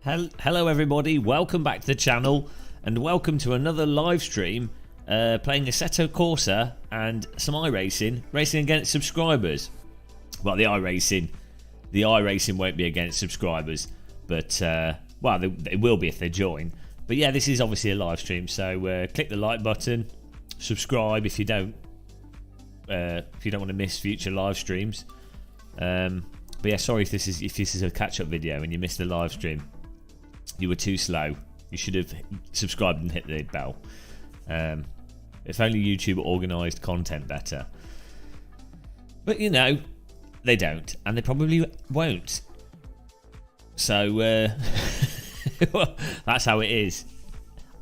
Hello everybody, welcome back to the channel and welcome to another live stream playing Assetto Corsa and some iRacing, racing against subscribers. Well, the iRacing won't be against subscribers, but well, they will be if they join. But yeah, this is obviously a live stream, so click the like button, subscribe if you don't want to miss future live streams. But yeah, sorry if this is a catch-up video and you missed the live stream. You were too slow. You should have subscribed and hit the bell. If only YouTube organised content better. But you know, they don't, and they probably won't. So well, that's how it is.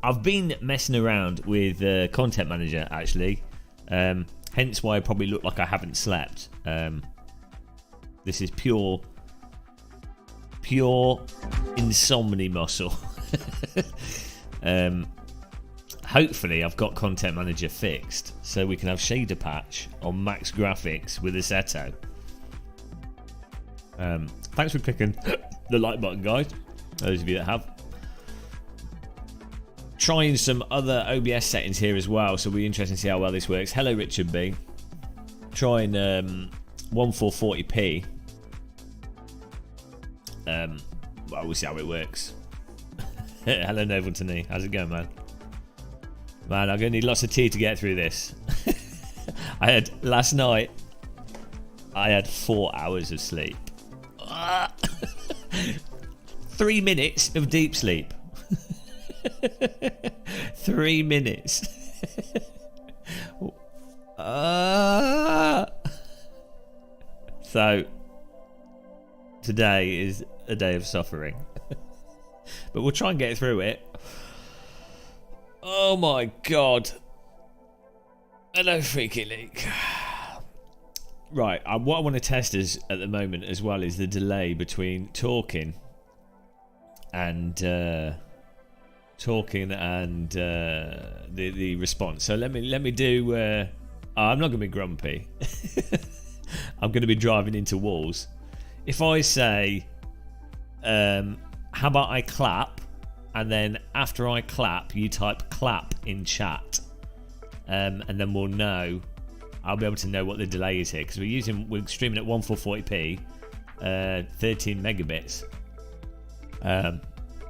I've been messing around with Content Manager actually, hence why I probably look like I haven't slept. This is pure insomnia muscle. Hopefully I've got Content Manager fixed so we can have shader patch on max graphics with Assetto. Thanks for clicking the like button, guys, those of you that have. Trying some other OBS settings here as well, so we'll be interested to see how well this works. Hello Richard B. Trying 1440p. Well, we'll see how it works. Hello Novelton, how's it going, man? Man, I'm gonna need lots of tea to get through this. Last night I had 4 hours of sleep. 3 minutes of deep sleep. 3 minutes. So today is a day of suffering. But we'll try and get through it. Oh my god. Hello Freaky Leak. Right, what I want to test is at the moment as well is the delay between talking and the response. So let me do I'm not gonna be grumpy. I'm gonna be driving into walls. If I say how about I clap, and then after I clap you type clap in chat, and then we'll know. I'll be able to know what the delay is here because we're streaming at 1440p, 13 megabits.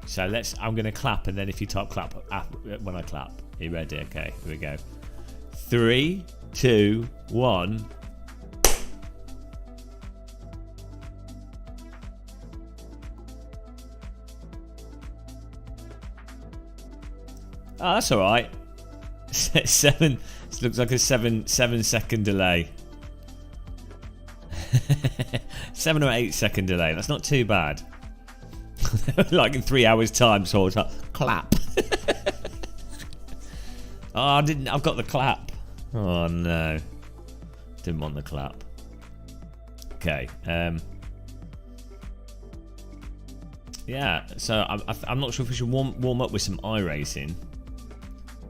So I'm going to clap, and then if you type clap when I clap, are you ready? Okay, here we go. 3, 2, 1. Oh, that's all right. Seven. This looks like a 7 second delay. 7 or 8 second delay. That's not too bad. Like in 3 hours time, so I was like, clap. Oh, I've got the clap. Oh no, didn't want the clap. Okay. Yeah. So I'm not sure if we should warm up with some iRacing,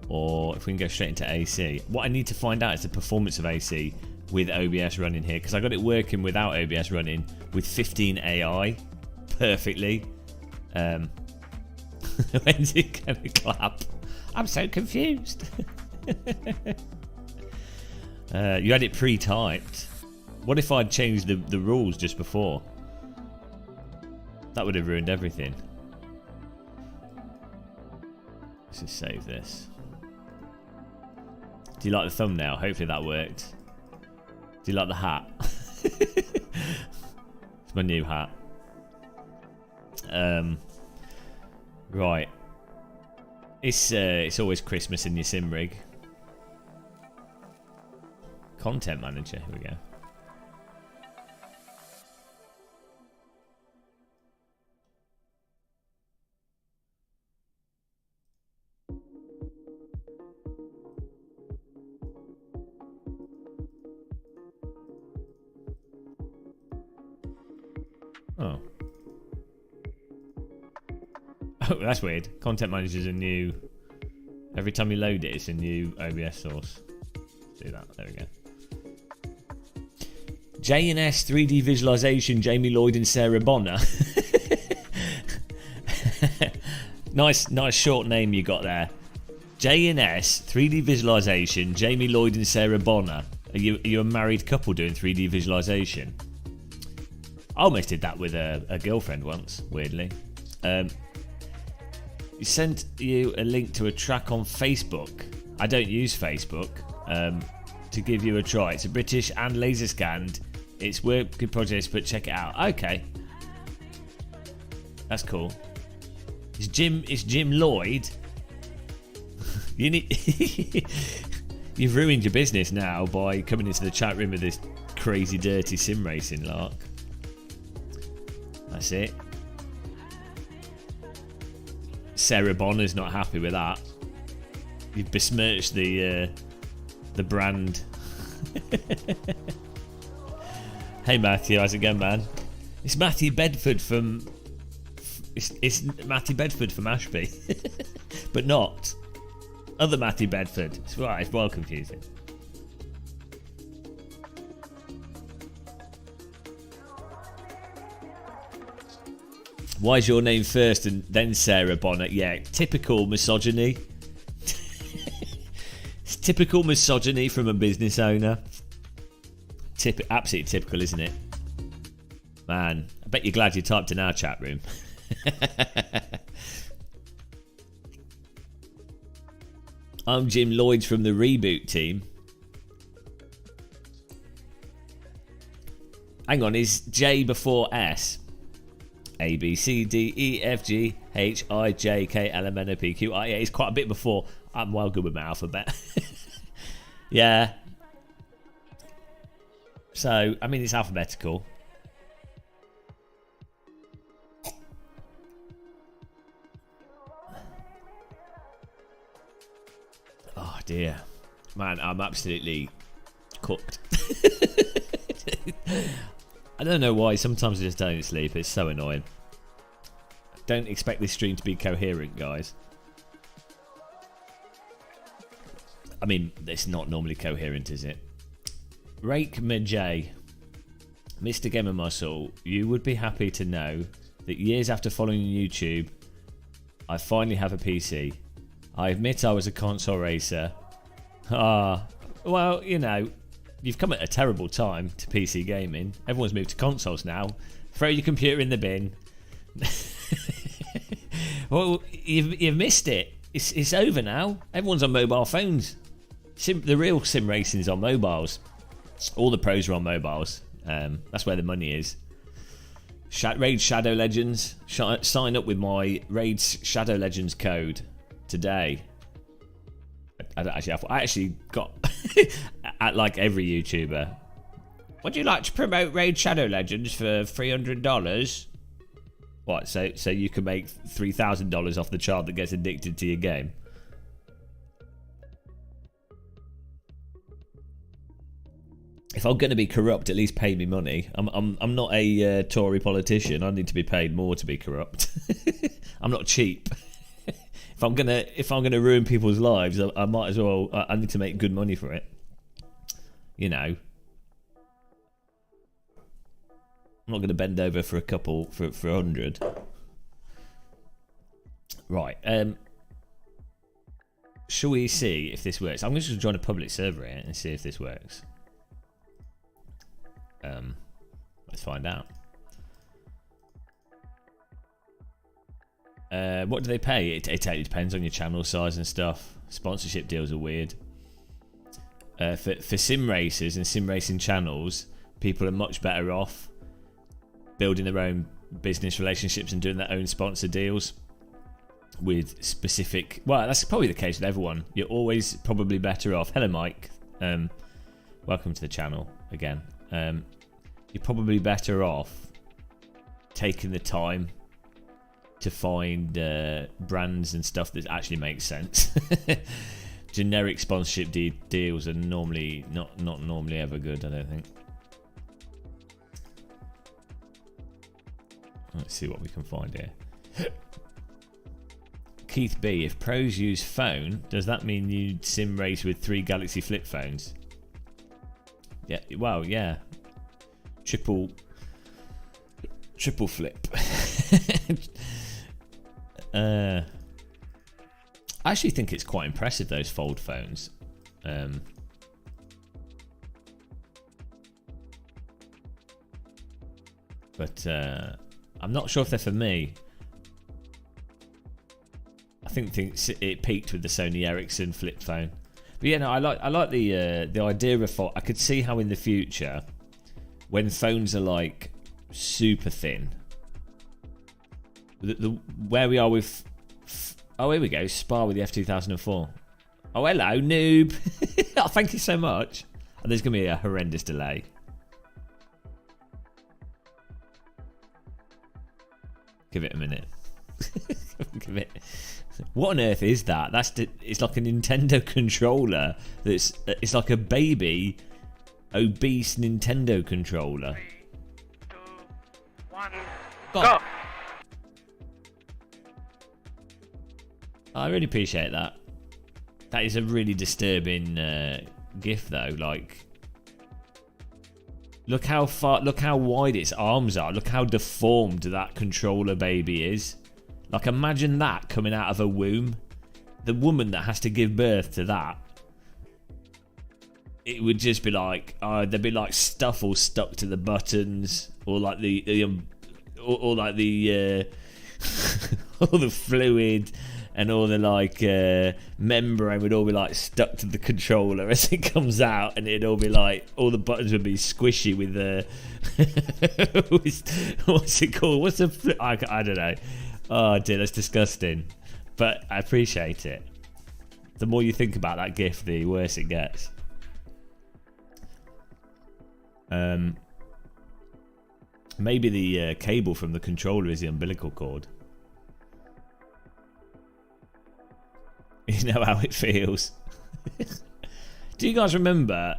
or if we can go straight into AC. What I need to find out is the performance of AC with OBS running here, because I got it working without OBS running with 15 AI perfectly. When's it gonna clap? I'm so confused. You had it pre-typed. What if I'd changed the rules just before? That would have ruined everything. Let's just save this. Do you like the thumbnail? Hopefully that worked. Do you like the hat? It's my new hat. Right. It's always Christmas in your sim rig. Content Manager. Here we go. Oh. Oh, that's weird. Content Manager is a new... Every time you load it, it's a new OBS source. Let's do that. There we go. J&S 3D visualization, Jamie Lloyd and Sarah Bonner. Nice short name you got there. J&S 3D visualization. Jamie Lloyd and Sarah Bonner. Are you a married couple doing 3D visualization? I almost did that with a girlfriend once. Weirdly, he sent you a link to a track on Facebook. I don't use Facebook. To give you a try. It's a British and laser scanned. It's work in progress, but check it out. Okay, that's cool. It's Jim Lloyd. You need. You've ruined your business now by coming into the chat room with this crazy, dirty sim racing lark. That's it. Sarah Bonner's not happy with that. You've besmirched the brand. Hey Matthew, how's it going, man? It's Matthew Bedford from. It's Matthew Bedford from Ashby, but not other Matthew Bedford. It's right. It's well confusing. Why is your name first and then Sarah Bonner? Yeah, typical misogyny. It's typical misogyny from a business owner. Absolutely typical, isn't it? Man, I bet you're glad you typed in our chat room. I'm Jim Lloyd from the Reboot team. Hang on, is J before S? A, B, C, D, E, F, G, H, I, J, K, L, M, N, O, P, Q, R. Yeah, it's quite a bit before. I'm well good with my alphabet. Yeah. So, I mean, it's alphabetical. Oh, dear. Man, I'm absolutely cooked. I don't know why. Sometimes I just don't sleep. It's so annoying. Don't expect this stream to be coherent, guys. I mean, it's not normally coherent, is it? Rake Majay. Mr. Gamer Muscle, you would be happy to know that years after following YouTube, I finally have a PC. I admit I was a console racer. Well, you know, you've come at a terrible time to PC gaming. Everyone's moved to consoles now. Throw your computer in the bin. Well, you've missed it. It's over now. Everyone's on mobile phones. The real sim racing is on mobiles. All the pros are on mobiles. That's where the money is. Raid Shadow Legends. Sign up with my Raid Shadow Legends code today. I actually got at like every YouTuber. Would you like to promote Raid Shadow Legends for $300? What? So you can make $3,000 off the child that gets addicted to your game? If I'm going to be corrupt, at least pay me money. I'm not a Tory politician. I need to be paid more to be corrupt. I'm not cheap. If I'm gonna ruin people's lives, I might as well. I need to make good money for it. You know, I'm not going to bend over for a couple for 100. Right. Shall we see if this works? I'm just going to join a public server here and see if this works. Let's find out. What do they pay? It totally depends on your channel size and stuff. Sponsorship deals are weird. For sim racers and sim racing channels, people are much better off building their own business relationships and doing their own sponsor deals with specific. Well, that's probably the case with everyone. You're always probably better off. Hello, Mike. Welcome to the channel again. You're probably better off taking the time to find brands and stuff that actually makes sense. Generic sponsorship deals are normally not normally ever good, I don't think. Let's see what we can find here. Keith B, if pros use phone, does that mean you sim race with 3 Galaxy flip phones? Yeah, well, yeah. Triple flip. actually think it's quite impressive, those fold phones. But I'm not sure if they're for me. I think it peaked with the Sony Ericsson flip phone. But yeah, no, I like the idea of fold. I could see how in the future, when phones are like super thin, where we are with. Oh, here we go. Spar with the F2004. Oh, hello, noob. Oh, thank you so much. Oh, there's going to be a horrendous delay. Give it a minute. Give it. What on earth is that? It's like a Nintendo controller. It's like a baby, obese Nintendo controller. 3, 2, 1, God. go! I really appreciate that. That is a really disturbing GIF, though. Like, look how wide its arms are. Look how deformed that controller baby is. Like, imagine that coming out of a womb. The woman that has to give birth to that. It would just be like, there'd be like stuff all stuck to the buttons, or like all the fluid. And all the like membrane would all be like stuck to the controller as it comes out, and it'd all be like all the buttons would be squishy with the what's it called? What's the I don't know. Oh dear, that's disgusting. But I appreciate it. The more you think about that GIF, the worse it gets. Maybe the cable from the controller is the umbilical cord. You know how it feels. Do you guys remember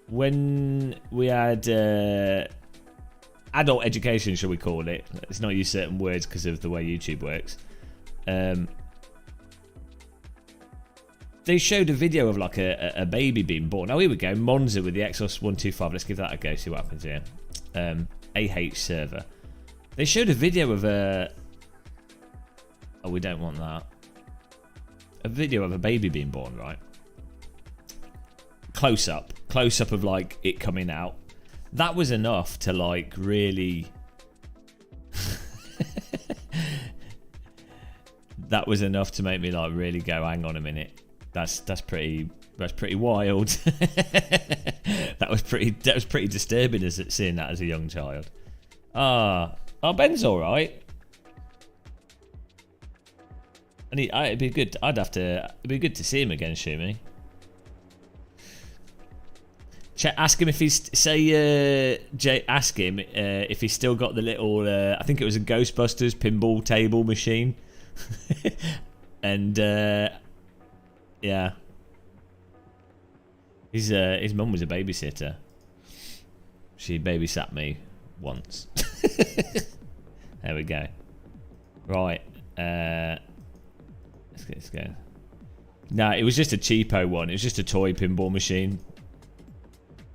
when we had adult education, shall we call it? Let's not use certain words because of the way YouTube works. They showed a video of like a baby being born. Oh, here we go. Monza with the Exos 125. Let's give that a go, see what happens here. AH server. They showed a video of a... Oh, we don't want that. A video of a baby being born, right? Close up of like it coming out. That was enough to like really. That was enough to make me like really go, hang on a minute. That's pretty wild. that was pretty disturbing as seeing that as a young child. Ben's all right. And it'd be good. It'd be good to see him again, Shumi. Ask him if he's ask him if he's still got the little. I think it was a Ghostbusters pinball table machine. And yeah, his mum was a babysitter. She babysat me once. There we go. Right. Let's go. No, it was just a cheapo one. It was just a toy pinball machine.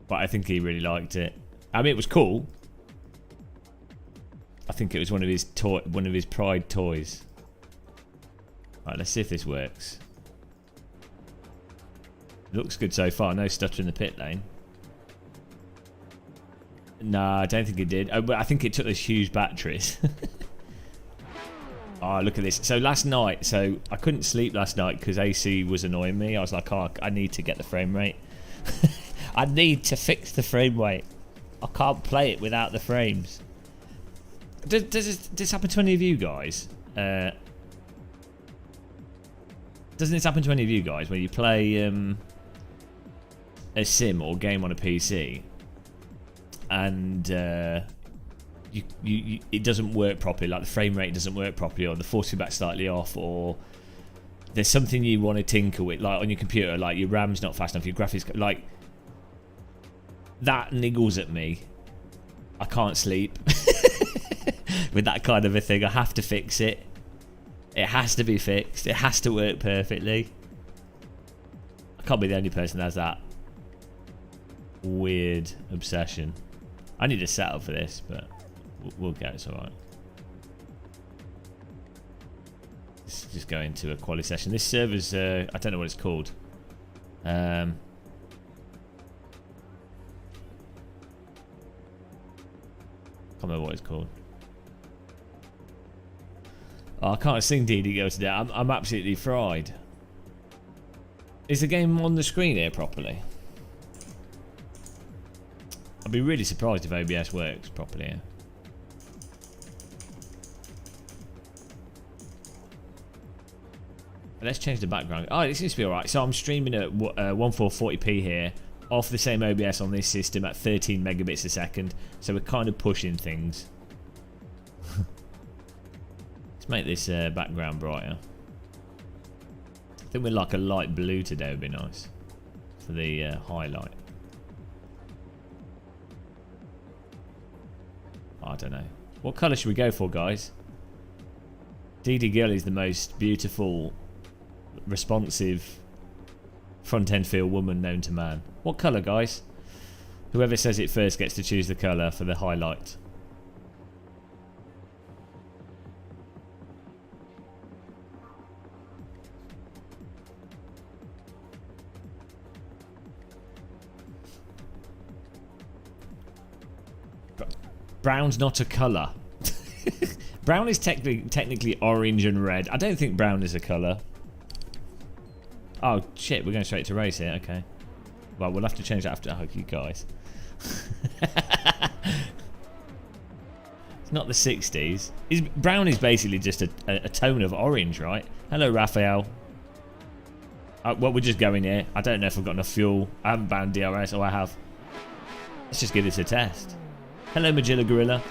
But I think he really liked it. I mean, it was cool. I think it was one of his pride toys. Right, let's see if this works. Looks good so far. No stutter in the pit lane. No, I don't think it did. I think it took those huge batteries. Oh, look at this. So last night, I couldn't sleep last night because AC was annoying me. I was like, oh, I need to get the frame rate. I need to fix the frame rate. I can't play it without the frames. Does this happen to any of you guys? Doesn't this happen to any of you guys when you play a sim or game on a PC and it doesn't work properly, like the frame rate doesn't work properly, or the force feedback's slightly off, or there's something you want to tinker with, like on your computer, like your RAM's not fast enough, your graphics, like that niggles at me. I can't sleep with that kind of a thing. I have to fix it. It has to be fixed. It has to work perfectly. I can't be the only person that has that weird obsession. I need a setup for this, but we'll get it. It's alright. Let's just go into a quali session. This server's, I don't know what it's called. Can't remember what it's called. Oh, I can't sing DD Go today. I'm absolutely fried. Is the game on the screen here properly? I'd be really surprised if OBS works properly here. Let's change the background. Oh, it seems to be alright. So I'm streaming at 1440p here, off the same OBS on this system at 13 megabits a second. So we're kind of pushing things. Let's make this background brighter. I think we're like a light blue today would be nice for the highlight. I don't know. What colour should we go for, guys? DD Girl is the most beautiful, responsive, front-end feel woman known to man. What colour, guys? Whoever says it first gets to choose the colour for the highlight. Brown's not a colour. Brown is technically orange and red. I don't think brown is a colour. Oh shit, we're going straight to race here. Okay. Well, we'll have to change that after. Oh, you guys. It's not the 60s. Brown is basically just a tone of orange, right? Hello, Raphael. Well, we're just going here. I don't know if I've got enough fuel. I haven't banned DRS. Oh, I have. Let's just give this a test. Hello, Magilla Gorilla.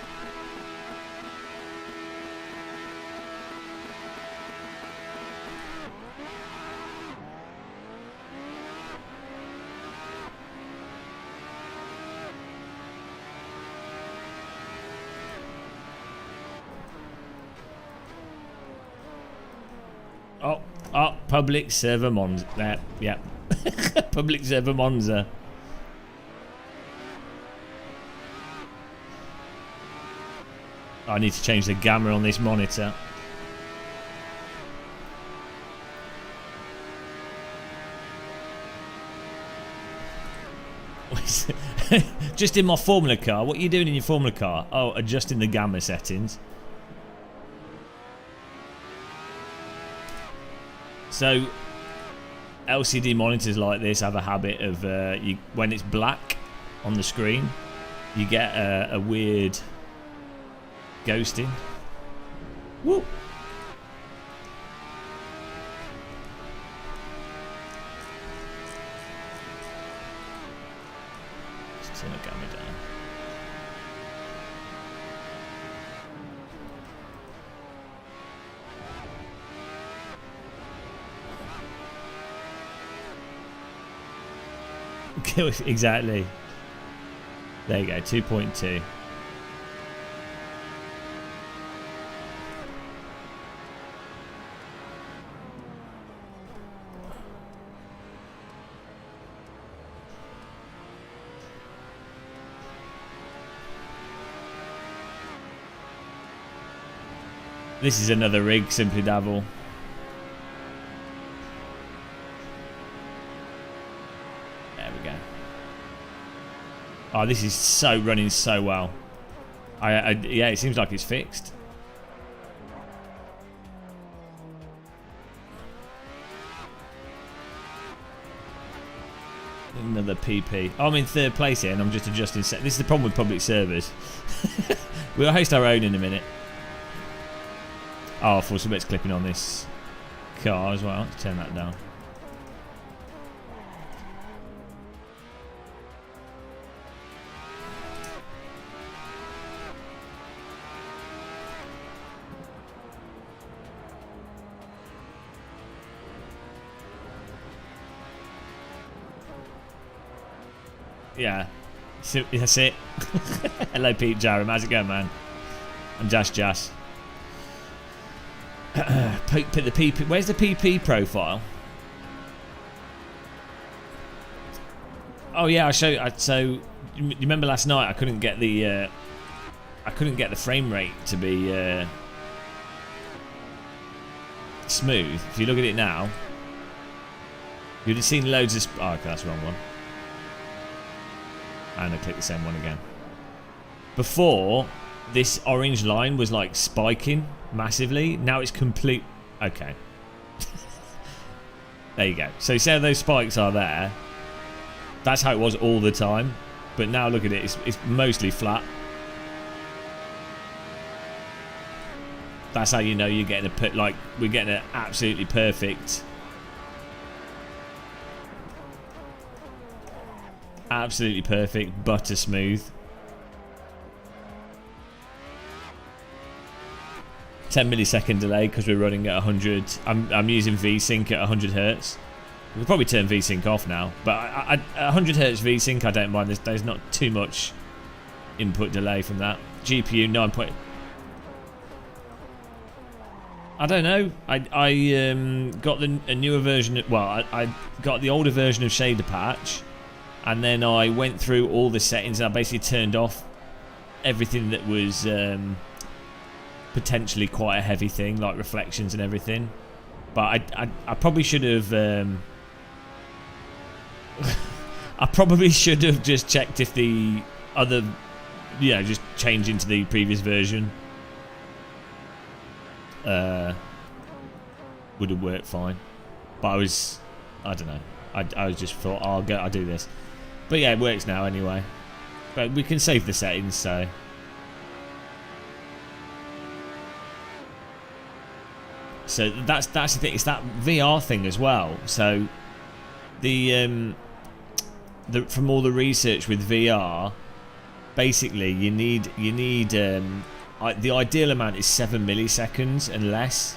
Oh, public server Monza. There, yeah. Public server Monza. I need to change the gamma on this monitor. Just in my Formula car. What are you doing in your Formula car? Oh, adjusting the gamma settings. So, LCD monitors like this have a habit of, when it's black on the screen, you get a weird ghosting. Woo! Just turn the gamma down. Exactly. There you go, 2.2. This is another rig, Simply Dabble. There we go. Oh, this is so running so well. Yeah, it seems like it's fixed. Another PP. Oh, I'm in third place here and I'm just adjusting set. This is the problem with public servers. We'll host our own in a minute. Oh, for some bits clipping on this car as well. Let's turn that down. Yeah, that's it. Hello, Pete Jaram. How's it going, man? I'm Jas. Put the PP. Where's the PP profile? Oh yeah, I'll show you. So you remember last night I couldn't get the frame rate to be smooth, if you look at it now, you'd have seen loads of... Oh, okay, that's the wrong one. And I clicked the same one again. Before, this orange line was like spiking massively. Now it's complete... Okay. There you go. So see how those spikes are there? That's how it was all the time. But now look at it, it's mostly flat. That's how you know you're getting we're getting an absolutely perfect, butter smooth. 10 millisecond delay because we're running at 100. I'm using VSync at 100 hertz. We could probably turn VSync off now, but at 100 hertz VSync I don't mind. There's not too much input delay from that. GPU 9. I don't know. I got a newer version. Well, I got the older version of Shader Patch, and then I went through all the settings and I basically turned off everything that was potentially quite a heavy thing, like reflections and everything. But I probably should have. I probably should have just checked if the other, just changed into the previous version. Would have worked fine, but I don't know. I just thought, I'll do this. But yeah, it works now anyway. But we can save the settings, so. So that's the thing. It's that VR thing as well. So from all the research with VR, basically you need the ideal amount is 7 milliseconds and less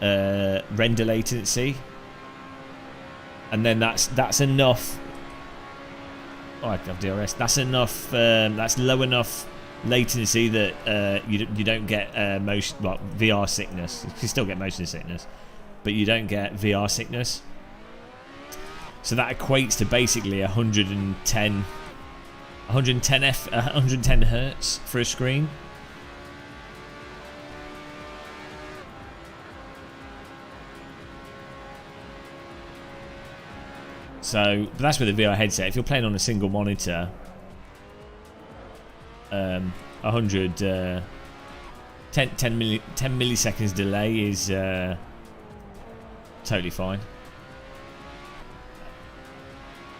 render latency, and then that's enough. Oh, I have DRS. That's enough. That's low enough latency that you don't get VR sickness. You can still get motion sickness, but you don't get VR sickness. So that equates to basically 110 hertz for a screen. So but that's with a VR headset. If you're playing on a single monitor, 10 milliseconds delay is totally fine.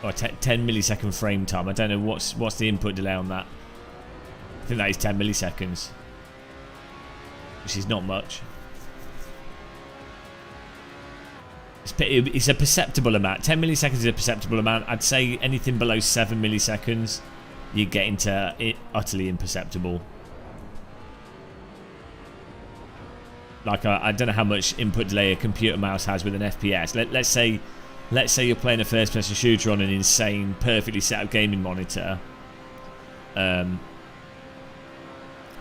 Or 10 millisecond frame time. I don't know what's the input delay on that. I think that is 10 milliseconds, which is not much. It's a perceptible amount. 10 milliseconds is a perceptible amount. I'd say anything below 7 milliseconds, you get into it utterly imperceptible. Like I don't know how much input delay a computer mouse has with an FPS. Let's say you're playing a first-person shooter on an insane, perfectly set up gaming monitor. I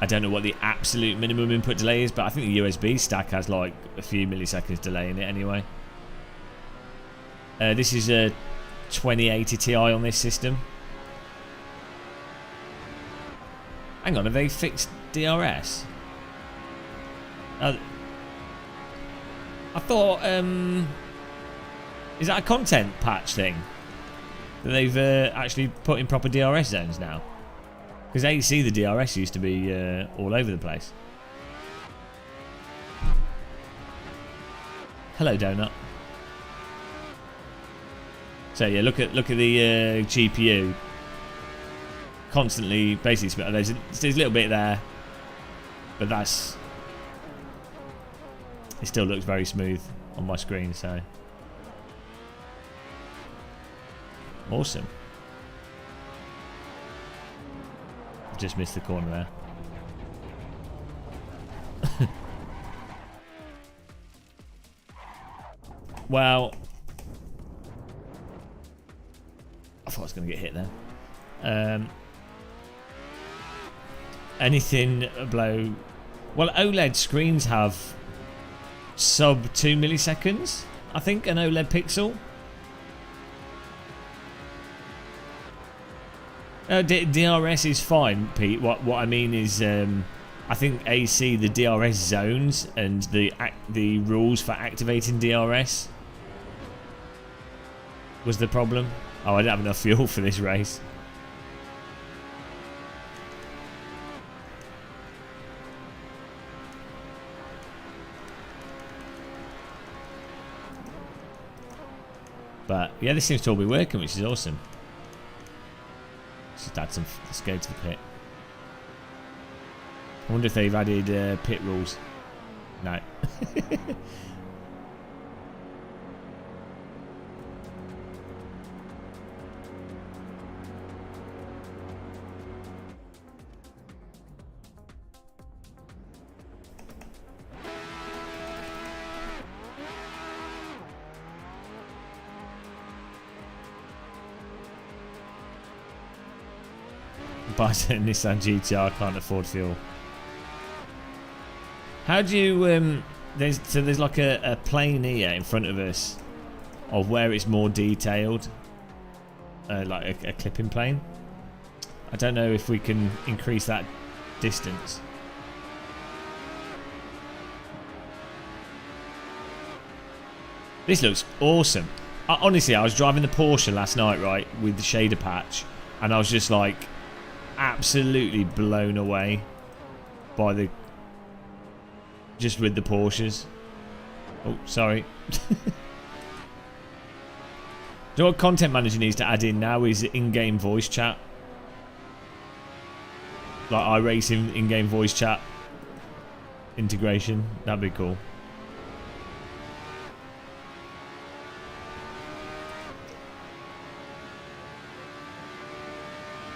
don't know what the absolute minimum input delay is, but I think the USB stack has like a few milliseconds delay in it anyway. This is a 2080 Ti on this system. Hang on, have they fixed DRS? I thought, is that a content patch thing? That they've actually put in proper DRS zones now? Because AC, the DRS used to be all over the place. Hello, Donut. So yeah, look at the GPU. Constantly, basically, there's a little bit there, but it still looks very smooth on my screen. So awesome. Just missed the corner there. Well, I thought I was going to get hit there. Anything below... Well, OLED screens have sub 2 milliseconds, I think, an OLED pixel. DRS is fine, Pete. What I mean is, I I think AC, the DRS zones and the rules for activating DRS was the problem. Oh, I didn't have enough fuel for this race. But yeah, this seems to all be working, which is awesome. Let's just add some. Let's go to the pit. I wonder if they've added pit rules. No. Buy a Nissan GTR, can't afford fuel. How do you there's like a plane here in front of us of where it's more detailed, like a clipping plane. I don't know if we can increase that distance. This looks awesome. Honestly, I was driving the Porsche last night, right, with the shader patch, and I was just like absolutely blown away by the just with the Porsches. Oh, sorry. Do you know what Content Manager needs to add in now is in-game voice chat, like iRacing in-game voice chat integration. That'd be cool.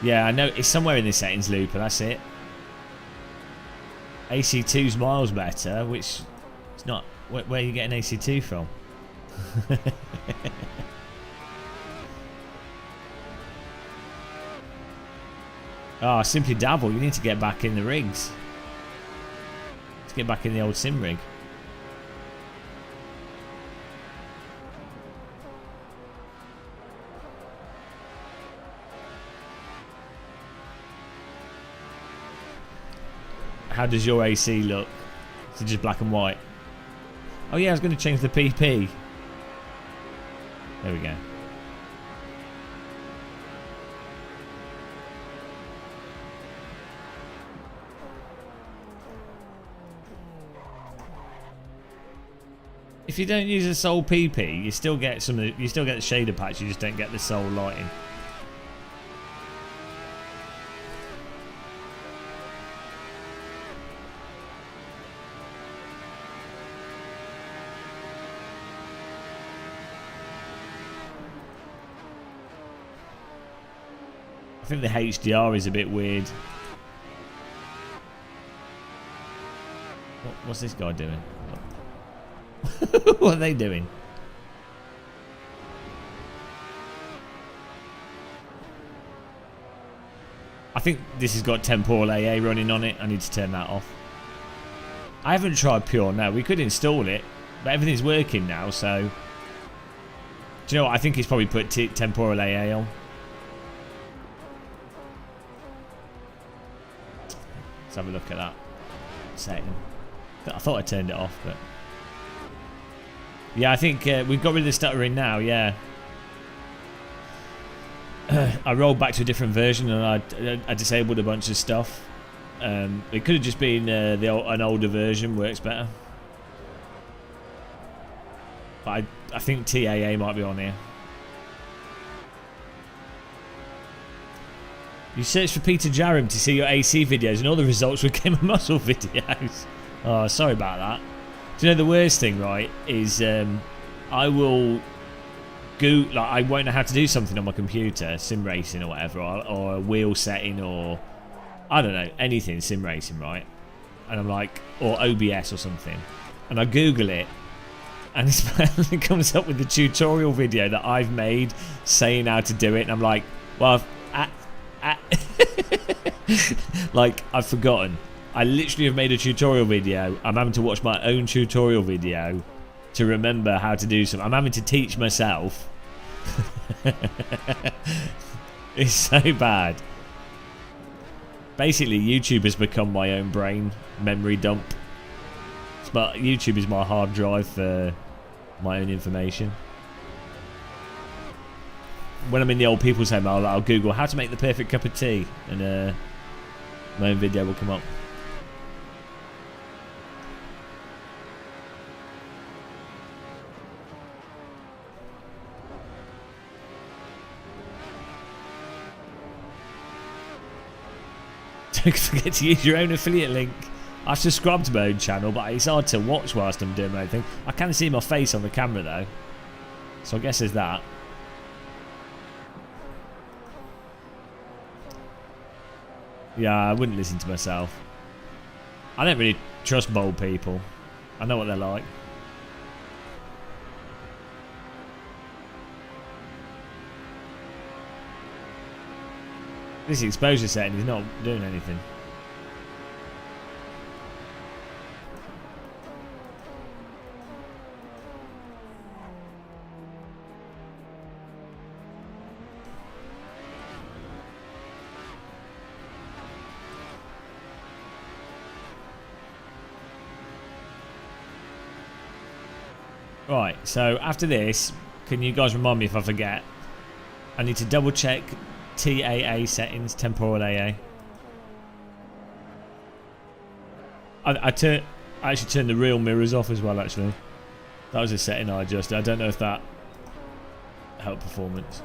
Yeah, I know it's somewhere in the settings loop, but that's it. AC2's miles better, which it's not. Where are you getting AC2 from? Oh, simply dabble. You need to get back in the rigs. Let's get back in the old sim rig. How does your AC look? Is it just black and white? Oh yeah, I was going to change the PP. There we go. If you don't use a sole PP, you still get some. You still get the shader patch. You just don't get the sole lighting. I think the HDR is a bit weird. What's this guy doing? What are they doing? I think this has got temporal AA running on it. I need to turn that off. I haven't tried Pure now. We could install it, but everything's working now, so... Do you know what? I think he's probably put temporal AA on. Let's have a look at that setting. I thought I turned it off, but... Yeah, I think we've got rid of the stuttering now, yeah. I rolled back to a different version and I disabled a bunch of stuff. It could have just been an older version, works better. But I think TAA might be on here. You searched for Peter Jarram to see your AC videos and all the results were Game of Muscle videos. Oh, sorry about that. Do you know the worst thing, right, is I will I won't know how to do something on my computer, sim racing or whatever, or a wheel setting or, I don't know, anything sim racing, right? And I'm like, or OBS or something. And I Google it, and it comes up with the tutorial video that I've made saying how to do it. And I'm like, well, like, I've forgotten. I literally have made a tutorial video. I'm having to watch my own tutorial video to remember how to do something. I'm having to teach myself. It's so bad. Basically, YouTube has become my own brain memory dump. But YouTube is my hard drive for my own information. When I'm in the old people's home, I'll Google how to make the perfect cup of tea, and my own video will come up. Don't forget to use your own affiliate link. I've subscribed to my own channel, but it's hard to watch whilst I'm doing my own thing. I can see my face on the camera though, so I guess there's that. Yeah, I wouldn't listen to myself. I don't really trust bold people. I know what they're like. This exposure setting is not doing anything. Right, so after this, can you guys remind me if I forget? I need to double check TAA settings, temporal AA. I actually turned the real mirrors off as well, actually. That was a setting I adjusted. I don't know if that helped performance.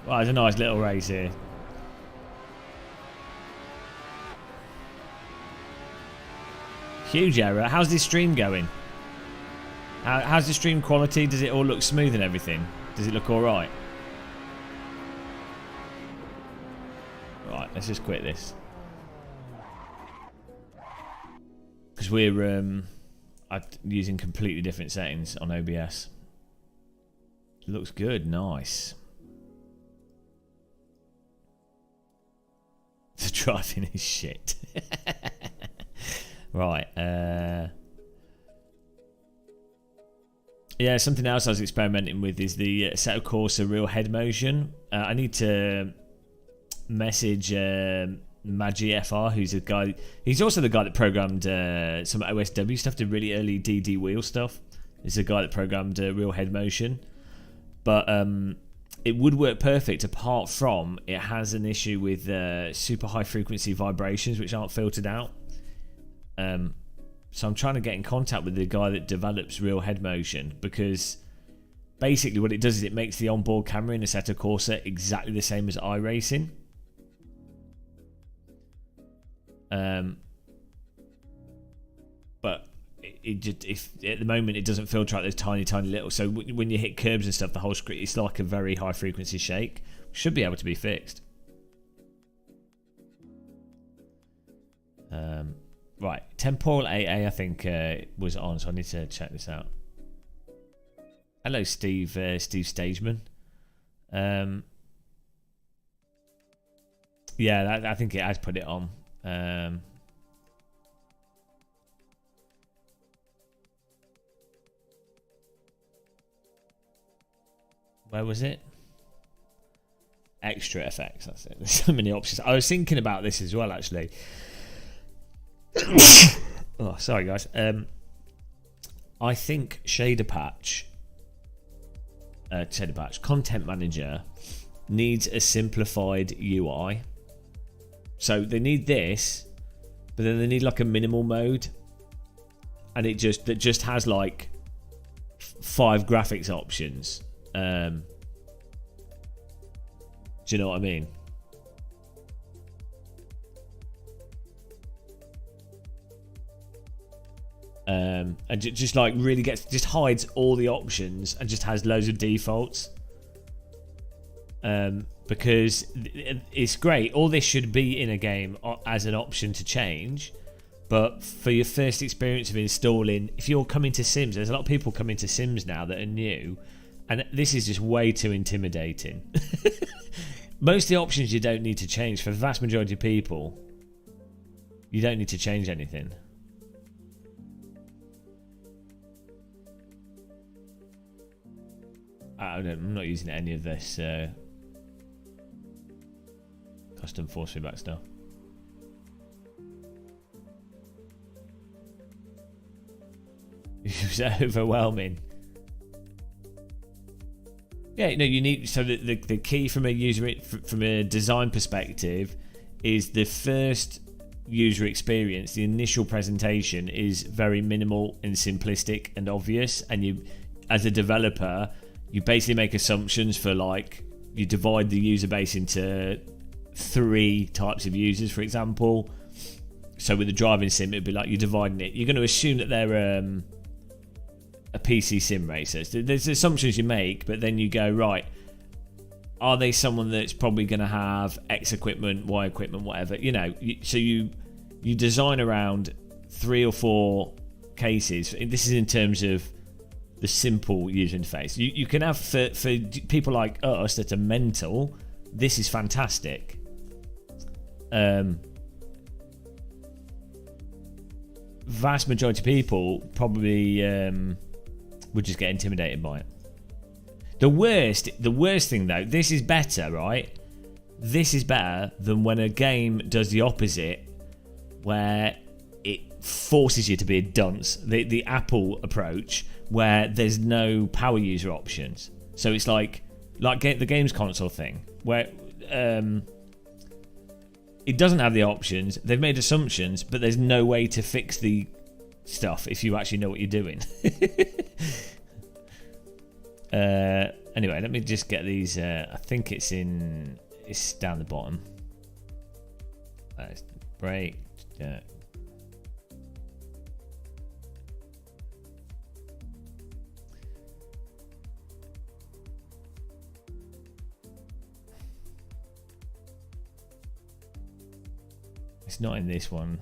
Well, it's a nice little race here. Huge error. How's this stream going? How's the stream quality? Does it all look smooth and everything? Does it look alright? Right, let's just quit this. Because we're using completely different settings on OBS. Looks good, nice. The driving is shit. Right. Yeah, something else I was experimenting with is the Assetto Corsa real head motion. I need to message MaggyFR, who's a guy. He's also the guy that programmed some OSW stuff, the really early DD wheel stuff. He's the guy that programmed real head motion. But it would work perfect, apart from it has an issue with super high frequency vibrations which aren't filtered out. So I'm trying to get in contact with the guy that develops real head motion, because basically what it does is it makes the onboard camera in Assetto Corsa exactly the same as iRacing. But it just, if at the moment it doesn't filter out those tiny little, so when you hit curbs and stuff, the whole screen, it's like a very high frequency shake. Should be able to be fixed. Right, temporal AA I think was on, so I need to check this out. Hello Steve Stageman. Yeah, I think it has put it on. Where was it? Extra effects, that's it. There's so many options. I was thinking about this as well, actually. Oh, sorry guys. I think Shader Patch, Content Manager needs a simplified UI. So they need this, but then they need like a minimal mode, and it just has like 5 graphics options. Do you know what I mean? and just like really just hides all the options and just has loads of defaults. Because it's great. All this should be in a game as an option to change. But for your first experience of installing, if you're coming to Sims, there's a lot of people coming to Sims now that are new, and this is just way too intimidating. Most of the options you don't need to change. For the vast majority of people, you don't need to change anything. I'm not using any of this custom force feedback stuff. It was overwhelming. Yeah, no, you need. So the key from a design perspective is the first user experience. The initial presentation is very minimal and simplistic and obvious, and you, as a developer, you basically make assumptions for, like, you divide the user base into 3 types of users, for example. So with the driving sim, it'd be like you're dividing it. You're going to assume that they're a PC sim racer. So there's assumptions you make, but then you go, right, are they someone that's probably going to have X equipment, Y equipment, whatever, you know? So you design around 3 or 4 cases. This is in terms of the simple user interface. You can have, for people like us that are mental, this is fantastic. Vast majority of people probably would just get intimidated by it. The worst thing though, this is better, right? This is better than when a game does the opposite, where it forces you to be a dunce. The Apple approach, where there's no power user options. So it's like the games console thing, where it doesn't have the options. They've made assumptions, but there's no way to fix the stuff if you actually know what you're doing. Anyway, let me just get these. I think it's down the bottom. Break. It's not in this one.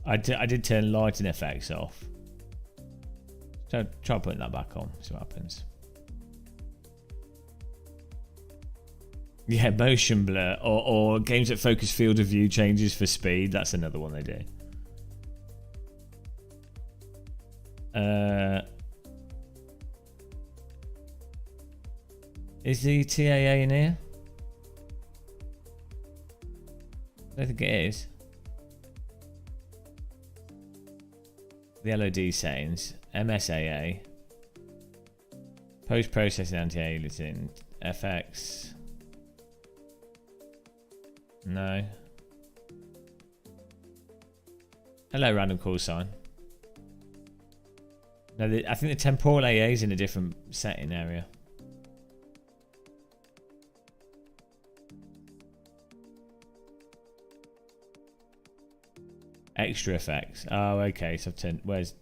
I did turn lighting effects off. So try putting that back on, see what happens. Yeah, motion blur or games that focus field of view changes for speed. That's another one they do. Is the TAA in here? I don't think it is. The LOD settings, MSAA, post-processing anti-aliasing, FX. No. Hello, random call sign. No, I think the temporal AA is in a different setting area. Extra effects. Oh, okay. So I've turned. Where's?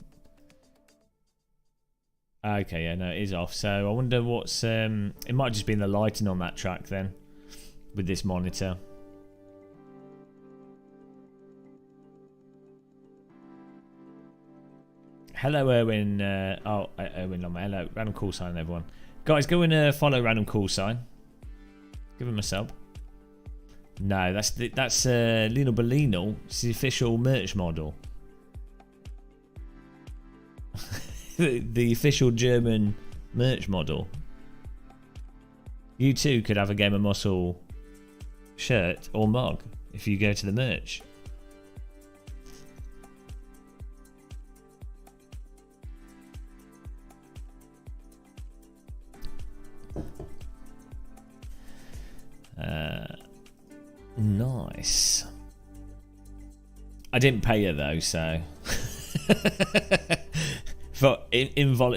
Okay, yeah, no, it is off. So I wonder what's. It might just be in the lighting on that track then, with this monitor. Hello, Erwin. Erwin Longman. Hello, random call sign, everyone. Guys, go and follow random call sign. Give him a sub. No, that's Lino Bellino. It's the official merch model. the official German merch model. You too could have a Game of Muscle shirt or mug if you go to the merch. Nice. I didn't pay her though, so But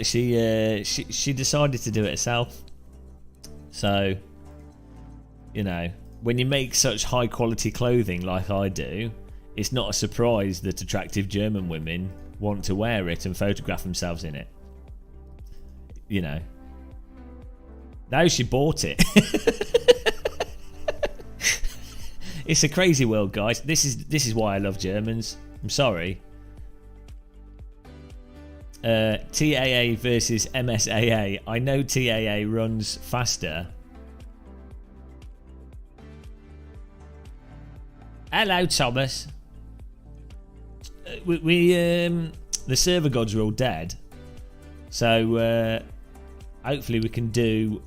she decided to do it herself. So, you know, when you make such high quality clothing like I do, it's not a surprise that attractive German women want to wear it and photograph themselves in it. You know. Now she bought it. It's a crazy world, guys. This is why I love Germans. I'm sorry. TAA versus MSAA. I know TAA runs faster. Hello, Thomas. The server gods are all dead, so hopefully we can do.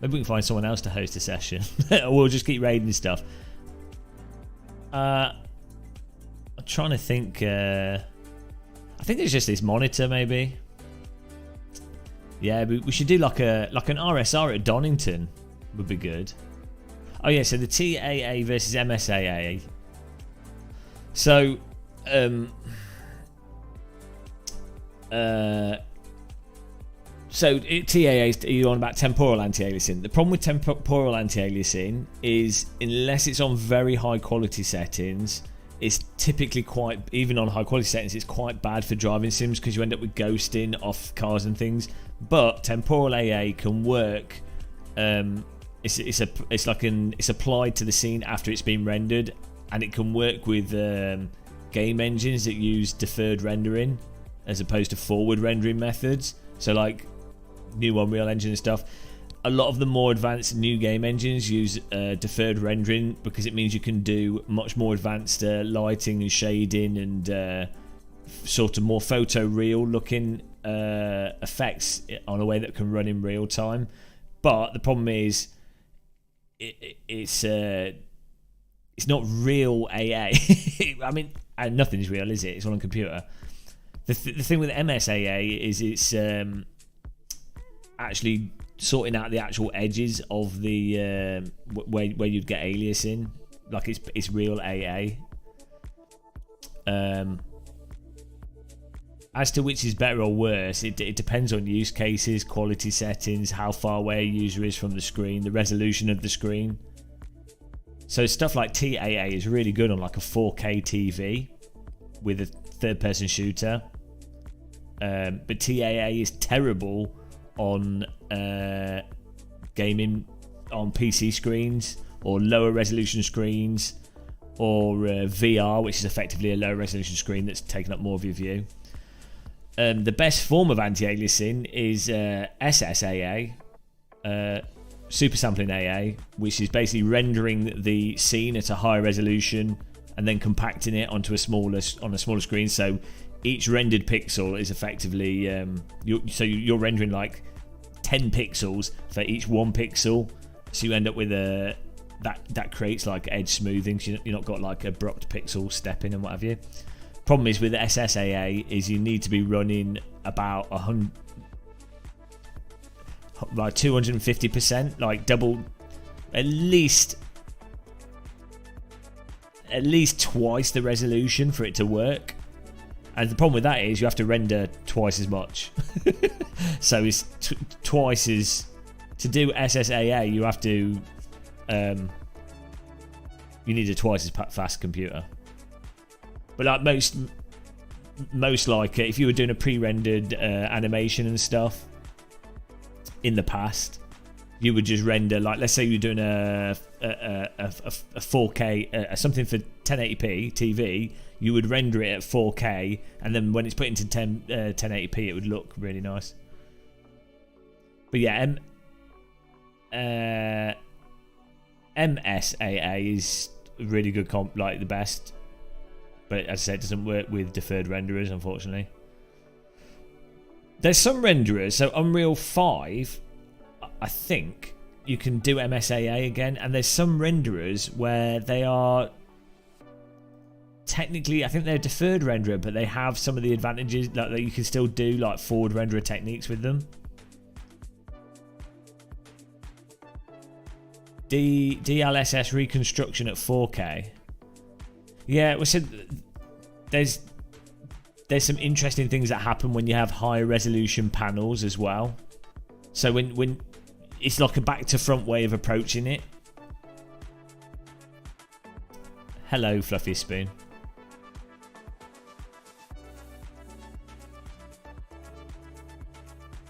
Maybe we can find someone else to host a session. Or we'll just keep raiding stuff. I'm trying to think. I think it's just this monitor, maybe. Yeah, we should do like an RSR at Donington. Would be good. Oh yeah, so the TAA versus MSAA. So, TAA, you're on about temporal anti-aliasing. The problem with temporal anti-aliasing is, unless it's on very high quality settings, it's typically quite, even on high quality settings, it's quite bad for driving sims because you end up with ghosting off cars and things. But temporal AA can work. It's applied to the scene after it's been rendered, and it can work with game engines that use deferred rendering as opposed to forward rendering methods. So like new Unreal Engine and stuff. A lot of the more advanced new game engines use deferred rendering because it means you can do much more advanced lighting and shading and sort of more photoreal looking effects on a way that can run in real time. But the problem is it's not real AA. I mean, and nothing's real, is it? It's all on computer. The thing with MSAA is it's actually sorting out the actual edges of the where you'd get aliasing, like it's real AA. As to which is better or worse, it depends on use cases, quality settings, how far away a user is from the screen, the resolution of the screen. So stuff like TAA is really good on like a 4K TV with a third-person shooter, but TAA is terrible on gaming on PC screens or lower resolution screens, or VR, which is effectively a lower resolution screen that's taken up more of your view. The best form of anti-aliasing is SSAA, super sampling AA, which is basically rendering the scene at a higher resolution and then compacting it onto a smaller screen. So each rendered pixel is effectively you're rendering like 10 pixels for each 1 pixel, so you end up with that creates like edge smoothing, so you're not got like abrupt pixel stepping and what have you. Problem is with SSAA is you need to be running about 100, like 250%, like double, at least twice the resolution for it to work. And the problem with that is you have to render twice as much. So it's twice as, to do SSAA you have to you need a twice as fast computer. But like most like if you were doing a pre-rendered animation and stuff in the past, you would just render, like let's say you're doing a 4K something for 1080p TV, you would render it at 4K, and then when it's put into 1080p it would look really nice. But yeah, MSAA is really good comp, like the best. But as I said, it doesn't work with deferred renderers, unfortunately. There's some renderers, so Unreal 5, I think, you can do MSAA again, and there's some renderers where they are technically, I think they're deferred renderer, but they have some of the advantages, like that you can still do like forward renderer techniques with them. DLSS reconstruction at 4K. Yeah, we said there's there's some interesting things that happen when you have higher resolution panels as well. So when it's like a back to front way of approaching it. Hello, Fluffy Spoon.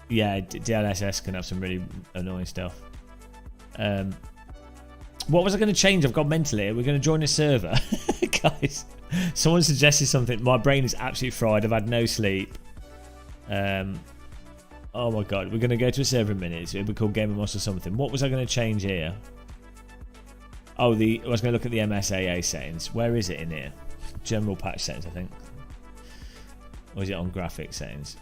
Yeah, DLSS can have some really annoying stuff. What was I going to change? I've got mentally. We're going to join a server. Guys, someone suggested something. My brain is absolutely fried. I've had no sleep. Oh my god. We're going to go to a server in a minute. It'll be called Game of Moss or something. What was I going to change here? Oh, I was going to look at the MSAA settings. Where is it in here? General patch settings, I think. Or is it on graphic settings?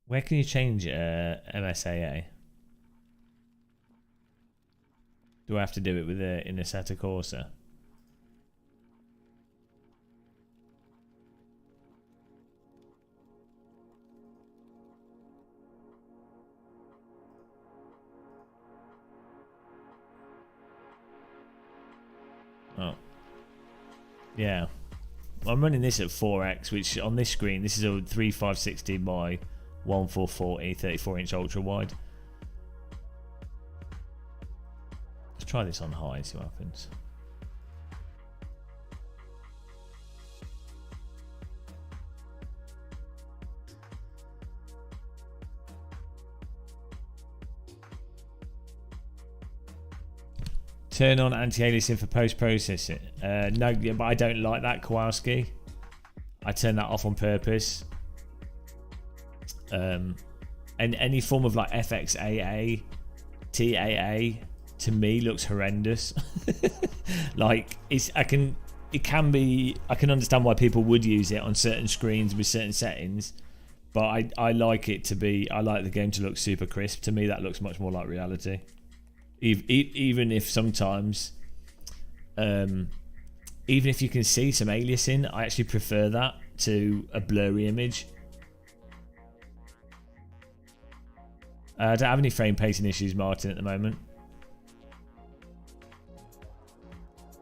Where can you change MSAA? Do I have to do it with in Assetto Corsa? Oh, yeah. I'm running this at 4x, which on this screen, this is a 3560 by 1440 34-inch ultra wide. Let's try this on high and see what happens. Turn on anti-aliasing for post-processing. No, but I don't like that, Kowalski. I turn that off on purpose. And any form of like FXAA, TAA, to me looks horrendous. Like I can understand why people would use it on certain screens with certain settings, but I like it to be. I like the game to look super crisp. To me, that looks much more like reality. Even if sometimes, even if you can see some aliasing, I actually prefer that to a blurry image. I don't have any frame pacing issues, Martin, at the moment,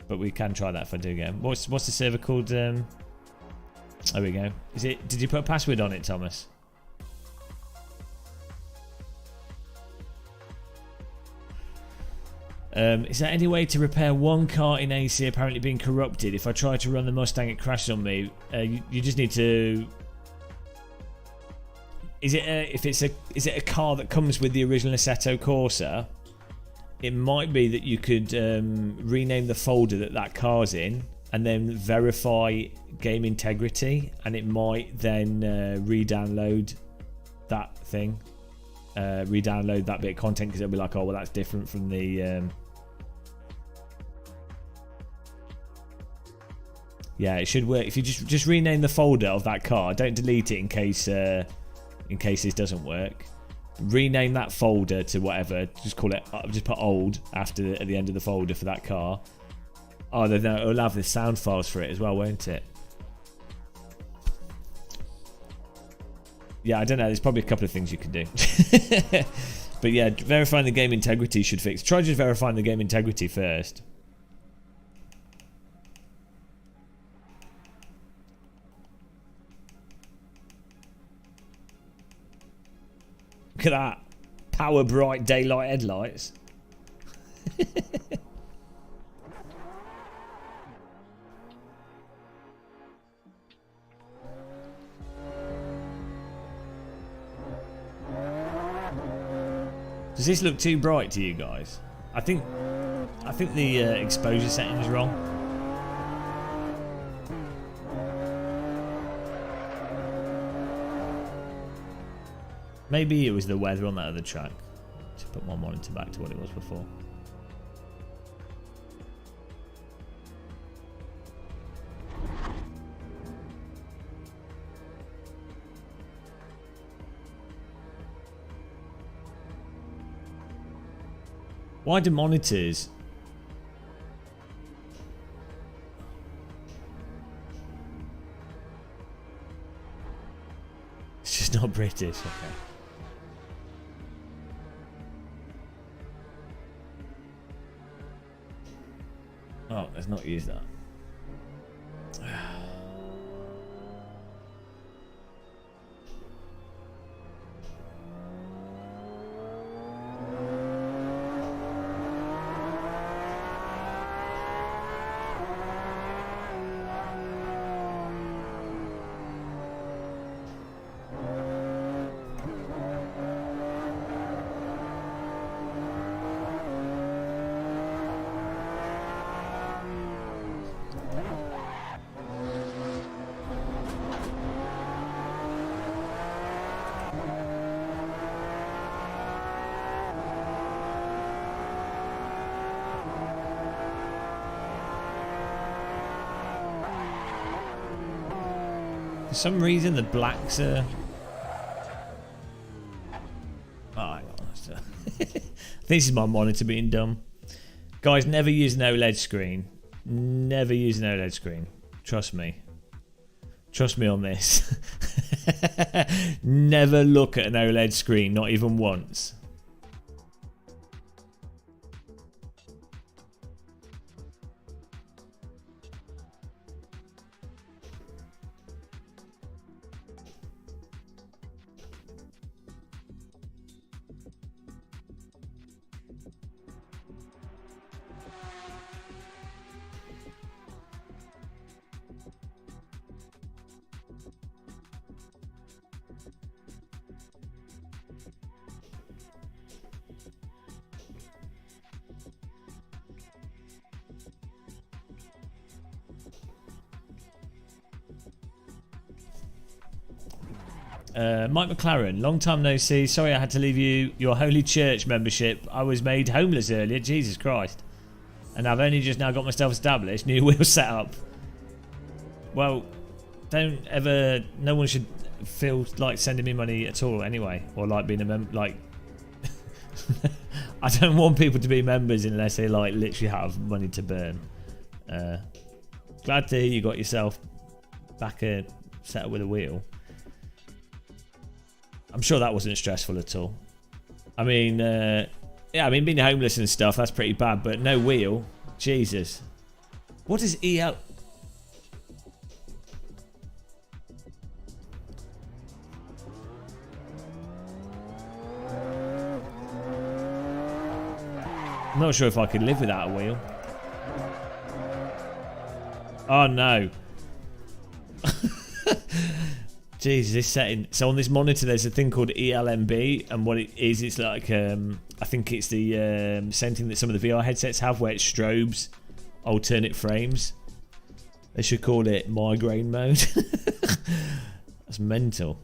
but we can try that if I do get. What's the server called? There we go. Is it? Did you put a password on it, Thomas? Is there any way to repair one car in AC apparently being corrupted? If I try to run the Mustang, it crashes on me. You just need to. Is it a car that comes with the original Assetto Corsa? It might be that you could rename the folder that car's in, and then verify game integrity, and it might then re-download that thing, re-download that bit of content, because it'll be like, oh well, that's different from the. Yeah, it should work if you just rename the folder of that car. Don't delete it in case this doesn't work. Rename that folder to whatever. Just call it. Just put old at the end of the folder for that car. Oh, no, it'll have the sound files for it as well, won't it? Yeah, I don't know. There's probably a couple of things you can do. But yeah, verifying the game integrity should fix. Try just verifying the game integrity first. Look at that. Power bright daylight headlights. Does this look too bright to you guys? I think the exposure setting is wrong. Maybe it was the weather on that other track. To put my monitor back to what it was before. Why do monitors? It's just not British, okay. Oh, let's not use that. For some reason, the blacks are. Oh, hang on. This is my monitor being dumb. Guys, never use an OLED screen. Never use an OLED screen. Trust me. Trust me on this. Never look at an OLED screen, not even once. Mike McLaren, long time no see. Sorry I had to leave you your Holy Church membership. I was made homeless earlier. Jesus Christ. And I've only just now got myself established. New wheel set up. Well, don't ever... No one should feel like sending me money at all anyway. Or like being a member... Like... I don't want people to be members unless they like literally have money to burn. Glad to hear you got yourself back set up with a wheel. I'm sure that wasn't stressful at all. I mean, yeah, I mean, being homeless and stuff, that's pretty bad, but no wheel. Jesus. What is EL? I'm not sure if I could live without a wheel. Oh, no. Jeez, this setting. So on this monitor, there's a thing called ELMB, and what it is, it's like I think it's the same thing that some of the VR headsets have, where it strobes alternate frames. They should call it migraine mode. That's mental.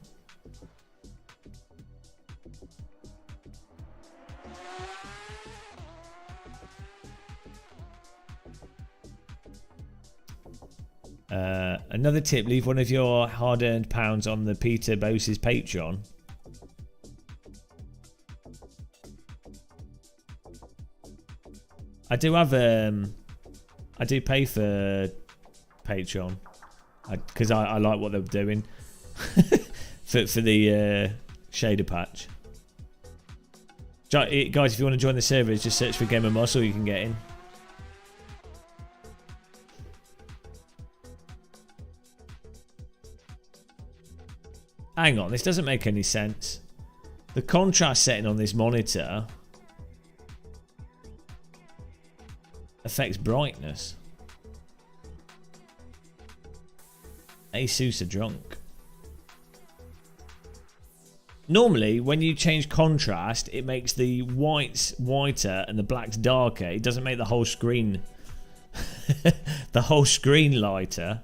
Another tip, leave one of your hard-earned pounds on the Peter Bose's Patreon. I do have I do pay for Patreon because I like what they're doing for the shader patch. Guys, if you want to join the servers, just search for Gamer Muscle, you can get in. Hang on, this doesn't make any sense. The contrast setting on this monitor affects brightness. ASUS are drunk. Normally, when you change contrast, it makes the whites whiter and the blacks darker. It doesn't make the whole screen the whole screen lighter.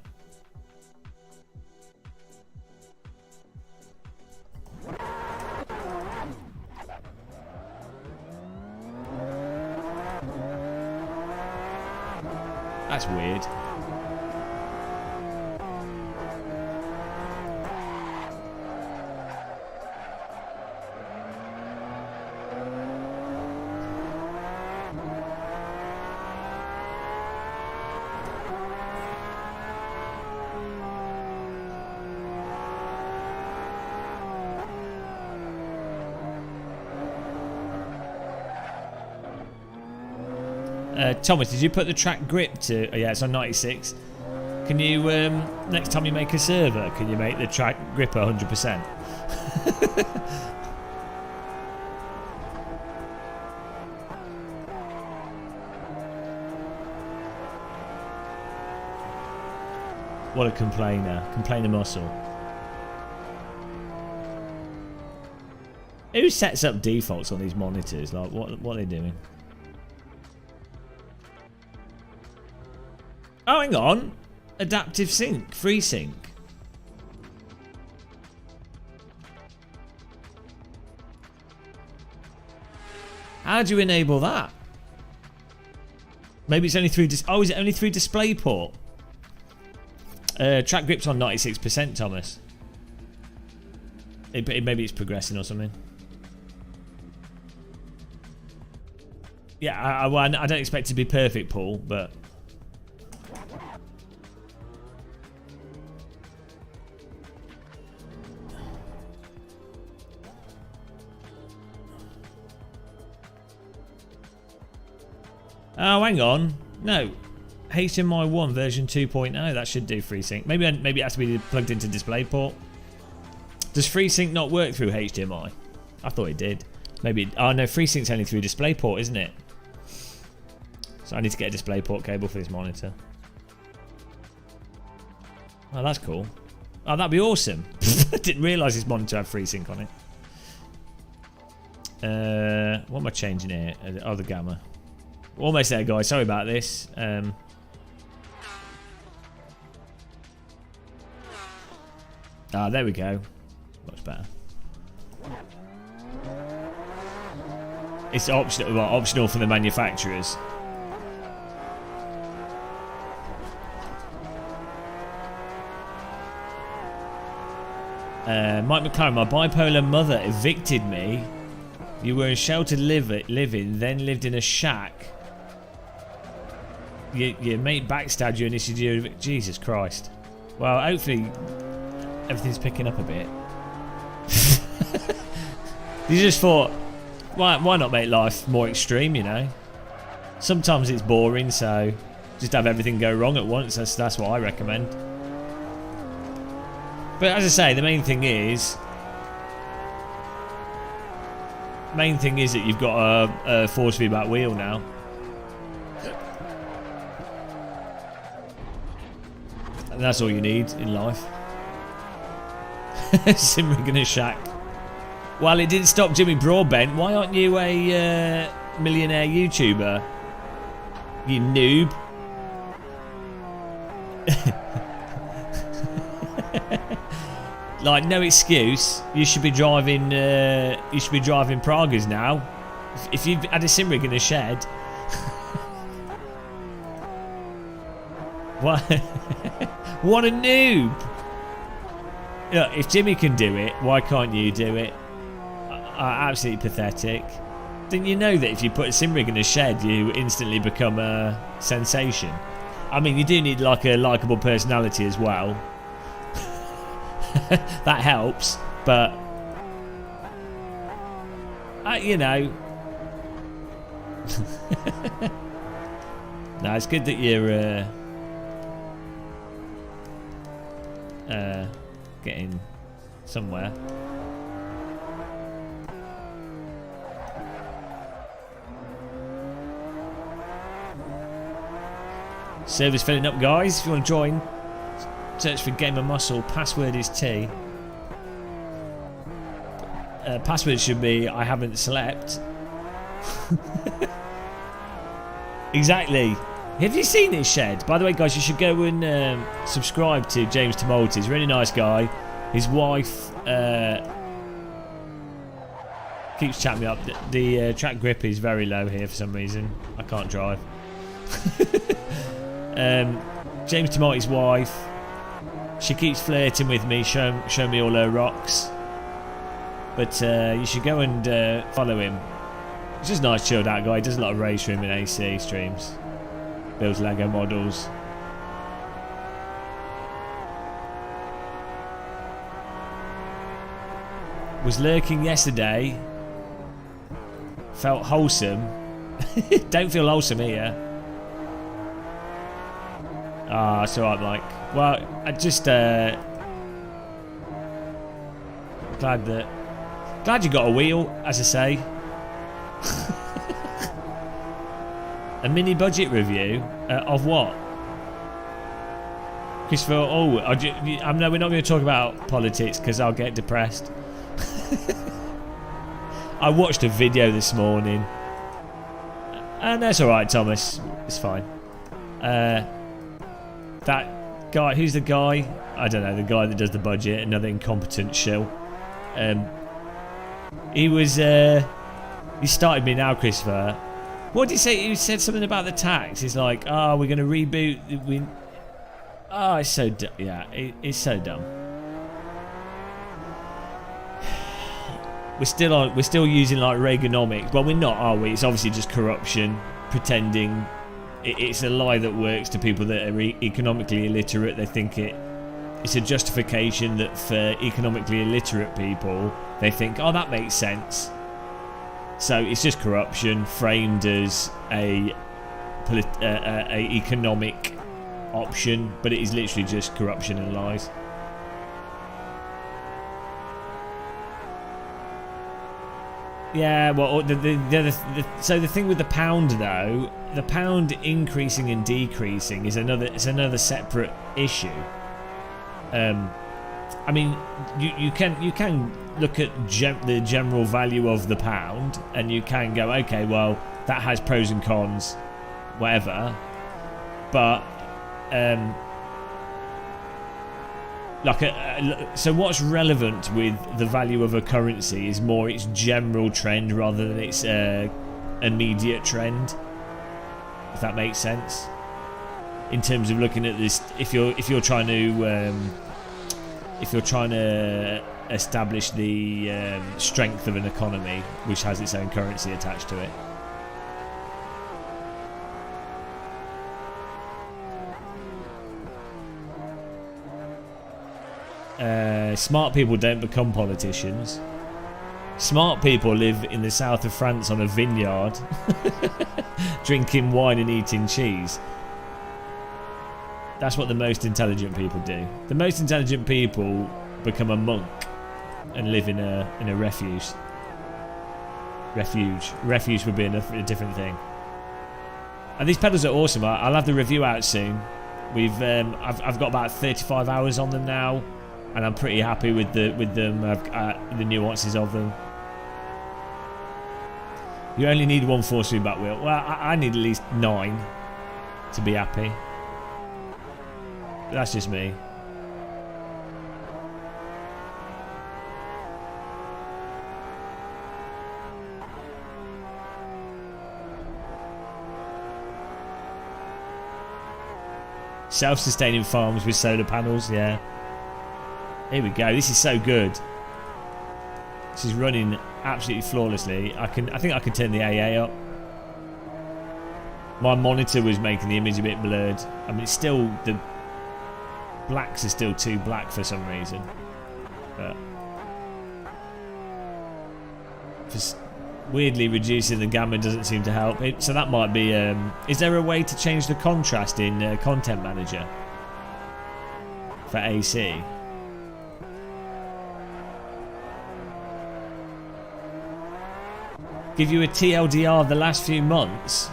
That's weird. Thomas, did you put the track grip to... Oh, yeah, it's on 96. Can you, next time you make a server, can you make the track grip 100%? What a complainer. Complainer muscle. Who sets up defaults on these monitors? Like, what are they doing? Oh, hang on. Adaptive sync. Free sync. How do you enable that? Maybe it's only through... Oh, is it only through DisplayPort? Track grip's on 96%, Thomas. Maybe it's progressing or something. Yeah, I don't expect it to be perfect, Paul, but... Oh, hang on. No. HDMI 1 version 2.0. That should do FreeSync. Maybe it has to be plugged into DisplayPort. Does FreeSync not work through HDMI? I thought it did. Maybe... Oh, no. FreeSync's only through DisplayPort, isn't it? So I need to get a DisplayPort cable for this monitor. Oh, that's cool. Oh, that'd be awesome. I didn't realise this monitor had FreeSync on it. What am I changing here? Oh, the gamma. Almost there, guys. Sorry about this. There we go. Much better. It's optional. Well, optional for the manufacturers. Mike McLaren, my bipolar mother evicted me. You were in sheltered living, then lived in a shack. Your mate backstabbed you and issued you... Jesus Christ. Well, hopefully everything's picking up a bit. You just thought, why not make life more extreme, you know? Sometimes it's boring, so just have everything go wrong at once. That's what I recommend. But as I say, the main thing is that you've got a force feedback wheel now. And that's all you need in life. Simmering in a shack. Well, it didn't stop Jimmy Broadbent. Why aren't you a millionaire YouTuber? You noob. Like, no excuse. You should be driving. You should be driving Pragas now. If you've had a sim rig in a shed. What? What a noob! Look, if Jimmy can do it, why can't you do it? Absolutely pathetic. Didn't you know that if you put a sim rig in a shed, you instantly become a sensation? I mean, you do need like a likeable personality as well. That helps, but you know. No, it's good that you're getting somewhere. Server's filling up, guys. If you want to join, search for Gamer Muscle. Password is T. Password should be I haven't slept. Exactly. Have you seen his shed? By the way, guys, you should go and subscribe to James Tumult. He's a really nice guy. His wife keeps chatting me up. The track grip is very low here for some reason. I can't drive. James Tumulty's wife, she keeps flirting with me, show me all her rocks. But you should go and follow him. He's just a nice chilled out guy. He does a lot of race room and AC streams. Builds Lego models. Was lurking yesterday. Felt wholesome. Don't feel wholesome here. Ah, it's alright, Mike. Well, I just glad you got a wheel, as I say. A mini budget review of what? Christopher, no, we're not going to talk about politics because I'll get depressed. I watched a video this morning. And that's alright, Thomas. It's fine. That guy, who's the guy? I don't know, the guy that does the budget, another incompetent shill. He started me now, Christopher. What did he say? He said something about the tax. He's like, oh, we're going to reboot. It's so dumb. Yeah, it's so dumb. We're still using like Reaganomics. Well, we're not, are we? It's obviously just corruption, pretending. It's a lie that works to people that are economically illiterate. They think it's a justification that for economically illiterate people, they think, oh, that makes sense. So it's just corruption framed as a economic option, but it is literally just corruption and lies. Yeah, well, so the thing with the pound, though, the pound increasing and decreasing is another separate issue. I mean, you can look at the general value of the pound, and you can go, okay, well, that has pros and cons, whatever. But so what's relevant with the value of a currency is more its general trend rather than its immediate trend, if that makes sense. In terms of looking at this, if you're trying to establish the strength of an economy which has its own currency attached to it. Smart people don't become politicians. Smart people live in the south of France on a vineyard, drinking wine and eating cheese. That's what the most intelligent people do. The most intelligent people become a monk and live in a refuge. Refuge would be a different thing. And these pedals are awesome. I'll have the review out soon. I've got about 35 hours on them now, and I'm pretty happy with them. The nuances of them. You only need one 4-speed back wheel. Well, I need at least 9 to be happy. That's just me. Self-sustaining farms with solar panels, yeah. Here we go. This is so good. This is running absolutely flawlessly. I think I can turn the AA up. My monitor was making the image a bit blurred. I mean, it's still, the blacks are still too black for some reason. But just weirdly reducing the gamma doesn't seem to help. So that might be. Is there a way to change the contrast in Content Manager for AC? Give you a TLDR of the last few months?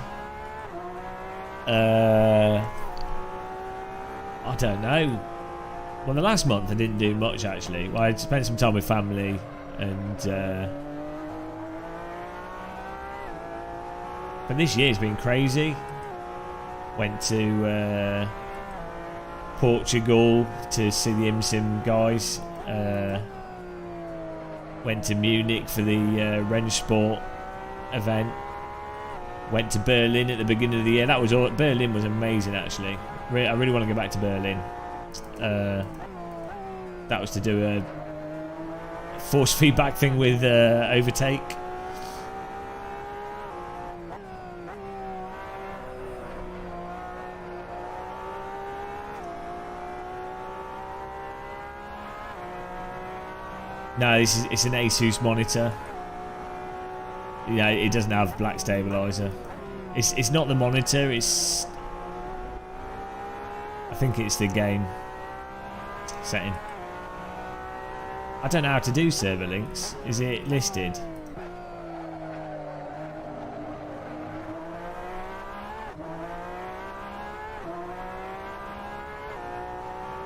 I don't know. Well, the last month I didn't do much actually. Well, I spent some time with family and but this year's been crazy. Went to Portugal to see the IMSIM guys. Went to Munich for the Rennsport event. Went to Berlin at the beginning of the year. That was all. Berlin was amazing, actually. I really want to go back to Berlin. That was to do a force feedback thing with Overtake. No, it's an Asus monitor. Yeah, it doesn't have black stabilizer. It's not the monitor. It's I think it's the game setting. I don't know how to do server links. Is it listed?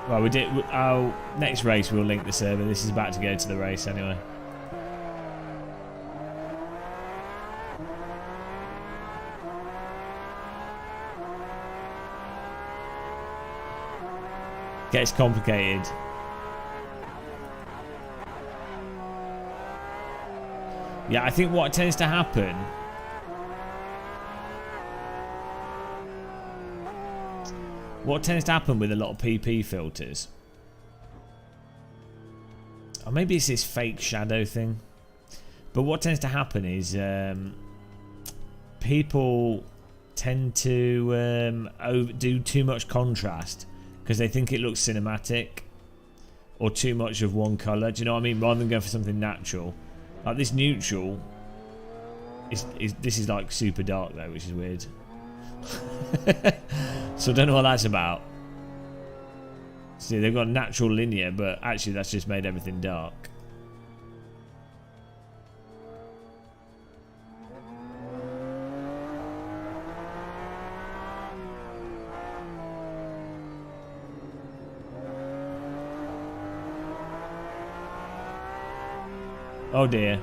Well, we did. Our next race we'll link the server. This is about to go to the race anyway. Gets complicated. Yeah, I think what tends to happen with a lot of PP filters, or maybe it's this fake shadow thing, but what tends to happen is people tend to do too much contrast because they think it looks cinematic, or too much of one colour. Do you know what I mean? Rather than going for something natural. Like this neutral this is like super dark though, which is weird. So I don't know what that's about. See, they've got natural linear, but actually that's just made everything dark. Oh dear.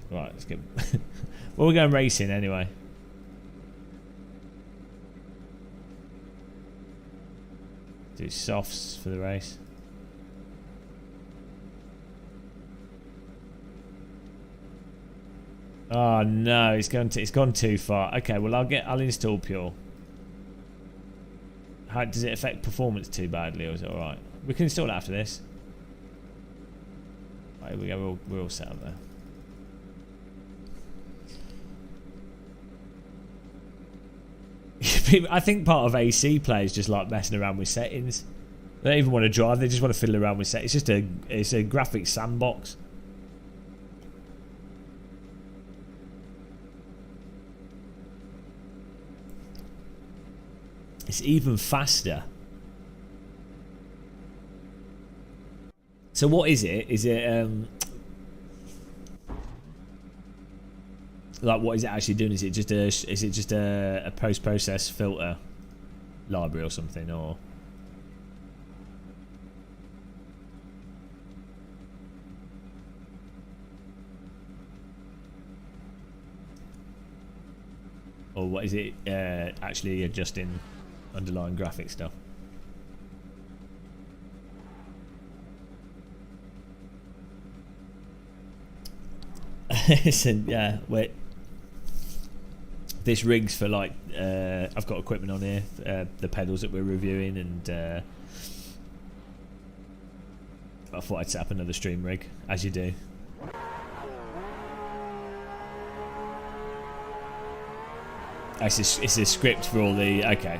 Right, let's get... Well, we're going racing anyway. Do softs for the race. Oh no, it's gone too far. Okay, well I'll install Pure. How does it affect performance too badly, or is it all right? We can install it after this. Right, here we go. We're all set up there. I think part of AC players just like messing around with settings. They don't even want to drive; they just want to fiddle around with settings. It's a graphics sandbox. It's even faster. So what is it? Is it like, what is it actually doing? Is it just a post-process filter library or something, or? Or what is it actually adjusting underlying graphic stuff? Listen, yeah, wait. This rig's for like I've got equipment on here, the pedals that we're reviewing, and I thought I'd set up another stream rig, as you do. It's a script for all the... Okay.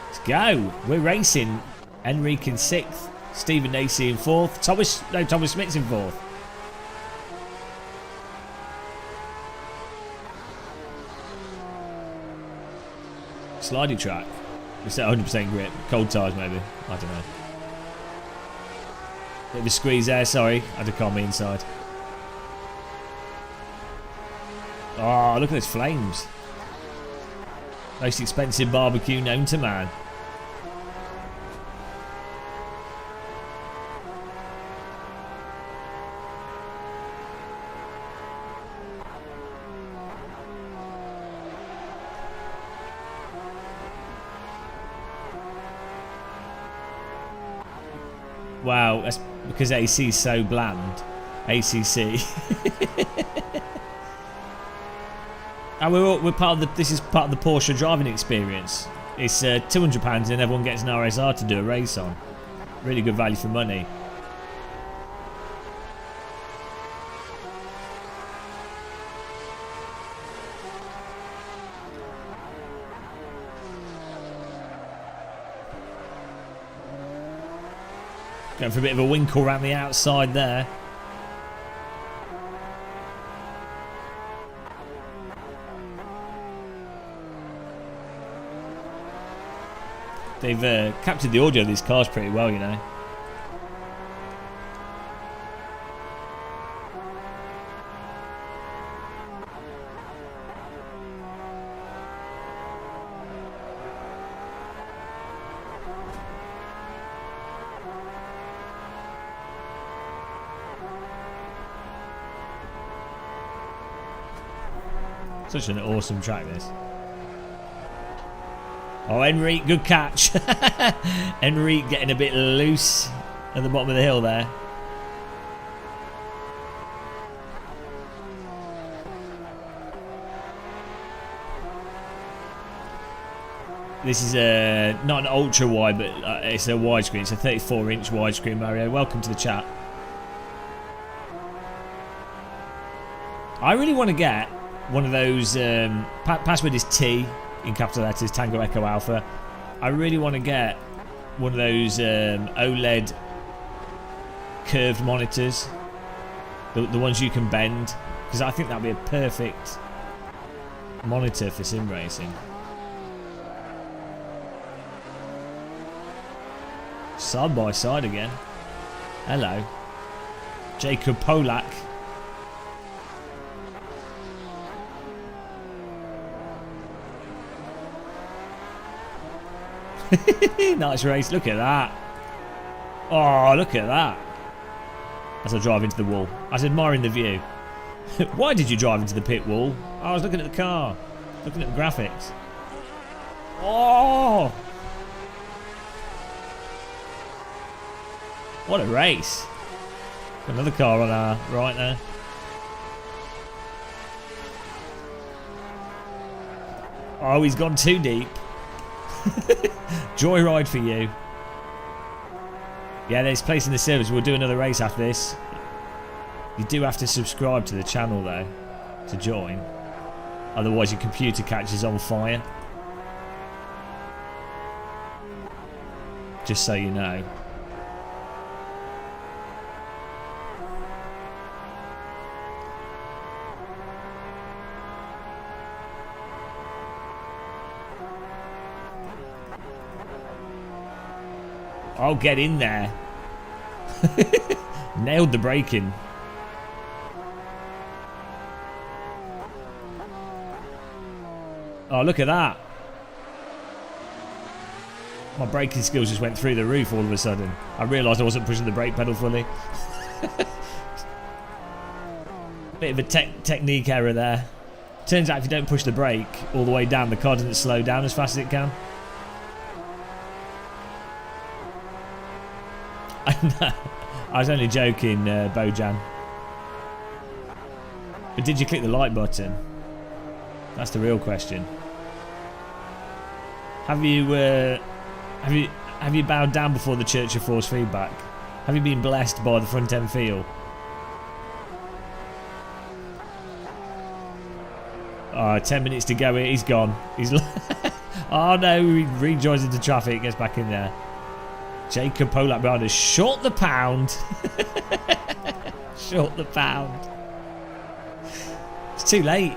Let's go. We're racing. Enrique in 6th. Stephen Nacy in 4th. Thomas Smith's in 4th. Sliding track. We set 100% grip. Cold tyres maybe. I don't know. Bit of a squeeze there, sorry. I had to calm me inside. Oh, look at those flames. Most expensive barbecue known to man. Wow, that's because AC is so bland. ACC. And we're part of the. This is part of the Porsche driving experience. It's £200 and everyone gets an RSR to do a race on. Really good value for money. Going for a bit of a winkle around the outside there. They've captured the audio of these cars pretty well, you know. Such an awesome track, this. Oh, Enrique, good catch. Enrique getting a bit loose at the bottom of the hill there. This is not an ultra wide, but it's a widescreen. It's a 34-inch widescreen, Mario. Welcome to the chat. I really want to get one of those, password is T in capital letters, Tango Echo Alpha. I really want to get one of those OLED curved monitors, the ones you can bend, because I think that'd be a perfect monitor for sim racing. Side by side again. Hello. Jacob Polak. Nice race, look at that. Oh, look at that. As I drive into the wall. I was admiring the view. Why did you drive into the pit wall? I was looking at the car. Looking at the graphics. Oh! What a race. Another car on our right there. Oh, he's gone too deep. Joyride for you. Yeah, there's place in the service. We'll do another race after this. You do have to subscribe to the channel though to join. Otherwise your computer catches on fire. Just so you know. I'll get in there. Nailed the braking. Oh, look at that. My braking skills just went through the roof all of a sudden. I realised I wasn't pushing the brake pedal fully. Bit of a technique error there. Turns out if you don't push the brake all the way down, the car doesn't slow down as fast as it can. I was only joking, Bojan. But did you click the like button? That's the real question. Have you bowed down before the Church of Force feedback? Have you been blessed by the front end feel? Oh, 10 minutes to go. He's gone. He's. Oh no! He rejoins into traffic. Gets back in there. Jacob Polak behind us. Short the pound. Short the pound. It's too late.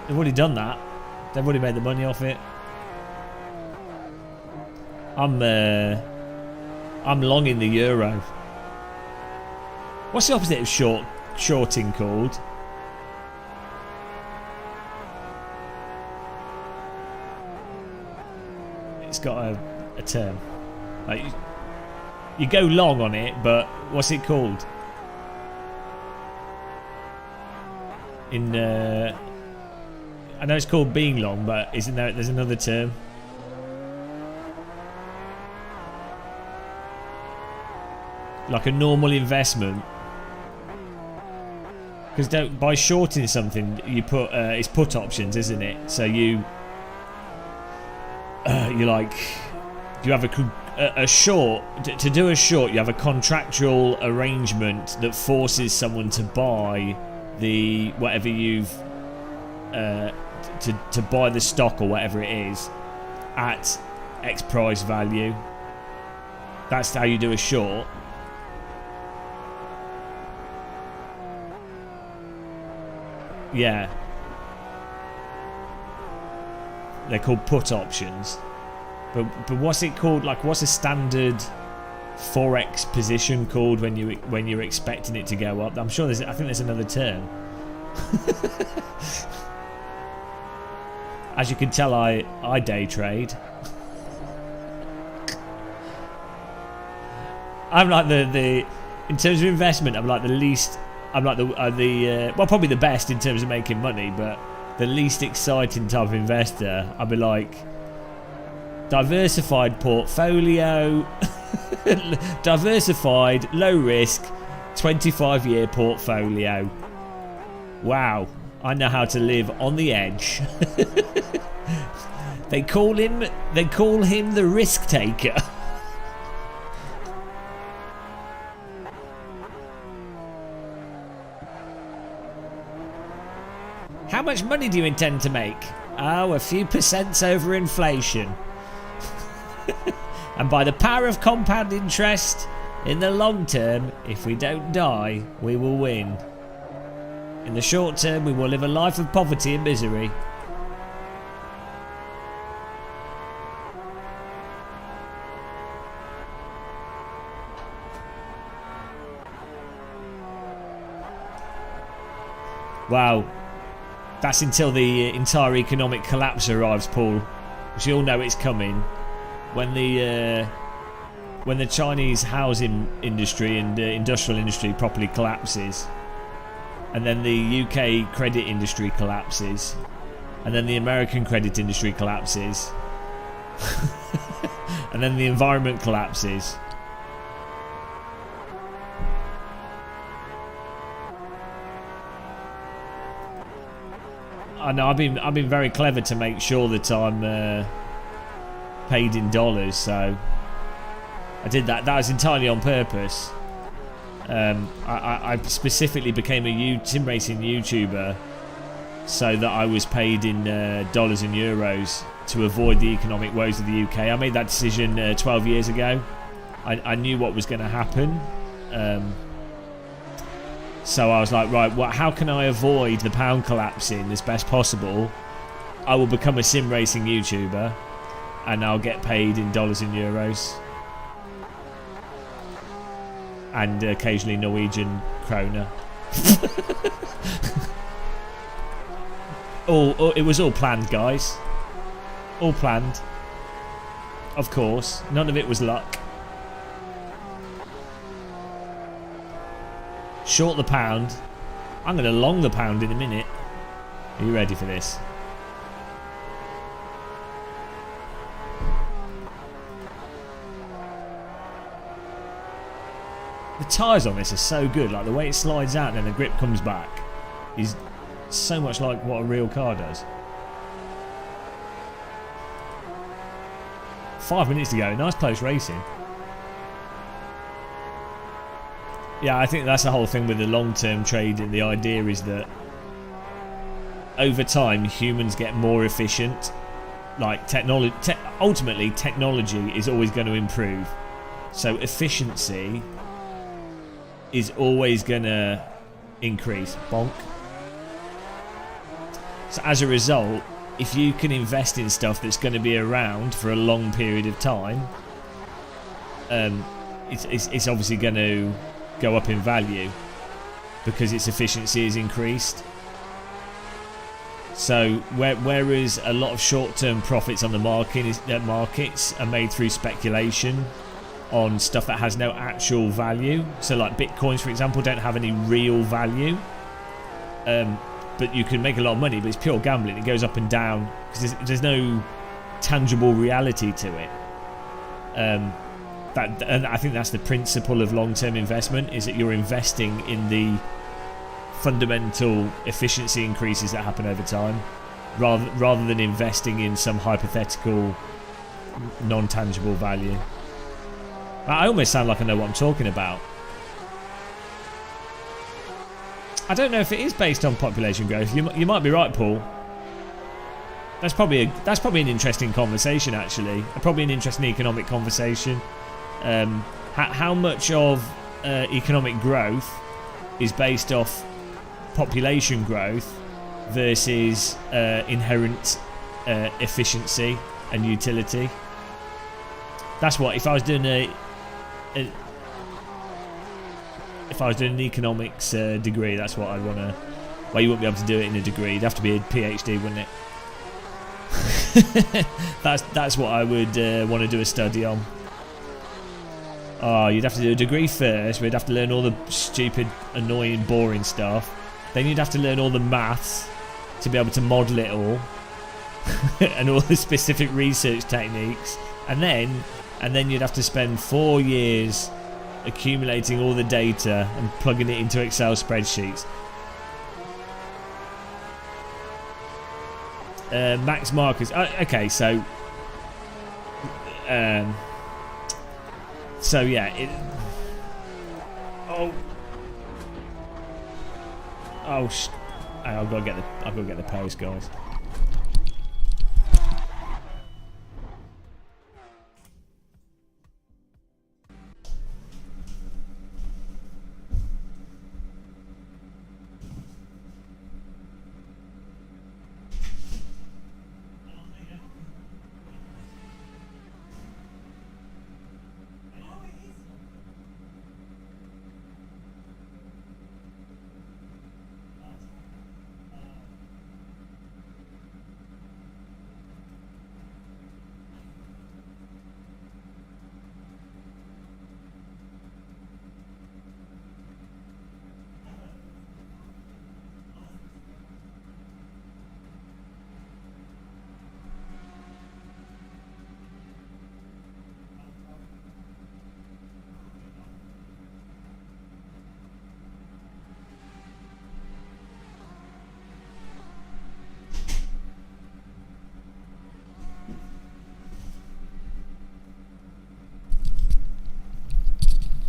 They've already done that. They've already made the money off it. I'm long in the euro. What's the opposite of shorting called? It's got a term. Like you go long on it, but what's it called? I know it's called being long, but isn't there? There's another term. Like a normal investment. Because by shorting something, you put it's put options, isn't it? So you have a short. To do a short, you have a contractual arrangement that forces someone to buy the whatever you've to buy the stock or whatever it is at X price value. That's how you do a short. Yeah. They're called put options. But what's it called? Like, what's a standard forex position called when you're expecting it to go up? I'm sure I think there's another term. As you can tell, I day trade. I'm like the in terms of investment, I'm like the least. I'm like well, probably the best in terms of making money, but the least exciting type of investor. I'd be like diversified portfolio, diversified, low risk, 25-year portfolio. Wow, I know how to live on the edge. They call him the risk taker. How much money do you intend to make? Oh, a few percents over inflation. And by the power of compound interest, in the long term, if we don't die, we will win. In the short term, we will live a life of poverty and misery. Wow. That's until the entire economic collapse arrives, Paul. Because you all know it's coming. When the Chinese housing industry and industrial industry properly collapses, and then the UK credit industry collapses, and then the American credit industry collapses, and then the environment collapses. I know I've been very clever to make sure that I'm paid in dollars, so I did that. That was entirely on purpose. I specifically became a sim racing YouTuber so that I was paid in dollars and euros to avoid the economic woes of the UK. I made that decision 12 years ago. I knew what was going to happen. So I was like, right, how can I avoid the pound collapsing as best possible? I will become a sim racing YouTuber and I'll get paid in dollars and euros. And occasionally Norwegian kroner. It was all planned, guys. All planned. Of course. None of it was luck. Short the pound. I'm going to long the pound in a minute. Are you ready for this? The tyres on this are so good. Like the way it slides out and then the grip comes back is so much like what a real car does. 5 minutes to go. Nice close racing. Yeah, I think that's the whole thing with the long-term trading. The idea is that over time, humans get more efficient. Like ultimately, technology is always going to improve. So efficiency is always going to increase. Bonk. So as a result, if you can invest in stuff that's going to be around for a long period of time, it's obviously going to go up in value because its efficiency is increased. So whereas a lot of short-term profits on the markets are made through speculation on stuff that has no actual value, so like bitcoins for example don't have any real value, but you can make a lot of money, but it's pure gambling. It goes up and down because there's no tangible reality to it. And I think that's the principle of long-term investment, is that you're investing in the fundamental efficiency increases that happen over time, rather than investing in some hypothetical non-tangible value. I almost sound like I know what I'm talking about. I don't know if it is based on population growth. You might be right, Paul. That's probably an interesting conversation, actually. Probably an interesting economic conversation. How much of economic growth is based off population growth versus inherent efficiency and utility? That's what, if I was doing if I was doing an economics degree, that's what I'd want to. Well, you wouldn't be able to do it in a degree. It'd have to be a PhD, wouldn't it? That's what I would want to do a study on. Oh, you'd have to do a degree first. We'd have to learn all the stupid, annoying, boring stuff. Then you'd have to learn all the maths to be able to model it all, and all the specific research techniques. And then you'd have to spend 4 years accumulating all the data and plugging it into Excel spreadsheets. Max markers. Okay, so yeah. I've got to get the post, guys.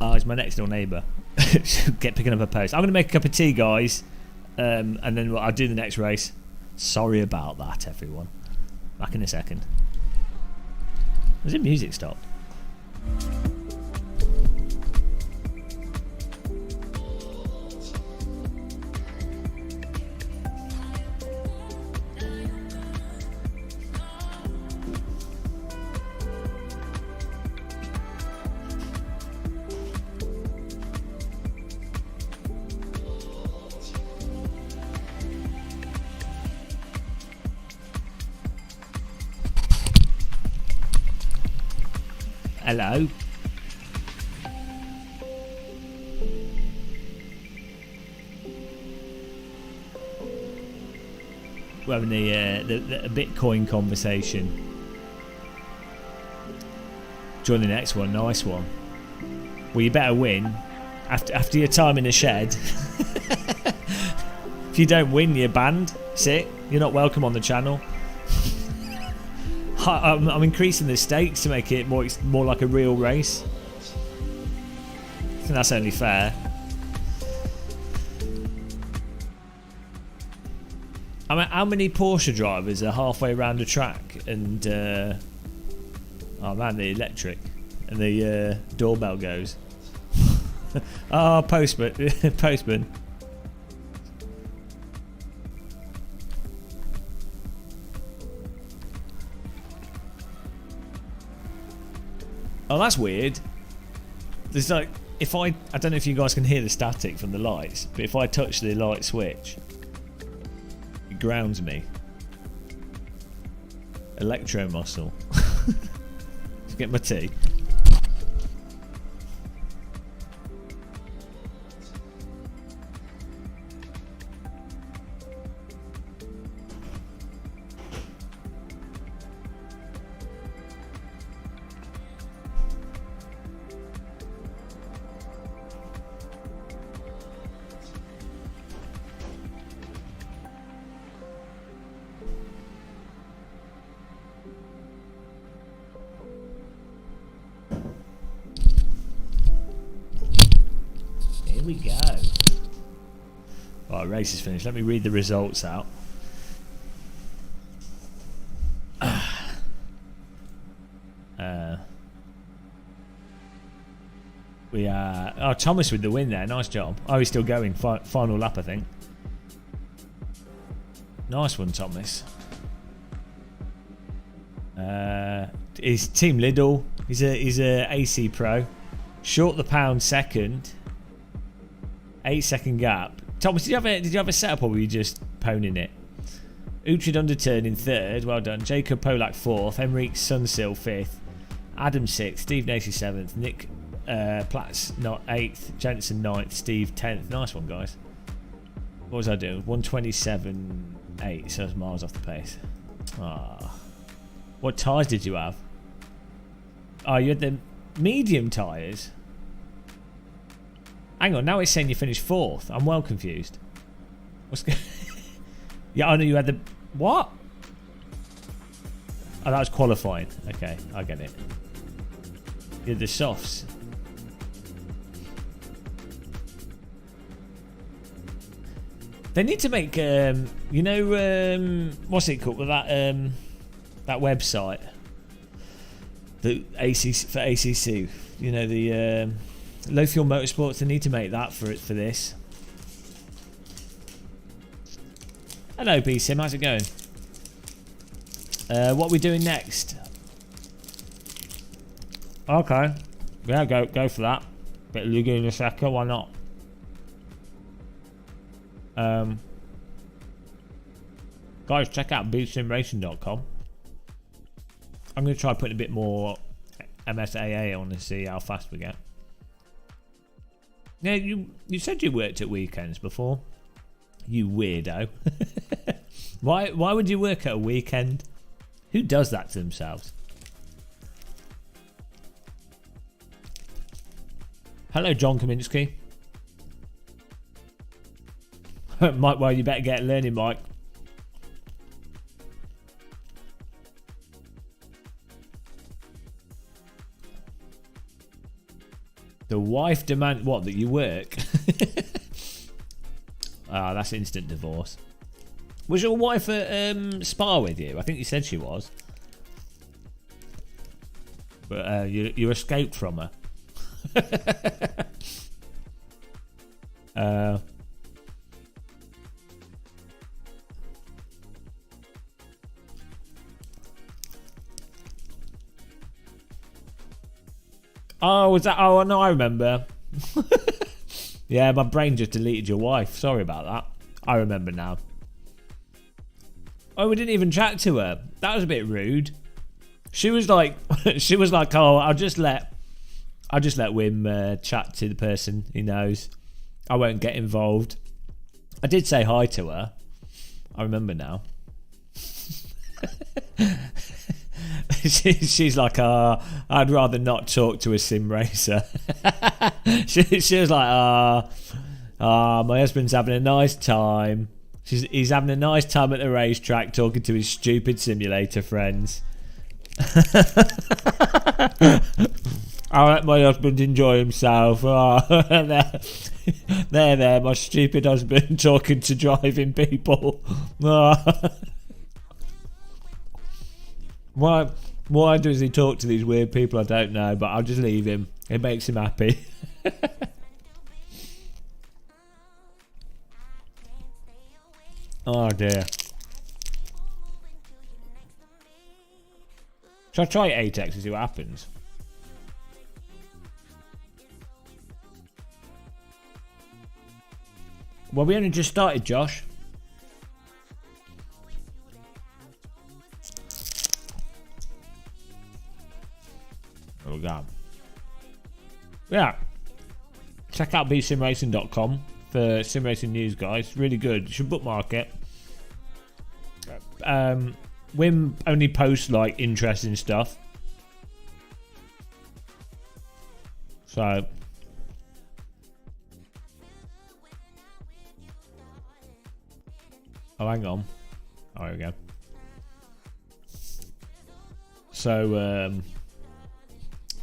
Oh, it's my next door neighbour. Picking up a post. I'm going to make a cup of tea, guys, and then I'll do the next race. Sorry about that, everyone. Back in a second. Was it music stopped? Hello. We're having the Bitcoin conversation. Join the next one. Nice one. Well, you better win after your time in the shed. If you don't win, you're banned. Sit. You're not welcome on the channel. I'm increasing the stakes to make it more like a real race. I think that's only fair. I mean, how many Porsche drivers are halfway around the track and oh man, the electric and the doorbell goes. Oh, postman. Oh, that's weird. There's like, if I don't know if you guys can hear the static from the lights, but if I touch the light switch, it grounds me. Electro muscle. Let's get my tea. Here we go. Right, race is finished. Let me read the results out. We are... Oh, Thomas with the win there. Nice job. Oh, he's still going. Final lap, I think. Nice one, Thomas. Is Team Lidl He's a AC pro. Short the pound second. 8-second gap. Thomas, did you have a setup or were you just poning it? Uhtred Underturn in third. Well done. Jacob Polak fourth. Emmerich Sunsil fifth. Adam sixth. Steve Nacy seventh. Nick Platts not 8th. Jensen 9th. Steve 10th. Nice one, guys. What was I doing? 127.8. So that's miles off the pace. Ah. What tyres did you have? Oh, you had the medium tyres? Hang on, now it's saying you finished 4th. I'm well confused. What's Yeah, I know you had the... What? Oh, that was qualifying. Okay, I get it. You had the softs. They need to make, you know, what's it called? That website, the ACC for ACC. You know, the low fuel motorsports. They need to make that for this. Hello, BSim. How's it going? What are we doing next? Okay, yeah, go for that. Bit of Lugano Saka, why not? Guys, check out beatsimracing.com. I'm going to try putting a bit more MSAA on to see how fast we get. Yeah, you said you worked at weekends before. You weirdo. Why would you work at a weekend? Who does that to themselves? Hello, John Kaminsky. Mike, well, you better get learning, Mike. The wife demand what? That you work? Ah, that's instant divorce. Was your wife at Spa with you? I think you said she was. But you escaped from her. Oh, was that? Oh, no, I remember. Yeah, my brain just deleted your wife. Sorry about that. I remember now. Oh, we didn't even chat to her. That was a bit rude. She was like, oh, I'll just let Wim chat to the person he knows. I won't get involved. I did say hi to her. I remember now. She's like, I'd rather not talk to a sim racer. she was like, my husband's having a nice time. He's having a nice time at the racetrack talking to his stupid simulator friends. I'll let my husband enjoy himself. There, my stupid husband talking to driving people. Why does he talk to these weird people? I don't know, but I'll just leave him. It makes him happy. Oh dear. Shall I try Atex and see what happens? Well, we only just started, Josh. There we go. Yeah. Check out bsimracing.com for sim racing news, guys. Really good. You should bookmark it. Wim only posts like interesting stuff. So oh, hang on. Oh, there we go. So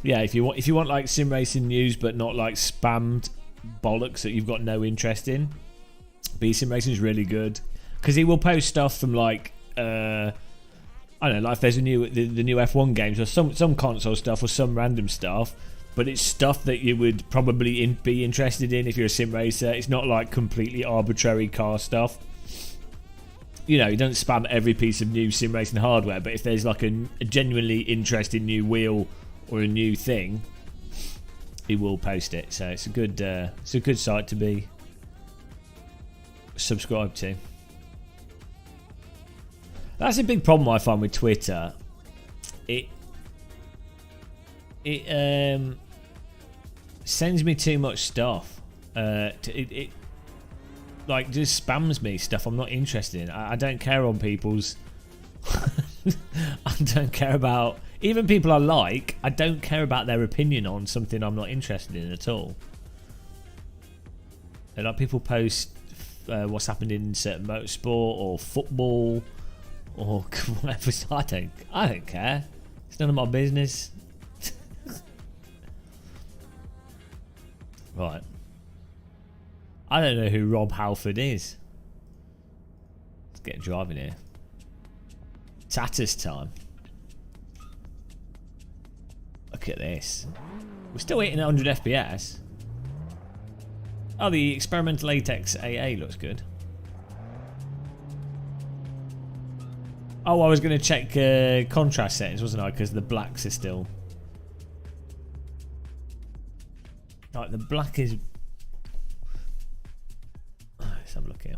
yeah, if you want like sim racing news but not like spammed bollocks that you've got no interest in, Sim Racing is really good because he will post stuff from like I don't know, like if there's the new F1 games or some console stuff or some random stuff, but it's stuff that you would probably be interested in if you're a sim racer. It's not like completely arbitrary car stuff. You know, you don't spam every piece of new sim racing hardware, but if there's like a genuinely interesting new wheel or a new thing, he will post it. So it's a good site to be subscribed to. That's a big problem I find with Twitter. It sends me too much stuff. It like just spams me stuff I'm not interested in. I don't care on people's. I don't care about even people I like. I don't care about their opinion on something I'm not interested in at all. And like people post what's happened in certain motorsport or football or whatever. I don't care. It's none of my business. Right. I don't know who Rob Halford is. Let's get driving here. Tatters time. Look at this. We're still hitting 100 FPS. Oh, the experimental latex AA looks good. Oh, I was going to check contrast settings, wasn't I? Because the blacks are still... Like, the black is... Let's have a look here.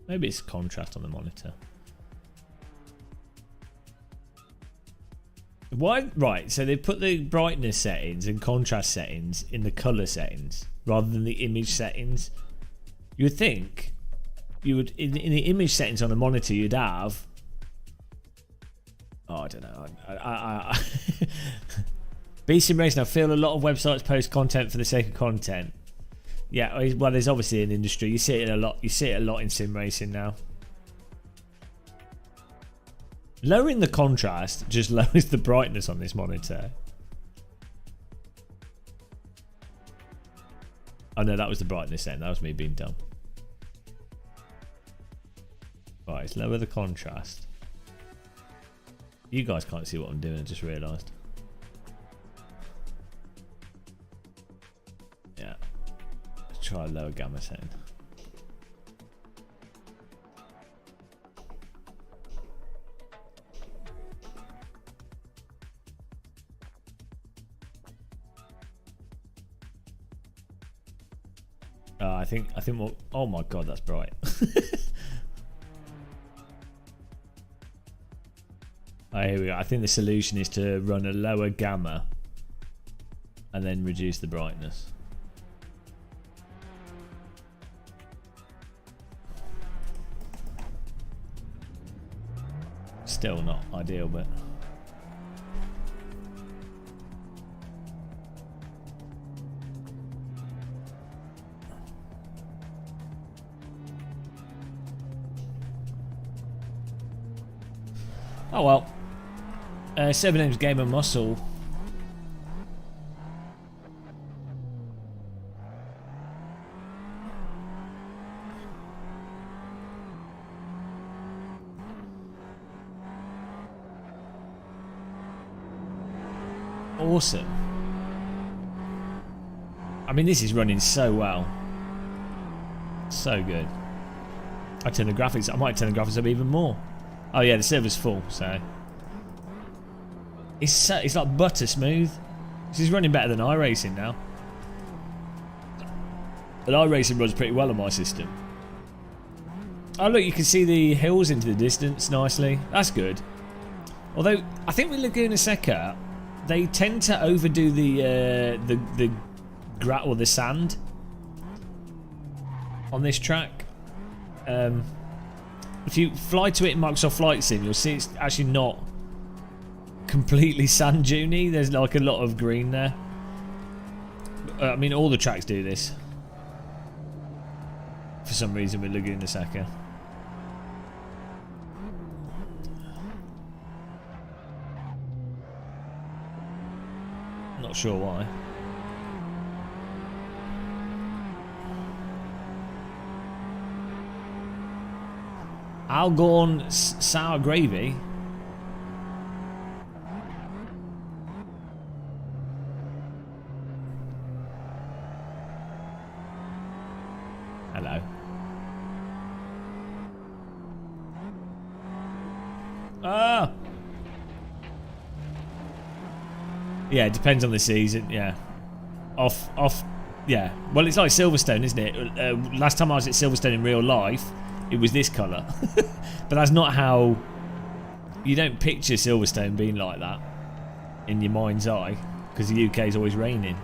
Maybe it's contrast on the monitor. Why? Right, so they put the brightness settings and contrast settings in the color settings rather than the image settings. You would think you would in the image settings on the monitor you'd have. Oh, I don't know. BSim Racing. I feel a lot of websites post content for the sake of content. Yeah, well, there's obviously an industry. You see it a lot. You see it a lot in sim racing now. Lowering the contrast just lowers the brightness on this monitor. Oh no, that was the brightness then. That was me being dumb. Right, let's lower the contrast. You guys can't see what I'm doing, I just realised. Yeah. Let's try a lower gamma setting. I think we'll, oh my god, that's bright. Oh, here we go. I think the solution is to run a lower gamma and then reduce the brightness. Still not ideal, but oh well. 7M's Gamer Muscle. Awesome. I mean, this is running so well. So good. I turn the graphics. I might turn the graphics up even more. Oh yeah, the server's full, so it's like butter smooth. This is running better than iRacing now. And iRacing runs pretty well on my system. Oh look, you can see the hills into the distance nicely. That's good. Although I think with Laguna Seca, they tend to overdo the sand on this track. If you fly to it in Microsoft Flight Sim, you'll see it's actually not completely sand duney. There's like a lot of green there. I mean, all the tracks do this for some reason with Laguna Seca. Not sure why. Algorn sour gravy. Ah! Yeah, it depends on the season, yeah. Off, yeah. Well, it's like Silverstone, isn't it? Last time I was at Silverstone in real life, it was this colour. But that's not how... You don't picture Silverstone being like that in your mind's eye, because the UK is always raining.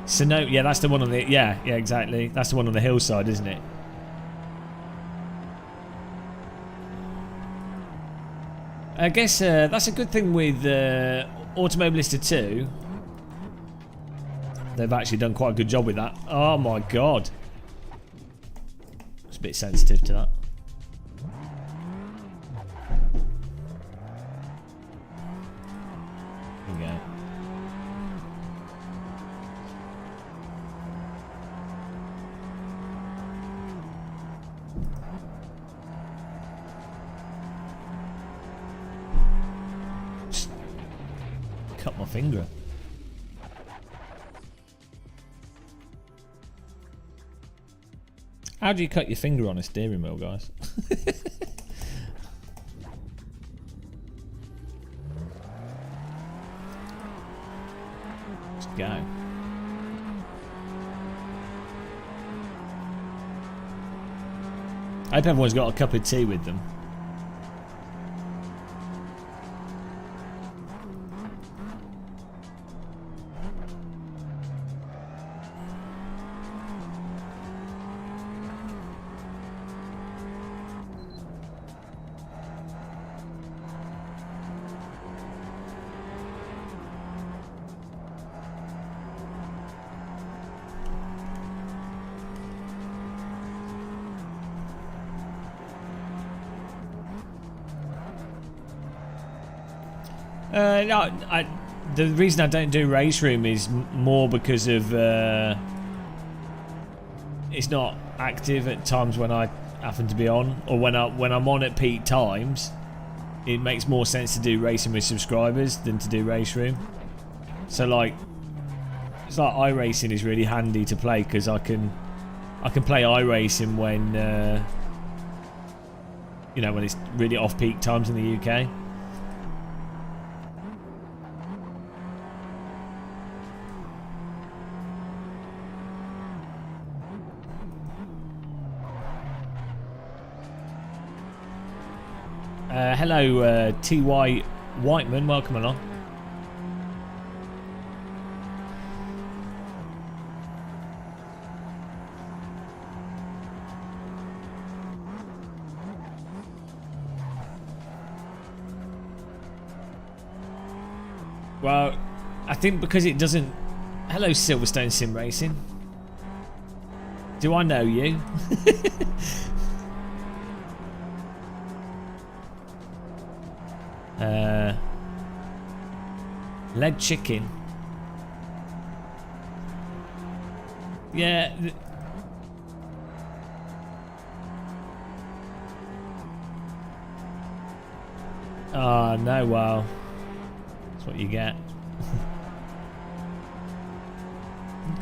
So no, yeah, that's the one on the... Yeah, exactly. That's the one on the hillside, isn't it? I guess that's a good thing with Automobilista 2. They've actually done quite a good job with that. Oh my god. It's a bit sensitive to that. There we go. Just cut my finger. How do you cut your finger on a steering wheel, guys? Let's go. I hope everyone's got a cup of tea with them. No, the reason I don't do race room is more because of it's not active at times when I happen to be on, or when I'm on at peak times. It makes more sense to do racing with subscribers than to do race room. So like, it's like iRacing is really handy to play because I can play iRacing when you know, when it's really off peak times in the UK. Hello, T.Y. Whiteman, welcome along. Well, I think because it doesn't... Hello, Silverstone Sim Racing. Do I know you? Lead chicken. Yeah. Oh no, well, that's what you get.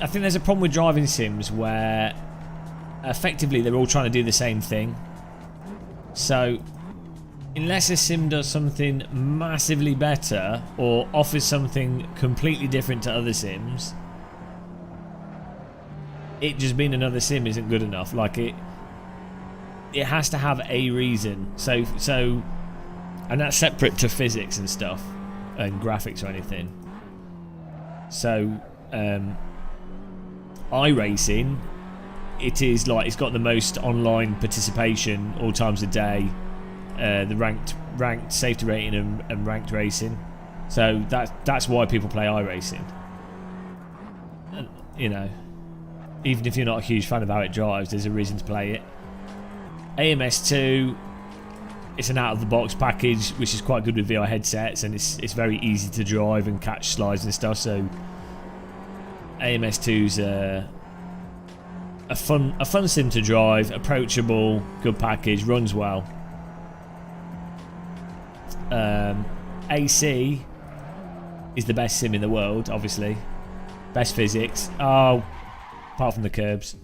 I think there's a problem with driving sims where effectively they're all trying to do the same thing. So unless a sim does something massively better or offers something completely different to other sims, it just being another sim isn't good enough. Like it has to have a reason. So and that's separate to physics and stuff and graphics or anything. So iRacing, it is like it's got the most online participation all times a day. The ranked safety rating and ranked racing, so that's why people play iRacing. And, you know, even if you're not a huge fan of how it drives, there's a reason to play it. AMS2, it's an out-of-the-box package which is quite good with VR headsets, and it's very easy to drive and catch slides and stuff. So AMS2's a fun sim to drive, approachable, good package, runs well. AC is the best sim in the world, obviously. Best physics. Oh, apart from the curbs.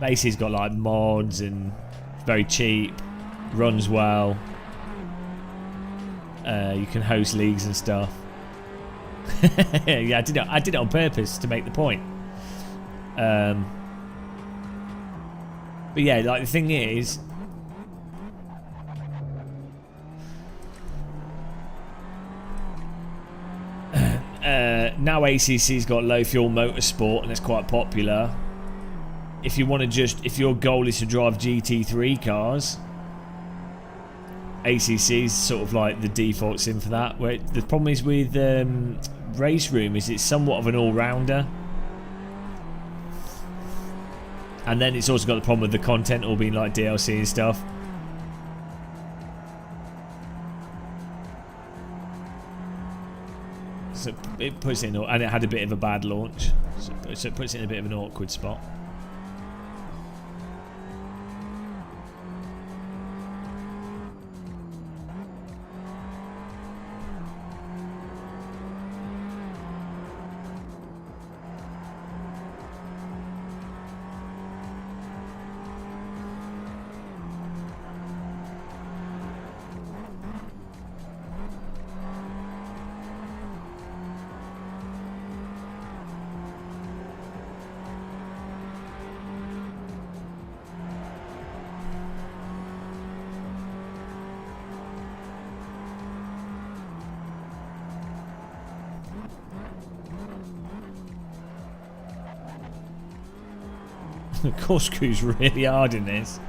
AC's got like mods and it's very cheap, runs well. You can host leagues and stuff. Yeah, I did it on purpose to make the point. But yeah, like the thing is, now ACC's got low fuel motorsport and it's quite popular. If you want to if your goal is to drive GT3 cars, ACC's sort of like the default sim for that. Where the problem is with Race Room is it's somewhat of an all-rounder. And then it's also got the problem with the content all being like DLC and stuff. So it puts it in, and it had a bit of a bad launch. So it puts it in a bit of an awkward spot. The corkscrew's really hard in this.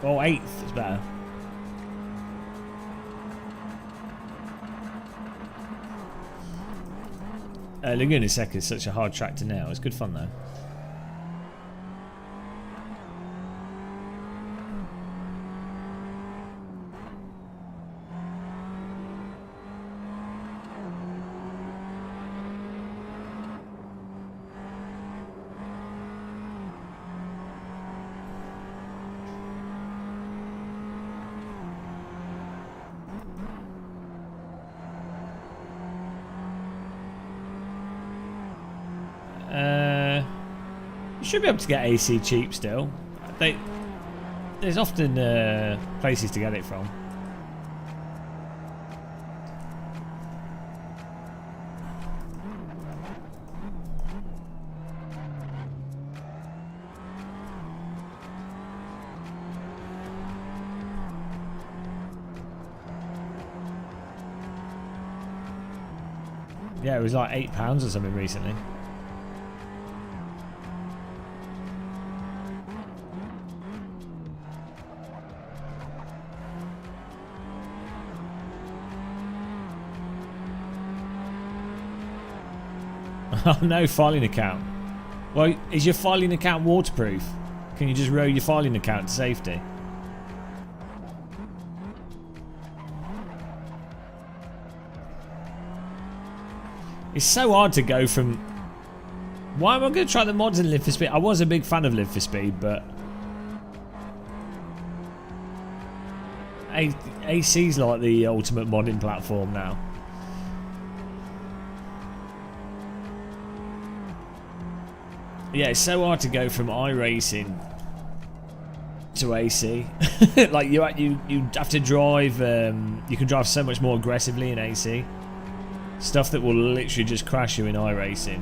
Oh, 8th is better. Laguna Seca is such a hard track to nail. It's good fun though. You should be able to get AC cheap still. There's often places to get it from. Yeah, it was like £8 or something recently. Oh no, filing account. Well, is your filing account waterproof? Can you just row your filing account to safety? It's so hard to go from... Why am I going to try the mods in Live for Speed? I was a big fan of Live for Speed, but... AC's like the ultimate modding platform now. Yeah, it's so hard to go from iRacing to AC. Like you have to drive. You can drive so much more aggressively in AC. Stuff that will literally just crash you in iRacing.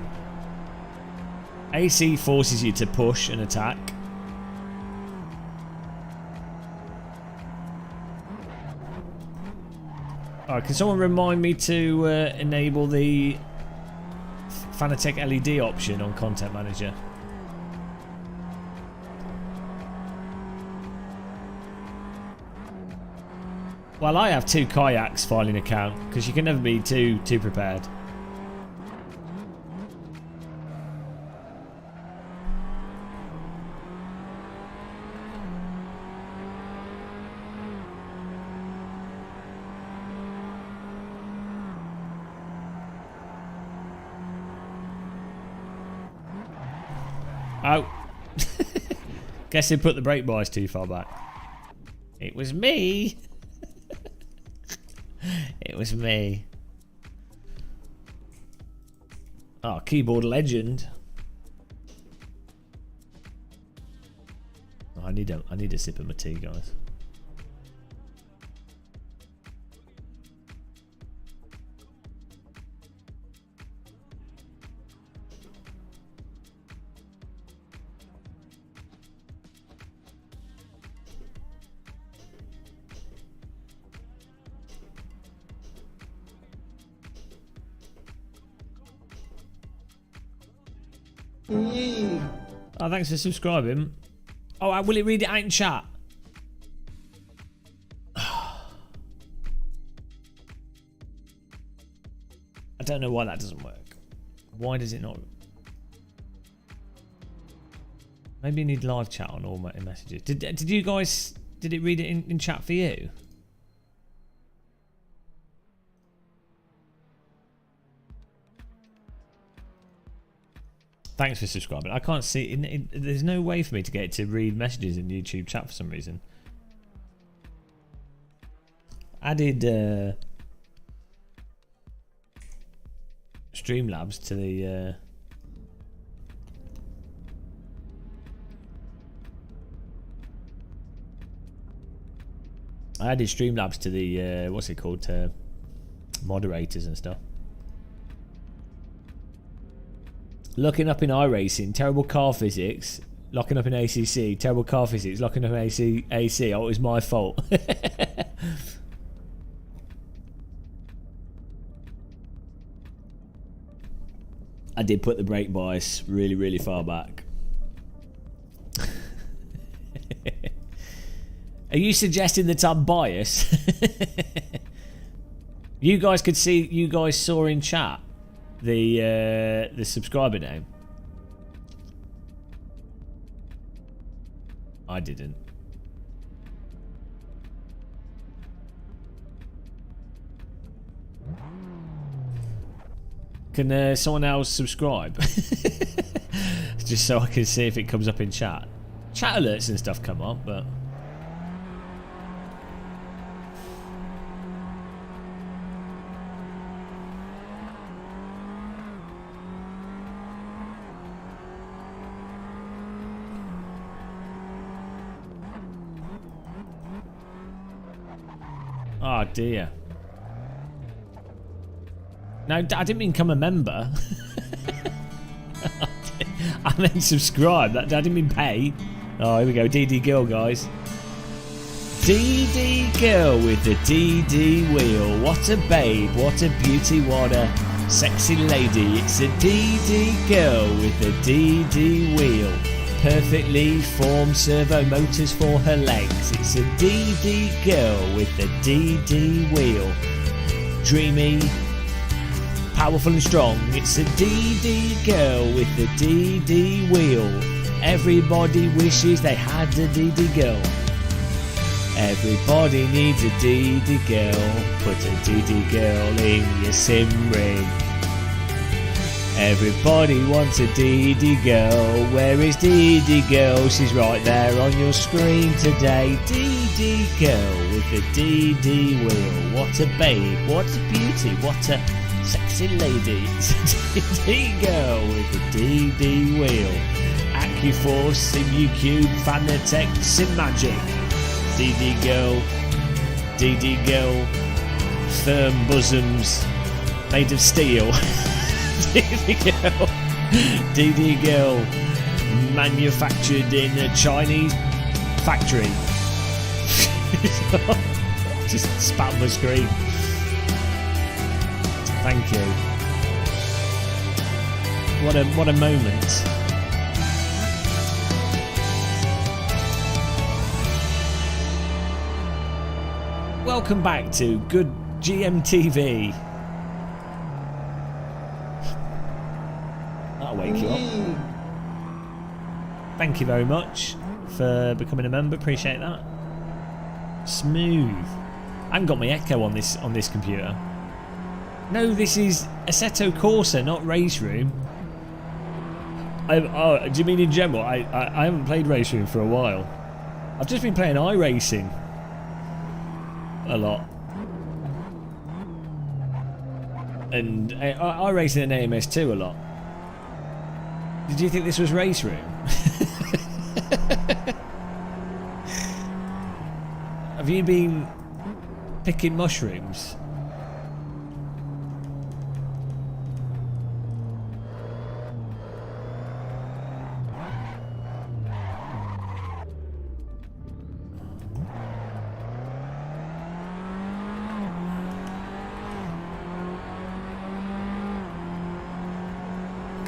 AC forces you to push and attack. Alright, can someone remind me to enable the Fanatec LED option on Content Manager? Well, I have 2 kayaks filing account because you can never be too prepared. Oh. Guess they put the brake bias too far back. It was me. It was me. Oh, keyboard legend. Oh, I need a sip of my tea, guys. Oh, thanks for subscribing. Oh, will it read it out in chat? I don't know why that doesn't work. Why does it not? Maybe you need live chat on all my messages. Did you guys? Did it read it in chat for you? Thanks for subscribing. I can't see. There's no way for me to get it to read messages in YouTube chat for some reason. Added Streamlabs to the. I added Streamlabs to the what's it called? To moderators and stuff. Locking up in iRacing, terrible car physics. Locking up in ACC, terrible car physics. Locking up in AC. Oh, it was my fault. I did put the brake bias really, really far back. Are you suggesting that I'm biased? You guys could see. You guys saw in chat the subscriber name. I didn't. Can someone else subscribe? Just so I can see if it comes up in chat. Chat alerts and stuff come up, but oh dear. No, I didn't mean become a member. I meant subscribe. I didn't mean pay. Oh, here we go. DD Girl, guys. DD Girl with the DD wheel. What a babe. What a beauty. What a sexy lady. It's a DD Girl with the DD wheel. Perfectly formed servo motors for her legs. It's a DD Girl with the DD wheel. Dreamy, powerful and strong. It's a DD Girl with the DD wheel. Everybody wishes they had a DD Girl. Everybody needs a DD Girl. Put a DD Girl in your sim rig. Everybody wants a DD Girl. Where is DD Girl? She's right there on your screen today. DD Girl with the DD wheel. What a babe, what a beauty, what a sexy lady. It's a DD Girl with the DD wheel. AccuForce, SimuCube, Fanatec, SimMagic. DD Girl, firm bosoms made of steel. DD Girl, manufactured in a Chinese factory. Just spat on the screen. Thank you. What a moment. Welcome back to Good GMTV. That'll wake you up. Thank you very much for becoming a member. Appreciate that. Smooth. I haven't got my echo on this computer. No, this is Assetto Corsa, not Race Room. Oh, do you mean in general? I haven't played Race Room for a while. I've just been playing iRacing a lot. And iRacing and AMS2 a lot. Did you think this was Race Room? Have you been picking mushrooms?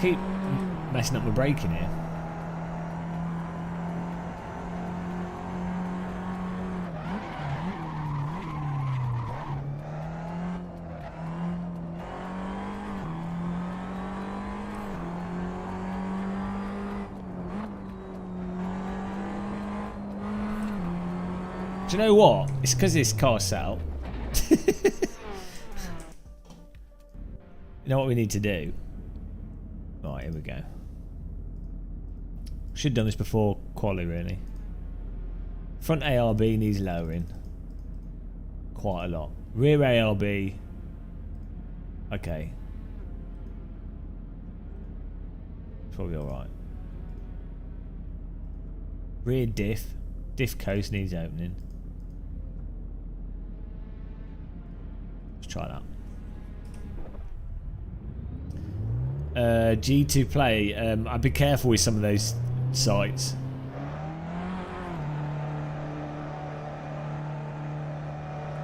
Keep messing up my braking here. Do you know what? It's because this car's set up. You know what we need to do? Right, here we go. Should have done this before quali, really. Front ARB needs lowering. Quite a lot. Rear ARB. Okay. Probably alright. Rear diff. Diff coast needs opening. Let's try that. G2 play. I'd be careful with some of those sites.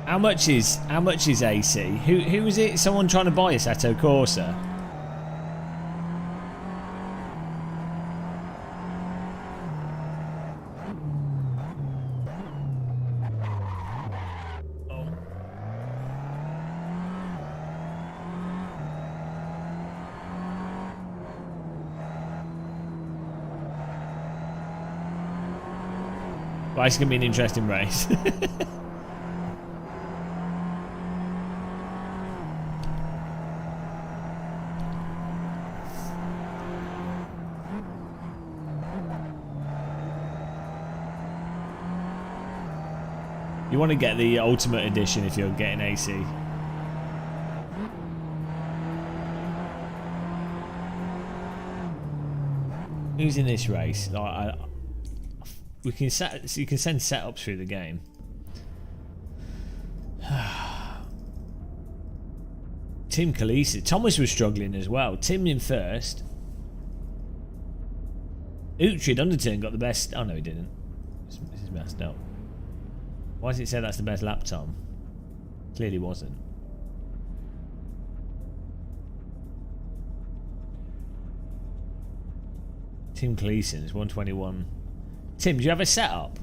How much is AC? Who is it? Someone trying to buy a Assetto Corsa? Well, it's going to be an interesting race. You want to get the Ultimate Edition if you're getting AC. Who's in this race? We can set, so you can send setups through the game. Tim Khaleesi. Thomas was struggling as well. Tim in first. Uhtred Underton got the best. Oh no, he didn't. This is messed up. Why does it say that's the best lap time? Clearly wasn't. Tim Cleason's 121. Tim, do you have a setup?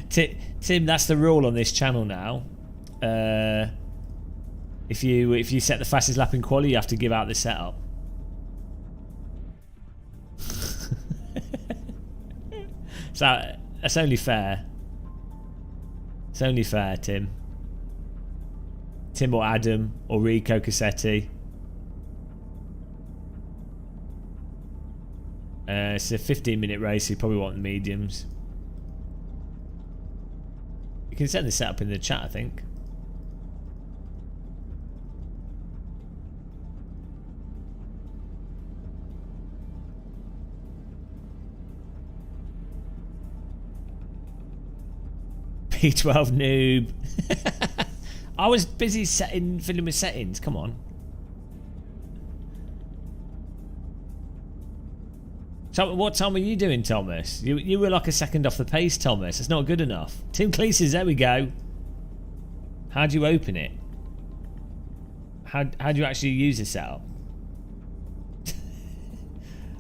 Tim, that's the rule on this channel now. If you set the fastest lap in quali, you have to give out the setup. So that's only fair. It's only fair, Tim. Tim or Adam or Rico Cassetti. It's a 15-minute race, so you probably want the mediums. You can send the setup in the chat, I think. P12 noob. I was busy filling with settings, come on. So what time were you doing, Thomas? You were like a second off the pace, Thomas. It's not good enough. Tim Cleese's, there we go. How do you open it? How do you actually use the setup?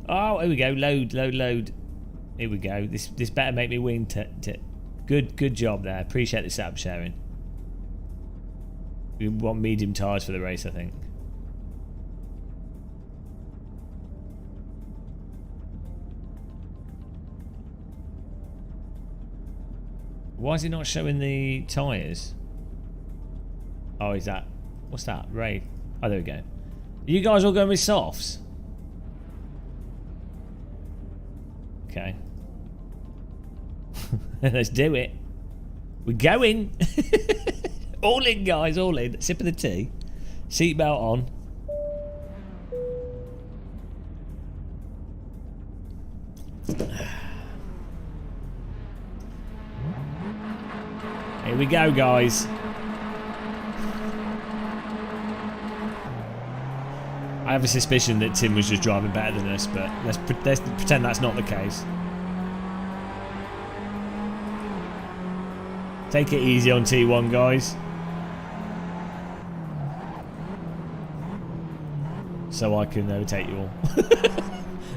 Oh, here we go. Load. Here we go. This better make me win. Good job there. Appreciate the setup sharing. We want medium tyres for the race, I think. Why is it not showing the tyres? Oh, is that... What's that? Ray. Oh, there we go. Are you guys all going with softs? Okay. Let's do it. We're going. All in, guys, all in. Sip of the tea. Seatbelt on. Here we go, guys. I have a suspicion that Tim was just driving better than us, but let's pretend that's not the case. Take it easy on T1, guys. So I can overtake you all.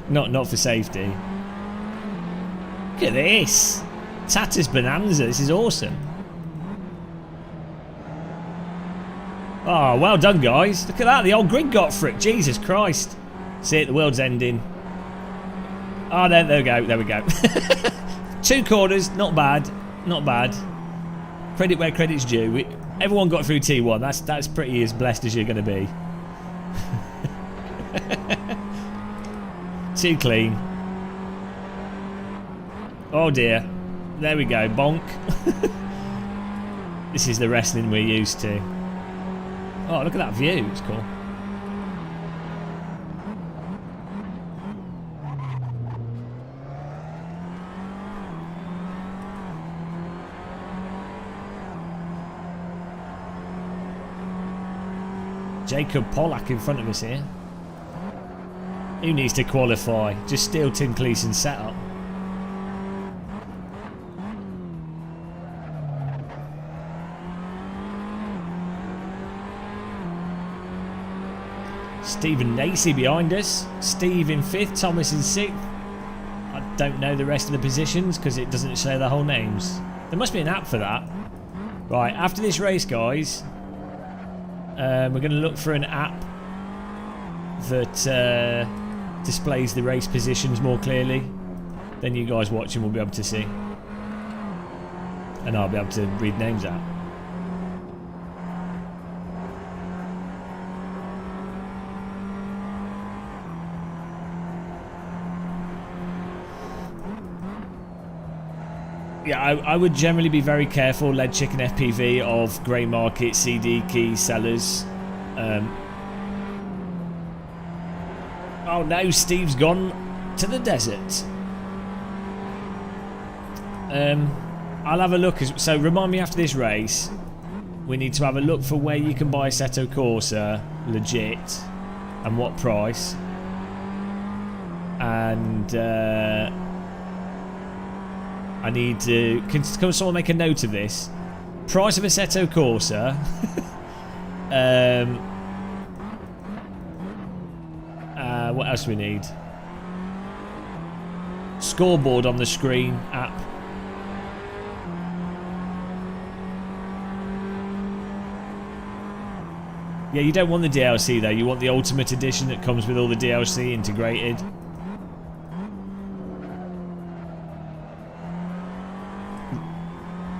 not for safety. Look at this. Tatus Bonanza. This is awesome. Oh, well done, guys. Look at that. The old grid got for it. Jesus Christ. See it, the world's ending. Oh, there we go. There we go. 2 corners. Not bad. Not bad. Credit where credit's due. Everyone got through T1. That's pretty as blessed as you're going to be. Too clean. Oh dear. There we go. Bonk. This is the wrestling we're used to. Oh, look at that view. It's cool. Jacob Pollack in front of us here. Who needs to qualify? Just steal Tim Cleason's setup. Stephen Nacy behind us. Steve in 5th, Thomas in 6th. I don't know the rest of the positions because it doesn't say their whole names. There must be an app for that. Right, after this race, guys, we're going to look for an app that displays the race positions more clearly. Then you guys watching will be able to see. And I'll be able to read names out. Yeah, I would generally be very careful, Lead Chicken FPV, of grey market CD key sellers. Oh no, Steve's gone to the desert. I'll have a look. So remind me after this race, we need to have a look for where you can buy Assetto Corsa legit and what price. And I need to... Can someone make a note of this? Price of Assetto Corsa. What else do we need? Scoreboard on the screen app. Yeah, you don't want the DLC though. You want the Ultimate Edition that comes with all the DLC integrated.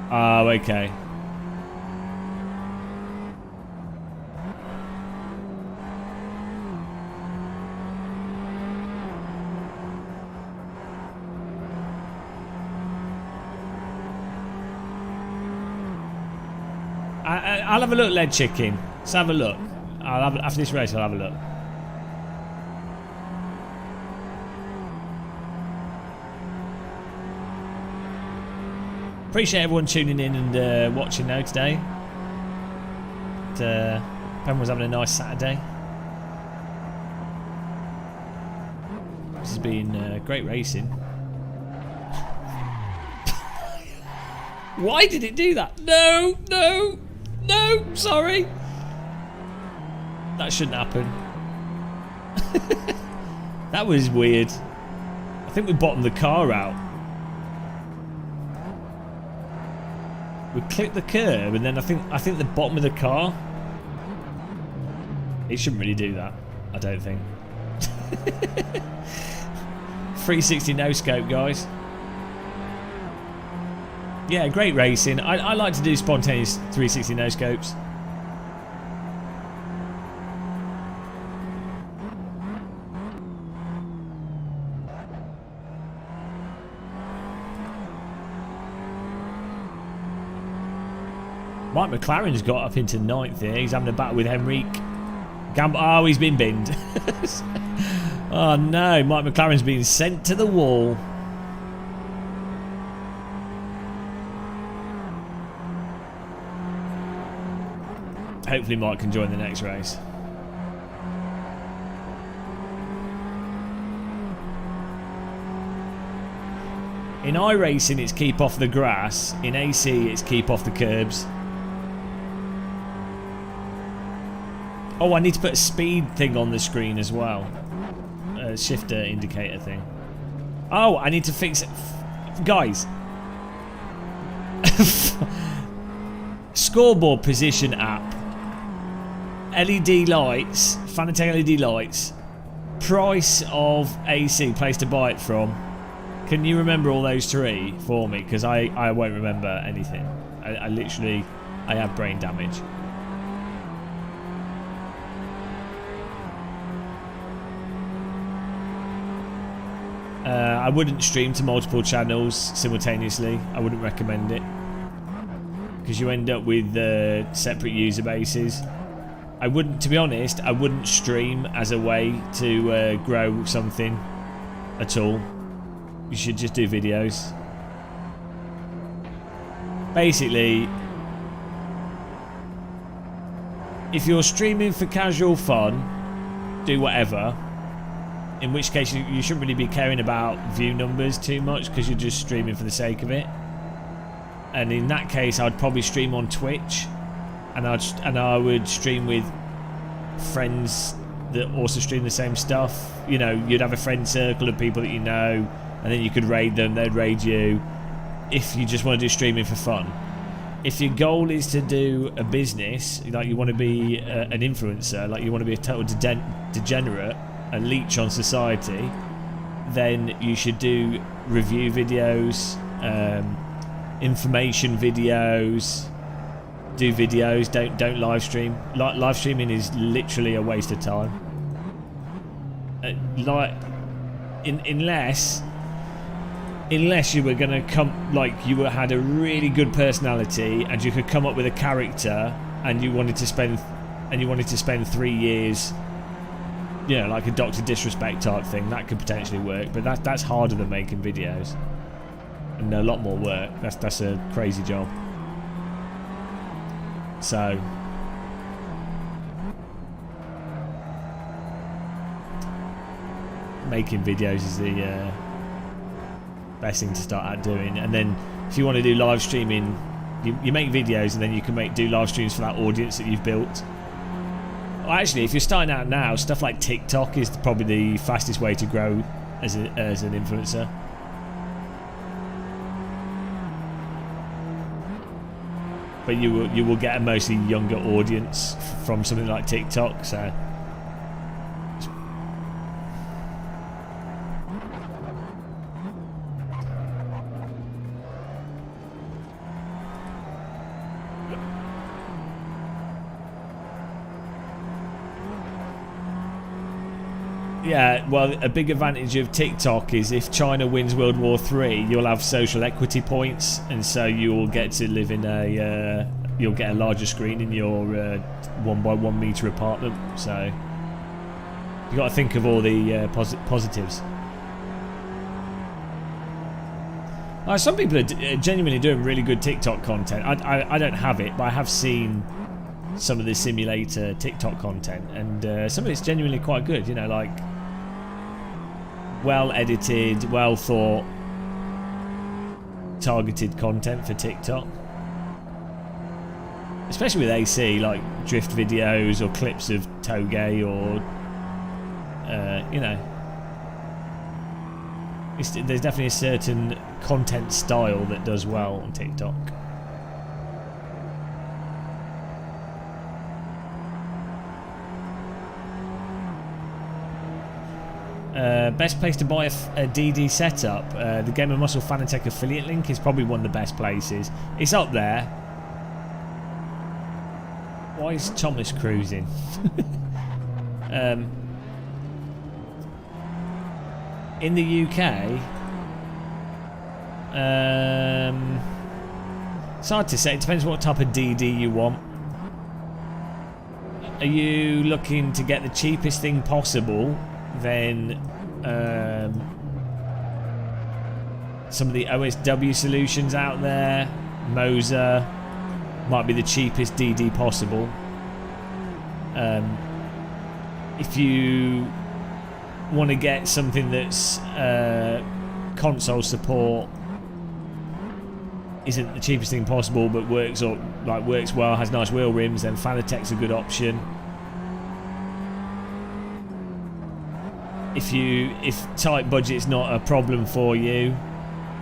Oh, okay. I'll have a look, Lead Chicken. Let's have a look. After this race, I'll have a look. Appreciate everyone tuning in and watching now today. Everyone's having a nice Saturday. This has been great racing. Why did it do that? No, no, no, sorry. That shouldn't happen. That was weird. I think we bottomed the car out. We clipped the curb and then I think the bottom of the car. It shouldn't really do that, I don't think. 360 no scope, guys. Yeah, great racing. I like to do spontaneous 360 no scopes. Mike McLaren's got up into 9th here. He's having a battle with Henrique. Oh, he's been binned. Oh no, Mike McLaren's been sent to the wall. Hopefully Mike can join the next race. In iRacing it's keep off the grass, in AC it's keep off the curbs. Oh, I need to put a speed thing on the screen as well. A shifter indicator thing. Oh, I need to fix it. Guys. Scoreboard position app. LED lights. Fanatec LED lights. Price of AC, place to buy it from. Can you remember all those three for me? Because I won't remember anything. I literally, I have brain damage. I wouldn't stream to multiple channels simultaneously. I wouldn't recommend it. Because you end up with separate user bases. I wouldn't, to be honest, I wouldn't stream as a way to grow something at all. You should just do videos. Basically, if you're streaming for casual fun, do whatever. In which case you shouldn't really be caring about view numbers too much because you're just streaming for the sake of it. And in that case, I'd probably stream on Twitch, and I would stream with friends that also stream the same stuff. You know, you'd have a friend circle of people that you know, and then you could raid them, they'd raid you. If you just want to do streaming for fun. If your goal is to do a business, like you want to be an influencer, like you want to be a total degenerate, a leech on society, then you should do review videos, information videos, do videos. Don't live stream. Live streaming is literally a waste of time. Unless you were gonna had a really good personality and you could come up with a character and you wanted to spend 3 years, you know, like a Dr. Disrespect type thing, that could potentially work, but that's harder than making videos and a lot more work. That's a crazy job. So making videos is the best thing to start out doing. And then if you want to do live streaming, you make videos and then you can do live streams for that audience that you've built. Well, actually, if you're starting out now, stuff like TikTok is probably the fastest way to grow as an influencer. But you will get a mostly younger audience from something like TikTok. So yeah, well, a big advantage of TikTok is if China wins World War III, you'll have social equity points, and so you'll get to live in you'll get a larger screen in your 1 by 1 meter apartment. So you got to think of all the positives. Some people are genuinely doing really good TikTok content. I don't have it, but I have seen some of the simulator TikTok content, and some of it's genuinely quite good. You know, like well edited, well thought, targeted content for TikTok. Especially with AC, like drift videos or clips of Toge, or you know, there's definitely a certain content style that does well on TikTok. Best place to buy a DD setup. The Game of Muscle Fanatec affiliate link is probably one of the best places. It's up there. Why is Thomas cruising? In the UK, It's hard to say. It depends what type of DD you want. Are you looking to get the cheapest thing possible? Then some of the OSW solutions out there, Moser, might be the cheapest DD possible. If you want to get something that's console support, isn't the cheapest thing possible, but works well, has nice wheel rims, then Fanatec's a good option. If tight budget's not a problem for you,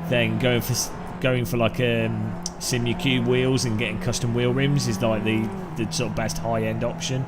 then going for like Simula Cube wheels and getting custom wheel rims is like the sort of best high-end option.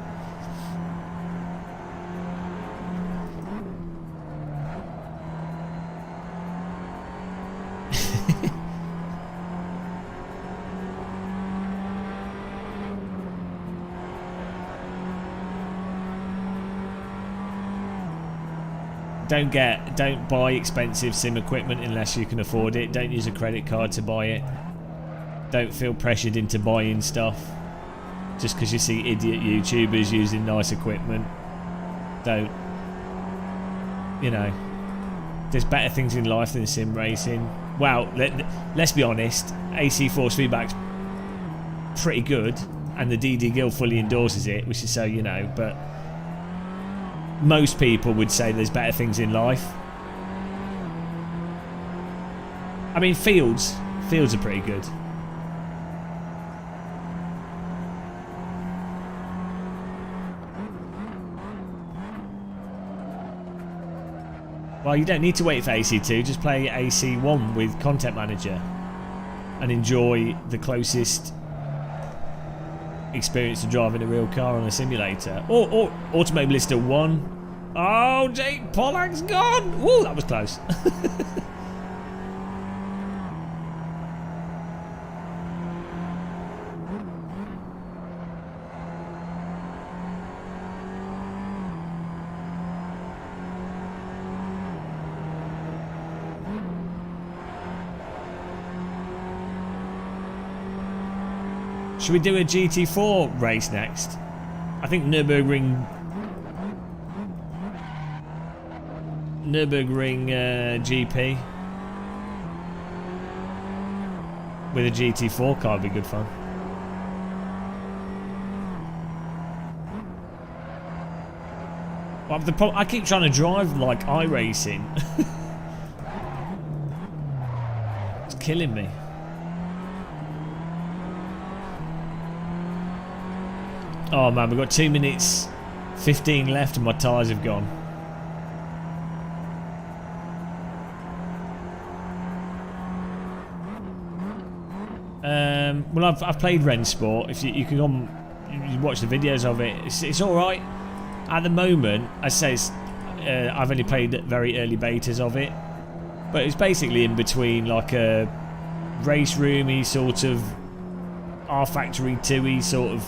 Don't buy expensive sim equipment unless you can afford it. Don't use a credit card to buy it. Don't feel pressured into buying stuff just because you see idiot YouTubers using nice equipment. Don't. You know, there's better things in life than sim racing. Well, let's be honest, AC force feedback's pretty good and the DD Guild fully endorses it, which is so, you know, but most people would say there's better things in life. I mean, fields are pretty good. Well, you don't need to wait for AC2, just play AC1 with Content Manager and enjoy the closest experience to driving a real car on a simulator. Or Automobilista 1. Oh, Jake Pollack's gone! Woo, that was close. Should we do a GT4 race next? I think Nürburgring GP with a GT4 car would be good fun. Well, I keep trying to drive like iRacing. It's killing me. Oh man, we've got 2 minutes 15 left and my tyres have gone. Well, I've played Rennsport. If you can go on, you watch the videos of it. It's all right. At the moment, I say I've only played very early betas of it, but it's basically in between like a race roomy sort of R-Factory 2y sort of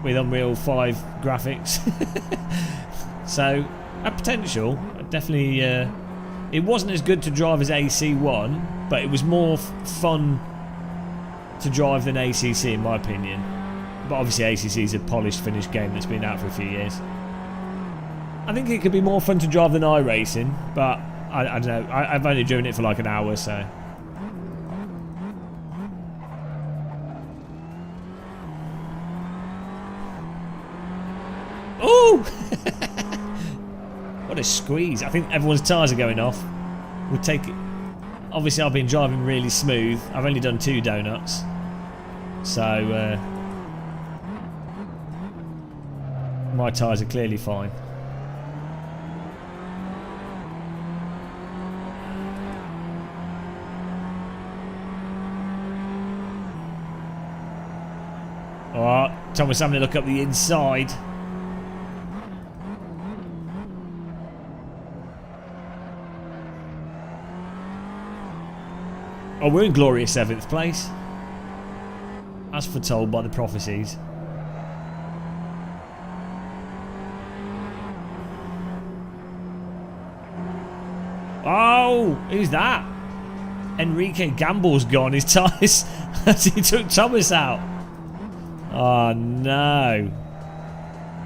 with Unreal 5 graphics. So, a potential. Definitely, it wasn't as good to drive as AC1, but it was more fun to drive than ACC in my opinion. But obviously ACC is a polished, finished game that's been out for a few years. I think it could be more fun to drive than iRacing, but I don't know. I've only driven it for like an hour, so... Ooh! What a squeeze. I think everyone's tyres are going off. We'll take it. Obviously, I've been driving really smooth. I've only done 2 donuts. So, my tyres are clearly fine. Alright, Thomas having a look up the inside. Oh, we're in glorious 7th place, as foretold by the prophecies. Oh, who's that? Enrique Gamble's gone. His tyres as he took Thomas out. Oh no.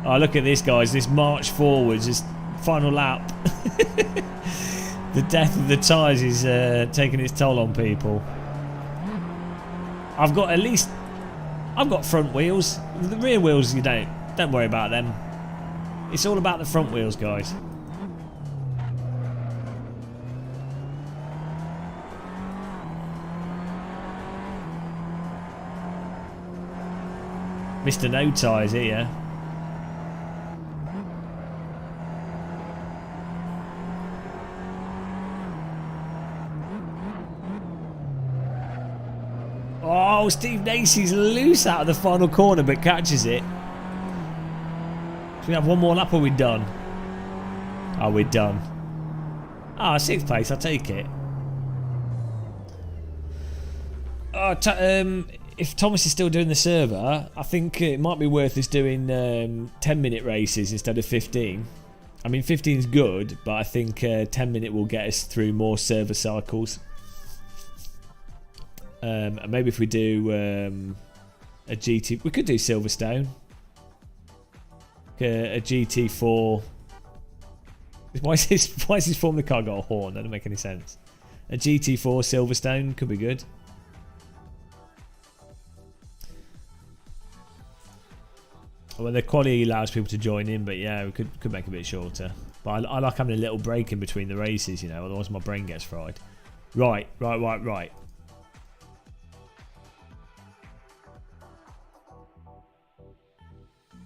Oh, look at this, guys. This march forwards, this final lap. The death of the tyres is taking its toll on people. I've got front wheels. The rear wheels, you don't worry about them. It's all about the front wheels, guys. Mr. No Tyres here. Oh, Steve Nacy's loose out of the final corner but catches it. Do we have one more lap or are we done? Oh, we're done. Ah, 6th place, I'll take it. Oh, if Thomas is still doing the server, I think it might be worth us doing 10-minute races instead of 15. I mean, 15 is good, but I think 10-minute will get us through more server cycles. Maybe if we do a GT, we could do Silverstone. A GT4. Why is this Formula car got a horn? That doesn't make any sense. A GT4 Silverstone could be good. Well, the quality allows people to join in, but yeah, we could make it a bit shorter. But I like having a little break in between the races, you know, otherwise my brain gets fried. Right.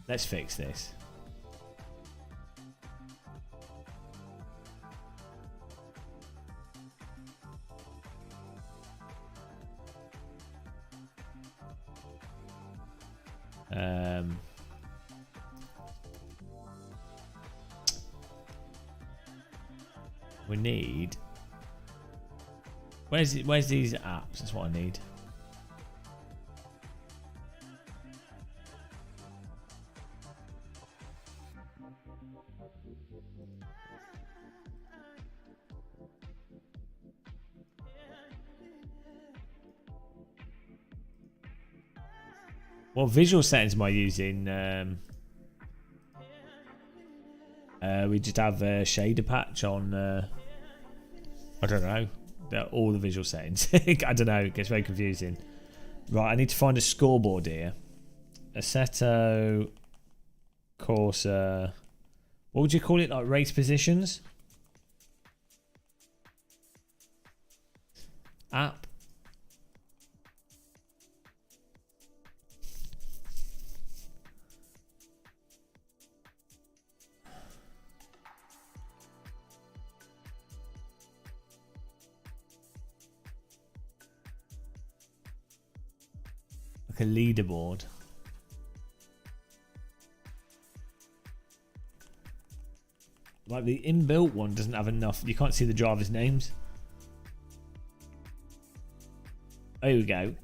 Let's fix this. We need. Where's these apps? That's what I need. What visual settings am I using? We just have a shader patch on. I don't know. All the visual settings. I don't know. It gets very confusing. Right, I need to find a scoreboard here. Assetto Corsa. What would you call it? Like race positions? App. Like a leaderboard. Like the inbuilt one doesn't have enough. You can't see the drivers' names. There we go.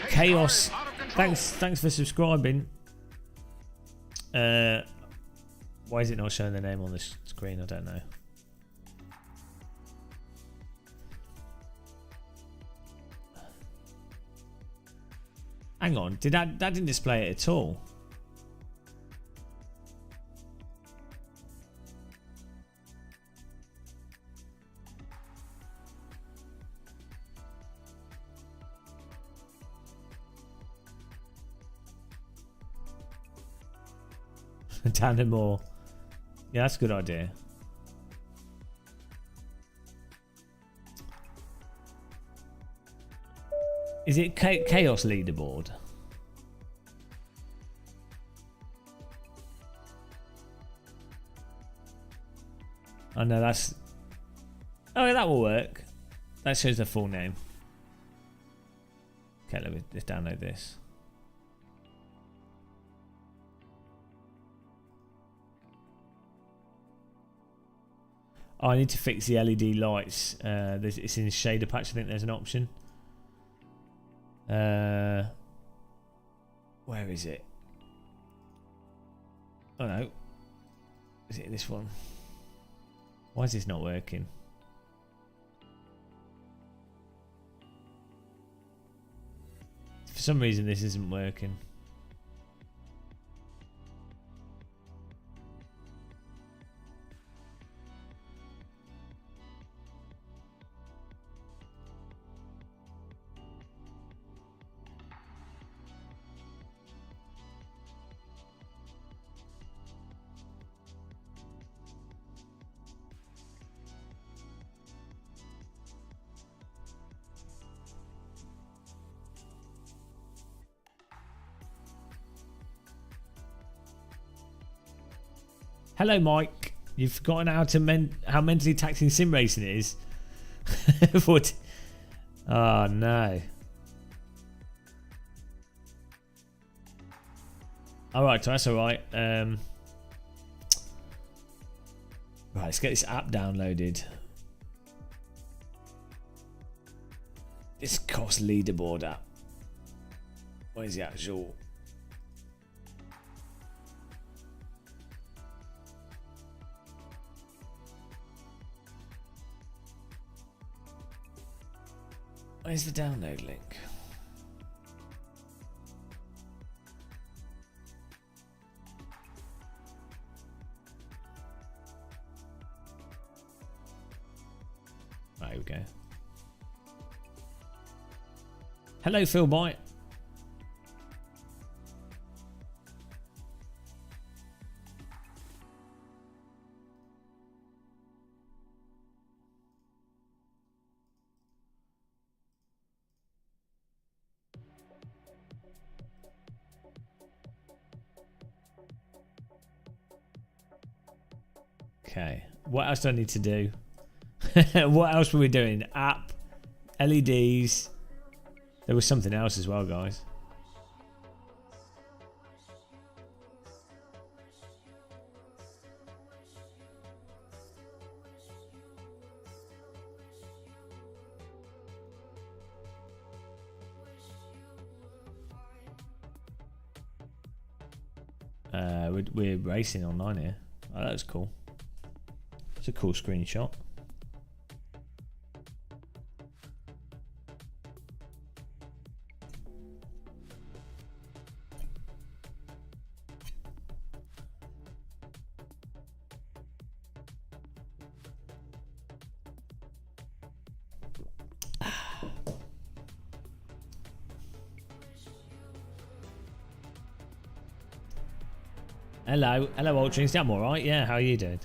Chaos. Thanks for subscribing. Why is it not showing the name on this screen? I don't know. Hang on, that didn't display it at all? Down more. Yeah, that's a good idea. Is it Chaos leaderboard? Oh no, that's... Oh, yeah, that will work. That shows the full name. Okay, let me just download this. Oh, I need to fix the LED lights. It's in the shader patch. I think there's an option. Where is it? Oh no. Is it this one? Why is this not working? For some reason this isn't working. Hello, Mike. You've forgotten how mentally taxing sim racing is. What? Oh no. All right, so that's all right. Right, let's get this app downloaded. This cost leaderboard app. Where's the actual? Where's the download link? Right, here we go. Hello, Phil Byte. Okay, what else do I need to do? What else were we doing? App, LEDs. There was something else as well, guys. We're racing online here. Oh, that's cool. It's a cool screenshot. Hello, Ultrings. I'm alright. Yeah, how are you doing?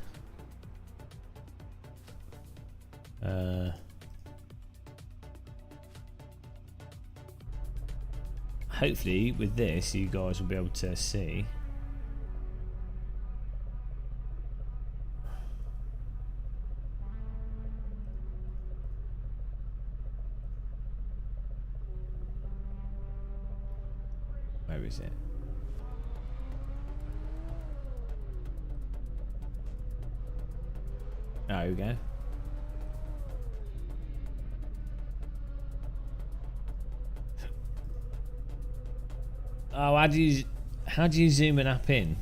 Hopefully, with this, you guys will be able to see. Where is it? Oh, here we go. Oh, how do you zoom an app in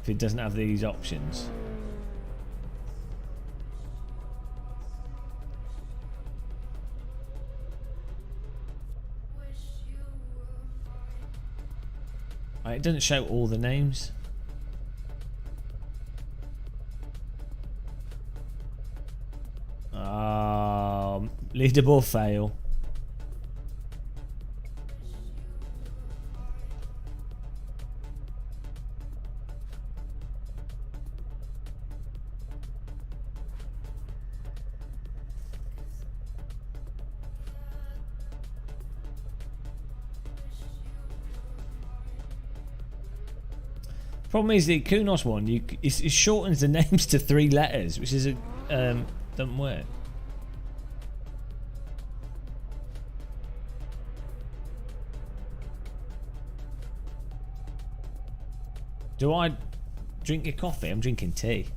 if it doesn't have these options? It doesn't show all the names. Leaderboard fail. Problem is the Kunos one, it shortens the names to 3 letters, which is doesn't work. Do I drink your coffee? I'm drinking tea.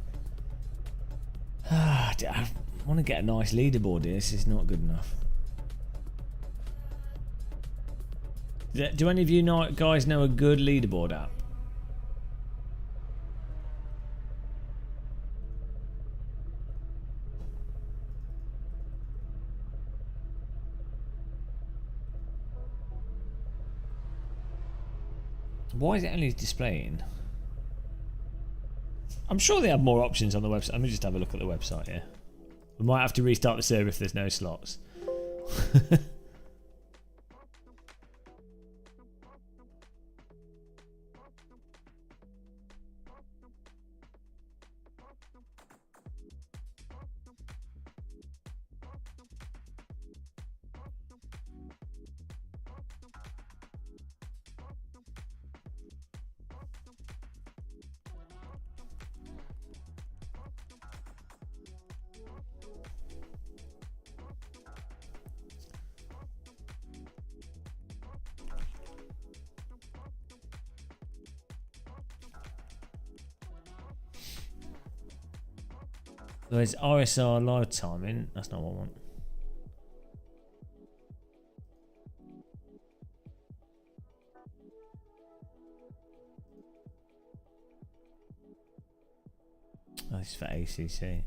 I want to get a nice leaderboard here. This is not good enough. Do any of you guys know a good leaderboard app? Why is it only displaying? I'm sure they have more options on the website. Let me just have a look at the website here. We might have to restart the server if there's no slots. There's RSR live timing. That's not what I want. Oh, this is for ACC.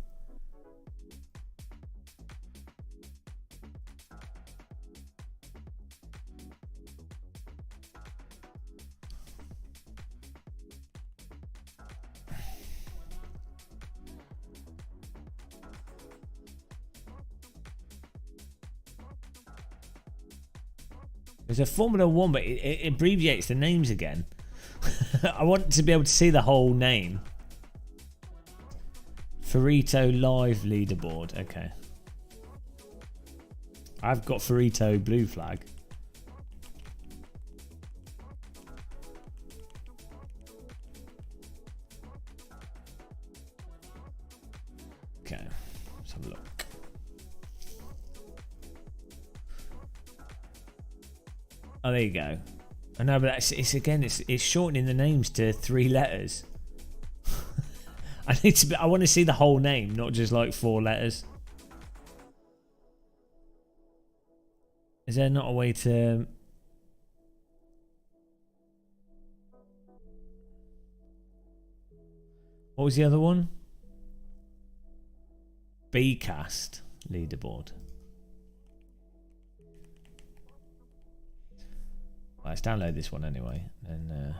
There's a Formula 1, but it abbreviates the names again. I want to be able to see the whole name. Ferrito Live leaderboard. Okay. I've got Ferrito blue flag. Okay. Let's have a look. Oh, there you go. I know, but it's again, it's shortening the names to 3 letters. I want to see the whole name, not just like 4 letters. Is there not a way to? What was the other one? Bcast leaderboard. Let's download this one anyway, and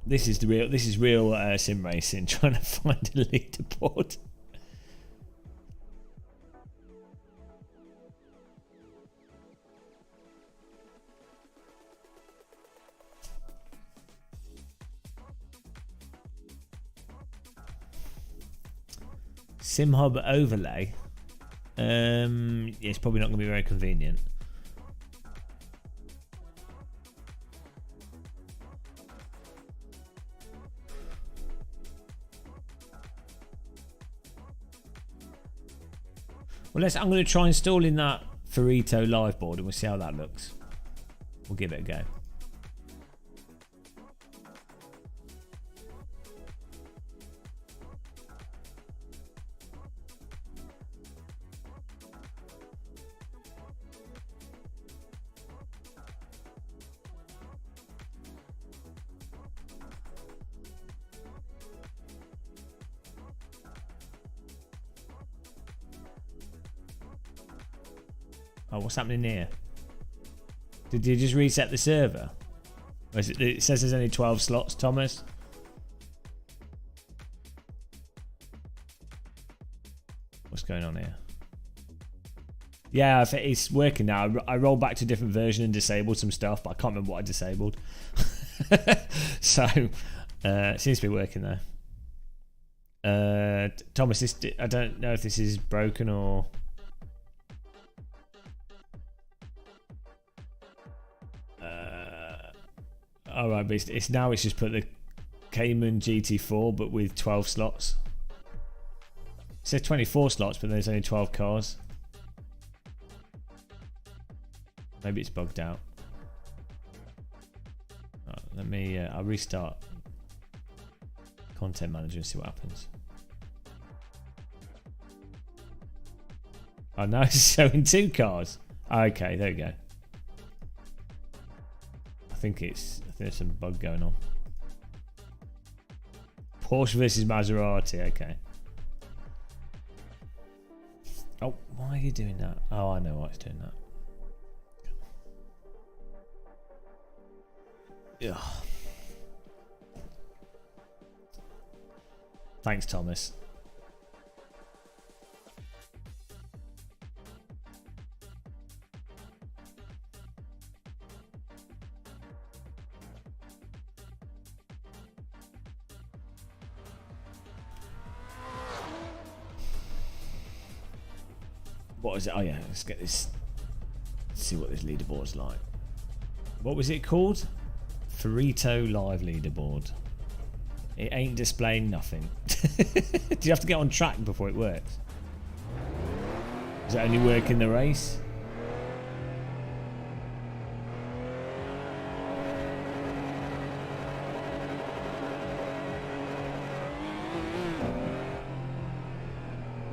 this is real sim racing. Trying to find a leaderboard. SimHub overlay. It's probably not going to be very convenient. Well, I'm going to try installing that Ferrito live board, and we'll see how that looks. We'll give it a go. Oh, what's happening here? Did you just reset the server? Or is it says there's only 12 slots, Thomas. What's going on here? Yeah, it's working now. I rolled back to a different version and disabled some stuff, but I can't remember what I disabled. So, it seems to be working though. Thomas, I don't know if this is broken or... Alright, but it's just put the Cayman GT4 but with 12 slots. It says 24 slots, but there's only 12 cars. Maybe it's bugged out. Right, let me. I'll restart Content Manager and see what happens. Oh, now it's showing 2 cars. Okay, there we go. I think there's some bug going on. Porsche versus Maserati. Okay. Oh, why are you doing that? Oh, I know why it's doing that. Yeah. Thanks, Thomas. What is it? Oh yeah, let's get this. Let's see what this leaderboard's like. What was it called? Ferrito Live Leaderboard. It ain't displaying nothing. Do you have to get on track before it works? Does it only work in the race?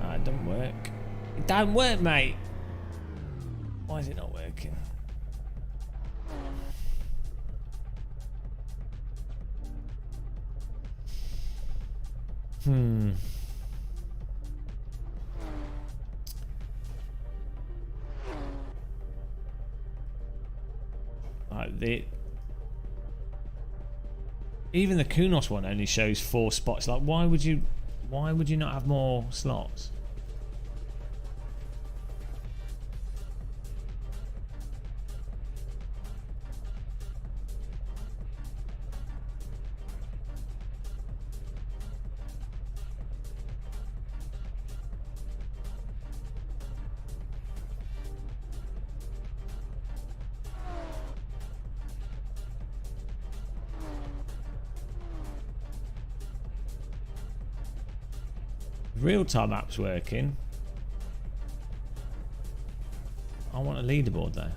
It don't work. It don't work, mate. Why is it not working? Even the Kunos one only shows 4 spots. Like, why would you not have more slots? Real-time app's working. I want a leaderboard though.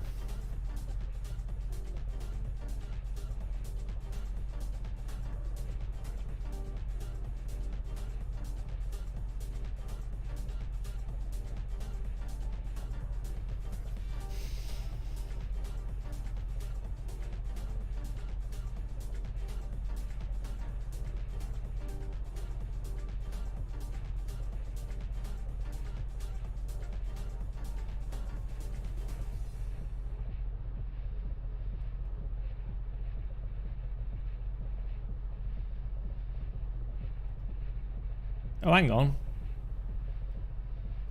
Oh, hang on.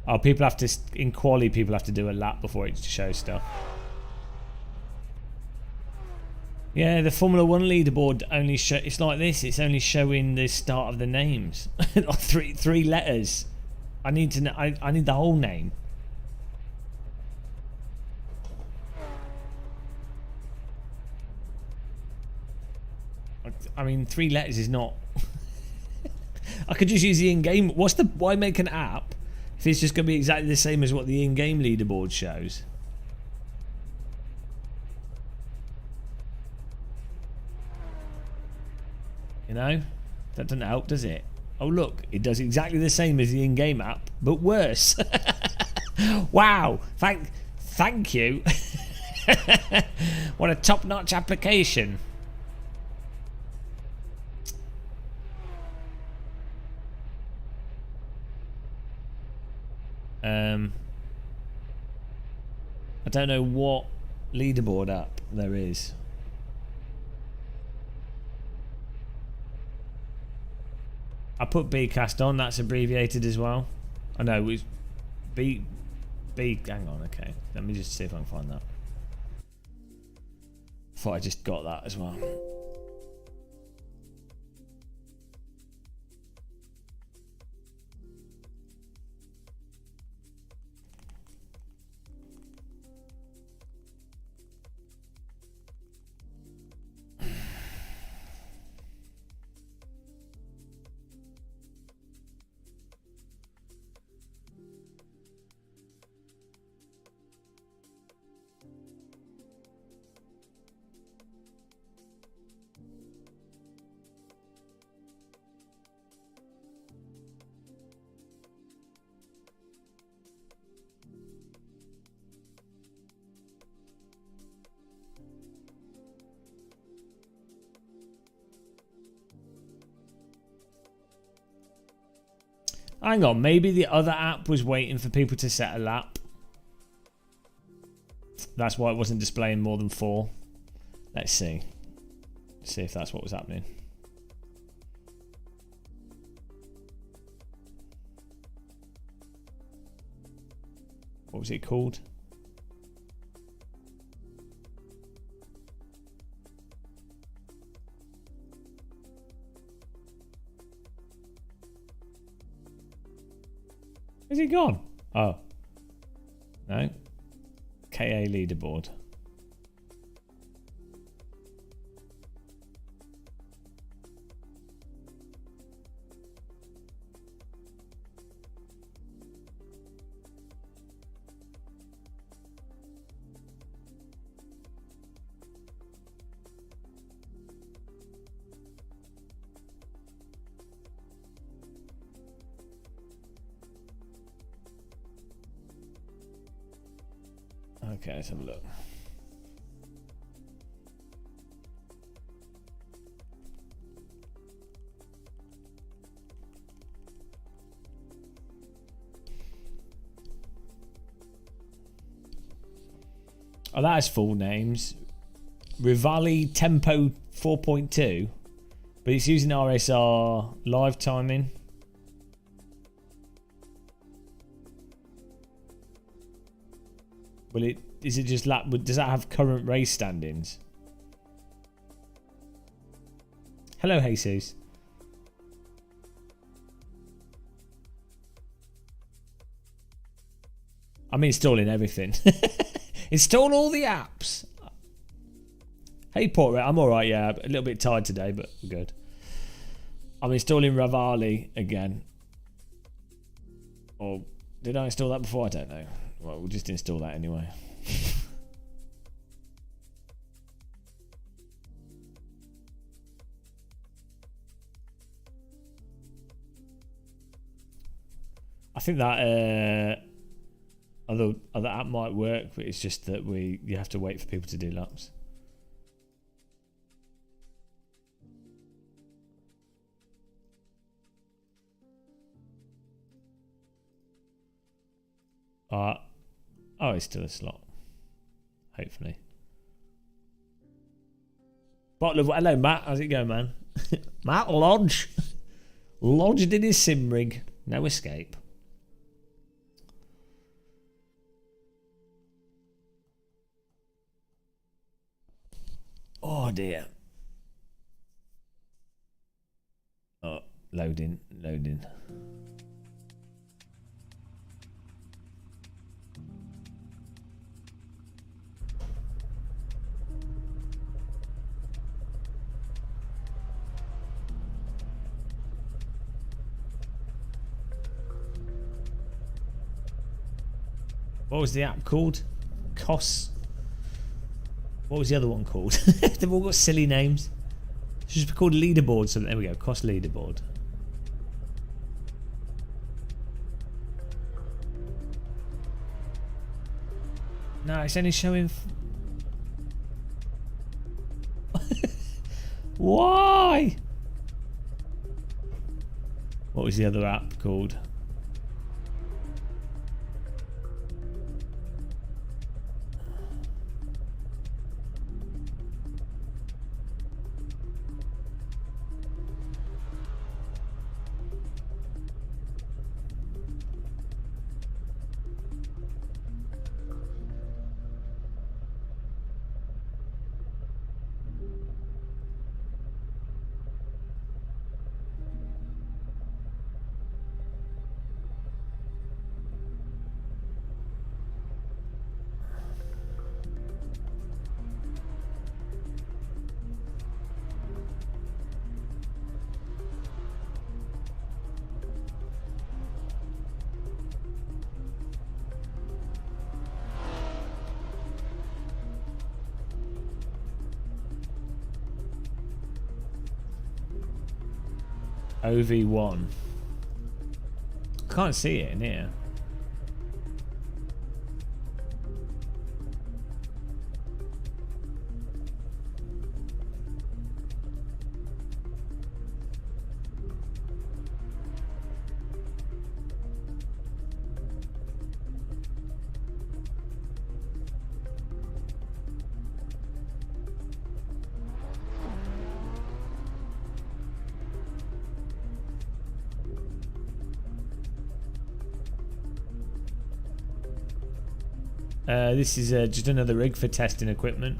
Oh, people have to, in quali, people have to do a lap before it shows stuff. Yeah, the Formula 1 leaderboard only show, it's like this, it's only showing the start of the names. three letters. I need to know, I need the whole name. I mean, 3 letters is not... I could just use the in-game. Why make an app if it's just going to be exactly the same as what the in-game leaderboard shows? You know, that doesn't help, does it? Oh look, it does exactly the same as the in-game app, but worse. Wow! Thank you. What a top-notch application. I don't know what leaderboard app there is. I put Bcast on, that's abbreviated as well. I know, it was B, hang on, okay. Let me just see if I can find that. Thought I just got that as well. Hang on, maybe the other app was waiting for people to set a lap. That's why it wasn't displaying more than 4. Let's see. See if that's what was happening. What was it called? Is he gone? Oh. No. KA leaderboard. Okay, let's have a look. Oh, that has full names. Rivali Tempo 4.2, but it's using RSR live timing. Will it? Is it just lap? Does that have current race standings? Hello, Jesus. I'm installing everything. Install all the apps. Hey, Portrait. I'm all right. Yeah, a little bit tired today, but we're good. I'm installing Rivali again. Or did I install that before? I don't know. Well, we'll just install that anyway. I think that other app might work, but it's just that you have to wait for people to do laps. Oh, it's still a slot. Hopefully. Bottle of hello, Matt. How's it going, man? Matt Lodge. Lodged in his sim rig. No escape. Oh dear. Oh, loading. What was the app called? COS. What was the other one called? They've all got silly names. It should be called Leaderboard. So there we go. COS Leaderboard. No, it's only showing. Why? What was the other app called? OV1. Can't see it in here. This is just another rig for testing equipment.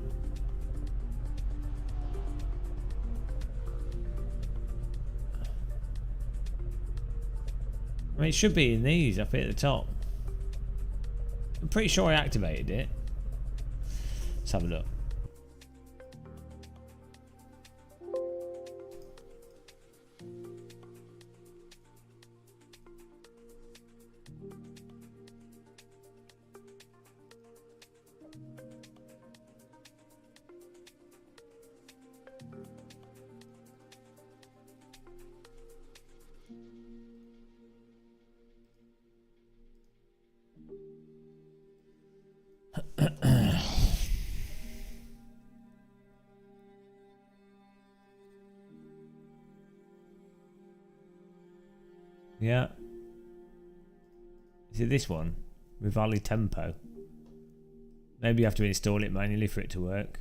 I mean, it should be in these up here at the top. I'm pretty sure I activated it. Let's have a look. Yeah. Is it this one? Rivali Tempo. Maybe you have to install it manually for it to work.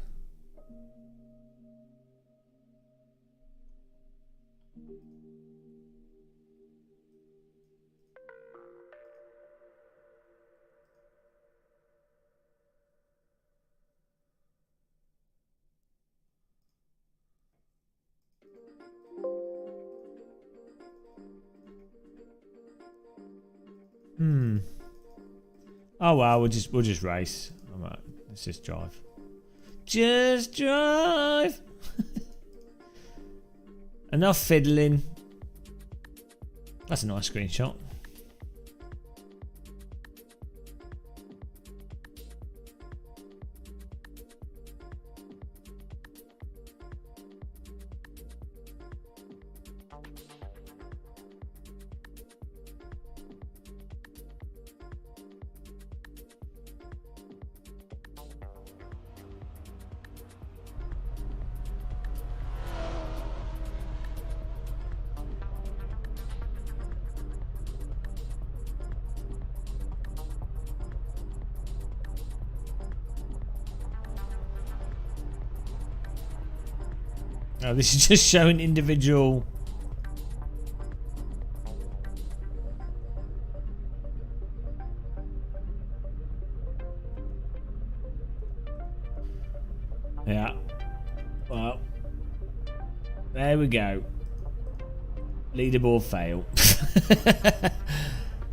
Oh well, we'll just race. Alright, let's just drive. Just drive. Enough fiddling. That's a nice screenshot. Oh, this is just showing individual. Yeah. Well, there we go. Leaderboard fail.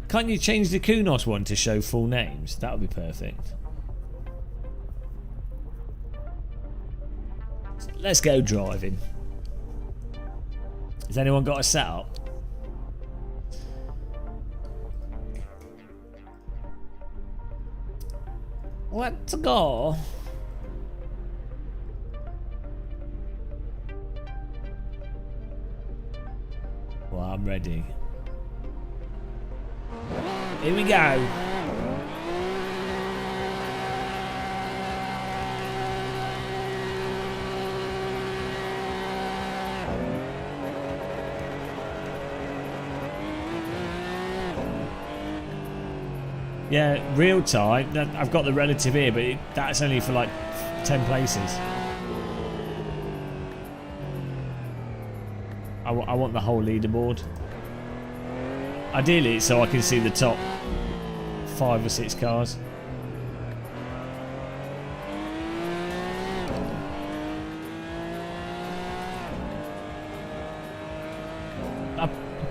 Can't you change the Kunos one to show full names? That would be perfect. Let's go driving. Has anyone got a setup? Let's go. Well, I'm ready. Here we go. Yeah, real time. I've got the relative here, but that's only for like 10 places. I want the whole leaderboard. Ideally, so I can see the top 5 or 6 cars.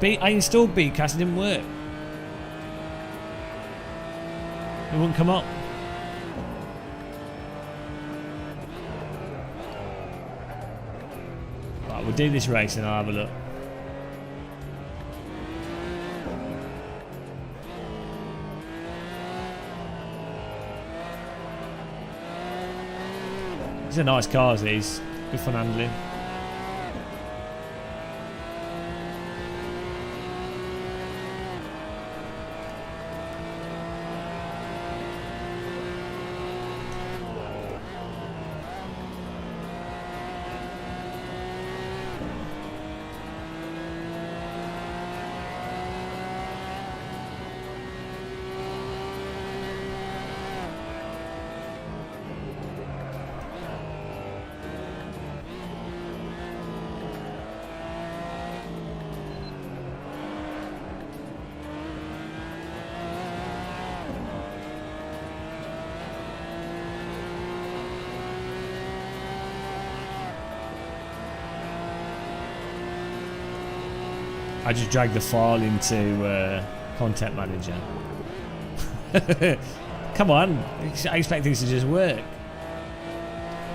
I installed Bcast, it didn't work. It wouldn't come up. Right, we'll do this race and I'll have a look. These are nice cars, these. Good fun handling. I just dragged the file into Content Manager. Come on, I expect things to just work.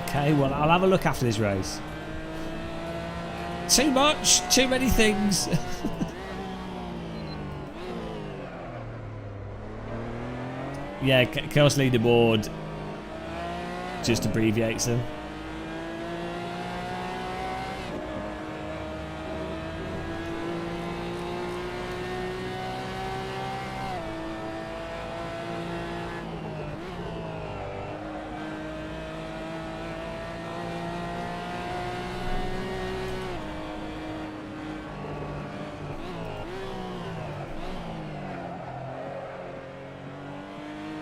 Okay, well, I'll have a look after this race. Too much, too many things. Yeah, Chaos Leaderboard just abbreviates them.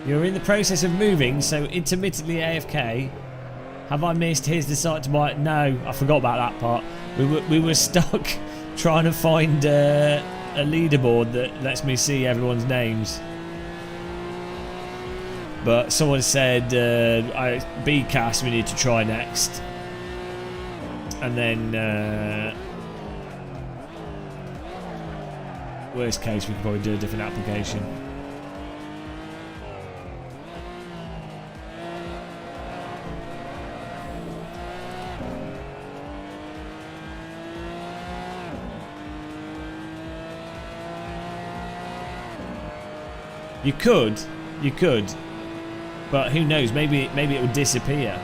You're in the process of moving, so intermittently AFK. Have I missed? Here's the site to buy. No, I forgot about that part. We were stuck trying to find a leaderboard that lets me see everyone's names. But someone said BCAS we need to try next. And then worst case we could probably do a different application. You could, but who knows? Maybe it will disappear.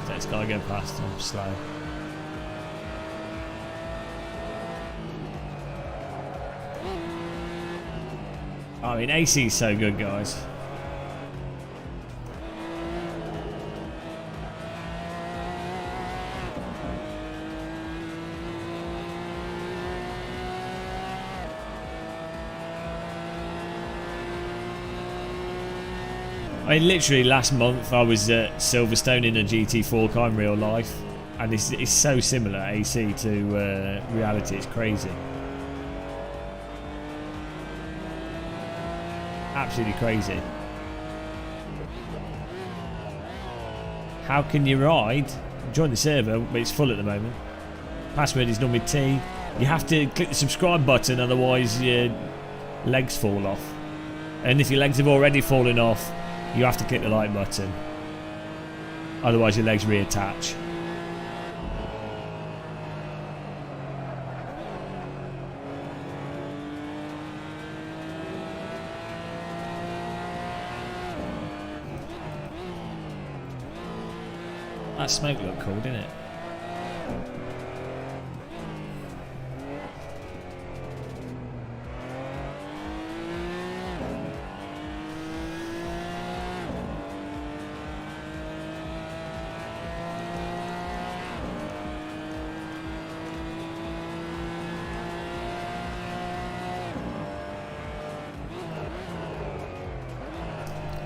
So it's gotta go past. I'm slow. I mean, AC is so good, guys. I mean, literally last month I was at Silverstone in a GT4 car in real life, and it's so similar AC to reality. It's crazy, absolutely crazy. How can you ride? Join the server, but it's full at the moment. Password is normally T. You have to click the subscribe button, otherwise your legs fall off. And if your legs have already fallen off, you have to click the like button, otherwise your legs reattach. That smoke looked cool, didn't it?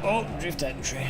Oh, drift entry.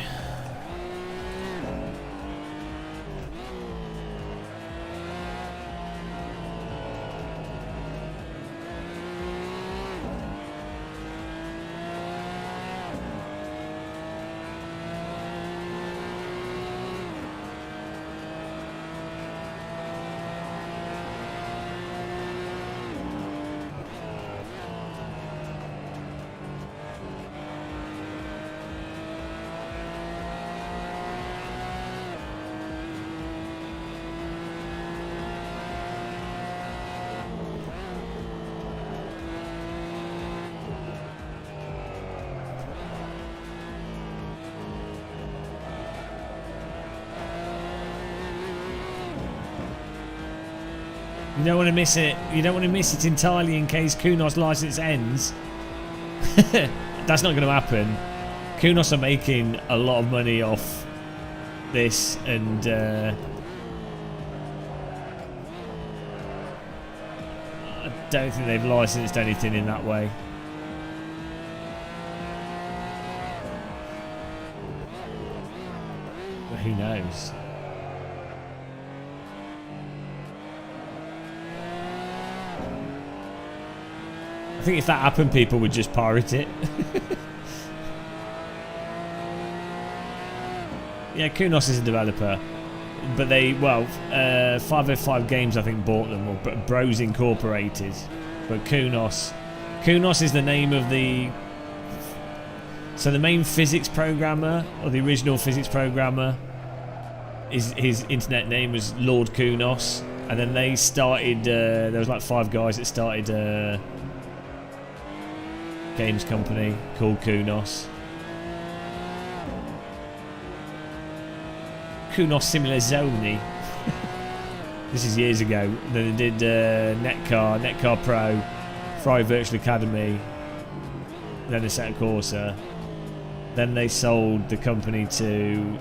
You don't want to miss it. You don't want to miss it entirely in case Kunos' license ends. That's not going to happen. Kunos are making a lot of money off this, and I don't think they've licensed anything in that way. But who knows? I think if that happened, people would just pirate it. Yeah, Kunos is a developer. But they, 505 Games I think bought them, or Bros Incorporated. But Kunos is the name of the... So the main physics programmer, or the original physics programmer, his internet name was Lord Kunos. And then they started, there was like 5 guys that started a games company called Kunos. Kunos Simulazioni. This is years ago. Then they did Netcar Pro, Ferrari Virtual Academy, then Assetto Corsa. Then they sold the company to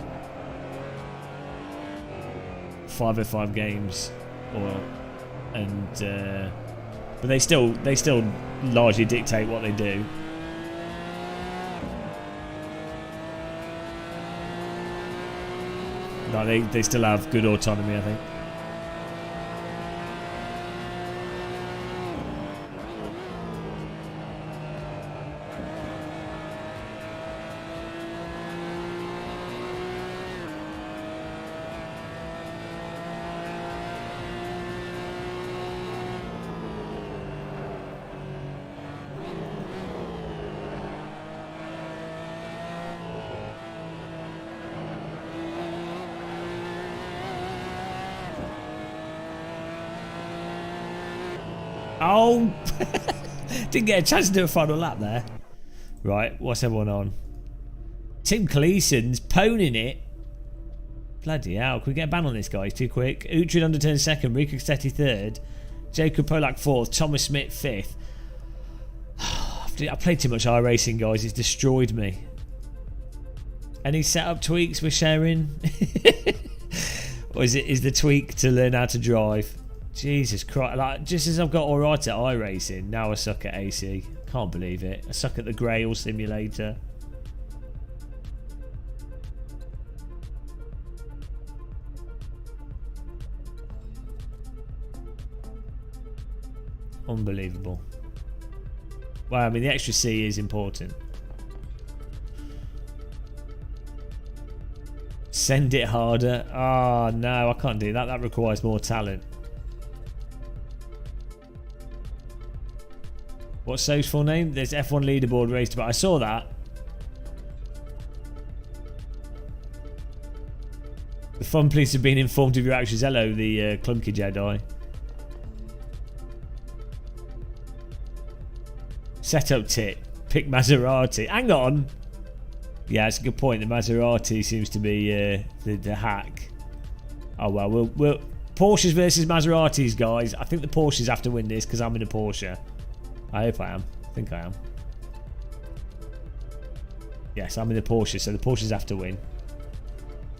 505 Games, but they still largely dictate what they do. Like they still have good autonomy, I think. Oh! Didn't get a chance to do a final lap there. Right, what's everyone on? Tim Cleason's poning it. Bloody hell, can we get a ban on this guy? He's too quick. Uhtred underturned second, Rico Cassetti third, Jacob Polak fourth, Thomas Smith fifth. I played too much iRacing, guys. It's destroyed me. Any setup tweaks we're sharing? Or is the tweak to learn how to drive? Jesus Christ, like, just as I've got alright at iRacing, now I suck at AC. Can't believe it. I suck at the Grail simulator. Unbelievable. Well, I mean, the extra C is important. Send it harder. Oh, no, I can't do that. That requires more talent. What's So's full name? There's F1 leaderboard race, but I saw that. The fun police have been informed of your actions. Hello, the clunky Jedi. Setup tip. Pick Maserati. Hang on. Yeah, that's a good point. The Maserati seems to be the hack. Oh well, we'll Porsches versus Maseratis, guys. I think the Porsches have to win this because I'm in a Porsche. I hope I am. I think I am. Yes, I'm in the Porsche, so the Porsches have to win.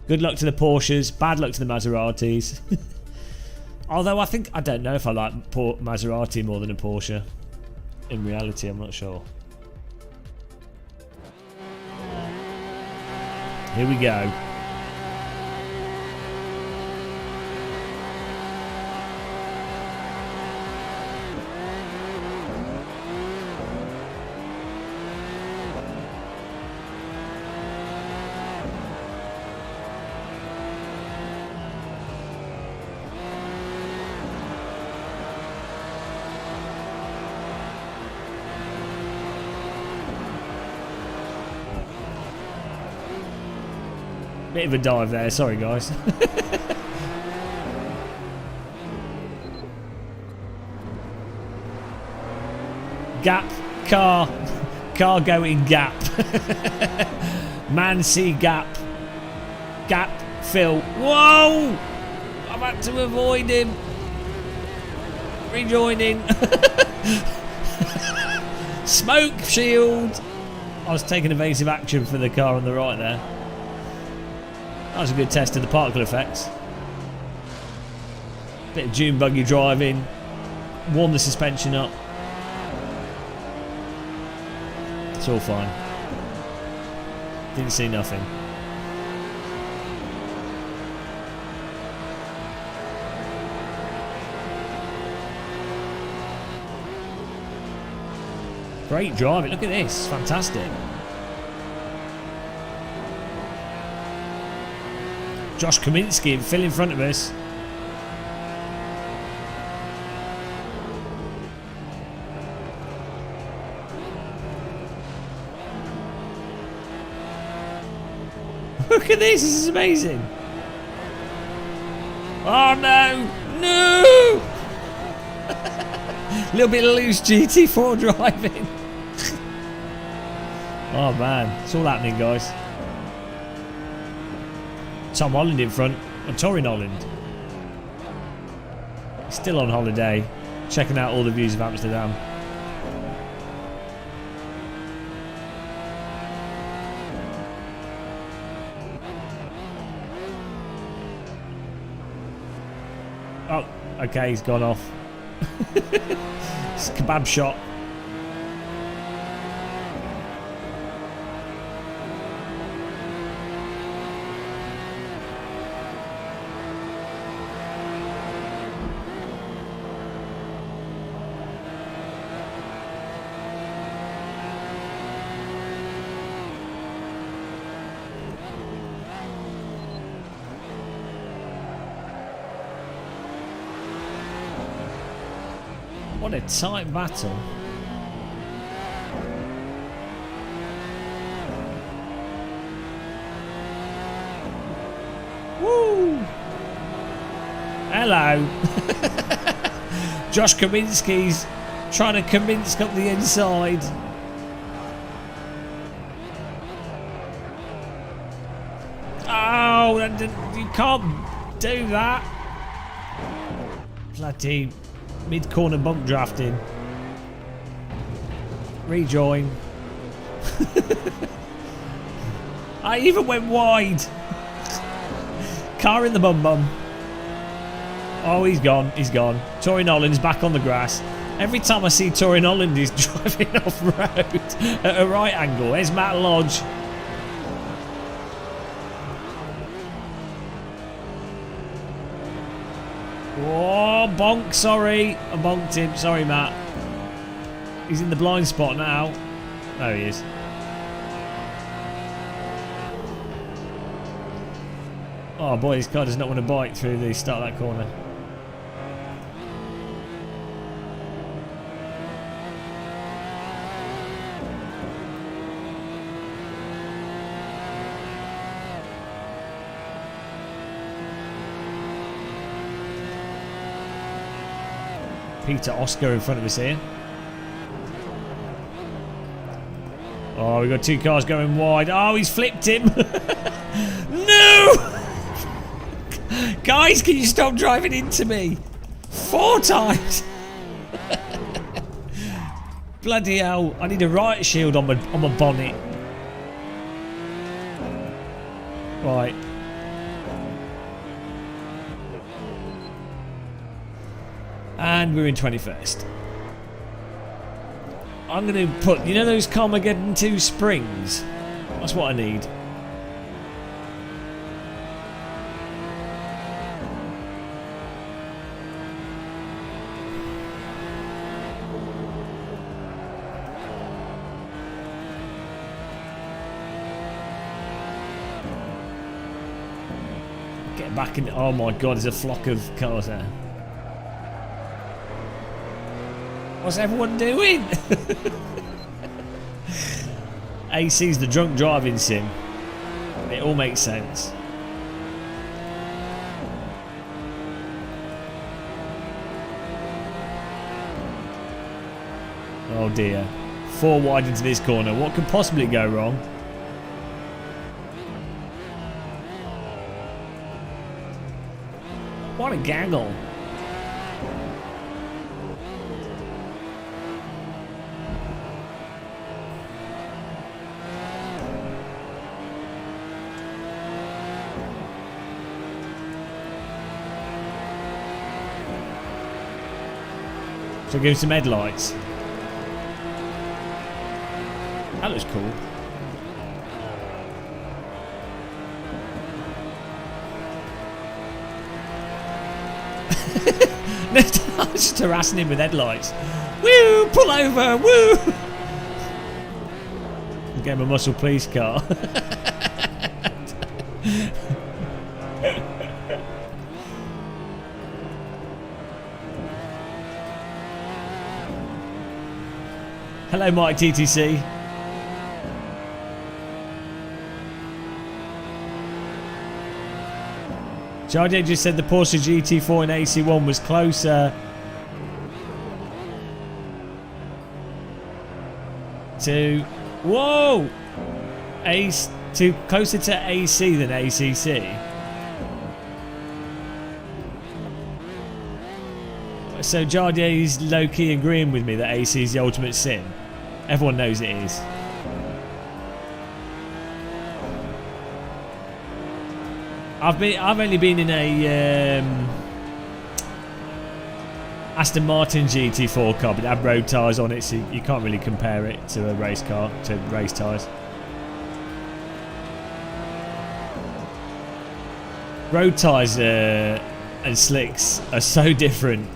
Good luck to the Porsches. Bad luck to the Maseratis. Although I don't know if I like Maserati more than a Porsche. In reality, I'm not sure. Here we go. Bit of a dive there, sorry guys. Gap, car going gap. Man see gap. Gap, Phil. Whoa! I've had to avoid him. Rejoining. Smoke shield. I was taking evasive action for the car on the right there. That was a good test of the particle effects. Bit of dune buggy driving. Warm the suspension up. It's all fine. Didn't see nothing. Great driving. Look at this. Fantastic. Josh Kaminsky and Phil in front of us. Look at this, this is amazing. Oh no, no! A little bit loose GT4 driving. Oh man, it's all happening, guys. Tom Holland in front, or Torin Holland. He's still on holiday, checking out all the views of Amsterdam. Oh, okay, he's gone off. It's a kebab shop. What a tight battle. Woo! Hello. Josh Kaminsky's trying to Kaminsk up the inside. Oh, you can't do that. Bloody mid-corner bump drafting. Rejoin. I even went wide. Car in the bum bum. Oh, he's gone. He's gone. Torin Holland's back on the grass. Every time I see Torin Holland, he's driving off road at a right angle. There's Matt Lodge. Oh, bonk, sorry. I bonked him. Sorry, Matt. He's in the blind spot now. There he is. Oh boy, this car does not want to bite through the start of that corner. Peter Oscar in front of us here. Oh, we've got two cars going wide. Oh, he's flipped him. No! Guys, can you stop driving into me? 4 times. Bloody hell. I need a riot shield on my bonnet. Right. And we're in 21st. I'm going to put, you know those Carmageddon 2 springs? That's what I need. Get back in. Oh my god, there's a flock of cars there. What's everyone doing? AC's the drunk driving sim. It all makes sense. Oh dear. 4 wide into this corner. What could possibly go wrong? What a gaggle. So give him some headlights. That looks cool. I was just harassing him with headlights. Woo! Pull over! Woo! Get him a muscle police car. Hello, Mike TTC. Jardier just said the Porsche GT4 in AC1 was closer to closer to AC than ACC. So Jardier is low-key agreeing with me that AC is the ultimate sim. Everyone knows it is. I've only been in a Aston Martin GT4 car, but it had road tyres on it, so you can't really compare it to a race car, to race tyres. Road tyres and slicks are so different.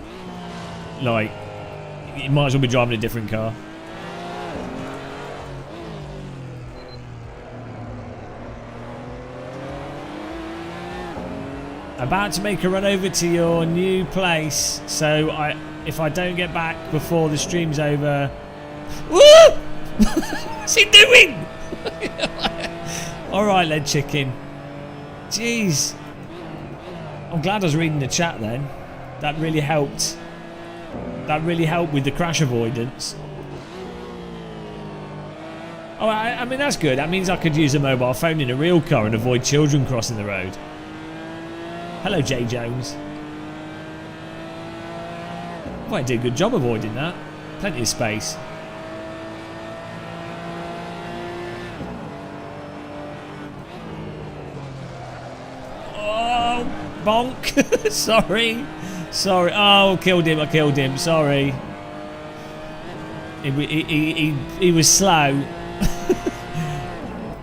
Like, you might as well be driving a different car. About to make a run over to your new place, so if I don't get back before the stream's over... Woo! What's he doing? Alright, lead chicken. Jeez. I'm glad I was reading the chat then. That really helped. That really helped with the crash avoidance. Oh, I mean, that's good. That means I could use a mobile phone in a real car and avoid children crossing the road. Hello, Jay Jones. Well, I did a good job avoiding that. Plenty of space. Oh, bonk. Sorry. Sorry. Oh, killed him. I killed him. Sorry. He was slow.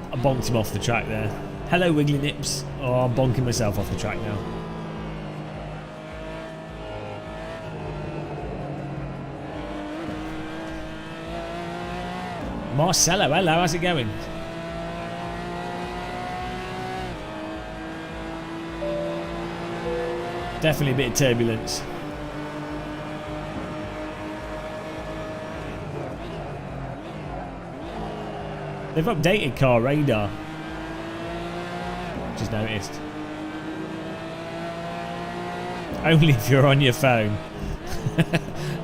I bonked him off the track there. Hello, Wiggly Nips. Oh, I'm bonking myself off the track now. Marcelo, hello, how's it going? Definitely a bit of turbulence. They've updated car radar. Just noticed. Only if you're on your phone.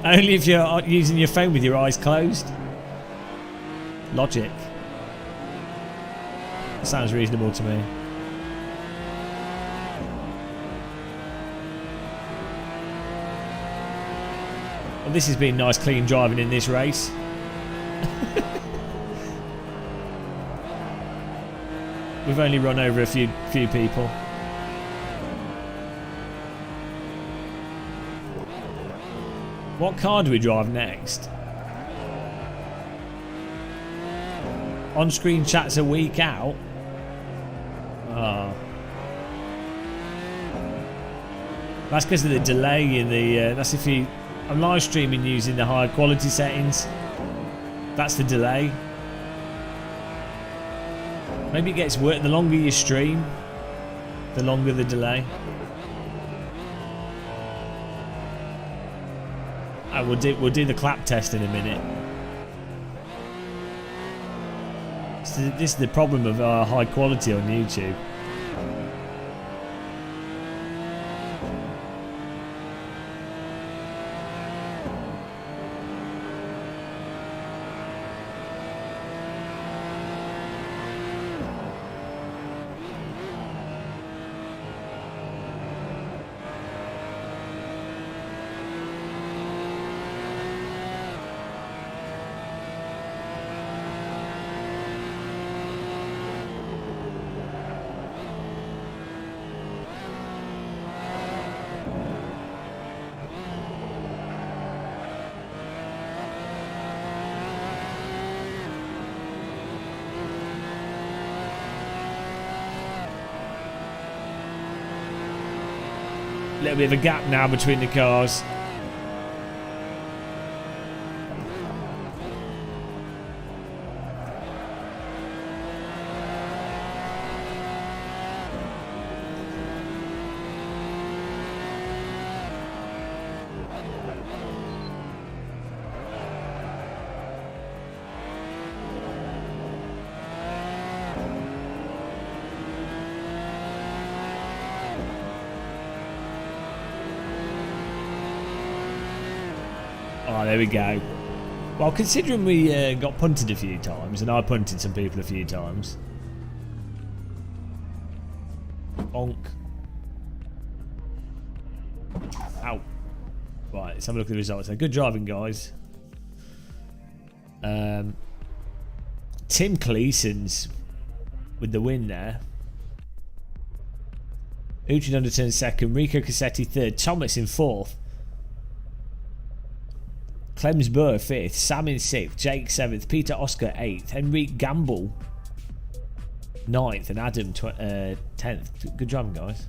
Only if you're using your phone with your eyes closed. Logic. Sounds reasonable to me. Well, this has been nice clean driving in this race. We've only run over a few people. What car do we drive next? On-screen chat's a week out. Oh. That's because of the delay in the... that's if you... I'm live streaming using the higher quality settings. That's the delay. Maybe it gets worse. The longer you stream, the longer the delay. We'll do the clap test in a minute. So this is the problem of high quality on YouTube. A little bit of a gap now between the cars. Oh, there we go. Well, considering we got punted a few times, and I punted some people a few times. Bonk. Ow. Right, let's have a look at the results there. Good driving, guys. Tim Cleason's with the win there. Uchin Underturn second. Rico Cassetti third. Thomas in fourth. Clems Burr fifth. Sam in sixth. Jake seventh. Peter Oscar eighth. Henrique Gamble ninth. And Adam 10th. Good driving, guys.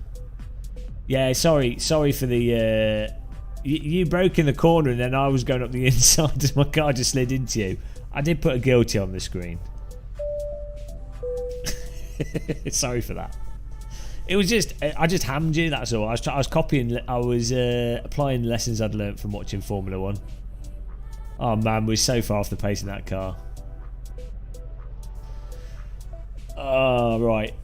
Yeah, sorry for the... You broke in the corner and then I was going up the inside as my car just slid into you. I did put a guilty on the screen. Sorry for that. It was just... I just hammed you, that's all. I was copying... I was applying lessons I'd learnt from watching Formula 1. Oh man, we're so far off the pace in that car. Oh, right.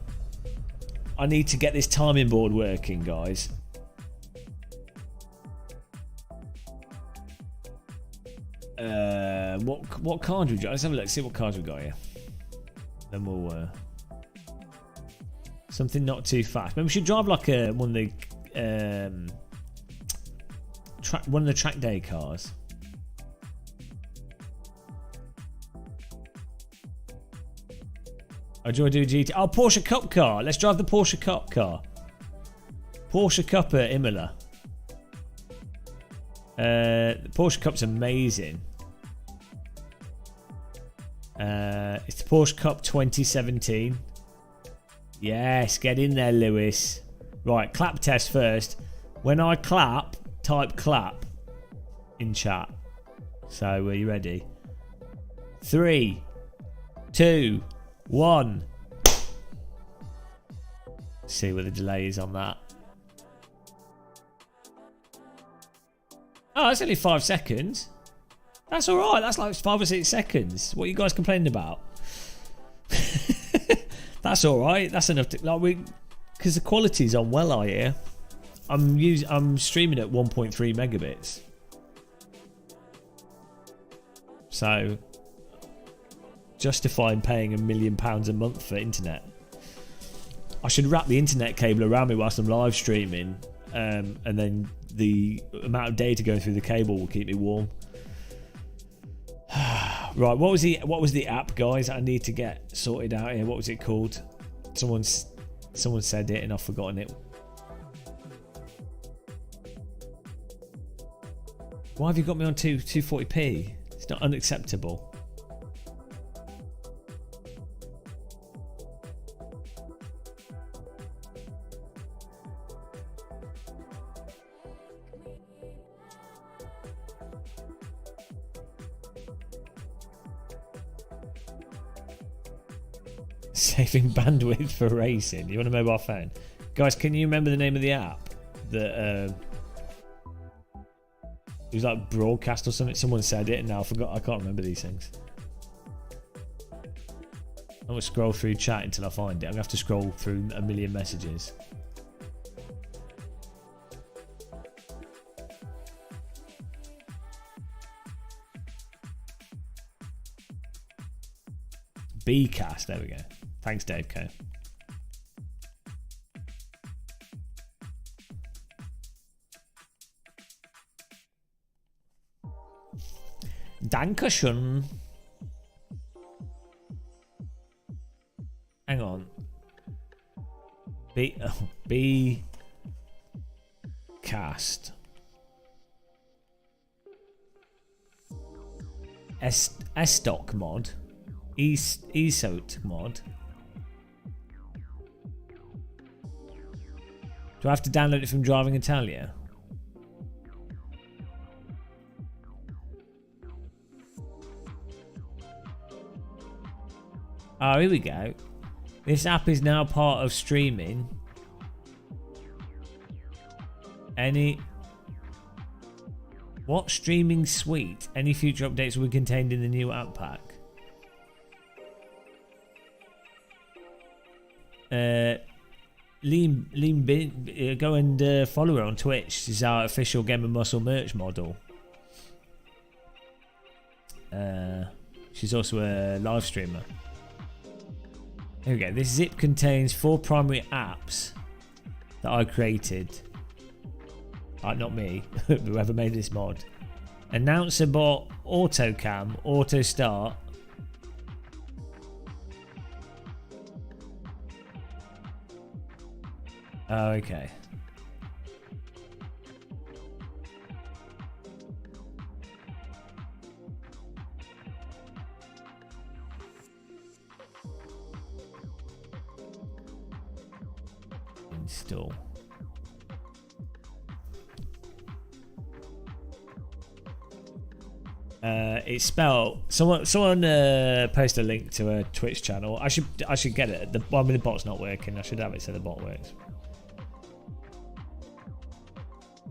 I need to get this timing board working, guys. What card we got? Let's have a look. See what cards we got here. Then we'll something not too fast. Maybe we should drive like one of the track day cars. Oh, do you want to do a GT? Oh, Porsche Cup car. Let's drive the Porsche Cup car. Porsche Cup at Imola. The Porsche Cup's amazing. It's the Porsche Cup 2017. Yes, get in there, Lewis. Right, clap test first. When I clap, type clap in chat. So, are you ready? 3, 2, 1. See where the delay is on that. Oh, it's only 5 seconds. That's alright, that's like 5 or 6 seconds. What are you guys complaining about? That's alright, that's enough to, like, because the quality's on well, I hear. I'm streaming at 1.3 megabits. So justifying paying £1 million a month for internet. I should wrap the internet cable around me whilst I'm live streaming, and then the amount of data going through the cable will keep me warm. Right, what was the app, guys? I need to get sorted out here. What was it called? Someone said it and I've forgotten it. Why have you got me on 240p? It's not unacceptable. Saving bandwidth for racing. You want a mobile phone? Guys, can you remember the name of the app? That it was like Broadcast or something. Someone said it and now I forgot. I can't remember these things. I'm going to scroll through chat until I find it. I'm going to have to scroll through 1 million messages. Bcast, there we go. Thanks, Dave K. Dankeschön. Hang on. B cast. S-Stock mod. ESOT mod. Do I have to download it from Driving Italia? Oh, here we go. This app is now part of streaming. What streaming suite? Any future updates will be contained in the new app pack. Go and follow her on Twitch. This is our official Game of Muscle merch model. She's also a live streamer. Here we go. This zip contains 4 primary apps that I created. Not me, whoever made this mod. Announcer bot, auto cam, auto start. Oh, okay. Install. It's spelled. Someone post a link to a Twitch channel. I should get it. The bot's not working. I should have it so the bot works.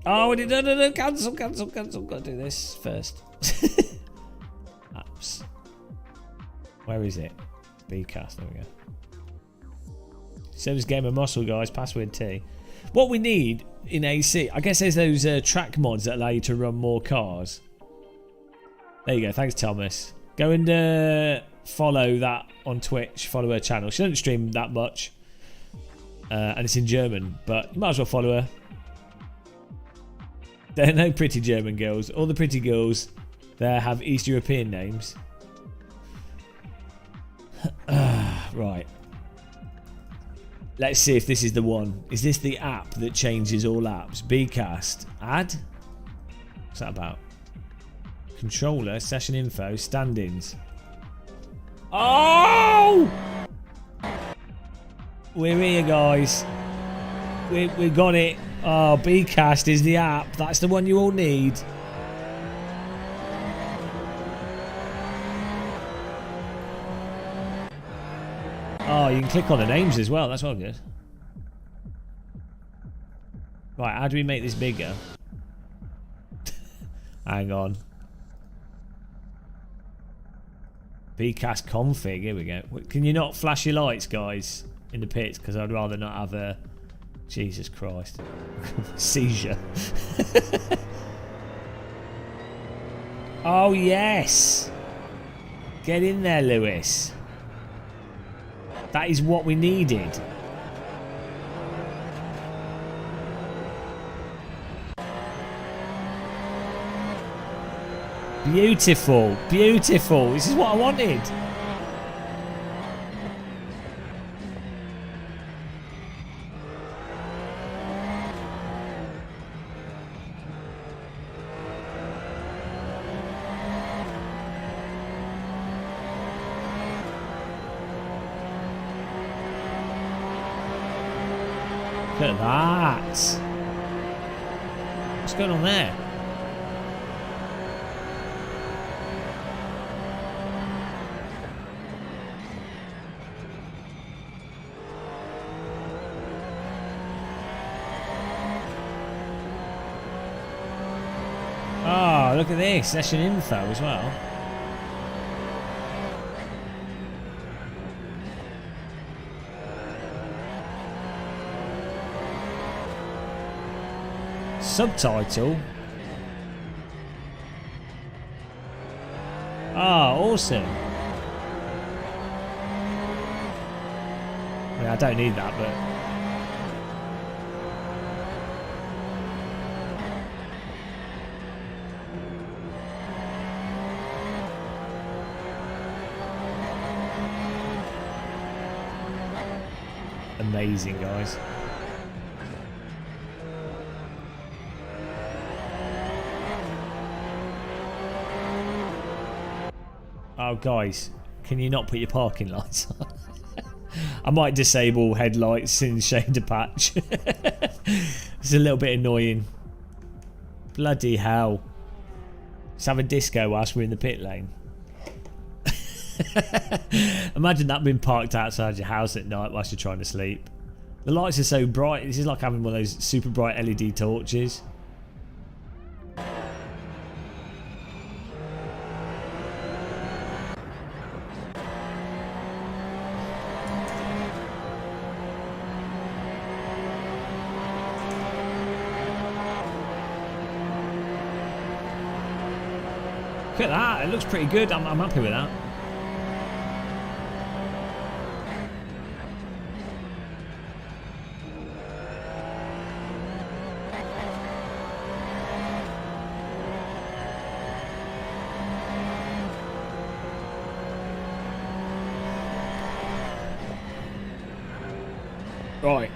Oh, no, cancel. Got to do this first. Apps. Where is it? Bcast. There we go. Service Gamer Muscle, guys. Password T. What we need in AC, I guess there's those track mods that allow you to run more cars. There you go. Thanks, Thomas. Go and follow that on Twitch. Follow her channel. She doesn't stream that much. And it's in German, but you might as well follow her. There are no pretty German girls. All the pretty girls there have East European names. Right. Let's see if this is the one. Is this the app that changes all apps? Bcast. Add? What's that about? Controller, session info, stand-ins. Oh! We're here, guys. We got it. Oh, Bcast is the app. That's the one you all need. Oh, you can click on the names as well. That's all good. Right, how do we make this bigger? Hang on. Bcast config. Here we go. Can you not flash your lights, guys, in the pits? Because I'd rather not have a... Jesus Christ. Seizure. Oh, yes. Get in there, Lewis. That is what we needed. Beautiful. Beautiful. This is what I wanted. Look at that. What's going on there? Oh, look at this. Session info as well. Subtitle. Ah, awesome. I mean, I don't need that, but amazing, guys. Oh, guys, can you not put your parking lights on? I might disable headlights in shade to patch. It's a little bit annoying. Bloody hell. Let's have a disco whilst we're in the pit lane. Imagine that being parked outside your house at night whilst you're trying to sleep. The lights are so bright. This is like having one of those super bright LED torches. Look at that. It looks pretty good. I'm happy with that. Right,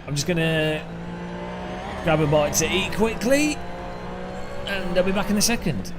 I'm just gonna grab a bite to eat quickly, and I'll be back in a second.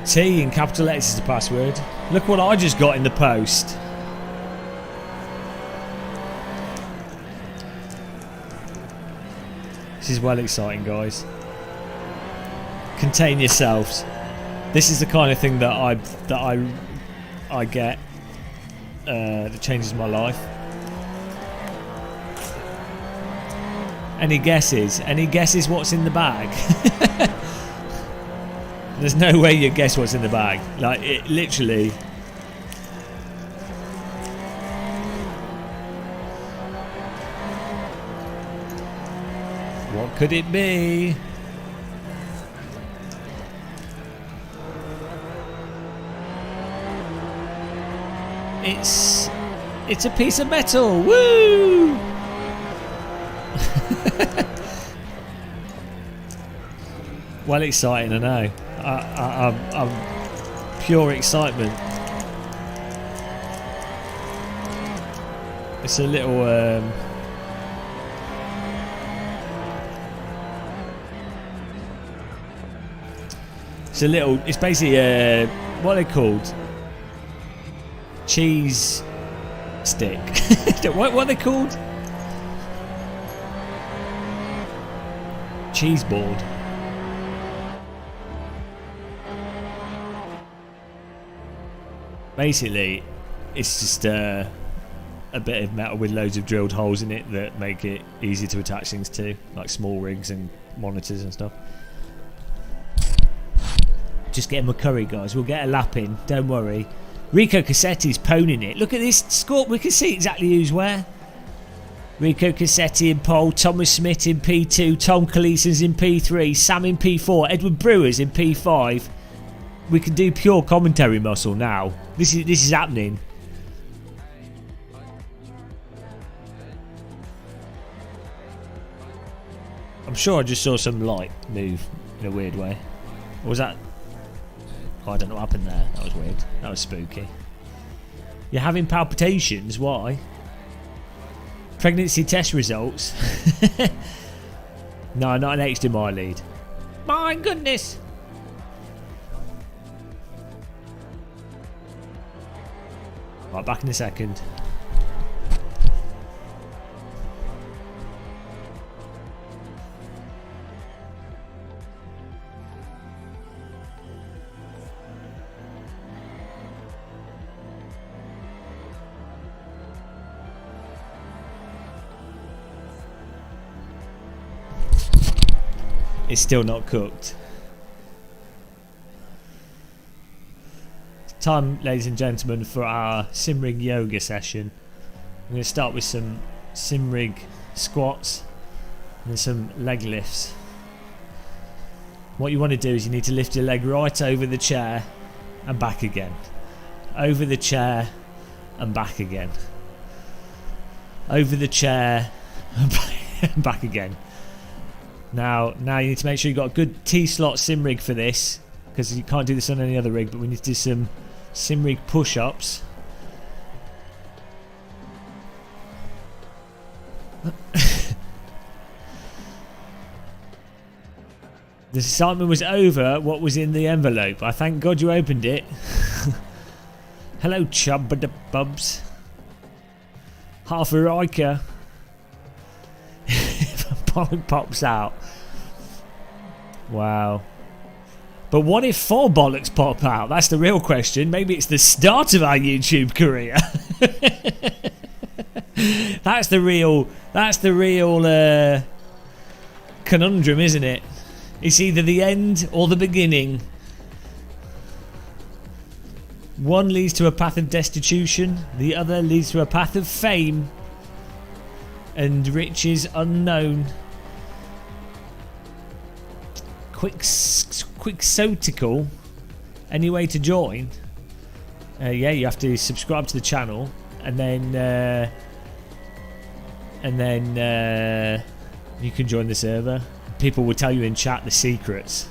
T in capital letters is the password. Look what I just got in the post. This is well exciting, guys. Contain yourselves. This is the kind of thing that I get that changes my life. Any guesses? Any guesses what's in the bag? There's no way you guess what's in the bag. Like, it literally... What could it be? It's a piece of metal. Woo! Well, exciting, I know. I'm pure excitement. It's a little it's basically what are they called? Cheese stick. what are they called? Cheese board. Basically, it's just a bit of metal with loads of drilled holes in it that make it easy to attach things to, like small rigs and monitors and stuff. Just getting my curry, guys. We'll get a lap in, don't worry. Rico Cassetti's poning it. Look at this score. We can see exactly who's where. Rico Cassetti in pole, Thomas Smith in P2, Tom Colison's in P3, Sam in P4, Edward Brewer's in P5. We can do pure commentary muscle now. This is happening. I'm sure I just saw some light move in a weird way. Or was that? Oh, I don't know what happened there. That was weird. That was spooky. You're having palpitations? Why? Pregnancy test results? No, not an HDMI lead. My goodness! Right, back in a second. It's still not cooked. It's time, ladies and gentlemen, for our Simrig yoga session. I'm going to start with some Simrig squats and some leg lifts. What you want to do is you need to lift your leg right over the chair and back again. Over the chair and back again. Over the chair and back again. Now you need to make sure you've got a good T-slot sim rig for this, because you can't do this on any other rig, but we need to do some sim rig push-ups. The excitement was over. What was in the envelope? I thank God you opened it. Hello, chub-a-da-bubs. Half a Riker. Bollock pops out. Wow. But what if 4 bollocks pop out? That's the real question. Maybe it's the start of our YouTube career. That's the real conundrum, isn't it? It's either the end or the beginning. One leads to a path of destitution, the other leads to a path of fame and riches unknown. Quixotical. Any way to join? Yeah, you have to subscribe to the channel, and then you can join the server. People will tell you in chat the secrets.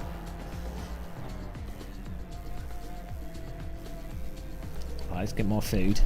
Right, let's get more food.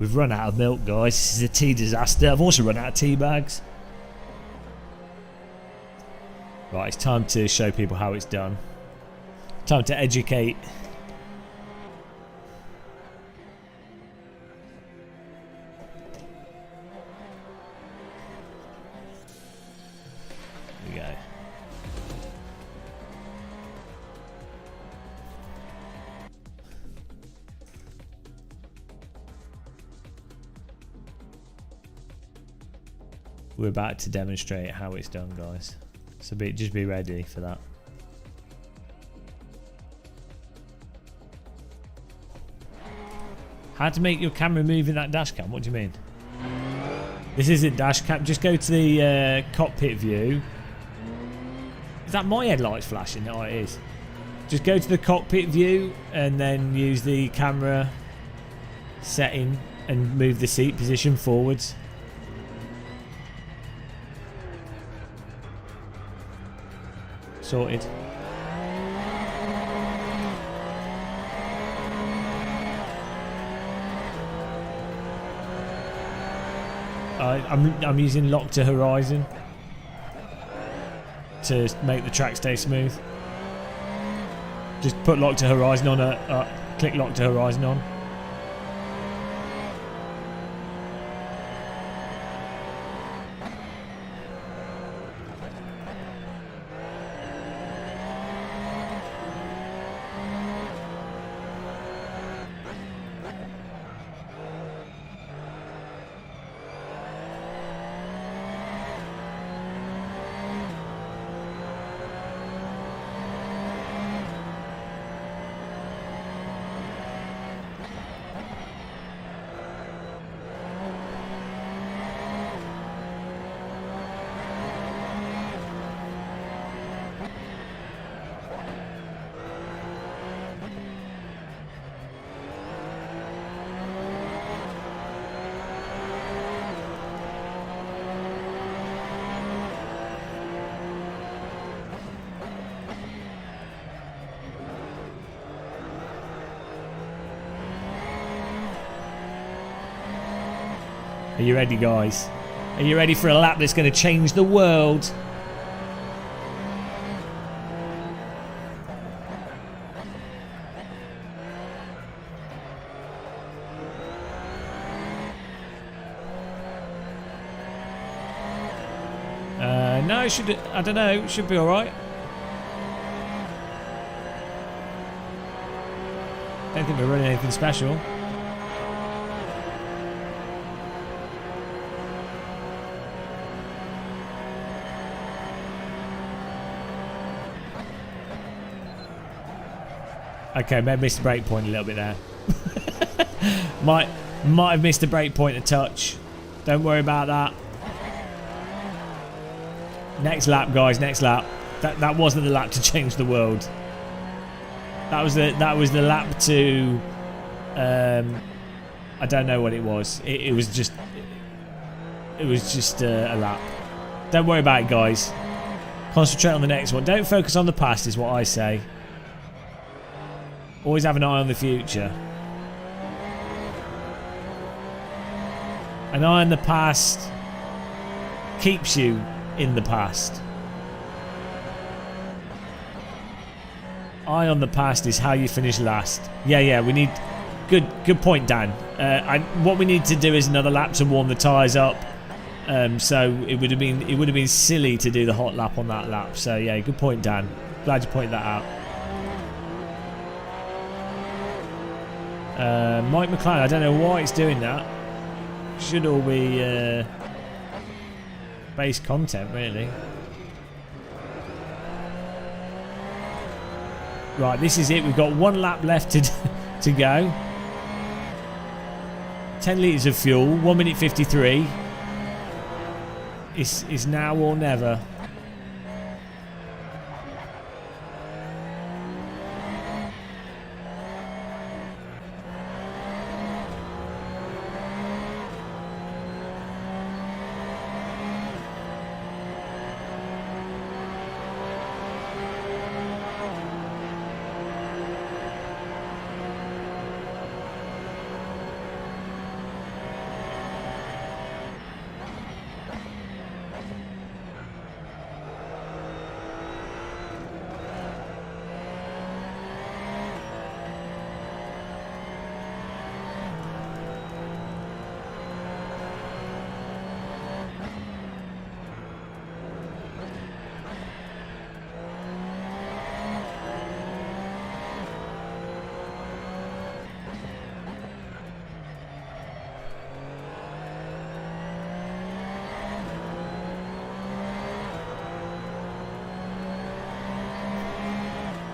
We've run out of milk, guys. This is a tea disaster. I've also run out of tea bags. Right, it's time to show people how it's done. Time to educate. There we go. We're about to demonstrate how it's done, guys. So just be ready for that. How to make your camera move in that dash cam? What do you mean? This isn't dash cam. Just go to the cockpit view. Is that my headlights flashing? Oh, it is. Just go to the cockpit view and then use the camera setting and move the seat position forwards. Sorted. I'm using lock to horizon to make the track stay smooth. Just put lock to horizon on click lock to horizon on. Are you ready, guys? Are you ready for a lap that's going to change the world? No, it should. I don't know. It should be all right. Don't think we're running anything special. Okay, maybe missed the brake point a little bit there. might have missed the brake point a touch. Don't worry about that. Next lap, guys. Next lap. That wasn't the lap to change the world. That was the lap to. I don't know what it was. It was just. It was just a lap. Don't worry about it, guys. Concentrate on the next one. Don't focus on the past, is what I say. Always have an eye on the future. An eye on the past keeps you in the past. Eye on the past is how you finish last. Yeah, we need... Good point, Dan. What we need to do is another lap to warm the tyres up. So it would have been silly to do the hot lap on that lap. So yeah, good point, Dan. Glad you pointed that out. Mike McLaren, I don't know why it's doing that. Should all be base content, really. Right, this is it. We've got one lap left to go. 10 litres of fuel, 1 minute 53. It's now or never.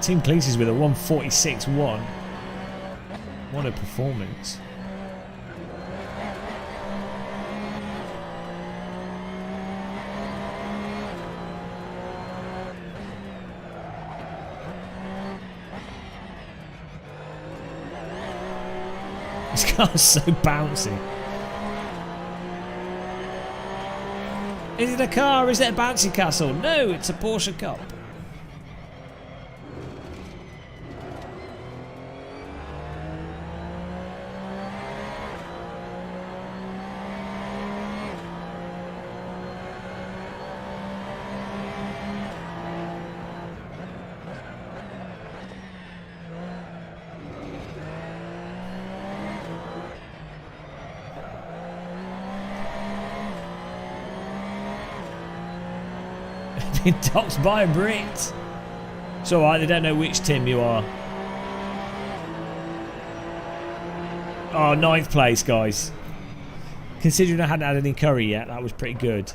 Tim Cleese with a 146.1. What a performance. This car's so bouncy. Is it a car or is it a bouncy castle? No, it's a Porsche Cup. Being docked by a Brit. It's alright, they don't know which Tim you are. Oh, 9th place, guys. Considering I hadn't had any curry yet, that was pretty good.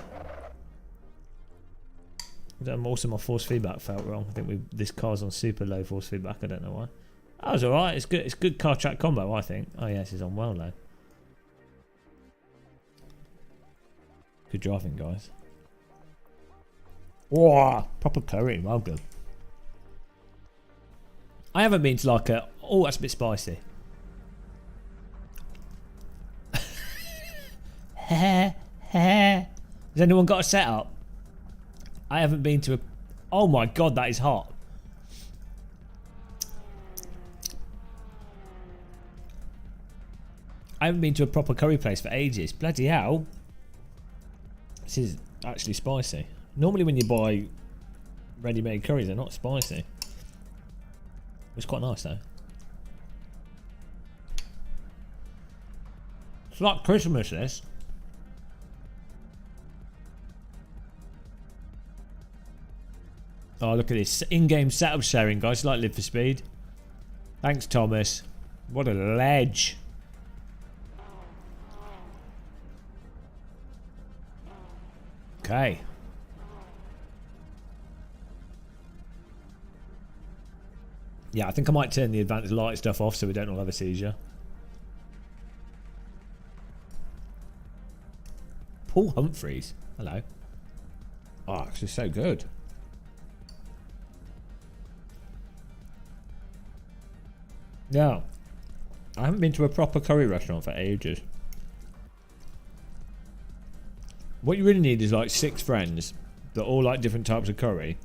Also, my force feedback felt wrong. I think this car's on super low force feedback. I don't know why. That was alright. It's good. It's good car track combo, I think. Oh, yes, it's on well low. Good driving, guys. Whoa, proper curry, well good. I haven't been to like a... Oh, that's a bit spicy. Has anyone got a setup? I haven't been to a... Oh my god, that is hot. I haven't been to a proper curry place for ages. Bloody hell. This is actually spicy. Normally when you buy ready-made curries, they're not spicy. It's quite nice though. It's like Christmas, this. Oh, look at this. In-game setup sharing, guys. Like Live for Speed. Thanks, Thomas. What a ledge. Okay. Yeah, I think I might turn the advanced light stuff off so we don't all have a seizure. Paul Humphreys. Hello. Oh, this is so good. Yeah. I haven't been to a proper curry restaurant for ages. What you really need is like 6 friends that all like different types of curry.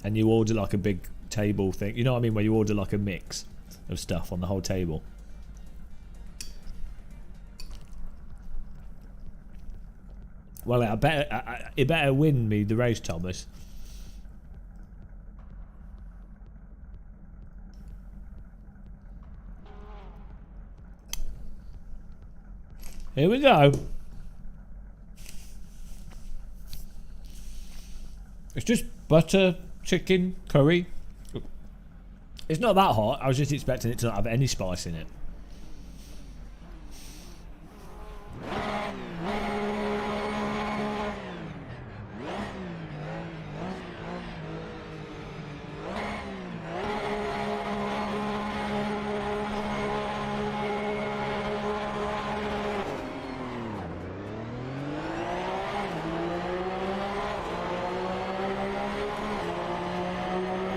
And you order like a big table thing. You know what I mean? Where you order like a mix of stuff on the whole table. Well, it better win me the race, Thomas. Here we go. It's just butter, chicken, curry. It's not that hot. I was just expecting it to not have any spice in it.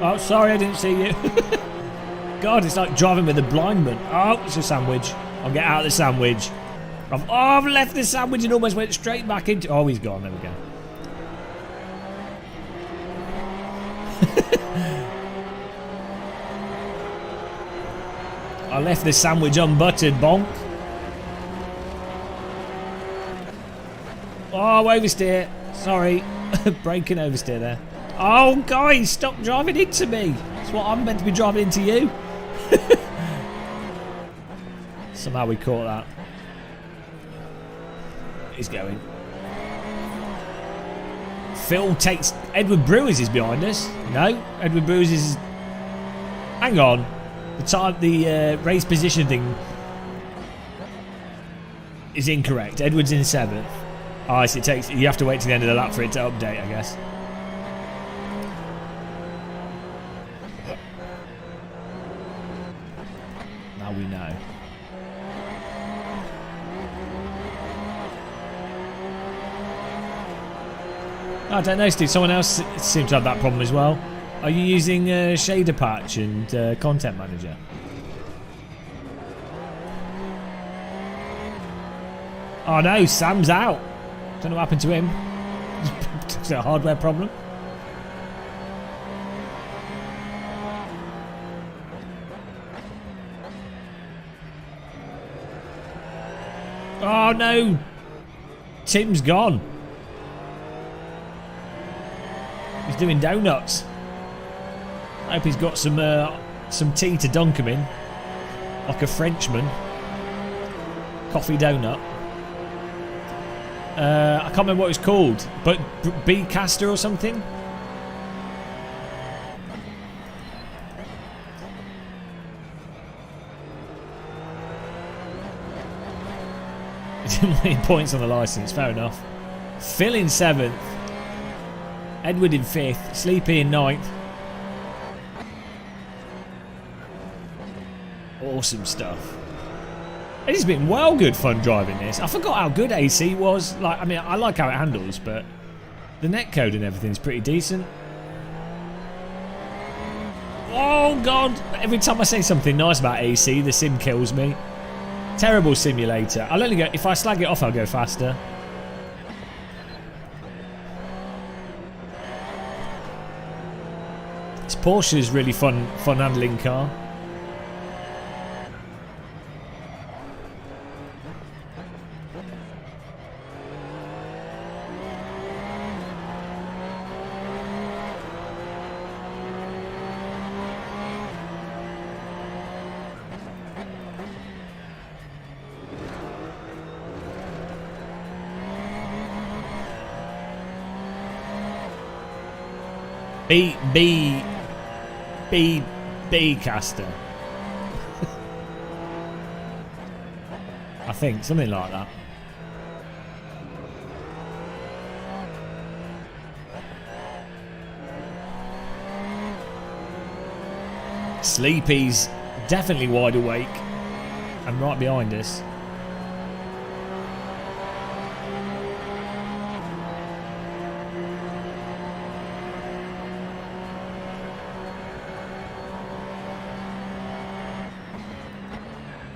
Oh, sorry, I didn't see you. God, it's like driving with a blind man. Oh, it's a sandwich. I'll get out of the sandwich. I've left the sandwich and almost went straight back into... Oh, he's gone. There we go. I left the sandwich unbuttered, bonk. Oh, oversteer. Sorry. Braking oversteer there. Oh, guys, stop driving into me. That's what I'm meant to be driving into you. Somehow we caught that. He's going. Phil takes... Edward Brewers is behind us. No, Edward Brewers is... Hang on. The race position thing is incorrect. Edward's in 7th. Oh, so it takes... You have to wait to the end of the lap for it to update, I guess. Now we know. I don't know, Steve. Someone else seems to have that problem as well. Are you using Shader Patch and Content Manager? Oh no, Sam's out. Don't know what happened to him. Is it a hardware problem? Oh no! Tim's gone. He's doing donuts. I hope he's got some tea to dunk him in, like a Frenchman. Coffee donut. I can't remember what it was called, but Bee Caster or something. Didn't win points on the licence, fair enough. Phil in 7th, Edward in 5th, Sleepy in 9th. Awesome stuff. It has been well good fun driving this. I forgot how good AC was. Like, I mean, I like how it handles, but the netcode and everything's pretty decent. Oh god! Every time I say something nice about AC, the sim kills me. Terrible simulator. I'll only go if I slag it off. I'll go faster. This Porsche is really fun handling car. B caster. I think something like that. Sleepy's definitely wide awake and right behind us.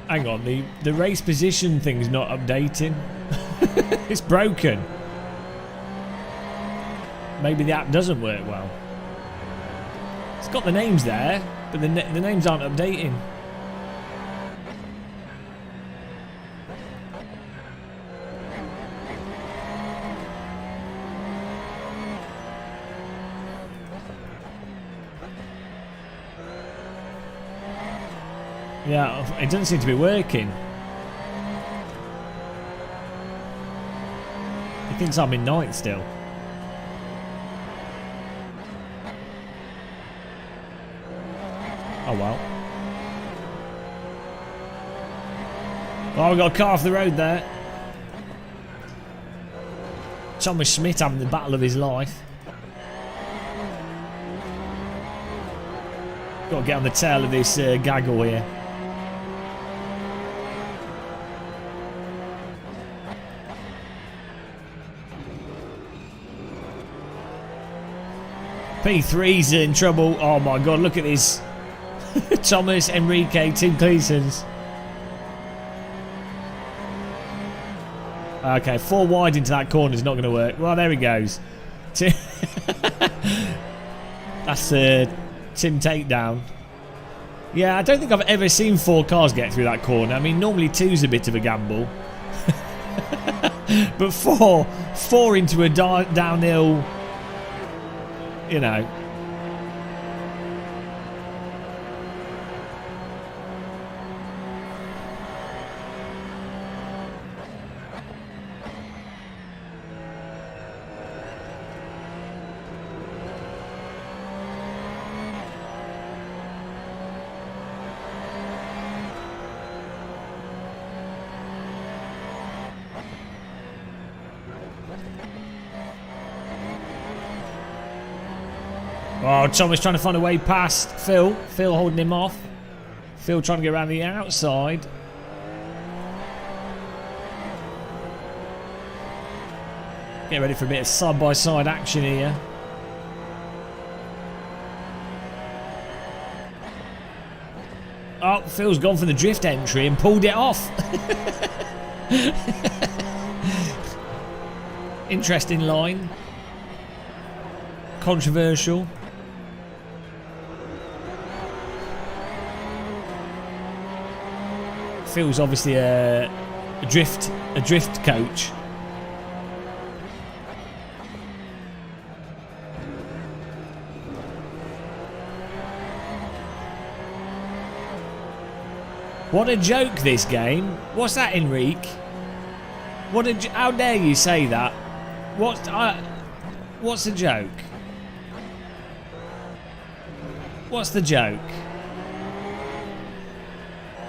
Hang on, the race position thing's not updating. It's broken. Maybe the app doesn't work well. It's got the names there, but the names aren't updating. Yeah, it doesn't seem to be working. He thinks I'm in 9th still. Oh well. Oh, we got a car off the road there. Thomas Schmidt having the battle of his life. Got to get on the tail of this gaggle here. P3's in trouble. Oh my god, look at this. Thomas, Enrique, Tim Cleasons. Okay, 4 wide into that corner is not going to work. Well, there he goes. That's Tim takedown. Yeah, I don't think I've ever seen 4 cars get through that corner. I mean, normally 2's a bit of a gamble. But 4 into a downhill, you know. Oh, Thomas trying to find a way past Phil. Phil holding him off. Phil trying to get around the outside. Get ready for a bit of side-by-side action here. Oh, Phil's gone for the drift entry and pulled it off. Interesting line. Controversial. Phil's obviously a drift coach. What a joke, this game. What's that, Enrique? How dare you say that? What's the joke? What's the joke?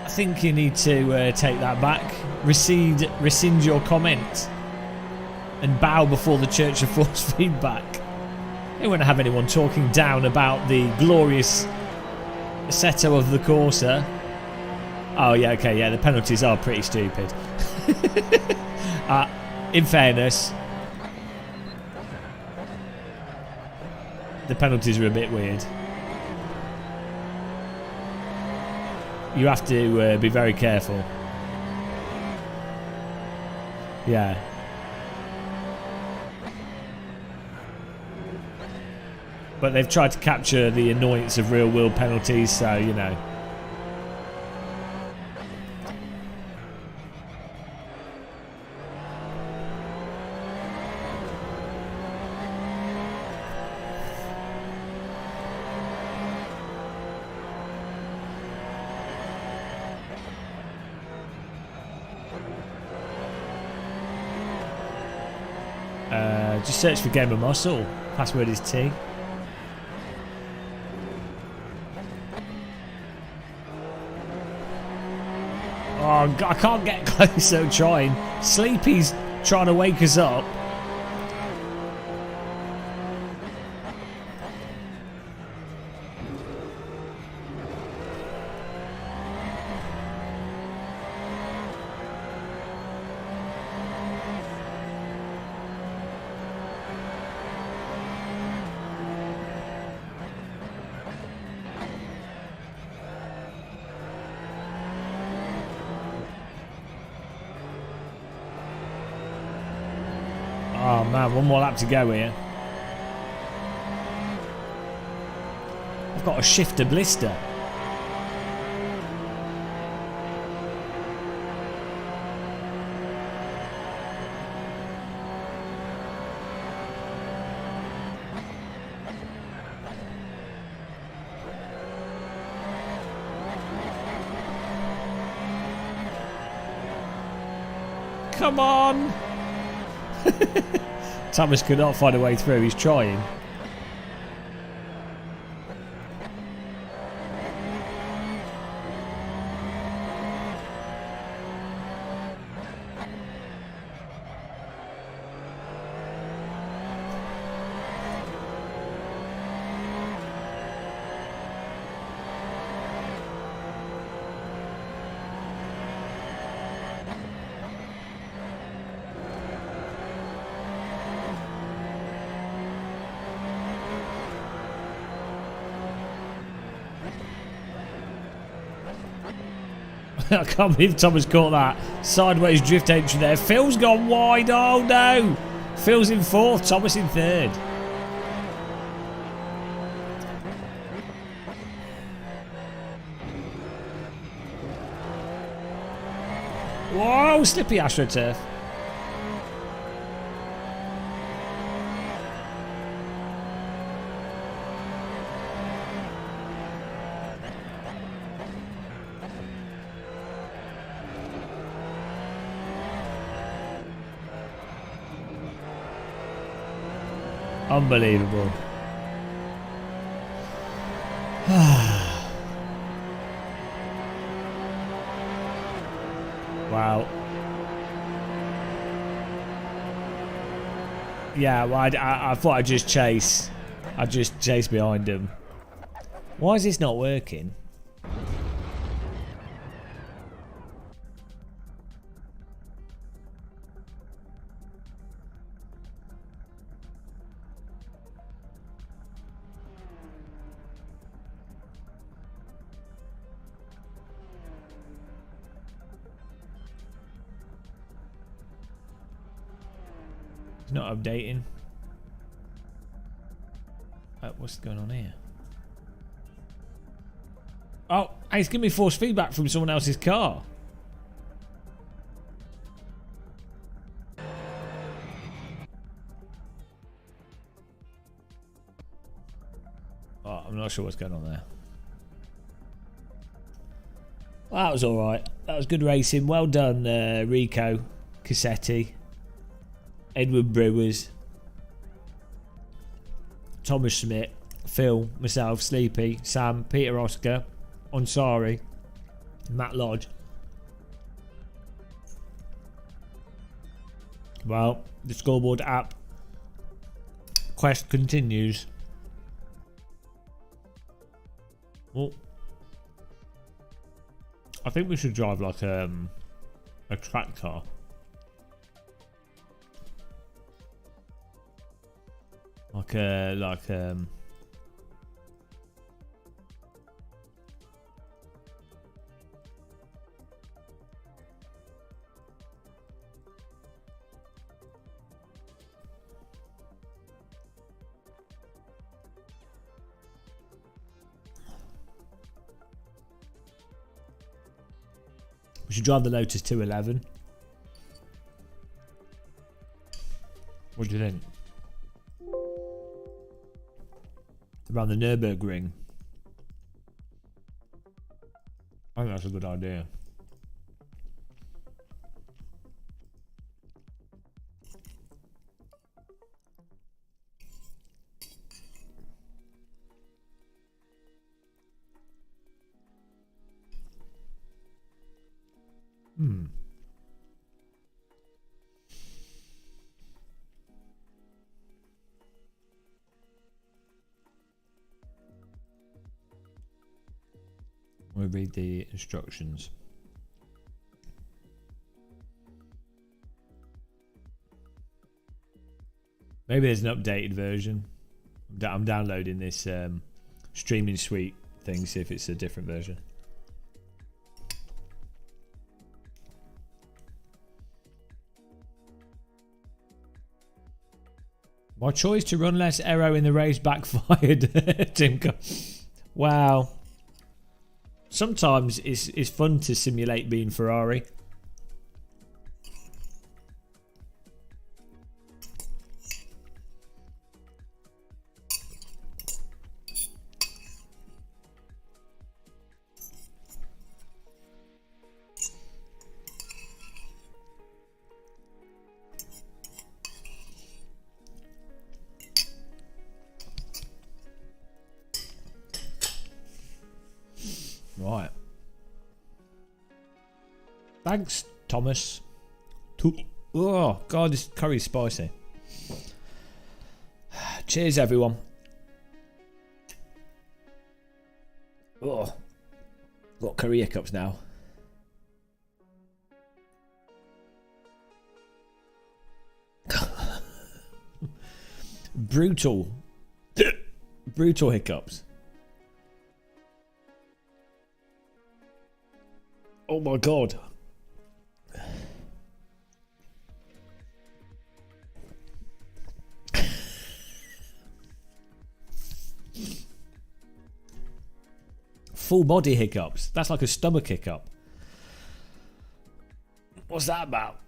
I think you need to take that back. Rescind your comment. And bow before the Church of Force Feedback. You won't have anyone talking down about the glorious Assetto of the Corsa. Oh, yeah, okay, yeah, the penalties are pretty stupid. In fairness, the penalties are a bit weird. You have to be very careful. Yeah. But they've tried to capture the annoyance of real-world penalties, so, you know. Just search for Game of Muscle. Password is T. Oh, I can't get close, so trying. Sleepy's trying to wake us up. Oh man, one more lap to go here. I've got a shifter blister. Come on! Thomas could not find a way through. He's trying. I can't believe Thomas caught that. Sideways drift entry there. Phil's gone wide. Oh no. Phil's in fourth. Thomas in third. Whoa. Slippy AstroTurf. Unbelievable. Wow. Yeah, well, I thought I'd just chase. I'd just chase behind him. Why is this not working? It's not updating. What's going on here? Oh, hey, it's giving me force feedback from someone else's car. Oh, I'm not sure what's going on there. Well, that was alright. That was good racing. Well done, Rico, Cassetti, Edward Brewers, Thomas Schmidt, Phil, myself, Sleepy, Sam, Peter Oscar, Onsari, Matt Lodge. Well, the scoreboard app quest continues. Well, I think we should drive like a track car. We should drive the Lotus 211. What do you think? Around the Nürburgring. I think that's a good idea. We'll read the instructions. Maybe there's an updated version. I'm downloading this streaming suite thing, see if it's a different version. My choice to run less aero in the race backfired. Tim, wow. Sometimes it's fun to simulate being Ferrari. Right. Thanks, Thomas. Oh, God, this curry's spicy. Cheers, everyone. Oh, got curry hiccups now. Brutal. Brutal hiccups. Oh my God. Full body hiccups. That's like a stomach hiccup. What's that about?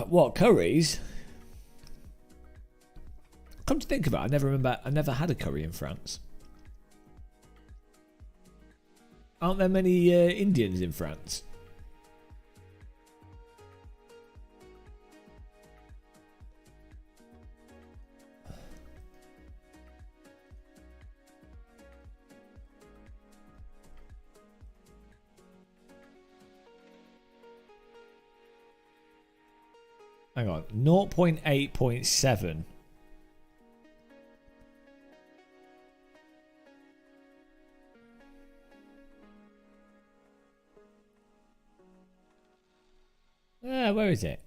What, curries? Come to think of it, I never had a curry in France. Aren't there many Indians in France? Hang on, 0.8.7. Where is it?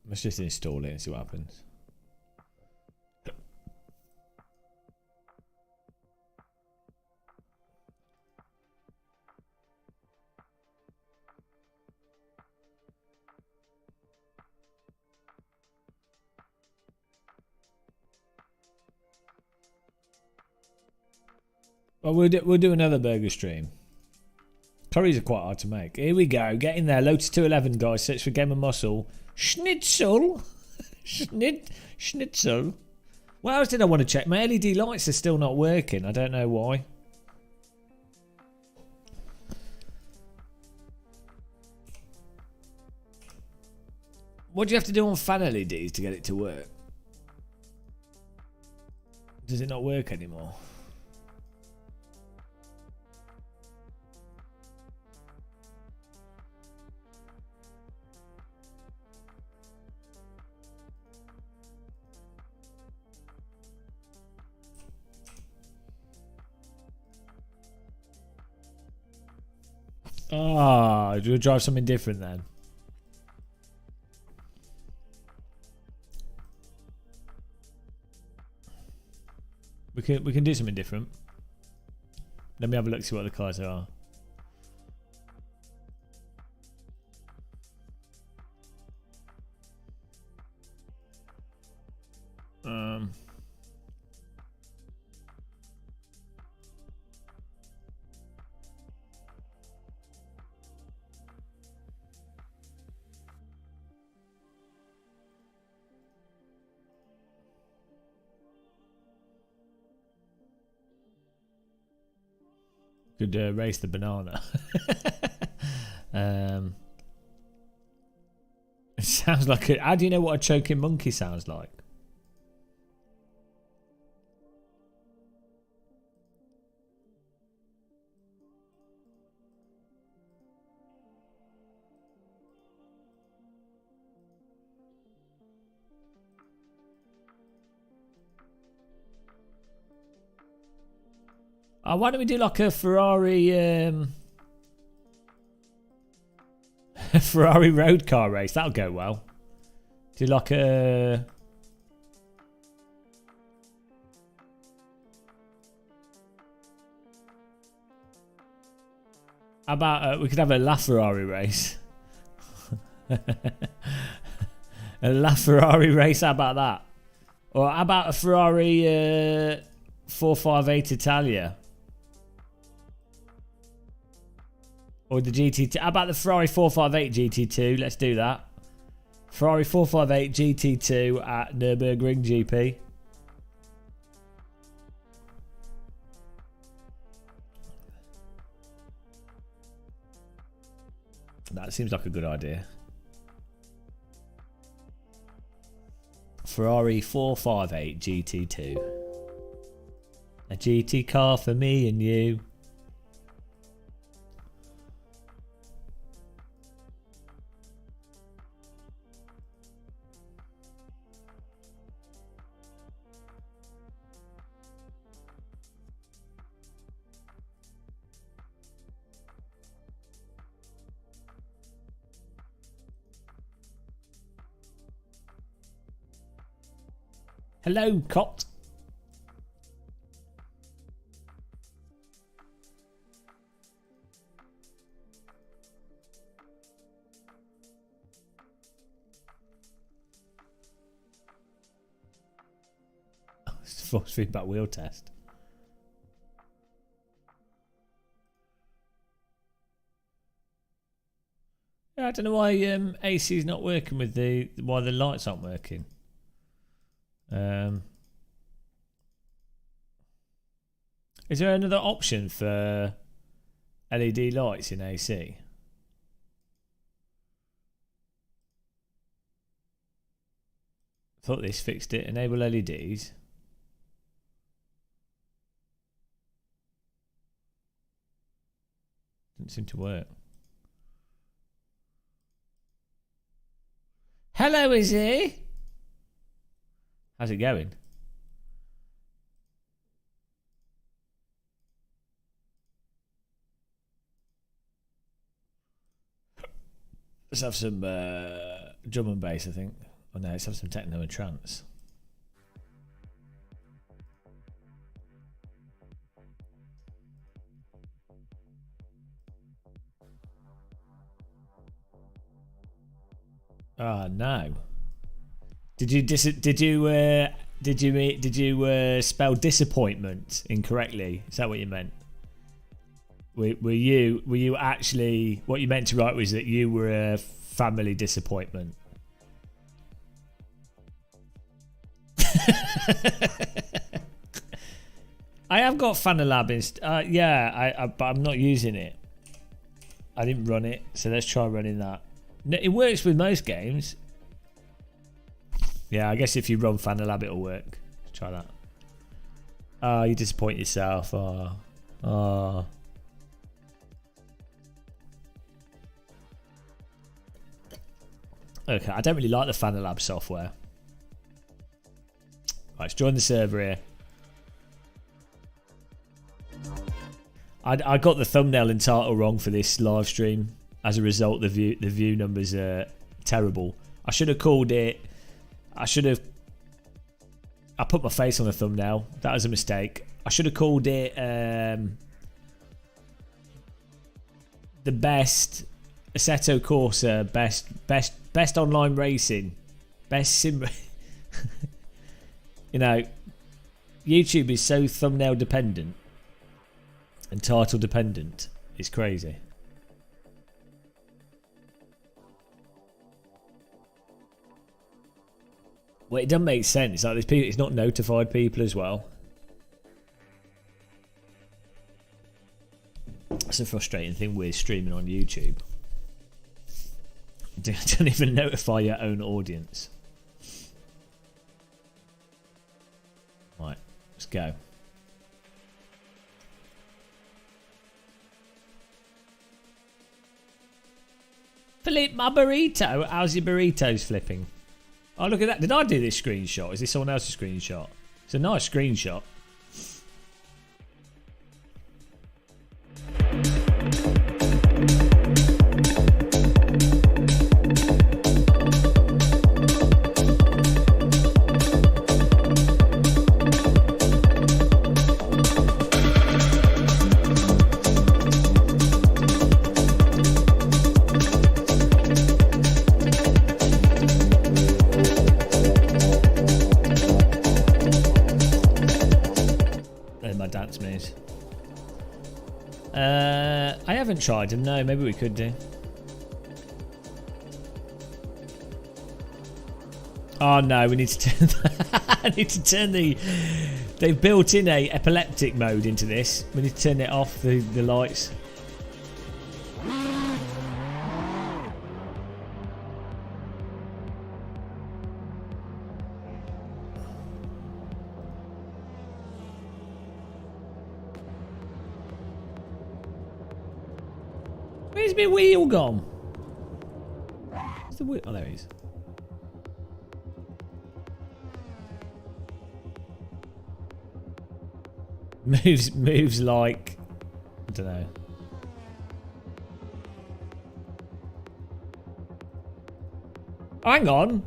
Let's just install it and see what happens. Well, we'll do another burger stream. Curries are quite hard to make. Here we go. Get in there. Lotus 211, guys. Search for Game of Muscle. Schnitzel. Schnitzel. What else did I want to check? My LED lights are still not working. I don't know why. What do you have to do on fan LEDs to get it to work? Does it not work anymore? Ah, we'll drive something different then. We can do something different. Let me have a look, see what the cars are. Could race the banana. It sounds like a... How do you know what a choking monkey sounds like? Why don't we do like a Ferrari Ferrari road car race? That'll go well. Do like a... How about we could have a LaFerrari race? A LaFerrari race, how about that? Or how about a Ferrari 458 Italia? Or the GT2. How about the Ferrari 458 GT2? Let's do that. Ferrari 458 GT2 at Nürburgring GP. That seems like a good idea. Ferrari 458 GT2. A GT car for me and you. Hello, Cot. Force feedback wheel test. Yeah, I don't know why AC is not working with why the lights aren't working. Is there another option for LED lights in AC? Thought this fixed it. Enable LEDs. Didn't seem to work. Hello, Izzy. How's it going? Let's have some drum and bass, I think. Oh no, let's have some techno and trance. Oh no! Did you spell disappointment incorrectly? Is that what you meant? Were you actually, what you meant to write was that you were a family disappointment? I have got Fanalab yeah, but I'm not using it. I didn't run it, so let's try running that. No, it works with most games. Yeah, I guess if you run Fanalab, it'll work. Let's try that. Oh, you disappoint yourself. Oh. Okay, I don't really like the Fanalab software. Right, let's join the server here. I got the thumbnail and title wrong for this live stream. As a result, the view numbers are terrible. I should have called it. I put my face on the thumbnail. That was a mistake. I should have called it the best Assetto Corsa, best online racing, best sim. You know, YouTube is so thumbnail dependent and title dependent. It's crazy. Well, it doesn't make sense. Like, there's people, it's not notified people as well. That's a frustrating thing with streaming on YouTube. Don't even notify your own audience. Right, let's go. Flip my burrito. How's your burritos flipping? Oh, look at that. Did I do this screenshot? Is this someone else's screenshot? It's a nice screenshot. I haven't tried them. No, maybe we could do. Oh no, we need to turn. I need to turn the. They've built in a epileptic mode into this. We need to turn it off. The lights. Where's my wheel gone? Where's the wheel? Oh, there he is. Moves like, I don't know. Hang on.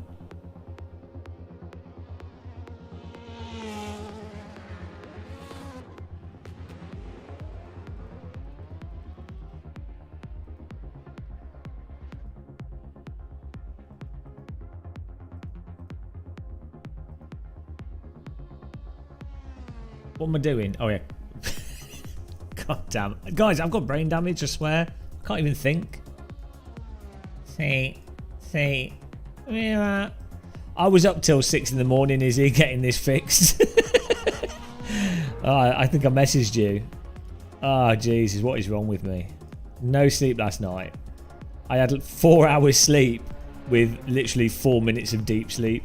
What am I doing? Oh yeah. God damn. Guys, I've got brain damage, I swear. I can't even think. See. I was up till 6 in the morning, is he, getting this fixed? Oh, I think I messaged you. Oh, Jesus, what is wrong with me? No sleep last night. I had 4 hours sleep with literally 4 minutes of deep sleep.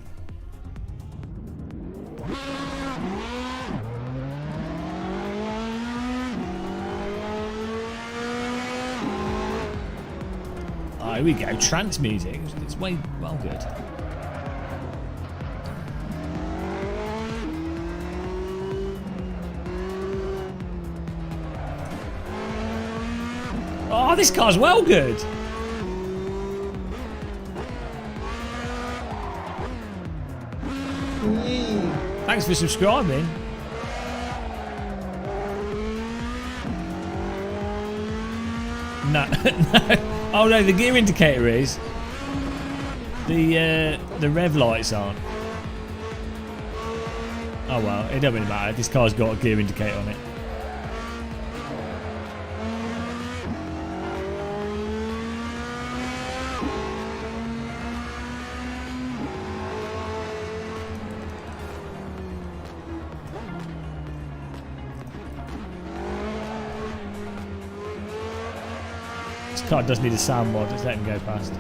Here we go, trance music. It's way well good. Oh, this car's well good. thanks for subscribing. No, no. Oh no, the gear indicator is. The rev lights aren't. Oh well, it don't really matter. This car's got a gear indicator on it. This car does need a sound mod. Let's let him go past.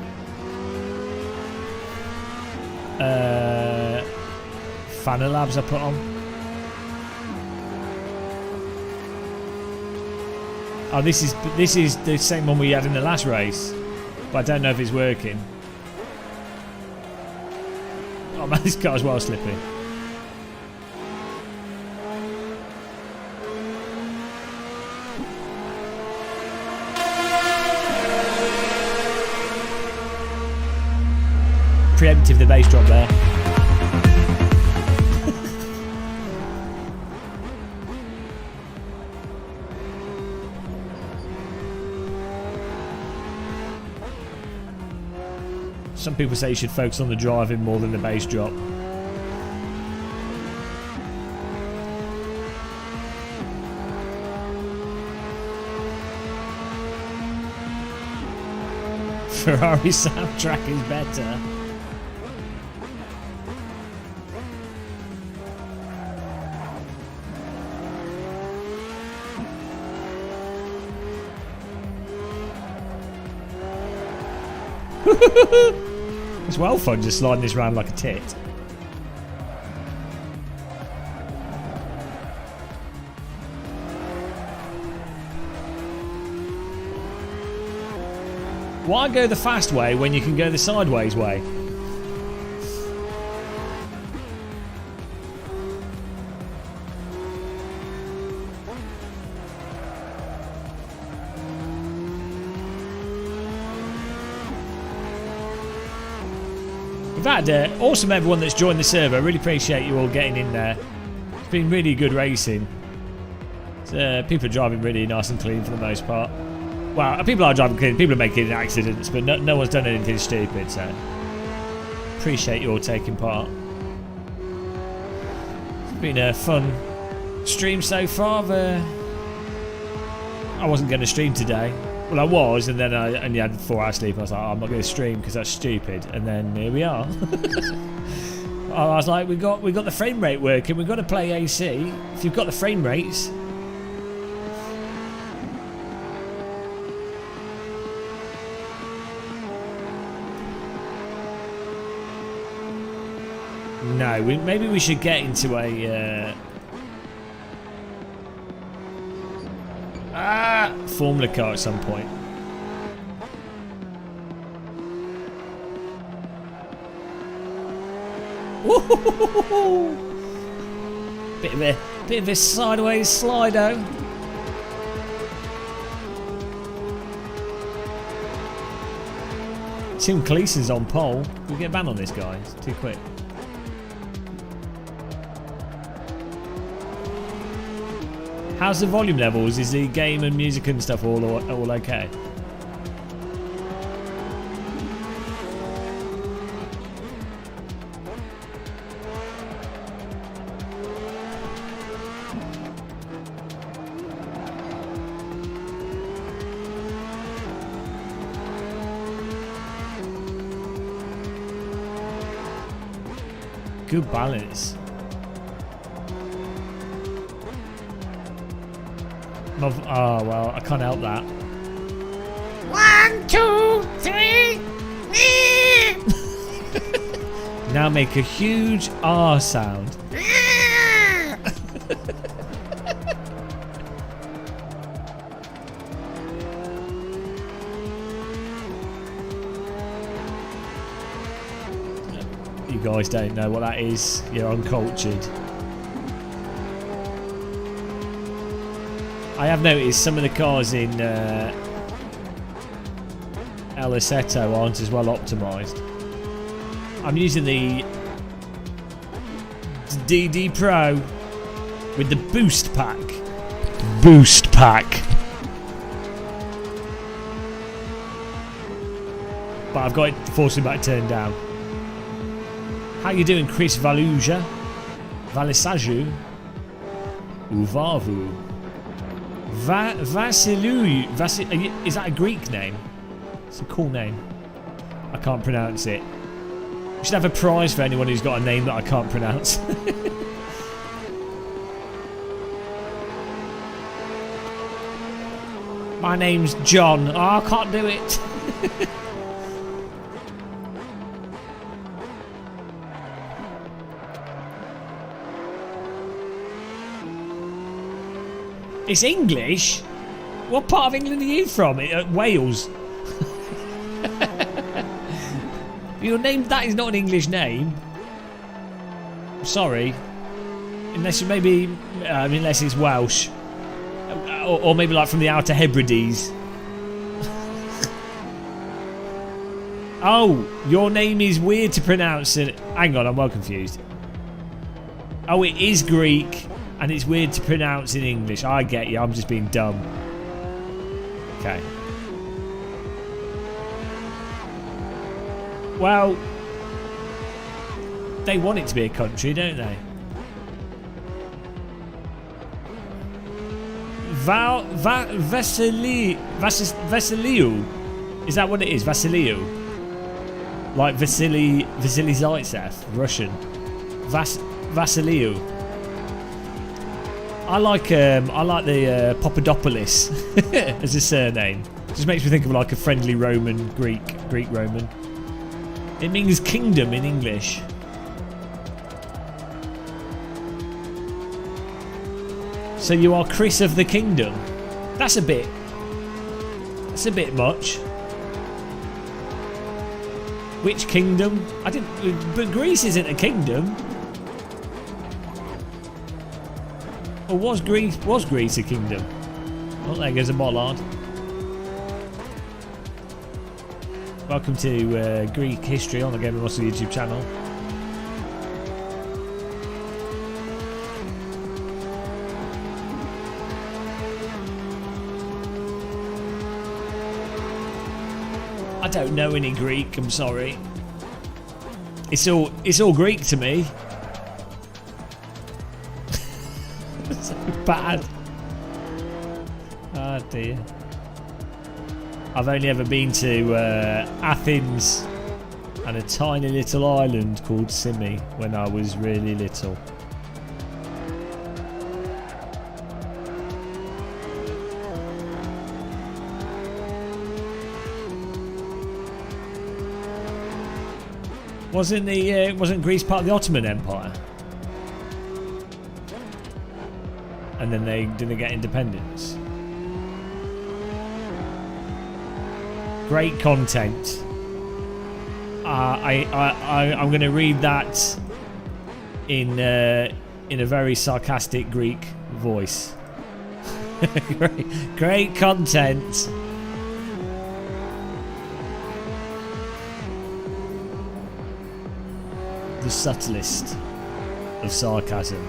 Fanatec I put on. Oh, this is the same one we had in the last race, but I don't know if it's working. Oh man, this car's well slippy. Preemptive the bass drop there. Some people say you should focus on the driving more than the bass drop. Ferrari soundtrack is better. It's well fun just sliding this around like a tit. Why go the fast way when you can go the sideways way? Awesome everyone that's joined the server. I really appreciate you all getting in there. It's been really good racing. People are driving really nice and clean for the most part. Well, people are driving clean. People are making accidents, but no one's done anything stupid, so appreciate you all taking part. It's been a fun stream so far. I wasn't going to stream today. Well, I was, and then I only had 4 hours sleep. I was like, oh, I'm not going to stream because that's stupid. And then here we are. I was like, we got the frame rate working. We've got to play AC. If you've got the frame rates. No, maybe we should get into a Formula car at some point. Bit of a sideways slido. Tim Cleason's on pole. We'll get banned on this guy. It's too quick. How's the volume levels? Is the game and music and stuff all okay? Good balance. Oh well, I can't help that. 1, 2, 3. Now make a huge R sound. You guys don't know what that is. You're uncultured. I have noticed some of the cars in Assetto aren't as well optimised. I'm using the DD Pro with the boost pack. Boost pack. But I've got it forcing back turned down. How you doing, Chris Valuja? Valisaju? Uvavu? Vasilou? Is that a Greek name? It's a cool name. I can't pronounce it. We should have a prize for anyone who's got a name that I can't pronounce. My name's John. Oh, I can't do it. It's English? What part of England are you from? Wales. Your name, that is not an English name. Sorry. Unless unless it's Welsh. Or maybe like from the Outer Hebrides. Oh, your name is weird to pronounce. Hang on, I'm well confused. Oh, it is Greek. And it's weird to pronounce in English. I get you, I'm just being dumb. Okay. Well, they want it to be a country, don't they? Vasiliu. Is that what it is? Vasiliu? Like Vasily Zaitsev, Russian. Vasiliu. I like the Papadopoulos as a surname. Just makes me think of like a friendly Roman, Greek Roman. It means kingdom in English. So you are Chris of the Kingdom. That's a bit much. Which kingdom? But Greece isn't a kingdom. Or was Greece a kingdom? Well, there goes a bollard. Welcome to Greek history on the Game of Muscle YouTube channel. I don't know any Greek, I'm sorry. It's all Greek to me. So bad. Oh dear. I've only ever been to Athens and a tiny little island called Simi when I was really little. Wasn't Greece part of the Ottoman Empire? And then they didn't get independence. Great content. I'm going to read that in a very sarcastic Greek voice. Great content. The subtlest of sarcasm.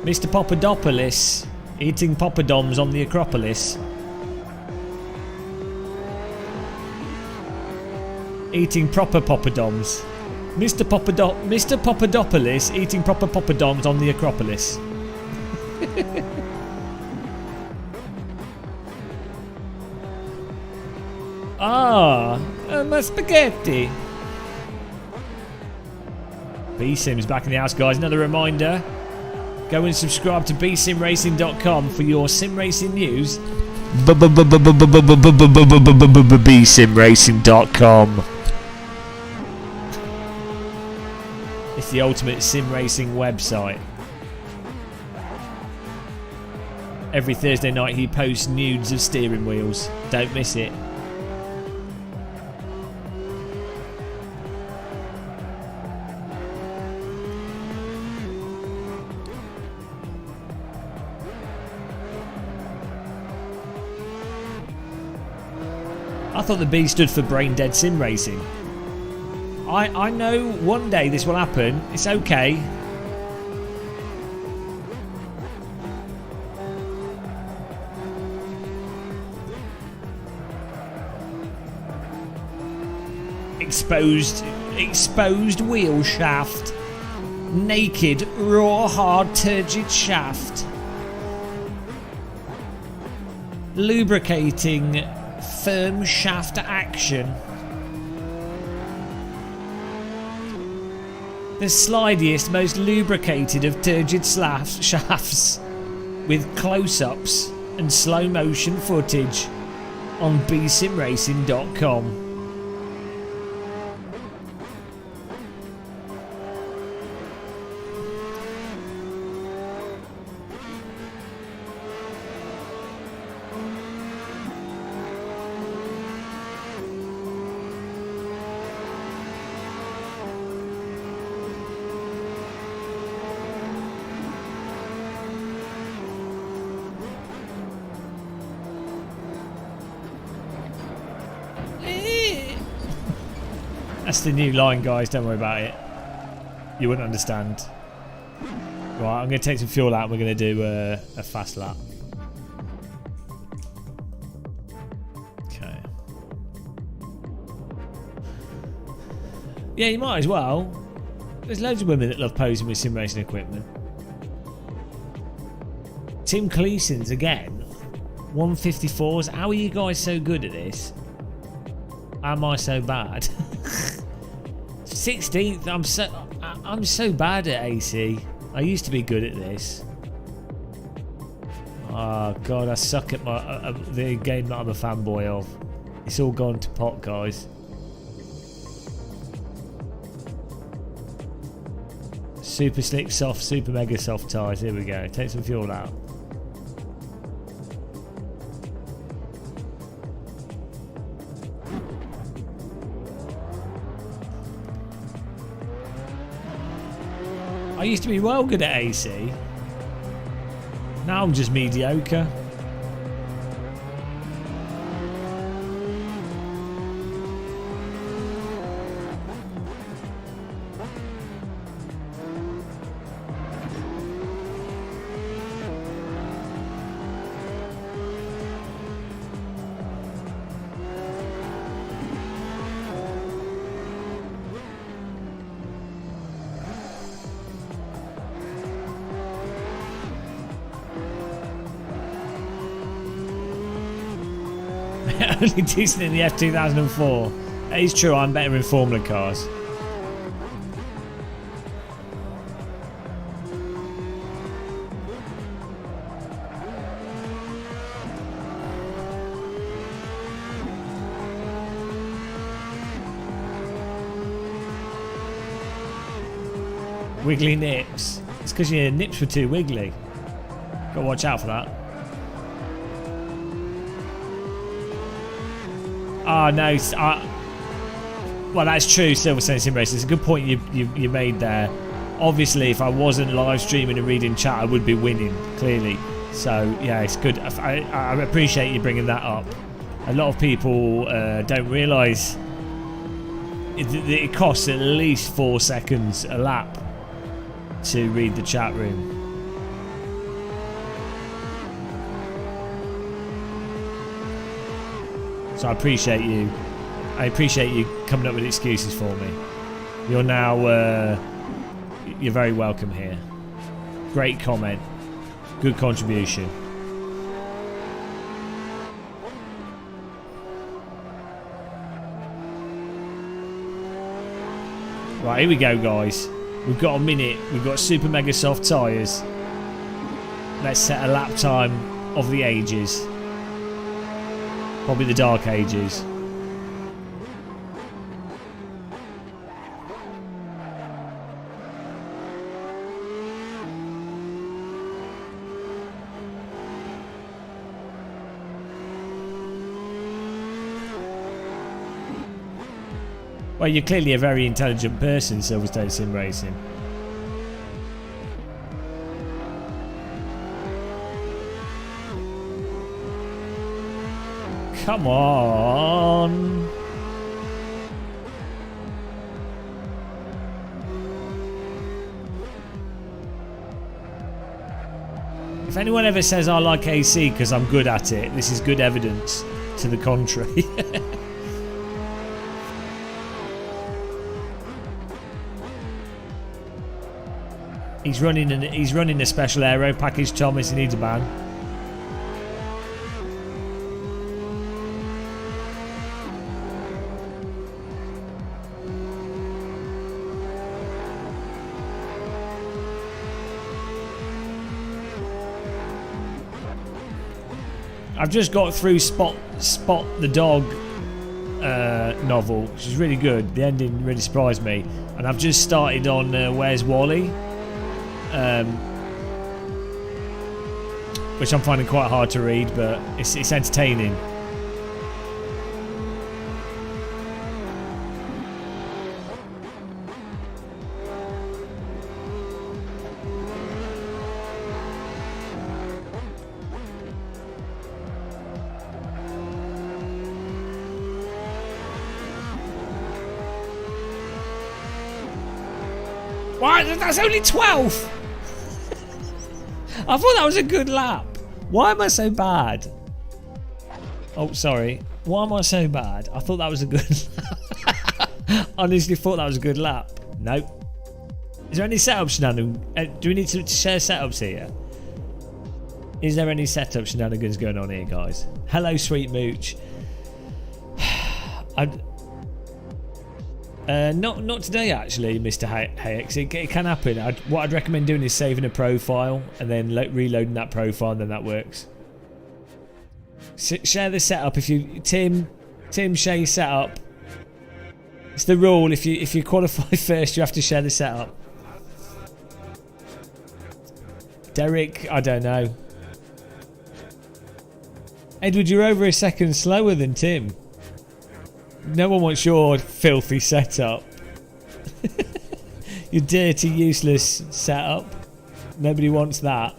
Mr. Papadopoulos eating poppadoms on the Acropolis. Eating proper poppadoms. Mr. Papadopoulos eating proper poppadoms on the Acropolis. My spaghetti. B-Sim's back in the house, guys. Another reminder. Go and subscribe to bsimracing.com for your sim racing news. bsimracing.com. It's the ultimate sim racing website. Every Thursday night he posts nudes of steering wheels. Don't miss it. I thought the B stood for brain dead sim racing. I know one day this will happen. It's okay. Exposed wheel shaft. Naked, raw, hard, turgid shaft. Lubricating, firm shaft action. The slidiest, most lubricated of turgid shafts, with close-ups and slow motion footage on bsimracing.com. That's the new line, guys. Don't worry about it. You wouldn't understand. Right, I'm going to take some fuel out and we're going to do a fast lap. Okay. Yeah, you might as well. There's loads of women that love posing with sim racing equipment. Tim Cleason's again. 154s. How are you guys so good at this? How am I so bad? 16th. I'm so bad at AC. I used to be good at this. Oh god, I suck at the game that I'm a fanboy of. It's all gone to pot, guys. Super slick, soft, super mega soft tyres. Here we go. Take some fuel out. I used to be well good at AC. Now I'm just mediocre. Only decent in the F2004. That is true, I'm better in Formula cars. Wiggly nips. It's because your nips were too wiggly. Gotta watch out for that. Oh no, well that's true, Silver Sim Race. It's a good point you made there. Obviously if I wasn't live streaming and reading chat I would be winning, clearly. So yeah, it's good. I appreciate you bringing that up. A lot of people don't realise it costs at least 4 seconds a lap to read the chat room. So I appreciate you. I appreciate you coming up with excuses for me. You're now, you're very welcome here. Great comment. Good contribution. Right, here we go, guys. We've got a minute. We've got super mega soft tyres. Let's set a lap time of the ages. Probably the dark ages. Well, you're clearly a very intelligent person, Silverstone Sim Racing. Come on. on. If anyone ever says I like AC because I'm good at it, this is good evidence to the contrary. He's running a special aero package, Thomas. He needs a ban. I've just got through Spot the Dog novel, which is really good. The ending really surprised me, and I've just started on Where's Wally, which I'm finding quite hard to read, but it's entertaining. Why? That's only 12th! I thought that was a good lap. Why am I so bad? Oh, sorry. Why am I so bad? I thought that was a good lap. Honestly thought that was a good lap. Nope. Is there any setup shenanigans? Do we need to share setups here? Is there any setup shenanigans going on here, guys? Hello, Sweet Mooch. Not today, actually, Mr. Hayeks. It can happen. What I'd recommend doing is saving a profile and then reloading that profile, and then that works. Share the setup. If you Tim, share your setup. It's the rule. If you qualify first, you have to share the setup. Derek, I don't know. Edward, you're over a second slower than Tim. No one wants your filthy setup. Your dirty, useless setup. Nobody wants that.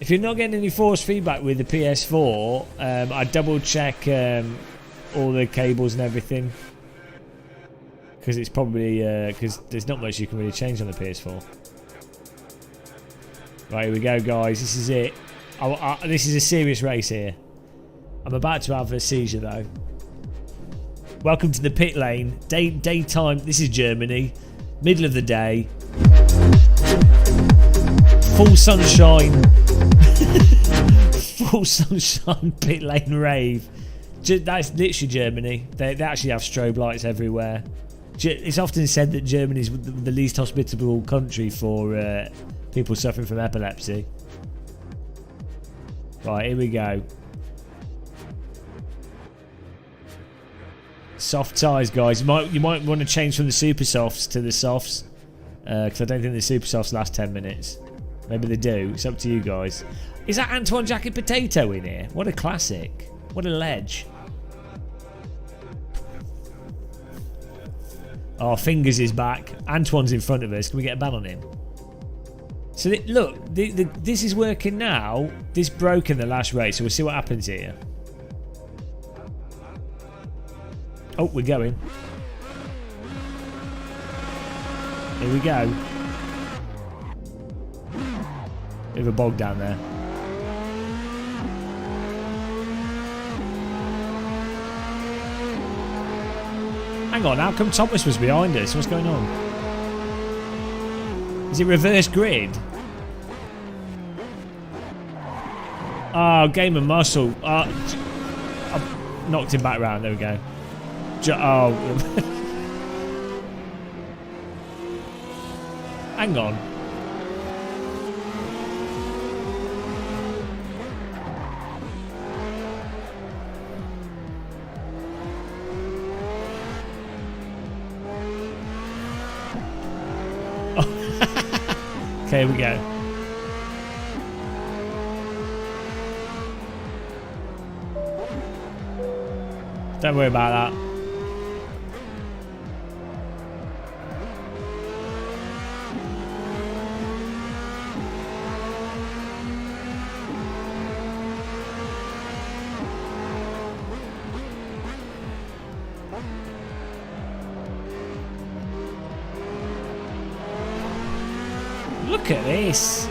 If you're not getting any force feedback with the PS4, I'd double check all the cables and everything. Because it's probably... because there's not much you can really change on the PS4. Right, here we go, guys. This is it. This is a serious race here. I'm about to have a seizure though. Welcome to the pit lane. Daytime. This is Germany. Middle of the day. Full sunshine. Full sunshine pit lane rave. That's literally Germany. They actually have strobe lights everywhere. It's often said that Germany is the least hospitable country for people suffering from epilepsy. Right, here we go. Soft tyres, guys. You might want to change from the super softs to the softs, because I don't think the super softs last 10 minutes. Maybe they do. It's up to you guys. Is that Antoine Jacket Potato in here? What a classic. What a ledge. Oh, Fingers is back. Antoine's in front of us. Can we get a ban on him? So look, this is working now. This broke in the last race, so we'll see what happens here. Oh, we're going. Here we go. Bit of a bog down there. Hang on, how come Thomas was behind us? What's going on? Is it reverse grid? Oh, game of muscle. I've knocked him back round. There we go. Oh. Hang on. Okay, here we go. Don't worry about that. Look at this.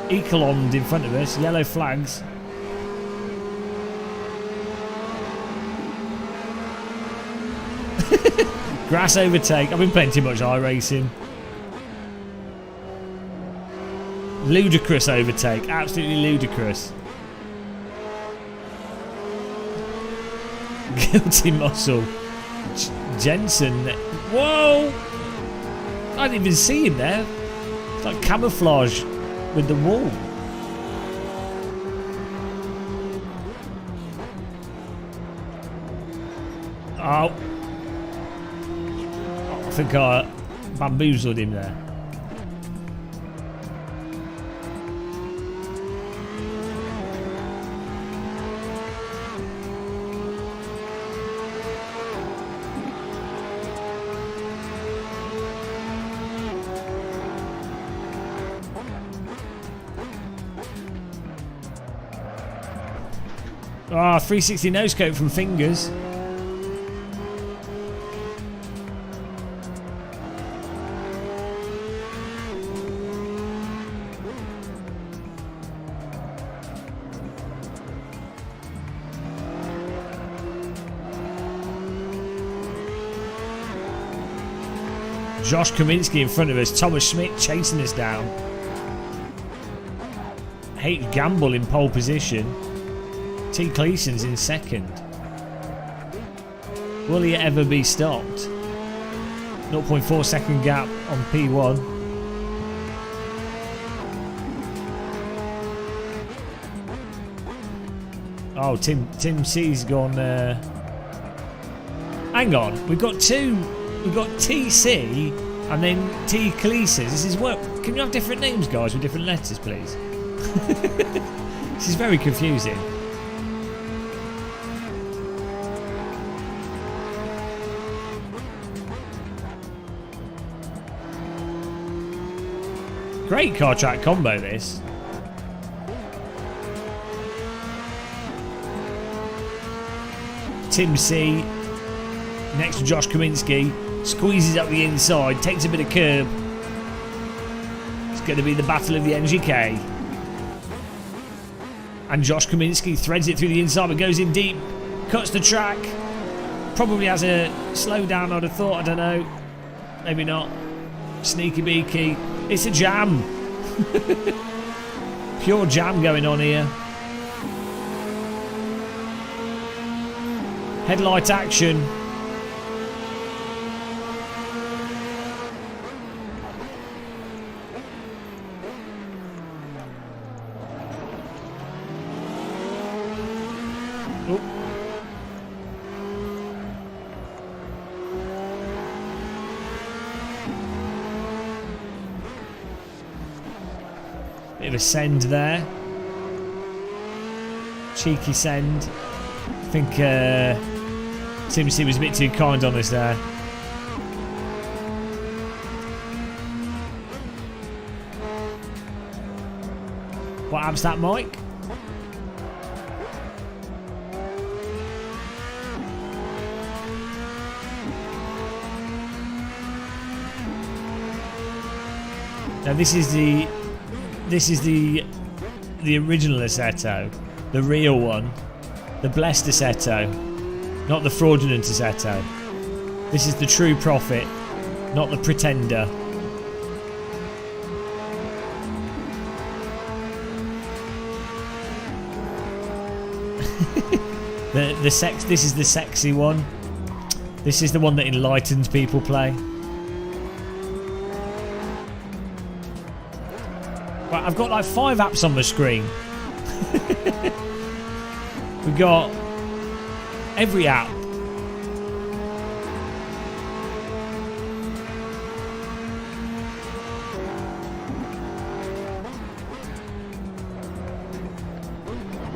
Ecolond in front of us, yellow flags. Grass overtake. I've been playing too much iRacing. Ludicrous overtake. Absolutely ludicrous. Guilty muscle. Jensen. Whoa! I didn't even see him there. It's like camouflage with the wall. Oh. I think I bamboozled him there. Ah, 360 no-scope from Fingers. Josh Kaminsky in front of us. Thomas Schmidt chasing us down. H. Gamble in pole position. T. Cleason's in second. Will he ever be stopped? 0.4 second gap on P1. Oh, Tim C's gone. Hang on, we've got two. We've got TC and then T. Cleasons. This is what. Can you have different names, guys, with different letters, please? This is very confusing. Great car track combo, this. Tim C next to Josh Kaminsky, squeezes up the inside, takes a bit of curb. It's going to be the battle of the NGK. And Josh Kaminsky threads it through the inside but goes in deep, cuts the track. Probably has a slowdown, I'd have thought, I don't know. Maybe not. Sneaky beaky. It's a jam. Pure jam going on here. Headlight action. Oh. Bit of a send there. Cheeky send. I think Tim C was a bit too kind on us there. What app's that, Mike? Now this is the original Assetto, the real one, the blessed Assetto, not the fraudulent Assetto. This is the true prophet, not the pretender. This is the sexy one. This is the one that enlightened people play. Right, I've got like 5 apps on the screen. We've got every app.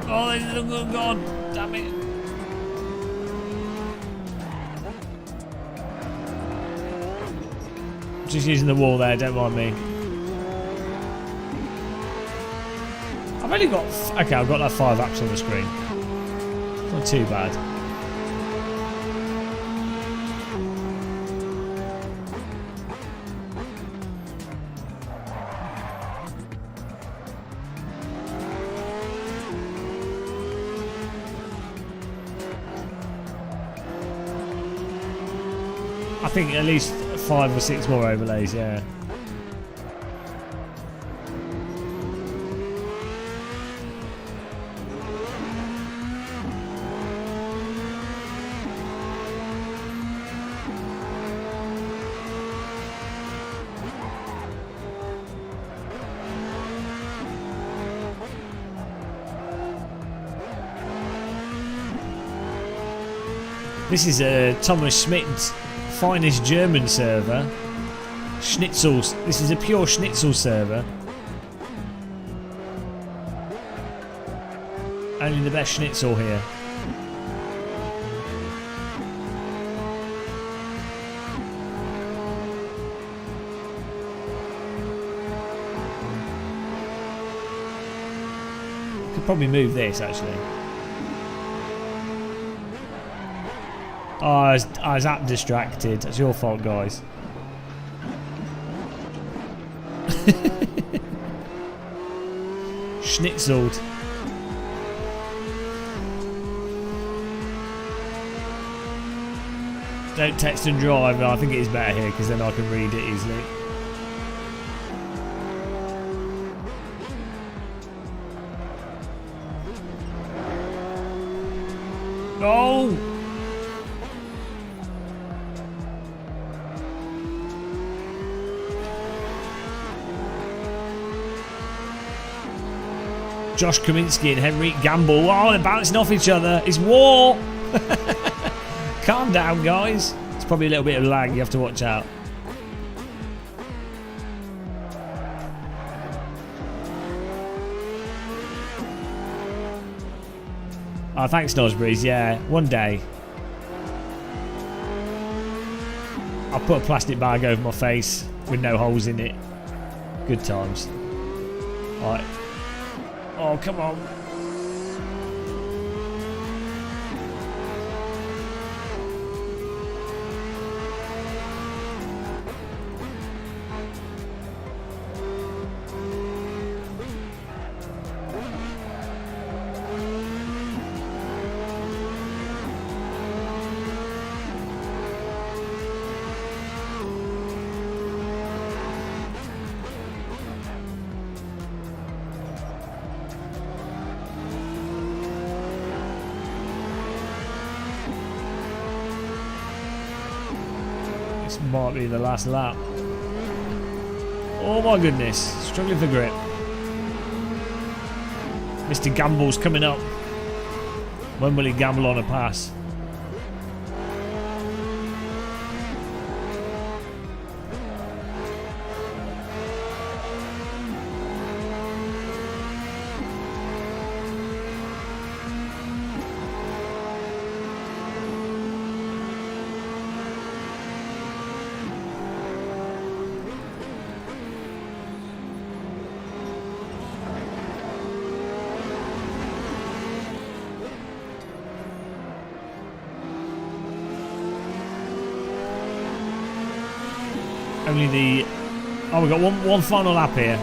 Oh, God, damn it. Just using the wall there, don't mind me. I've only got... Okay, I've got like 5 apps on the screen. Not too bad. I think at least 5 or 6 more overlays, yeah. This is Thomas Schmidt's finest German server. Schnitzel. This is a pure Schnitzel server. Only the best Schnitzel here. Could probably move this actually. Oh, I was app distracted. That's your fault, guys. Schnitzled. Don't text and drive. No, I think it is better here because then I can read it easily. Oh! Josh Kaminsky and Henrik Gamble. Oh, they're bouncing off each other. It's war. Calm down, guys. It's probably a little bit of lag. You have to watch out. Oh, thanks, Nosbreeze. Yeah, one day. I'll put a plastic bag over my face with no holes in it. Good times. All right. Oh, come on. This might be the last lap. Oh my goodness, struggling for grip. Mr. Gamble's coming up. When will he gamble on a pass? Only the... Oh, we've got one final lap here.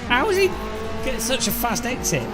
How is he getting such a fast exit?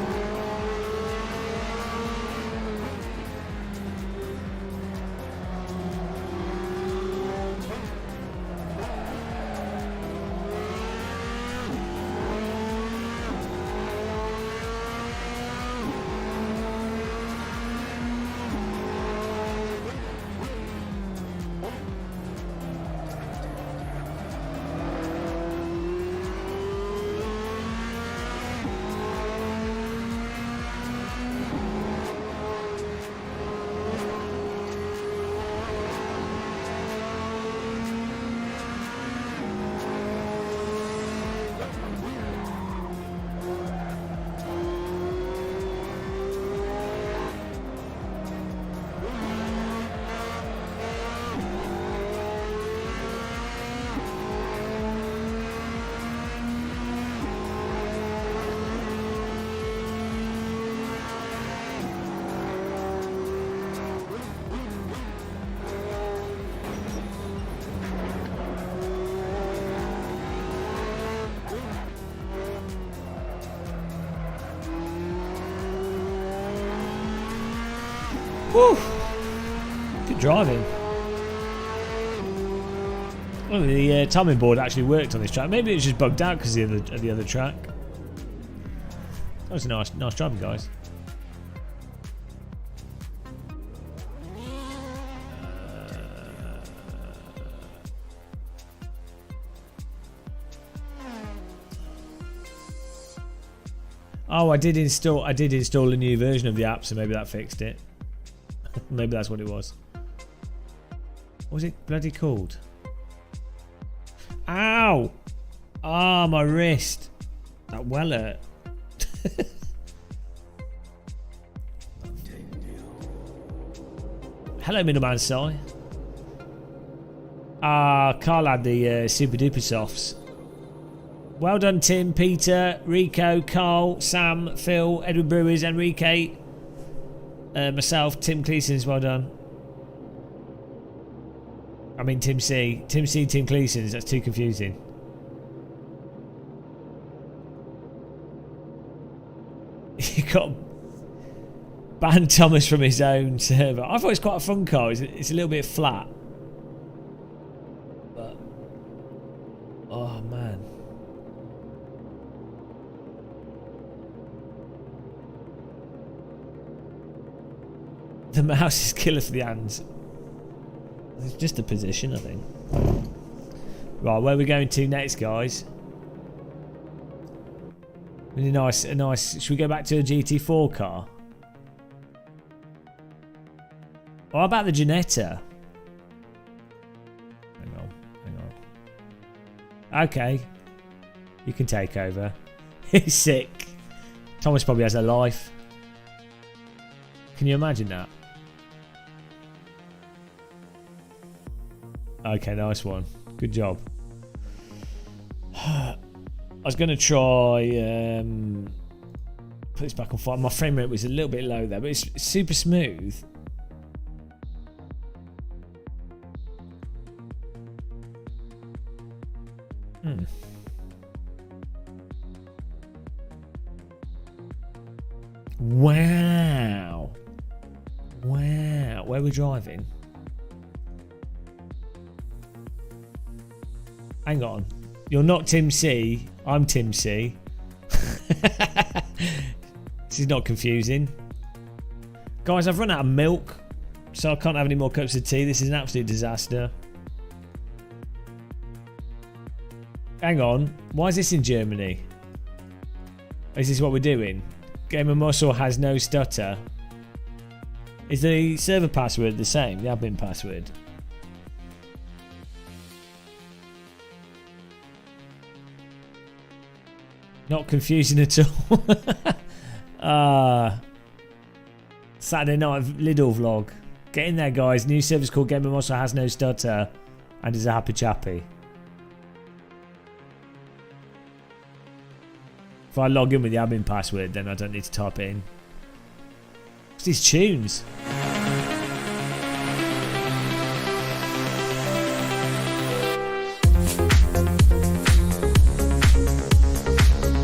Woo! Good driving. Oh, the timing board actually worked on this track. Maybe it was just bugged out because of the other track. That was a nice driving, guys. Oh, I did install a new version of the app, so maybe that fixed it. Maybe that's what it was. What was it bloody called? Ow! Ah, my wrist. That well hurt. Hello, middleman Si. Ah, Carl had the super duper softs. Well done, Tim, Peter, Rico, Carl, Sam, Phil, Edward Brewers, Enrique, myself, Tim Cleasons. Well done. I mean Tim C, Tim Cleasons. That's too confusing. You got banned Thomas from his own server. I thought it's quite a fun car. It's a little bit flat, but oh man. The mouse is killer for the hands. It's just a position, I think. Right, where are we going to next, guys? Really nice, a nice. Should we go back to a GT4 car? What about the Ginetta? Hang on. Okay, you can take over. He's sick. Thomas probably has a life. Can you imagine that? Okay, nice one. Good job. I was going to try put this back on fire. My frame rate was a little bit low there, but it's super smooth. Wow. Wow. Where are we driving? Hang on. You're not Tim C. I'm Tim C. This is not confusing. Guys, I've run out of milk, so I can't have any more cups of tea. This is an absolute disaster. Hang on. Why is this in Germany? Is this what we're doing? Game of Muscle has no stutter. Is the server password the same? The admin password? Not confusing at all. Saturday night Lidl vlog. Get in there, guys. New service called Game of Muscle has no stutter and is a happy chappy. If I log in with the admin password, then I don't need to type it in. What's these tunes?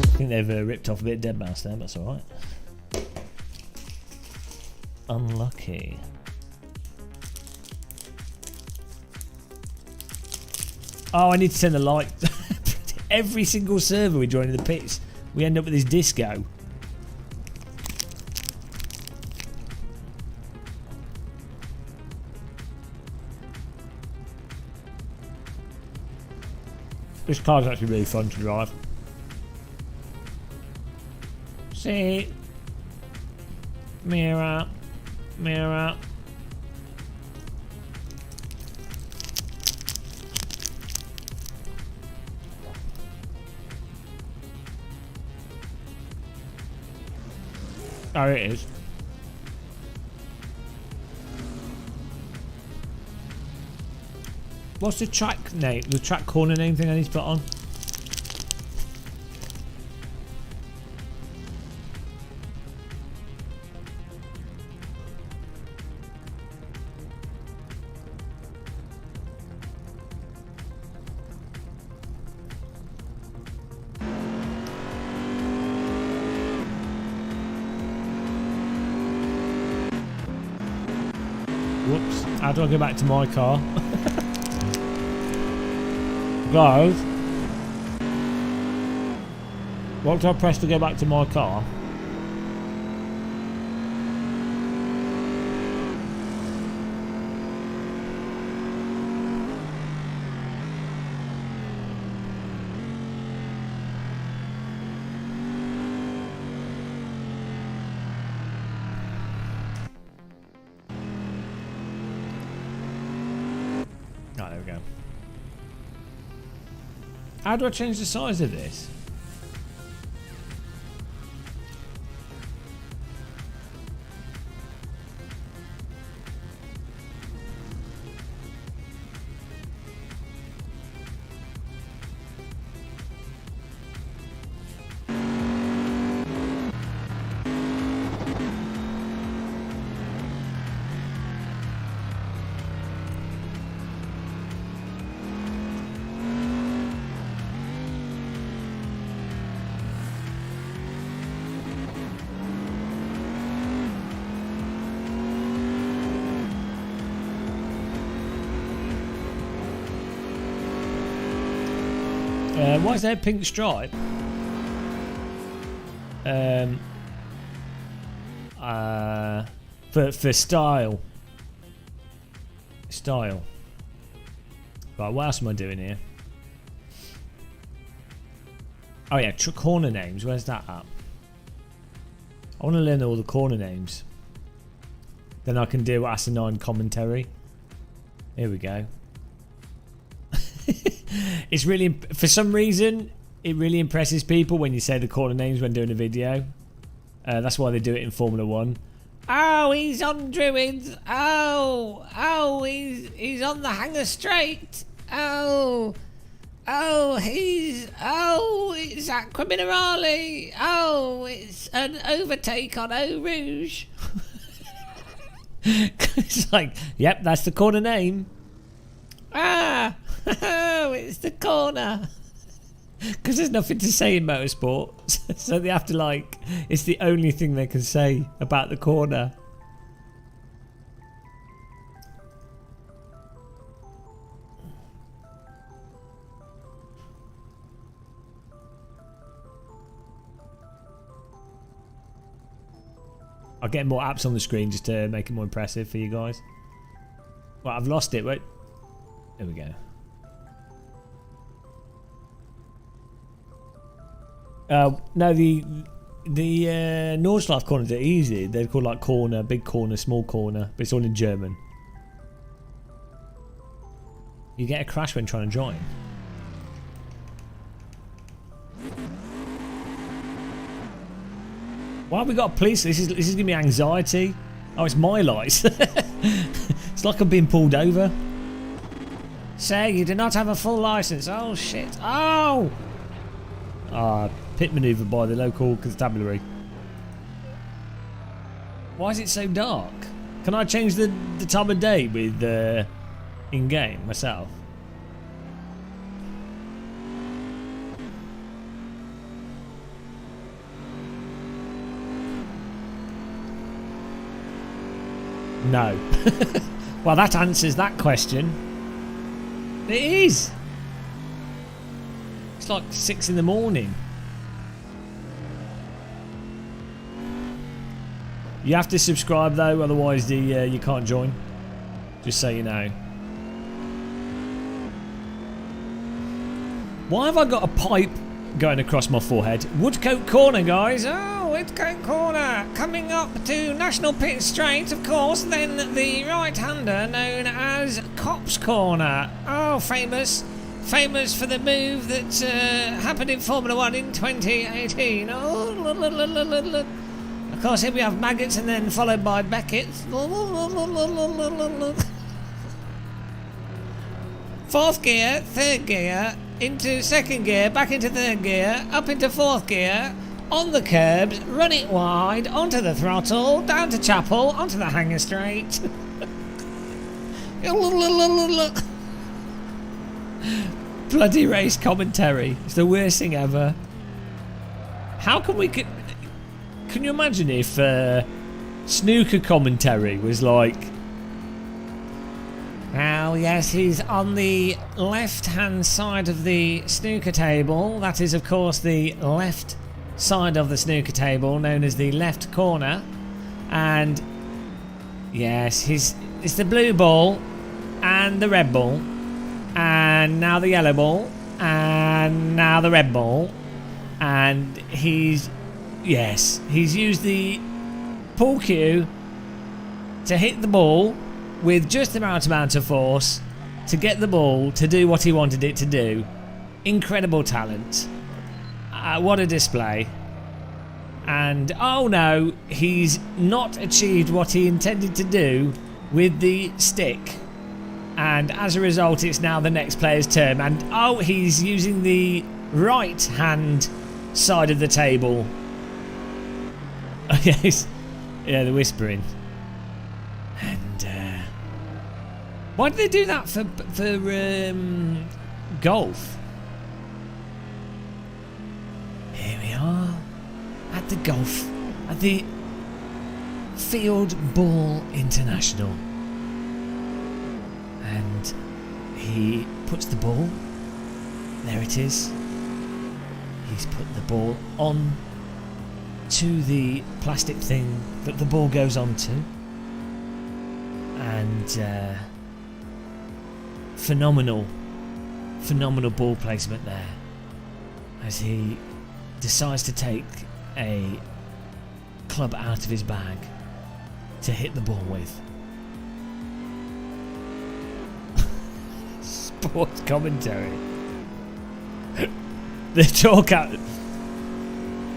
I think they've ripped off a bit of Dead Mouse there, but that's alright. Unlucky. Oh, I need to send a light. Every single server we join in the pits, we end up with this disco. This car's actually really fun to drive. See, mirror, mirror. Oh, it is. What's the track name? The track corner name thing I need to put on? Whoops. How do I go back to my car? Guys. What do I press to go back to my car? Oh, there we go. How do I change the size of this? Why is there a pink stripe? For style. Style. Right, what else am I doing here? Oh yeah, corner names. Where's that at? I want to learn all the corner names. Then I can do asinine commentary. Here we go. It's really, for some reason, it really impresses people when you say the corner names when doing a video. That's why they do it in Formula 1. Oh, he's on Druids. Oh, he's on the Hanger Straight. Oh, it's Aqua Minerale. Oh, it's an overtake on Eau Rouge. It's like, yep, that's the corner name. Oh, it's the corner. Because there's nothing to say in motorsport. So they have to, like, it's the only thing they can say about the corner. I'll get more apps on the screen just to make it more impressive for you guys. Well, I've lost it. Wait. There we go. No, the Nordschleife corners are easy. They're called like corner, big corner, small corner, but it's all in German. You get a crash when trying to join. Why have we got police? This is giving me anxiety. Oh, it's my lights. It's like I'm being pulled over. Sir, you do not have a full license. Oh shit. Oh! Pit manoeuvre by the local constabulary. Why is it so dark? Can I change the time of day with in-game myself? No. Well, that answers that question. It is. It's like 6 in the morning. You have to subscribe though, otherwise you can't join. Just so you know. Why have I got a pipe going across my forehead? Woodcote Corner, guys. Oh, Woodcote Corner. Coming up to National Pit Straight, of course. Then the right-hander known as Cops Corner. Oh, famous. Famous for the move that happened in Formula 1 in 2018. Oh, of course, here we have Maggots and then followed by Beckett's. Fourth gear, third gear, into second gear, back into third gear, up into fourth gear, on the curbs, run it wide, onto the throttle, down to Chapel, onto the Hanger Straight. Bloody race commentary. It's the worst thing ever. How can we... Can you imagine if snooker commentary was like Well, yes, he's on the left-hand side of the snooker table. That is, of course, the left side of the snooker table, known as the left corner. And yes, it's the blue ball and the red ball, and now the yellow ball, and now the red ball. And he's used the pool cue to hit the ball with just the right amount of force to get the ball to do what he wanted it to do. Incredible talent. What a display. And oh no, he's not achieved what he intended to do with the stick. And as a result, it's now the next player's turn. And oh, he's using the right hand side of the table. Yes. Yeah, the whispering. And why do they do that for golf? Here we are at the golf, at the Field Ball International. And he puts the ball, there it is. He's put the ball on to the plastic thing that the ball goes onto. And phenomenal ball placement there as he decides to take a club out of his bag to hit the ball with. Sports commentary. The talk out.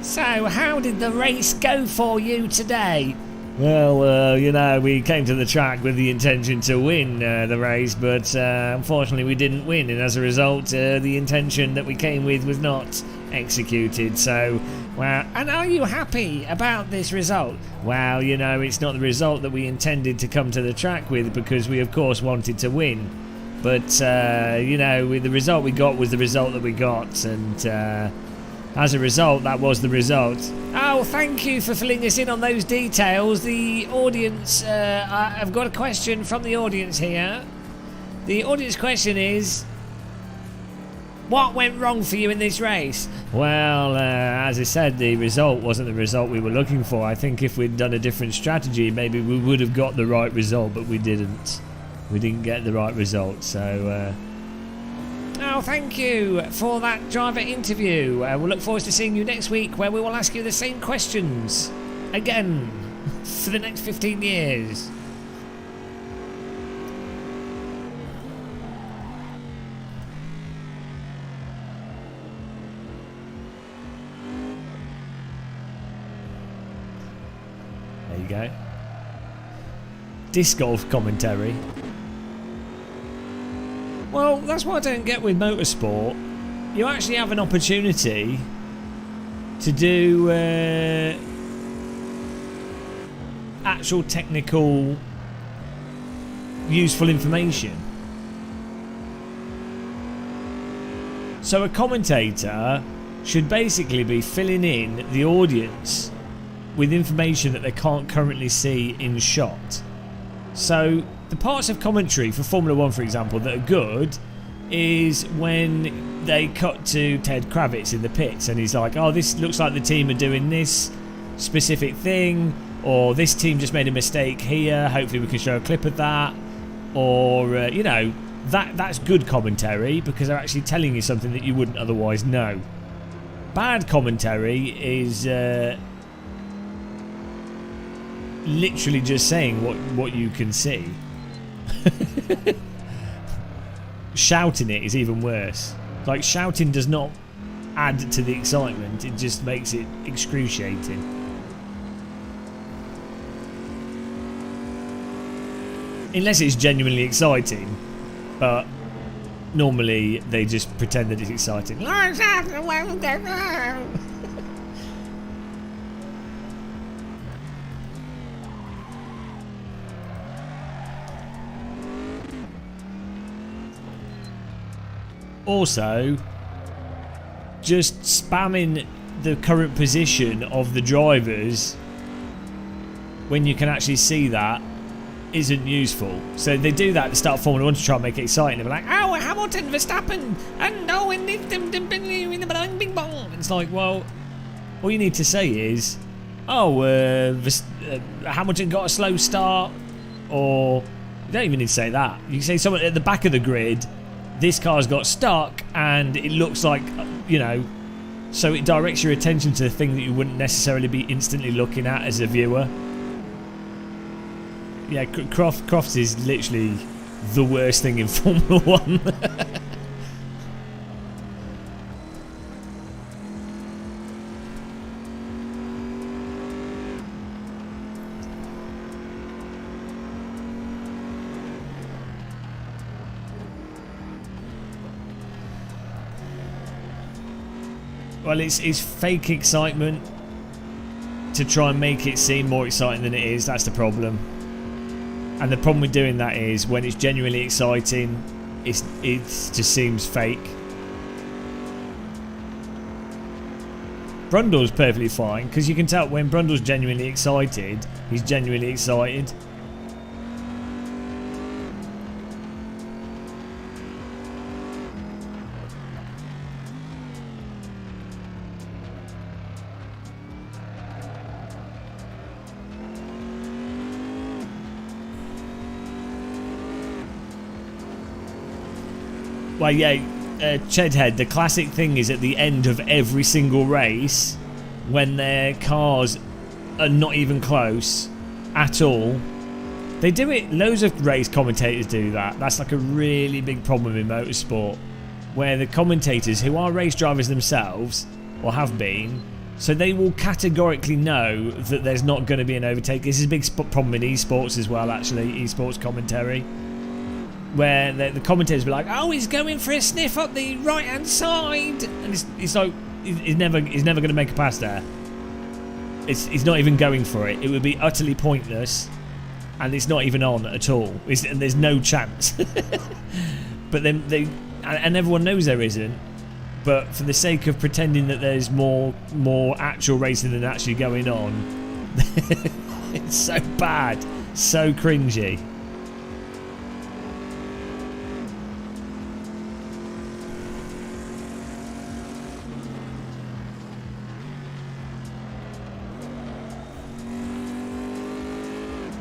So, how did the race go for you today? Well, we came to the track with the intention to win the race, but unfortunately we didn't win, and as a result, the intention that we came with was not executed. So, well, and are you happy about this result? Well, it's not the result that we intended to come to the track with, because we, of course, wanted to win. But, the result we got was the result that we got, and as a result, that was the result. Oh, thank you for filling us in on those details. The audience, I've got a question from the audience here. The audience question is, what went wrong for you in this race? Well, as I said, the result wasn't the result we were looking for. I think if we'd done a different strategy, maybe we would have got the right result, but we didn't. We didn't get the right result, so... Oh, thank you for that driver interview. We'll look forward to seeing you next week, where we will ask you the same questions again for the next 15 years. There you go. Disc golf commentary. Well, that's what I don't get with motorsport. You actually have an opportunity to do actual technical, useful information. So a commentator should basically be filling in the audience with information that they can't currently see in shot. So the parts of commentary for Formula 1, for example, that are good is when they cut to Ted Kravitz in the pits and he's like, oh, this looks like the team are doing this specific thing, or this team just made a mistake here, hopefully we can show a clip of that, or that's good commentary because they're actually telling you something that you wouldn't otherwise know. Bad commentary is literally just saying what you can see. Shouting it is even worse. Like, shouting does not add to the excitement, it just makes it excruciating. Unless it's genuinely exciting, but normally they just pretend that it's exciting. Also, just spamming the current position of the drivers when you can actually see that isn't useful. So they do that to start Formula 1 to try and make it exciting. They're like, oh, Hamilton, Verstappen, and no, and bing bong. It's like, well, all you need to say is, oh, Hamilton got a slow start, or you don't even need to say that. You can say someone at the back of the grid, this car's got stuck, and it looks like, you know, so it directs your attention to the thing that you wouldn't necessarily be instantly looking at as a viewer. Yeah, Crofts is literally the worst thing in Formula 1. Well, it's fake excitement to try and make it seem more exciting than it is. That's the problem. And the problem with doing that is when it's genuinely exciting, it just seems fake. Brundle's perfectly fine because you can tell when Brundle's genuinely excited, he's genuinely excited. Well, yeah, Chedhead, the classic thing is at the end of every single race, when their cars are not even close at all, they do it. Loads of race commentators do that. That's like a really big problem in motorsport, where the commentators, who are race drivers themselves, or have been, so they will categorically know that there's not going to be an overtake. This is a big problem in esports as well, actually, esports commentary, where the commentators be like, oh, he's going for a sniff up the right hand side, and it's like he's never going to make a pass there. He's not even going for it. It would be utterly pointless, and it's not even on at all. And there's no chance. But then and everyone knows there isn't. But for the sake of pretending that there's more actual racing than actually going on, it's so bad, so cringy.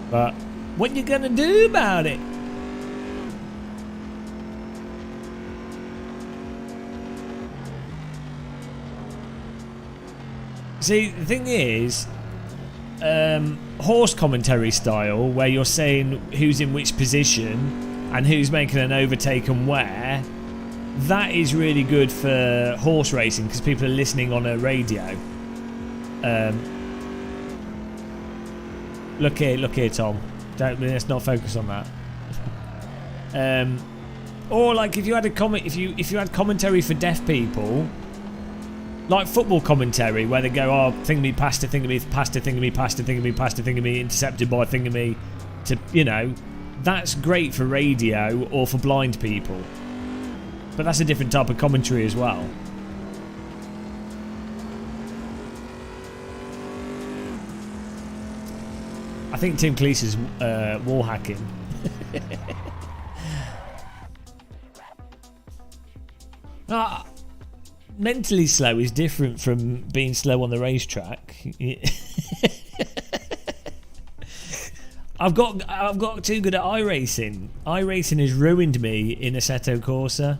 But what you gonna do about it? See, the thing is, horse commentary style, where you're saying who's in which position and who's making an overtake and where, that is really good for horse racing because people are listening on a radio. Look here, Tom. Let's not focus on that. Or like if you had if you had commentary for deaf people, like football commentary, where they go, oh, thingamy, past to thingamy, past to thingamy, past to thingamy, past to thingamy, intercepted by thingamy, to, you know, that's great for radio or for blind people. But that's a different type of commentary as well. I think Tim Cleese's wall hacking. Mentally slow is different from being slow on the racetrack. I've got too good at iRacing. iRacing has ruined me in Assetto Corsa.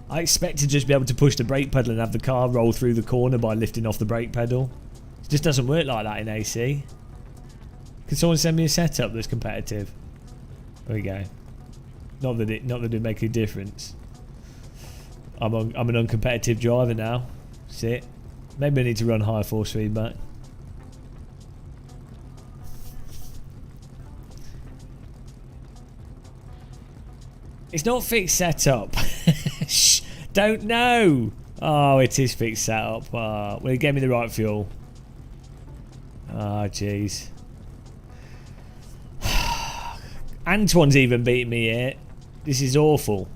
I expect to just be able to push the brake pedal and have the car roll through the corner by lifting off the brake pedal. It just doesn't work like that in AC. Can someone send me a setup that's competitive? There we go. Not that it make a difference. I'm an uncompetitive driver now. That's it. Maybe I need to run higher force feedback. It's not fixed setup. Shh, don't know. Oh, it is fixed setup. Well, it gave me the right fuel. Oh, jeez. Antoine's even beating me here. This is awful.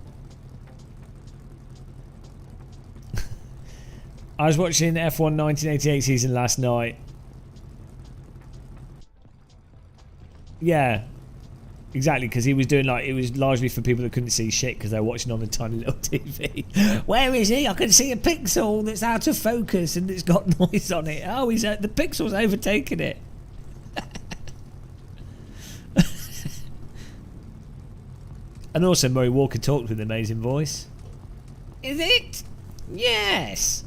I was watching F1 1988 season last night. Yeah. Exactly, because he was doing like, it was largely for people that couldn't see shit because they were watching on a tiny little TV. Where is he? I can see a pixel that's out of focus and it's got noise on it. Oh, the pixel's overtaken it. And also Murray Walker talked with an amazing voice. Is it? Yes.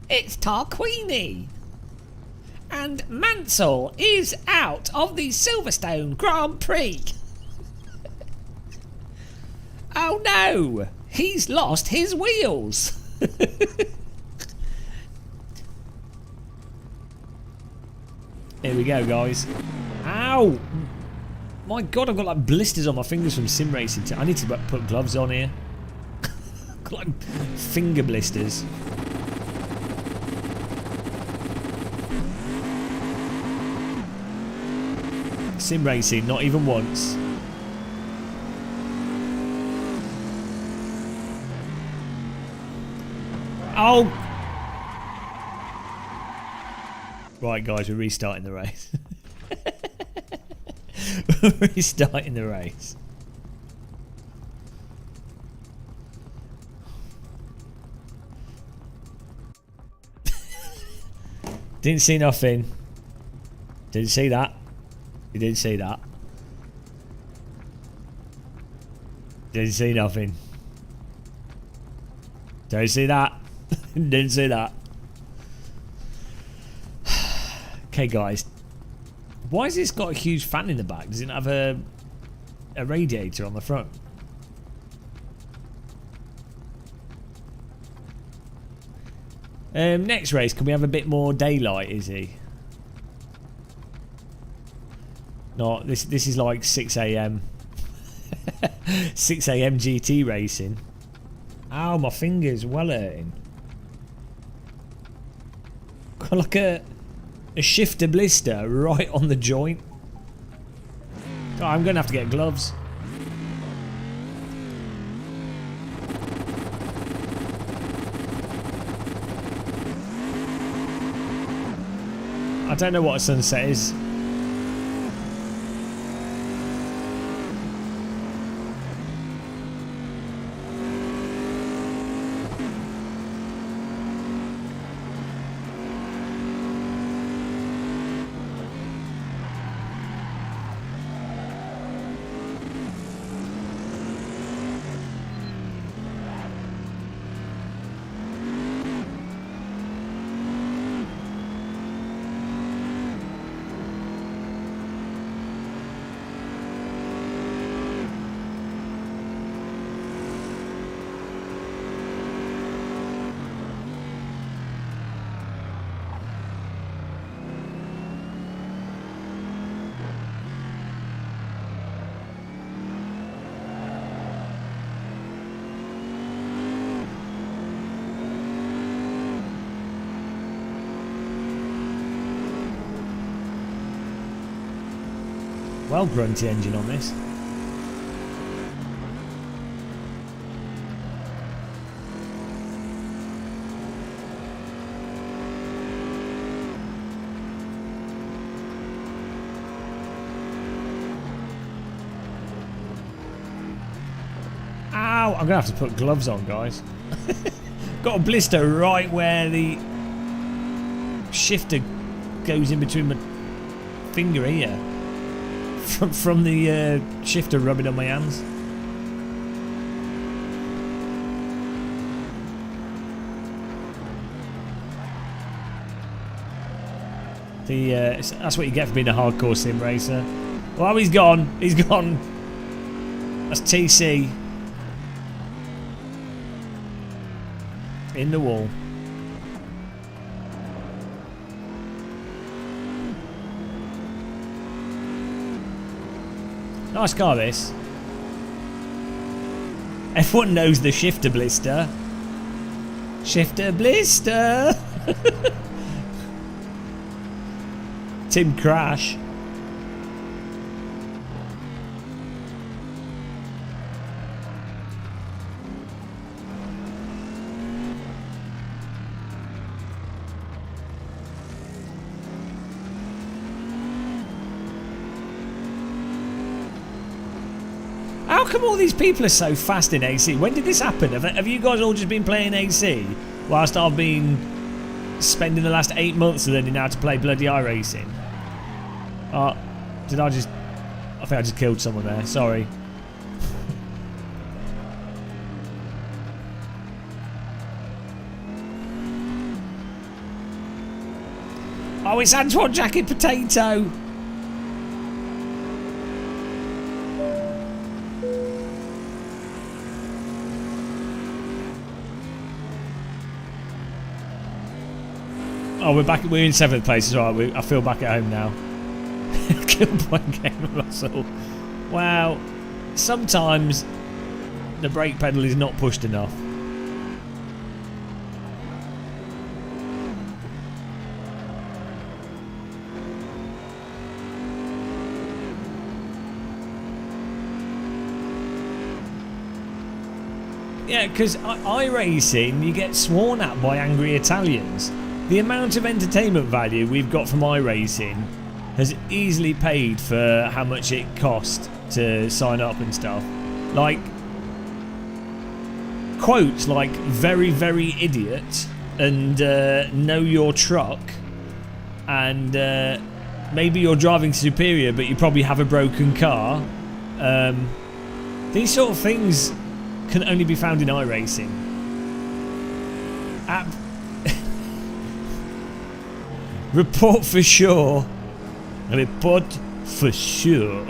It's Tarquini. And Mansell is out of the Silverstone Grand Prix. Oh no! He's lost his wheels. Here we go, guys. Ow! My God, I've got like blisters on my fingers from sim racing. I need to put gloves on here. Got like finger blisters. Sim racing, not even once. Oh! Right, guys, we're restarting the race. We're restarting the race. Didn't see nothing. Didn't see that. You didn't see that. Didn't see nothing. Don't see that. Didn't see that. Okay, guys. Why has this got a huge fan in the back? Does it have a radiator on the front? Next race, can we have a bit more daylight, Izzy? No, this is like 6 AM. 6 AM GT racing. Ow, my finger's well hurting. Got like a shifter blister right on the joint. Oh, I'm going to have to get gloves. I don't know what a sunset is. Well, grunty engine on this. Ow! I'm gonna have to put gloves on, guys. Got a blister right where the shifter goes in between my finger here. From the shifter rubbing on my hands. That's what you get for being a hardcore sim racer. Well, he's gone. He's gone. That's TC. In the wall. Nice car, this. Everyone knows the shifter blister. Shifter blister. Tim Crash. How come all these people are so fast in AC? When did this happen? Have you guys all just been playing AC whilst I've been spending the last 8 months learning how to play bloody iRacing? Did I just... I think I just killed someone there. Sorry. Oh, it's Antoine Jacket Potato. Oh, we're in 7th place. It's alright. I feel back at home now. Kill point game of muscle. Wow. Sometimes the brake pedal is not pushed enough. Yeah, because iRacing, you get sworn at by angry Italians. The amount of entertainment value we've got from iRacing has easily paid for how much it cost to sign up and stuff. Like, quotes like very, very idiot and know your truck and maybe you're driving superior but you probably have a broken car. These sort of things can only be found in iRacing. Report for sure. Report for sure.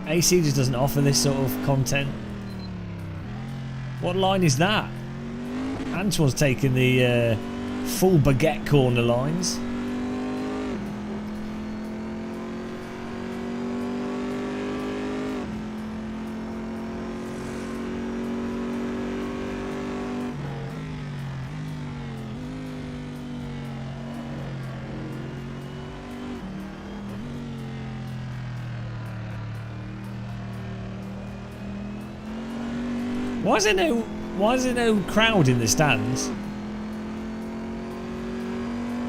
AC just doesn't offer this sort of content. What line is that? Antoine's taking the full baguette corner lines. Why is there no crowd in the stands?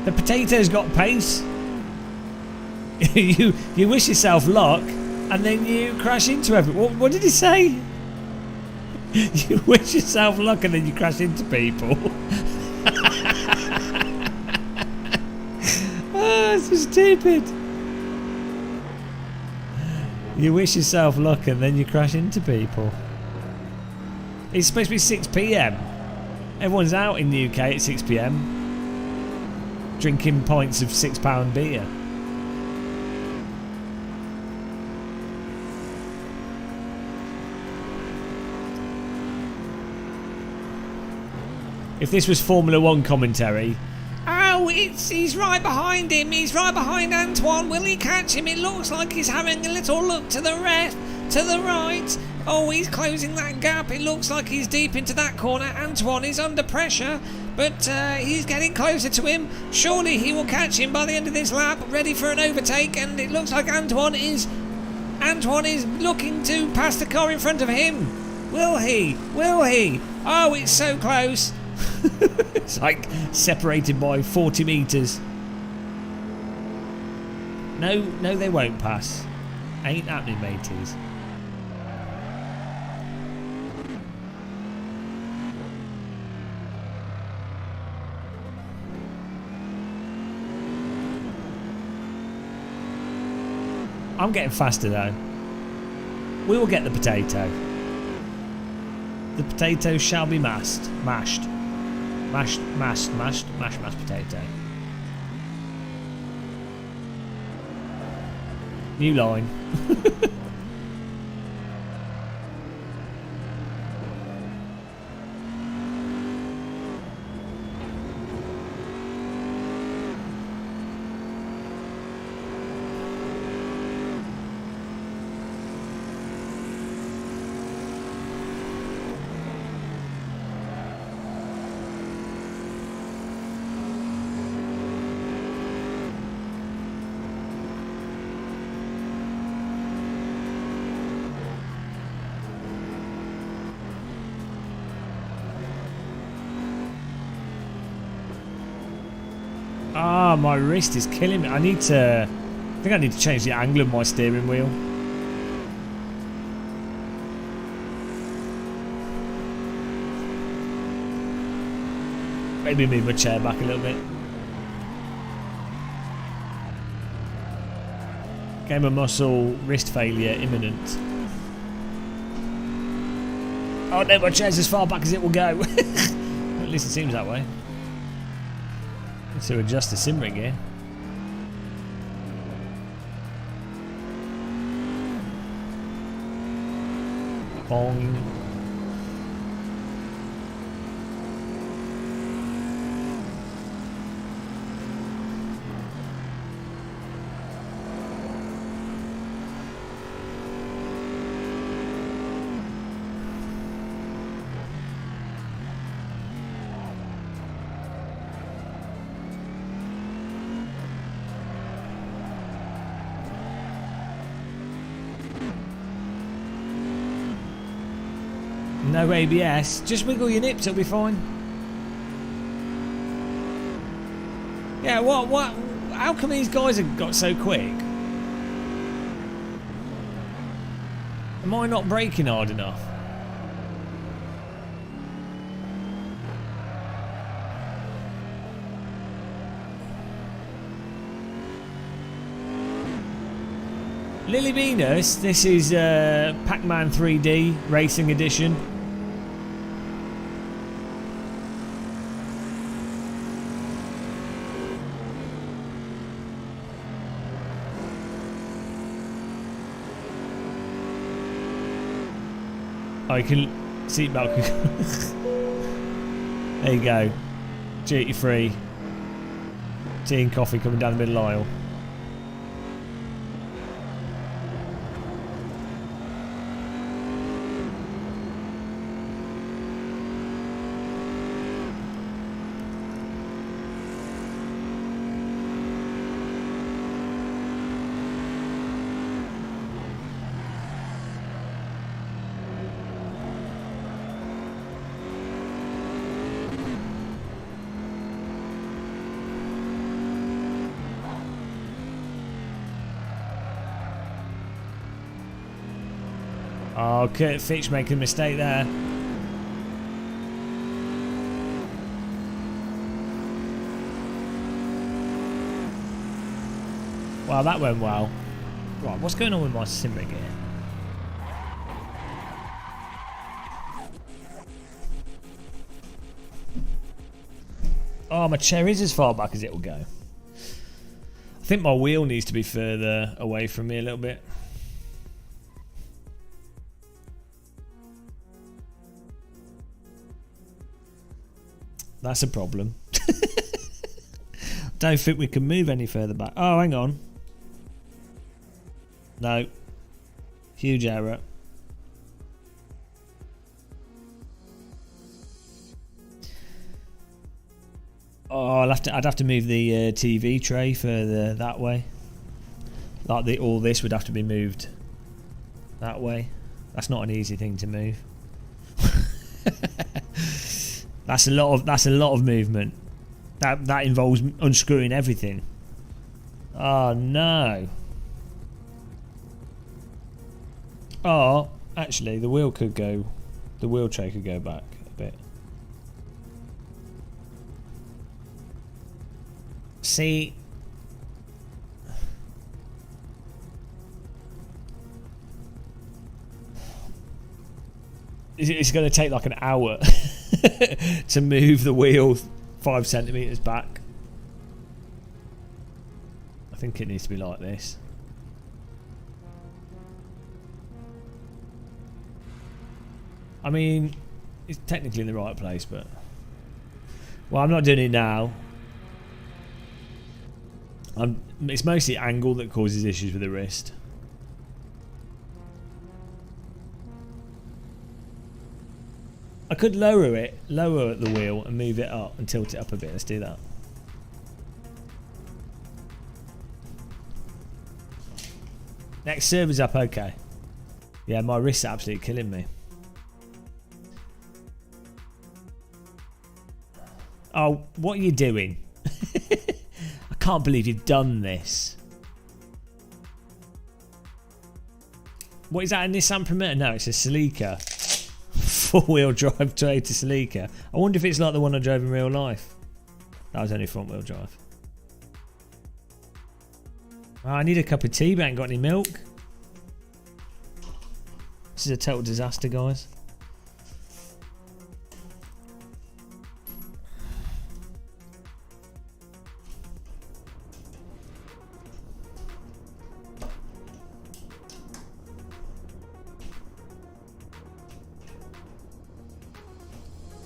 The potato's got pace. you wish yourself luck, and then you crash into everyone. What did he say? You wish yourself luck, and then you crash into people. Oh, it's so stupid. You wish yourself luck, and then you crash into people. It's supposed to be 6 PM. Everyone's out in the UK at 6 PM drinking pints of £6 beer. If this was Formula 1 commentary... Oh, he's right behind him. He's right behind Antoine. Will he catch him? It looks like he's having a little look to the left, to the right. Oh, he's closing that gap. It looks like he's deep into that corner. Antoine is under pressure, but he's getting closer to him. Surely he will catch him by the end of this lap, ready for an overtake, and it looks like Antoine is looking to pass the car in front of him. Will he? Will he? Oh, it's so close. It's like separated by 40 metres. No, they won't pass. Ain't happening, mateys. I'm getting faster though. We will get the potato. The potato shall be mashed. Mashed potato. New line. Ah, my wrist is killing me. I think I need to change the angle of my steering wheel. Maybe move my chair back a little bit. Game of muscle, wrist failure imminent. Oh no, my chair's as far back as it will go. At least it seems that way. Need to adjust the sim rig here. Bong. No ABS. Just wiggle your nips, it'll be fine. Yeah, what? How come these guys have got so quick? Am I not braking hard enough? Lily Venus, this is Pac-Man 3D Racing Edition. Oh, you can seatbelt. There you go. Duty free. Tea and coffee coming down the middle aisle. Oh, Kurt Fitch making a mistake there. Wow, that went well. Right, what's going on with my sim rig here? Oh, my chair is as far back as it will go. I think my wheel needs to be further away from me a little bit. That's a problem. Don't think we can move any further back. Oh, hang on. No. Huge error. Oh, I'd have to move the TV tray further that way. Like all this would have to be moved that way. That's not an easy thing to move. That's a lot of movement. That involves unscrewing everything. Oh no. Oh, actually the wheel tray could go back a bit. See, it's going to take like an hour to move the wheel 5 centimeters back. I think it needs to be like this. I mean, it's technically in the right place, but well, I'm not doing it now. It's mostly angle that causes issues with the wrist. I could lower the wheel and move it up and tilt it up a bit. Let's do that. Next server's up, okay. Yeah, my wrist's absolutely killing me. Oh, what are you doing? can't believe you've done this. What is that, a Nissan Primera? No, it's a Celica. 4-wheel drive Toyota Celica. I wonder if it's like the one I drove in real life. That was only front wheel drive. Oh, I need a cup of tea, but I ain't got any milk. This is a total disaster, guys.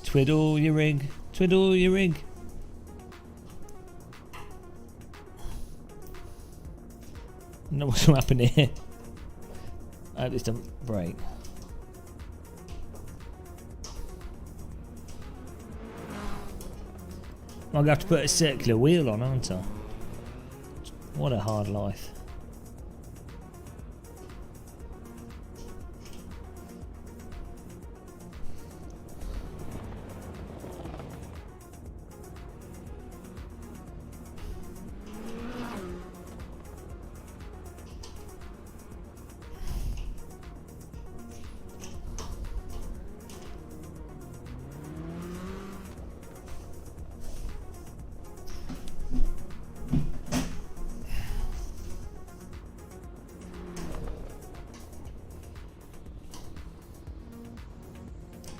Twiddle your rig, twiddle your rig. No, what's going to happen here? I hope this doesn't break. I'm going to have to put a circular wheel on, aren't I? What a hard life.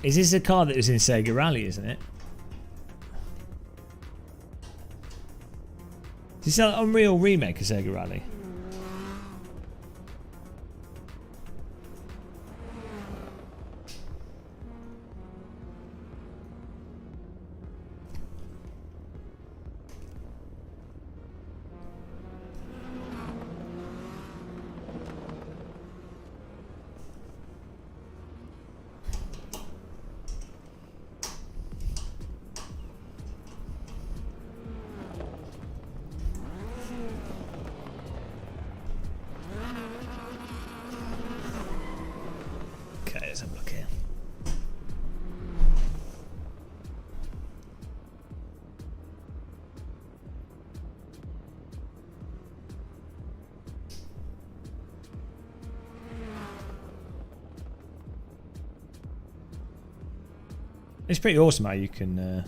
Is this a car that was in Sega Rally, isn't it? Is this an Unreal remake of Sega Rally? Let's have a look here. It's pretty awesome how you can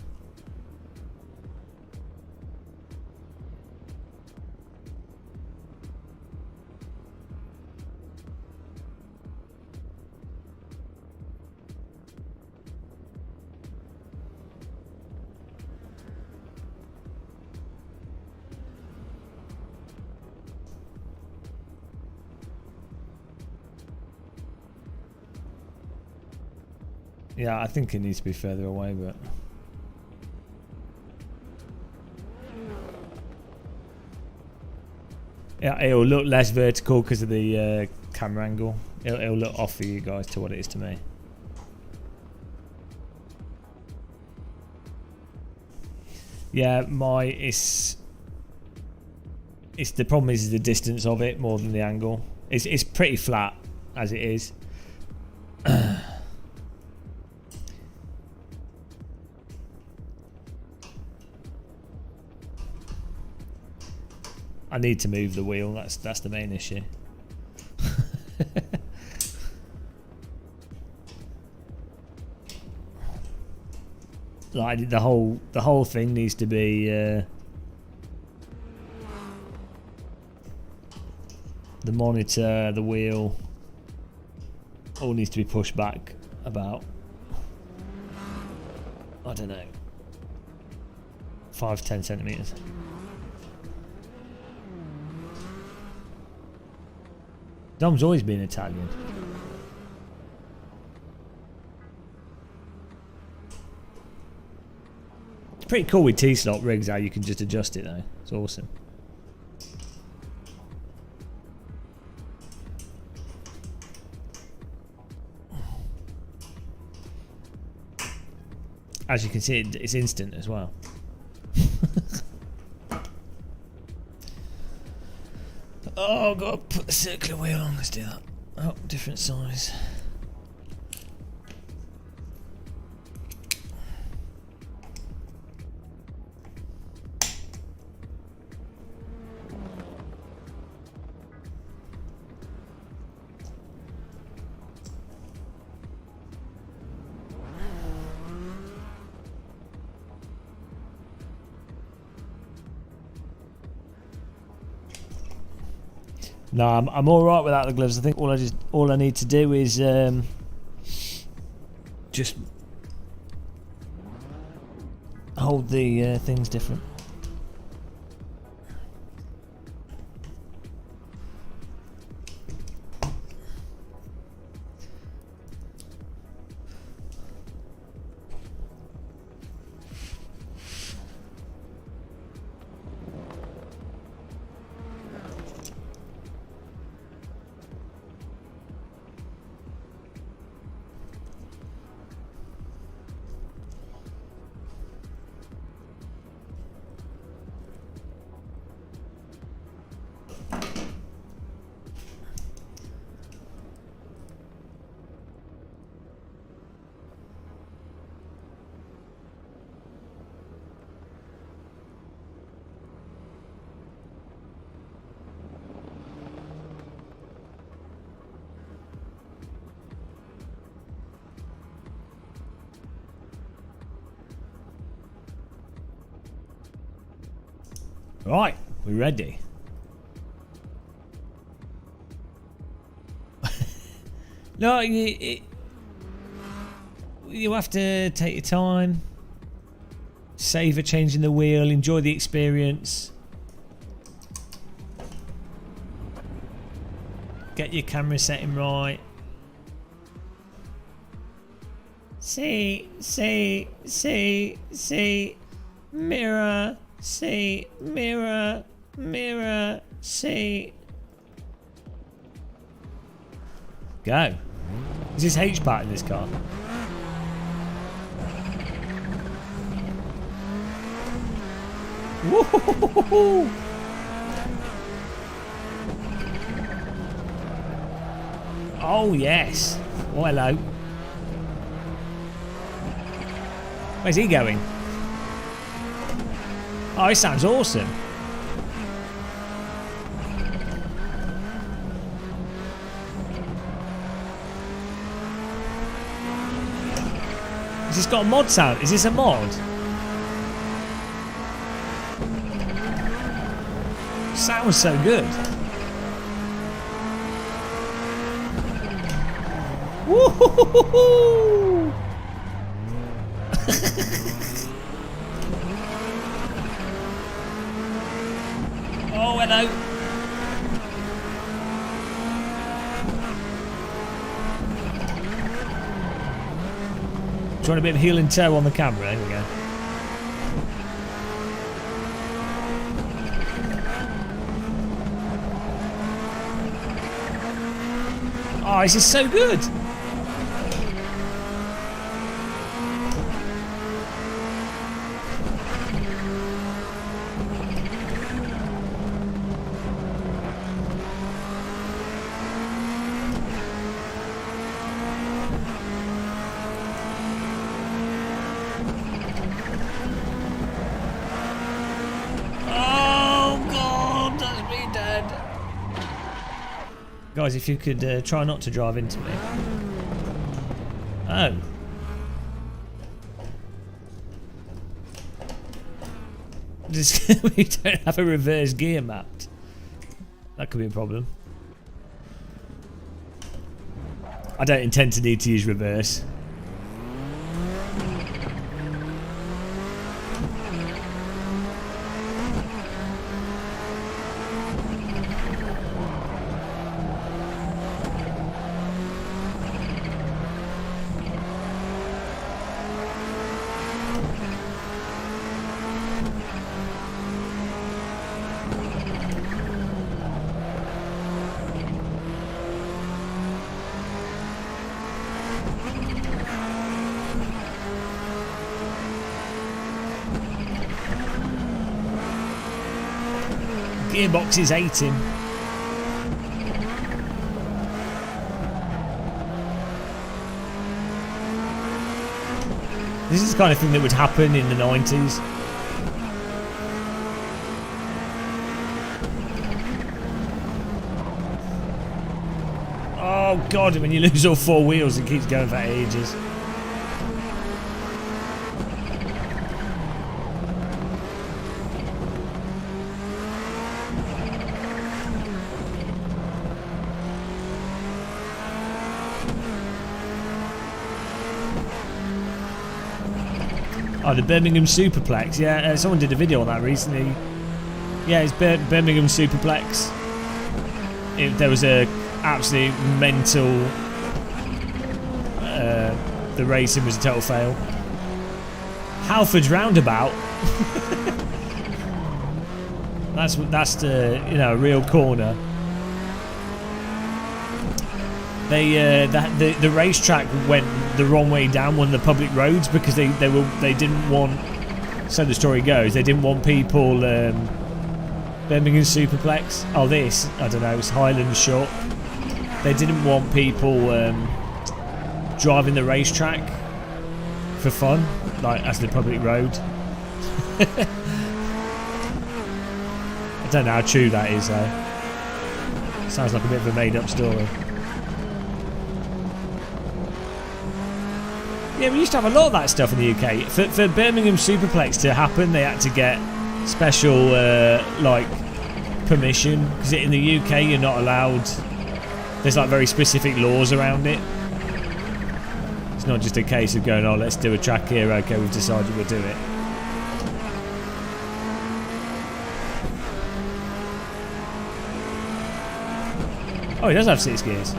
yeah, I think it needs to be further away, but yeah, it'll look less vertical because of the camera angle. It'll look off for you guys to what it is to me. Yeah, it's the problem is the distance of it more than the angle. It's pretty flat as it is. I need to move the wheel. That's the main issue. Like the whole thing needs to be the monitor, the wheel, all needs to be pushed back about, I don't know, 5-10 centimeters. Dom's always been Italian. It's pretty cool with T-slot rigs how you can just adjust it though. It's awesome. As you can see, it's instant as well. Oh, I've got to put the circular wheel on. Let's do that. Oh, different size. No, I'm all right without the gloves. I think all I need to do is just hold the things different. Right, we're ready. No, you have to take your time, savour changing the wheel, enjoy the experience. Get your camera setting right. See, mirror. See, mirror, see. Go. Is this H-part in this car? Woo-hoo-hoo-hoo-hoo. Oh yes. Oh hello. Where's he going? Oh, he sounds awesome. Has this got a mod sound? Is this a mod? Sounds so good. Woo-hoo-hoo-hoo-hoo. Oh, hello. Trying a bit of heel and toe on the camera. There we go. Oh, this is so good. Guys, if you could try not to drive into me. Oh. We don't have a reverse gear mapped. That could be a problem. I don't intend to need to use reverse. Gearbox is hating. This is the kind of thing that would happen in the 90s. Oh god, when you lose all four wheels it keeps going for ages. Oh, the Birmingham Superplex. Yeah, someone did a video on that recently. Yeah, it's Birmingham Superplex. There was a absolute mental. The racing was a total fail. Halford's roundabout. that's the a real corner. The racetrack went the wrong way down one of the public roads because they didn't want. So the story goes, they didn't want people. Birmingham Superplex. Oh, this I don't know. It's Highland Short. They didn't want people driving the racetrack for fun, like as the public road. I don't know how true that is though. Sounds like a bit of a made-up story. Yeah, we used to have a lot of that stuff in the UK. For Birmingham Superplex to happen, they had to get special like permission, because in the UK you're not allowed. There's like very specific laws around it. It's not just a case of going, oh, let's do a track here. Okay, we've decided we'll do it. Oh, he does have 6 gears.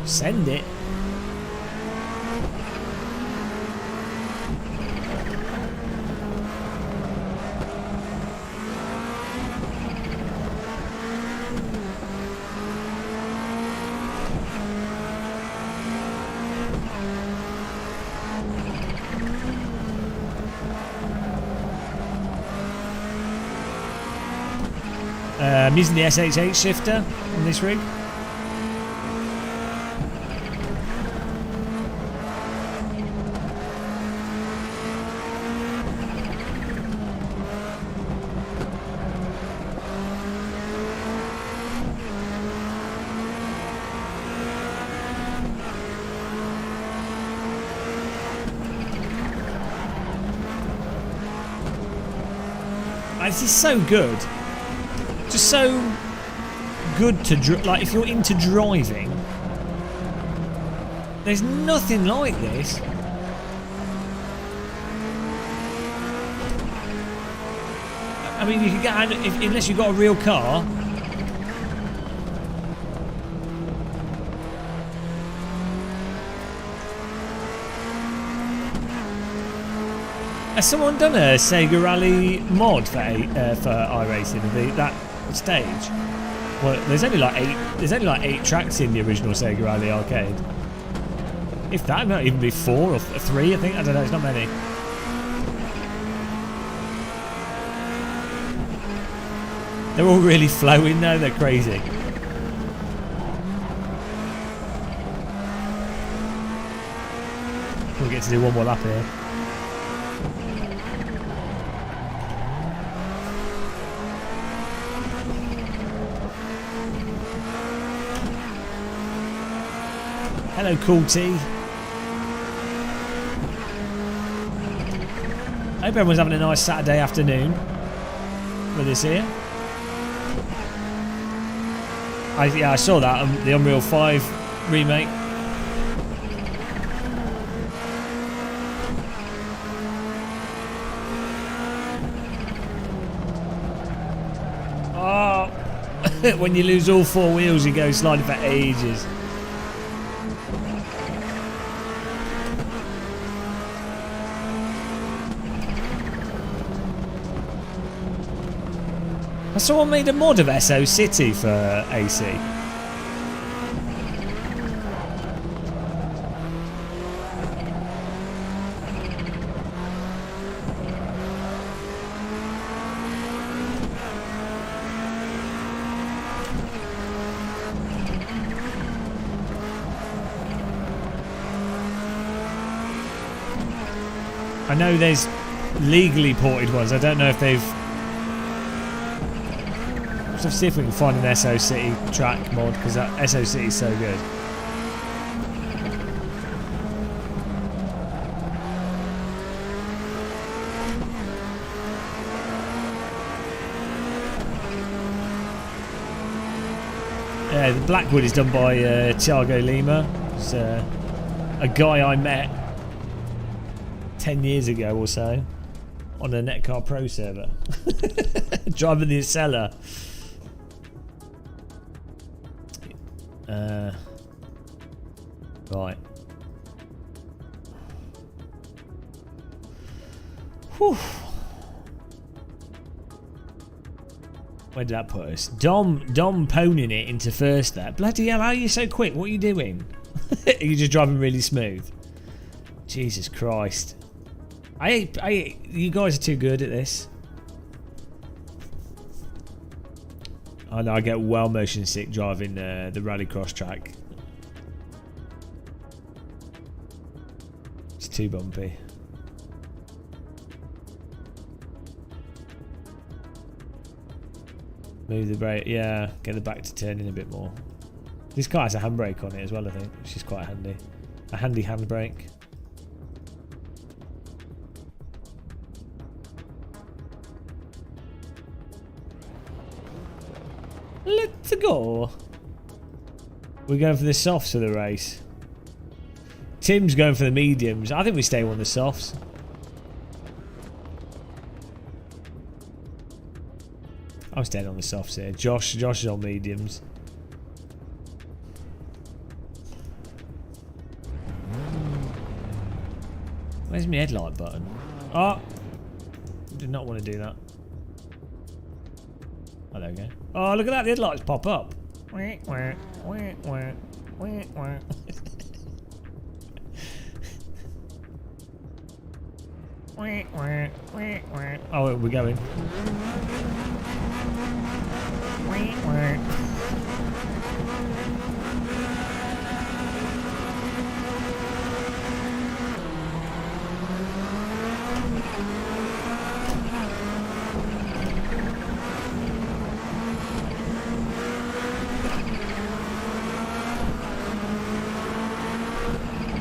Send it. I'm using the SHH shifter on this rig. This is so good. Just so good to like if you're into driving. There's nothing like this. I mean, you can get out unless you've got a real car. Has someone done a Sega Rally mod for iRacing? That stage? Well, there's only like 8 tracks in the original Sega Rally arcade. If that, might even be 4 or 3, I think. I don't know. It's not many. They're all really flowing now. They're crazy. We'll get to do one more lap here. Hello, Cool T. I hope everyone's having a nice Saturday afternoon with us here. I saw that on the Unreal 5 remake. Oh, when you lose all 4 wheels, you go sliding for ages. Someone made a mod of SO City for AC. I know there's legally ported ones. I don't know if they've. Let's see if we can find an SO City track mod, because that SO City is so good. Yeah, the Blackwood is done by Thiago Lima. It's, a guy I met 10 years ago or so on a Netcar Pro server. Driving the Assetto. Right. Whew. Where did that put us? Dom poning it into first there. Bloody hell, how are you so quick? What are you doing? Are you just driving really smooth? Jesus Christ. You guys are too good at this. I know I get well motion sick driving the rallycross track. It's too bumpy. Move the brake, yeah, get the back to turn in a bit more. This car has a handbrake on it as well, I think, which is quite handy. A handy handbrake. Let's go. We're going for the softs of the race. Tim's going for the mediums. I think we stay on the softs. I was dead on the softs here. Josh is on mediums. Where's my headlight button? Oh! Did not want to do that. Oh, there we go. Oh, look at that. The headlights pop up. Oh, we're going.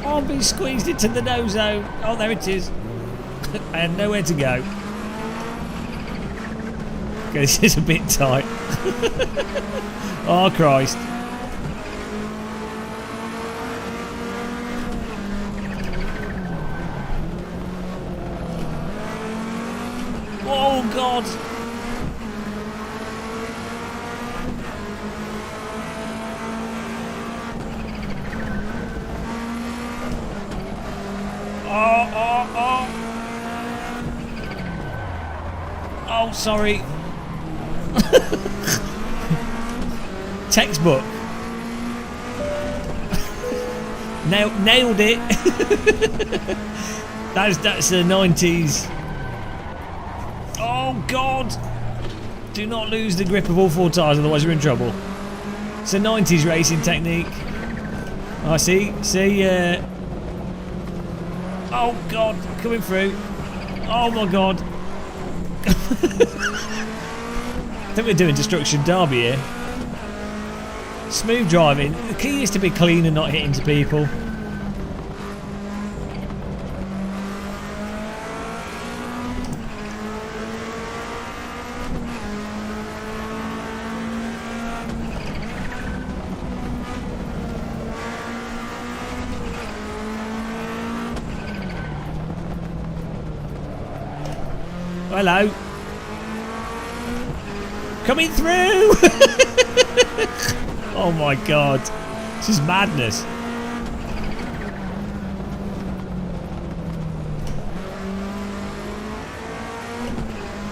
Oh, I've been squeezed into the no zone. Oh, there it is. I had nowhere to go. Okay, this is a bit tight. Oh, Christ. Oh, God. Oh, sorry. Textbook. Nailed it. That's the 90s. Oh, God. Do not lose the grip of all four tyres, otherwise you're in trouble. It's a 90s racing technique. I see. Oh, God. Coming through. Oh, my God. I think we're doing Destruction Derby here. Smooth driving. The key is to be clean and not hit into people. Hello. Coming through! Oh my God. This is madness.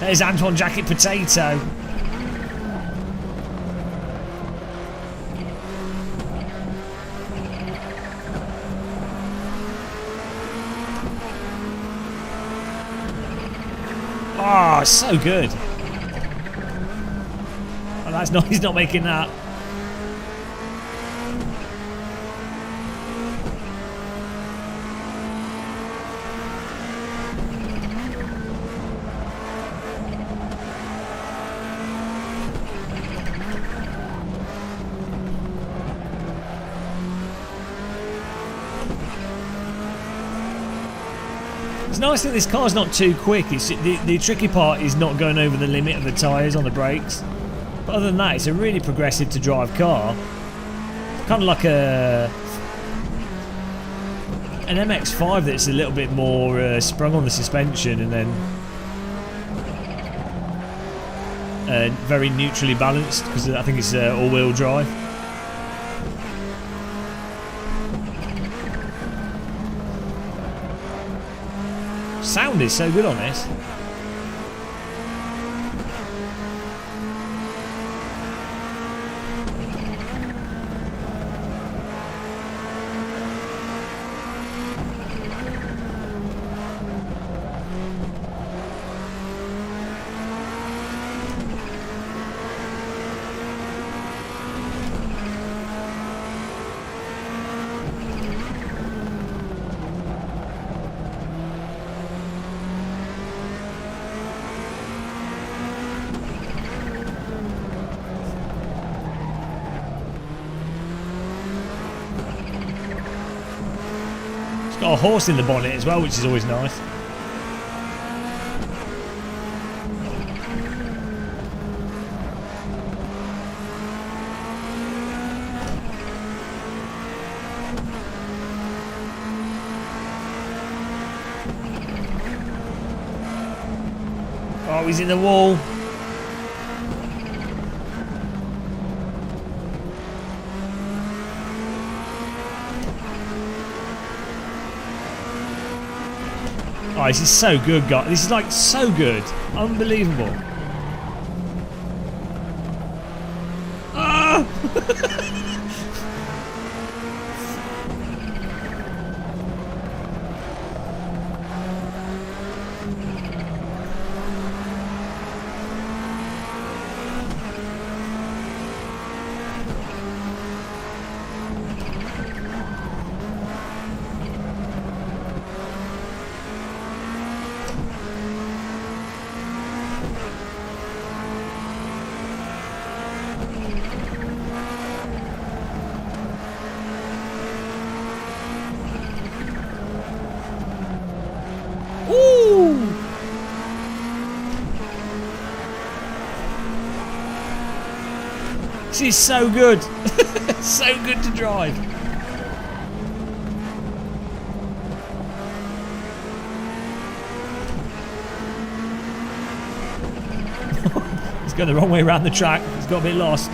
There's Antoine Jacket Potato. Oh, so good. Oh, that's not. He's not making that. It's nice that this car's not too quick. It's, the tricky part is not going over the limit of the tyres on the brakes. But other than that, it's a really progressive to drive car. Kind of like a an MX-5 that's a little bit more sprung on the suspension and then very neutrally balanced, because I think it's all-wheel drive. Sound is so good on this. Got a horse in the bonnet as well, which is always nice. Oh, he's in the wall. Oh, this is so good, guys. This is like so good. Unbelievable. Ah! This is so good. So good to drive. He's going the wrong way around the track. He's got a bit lost.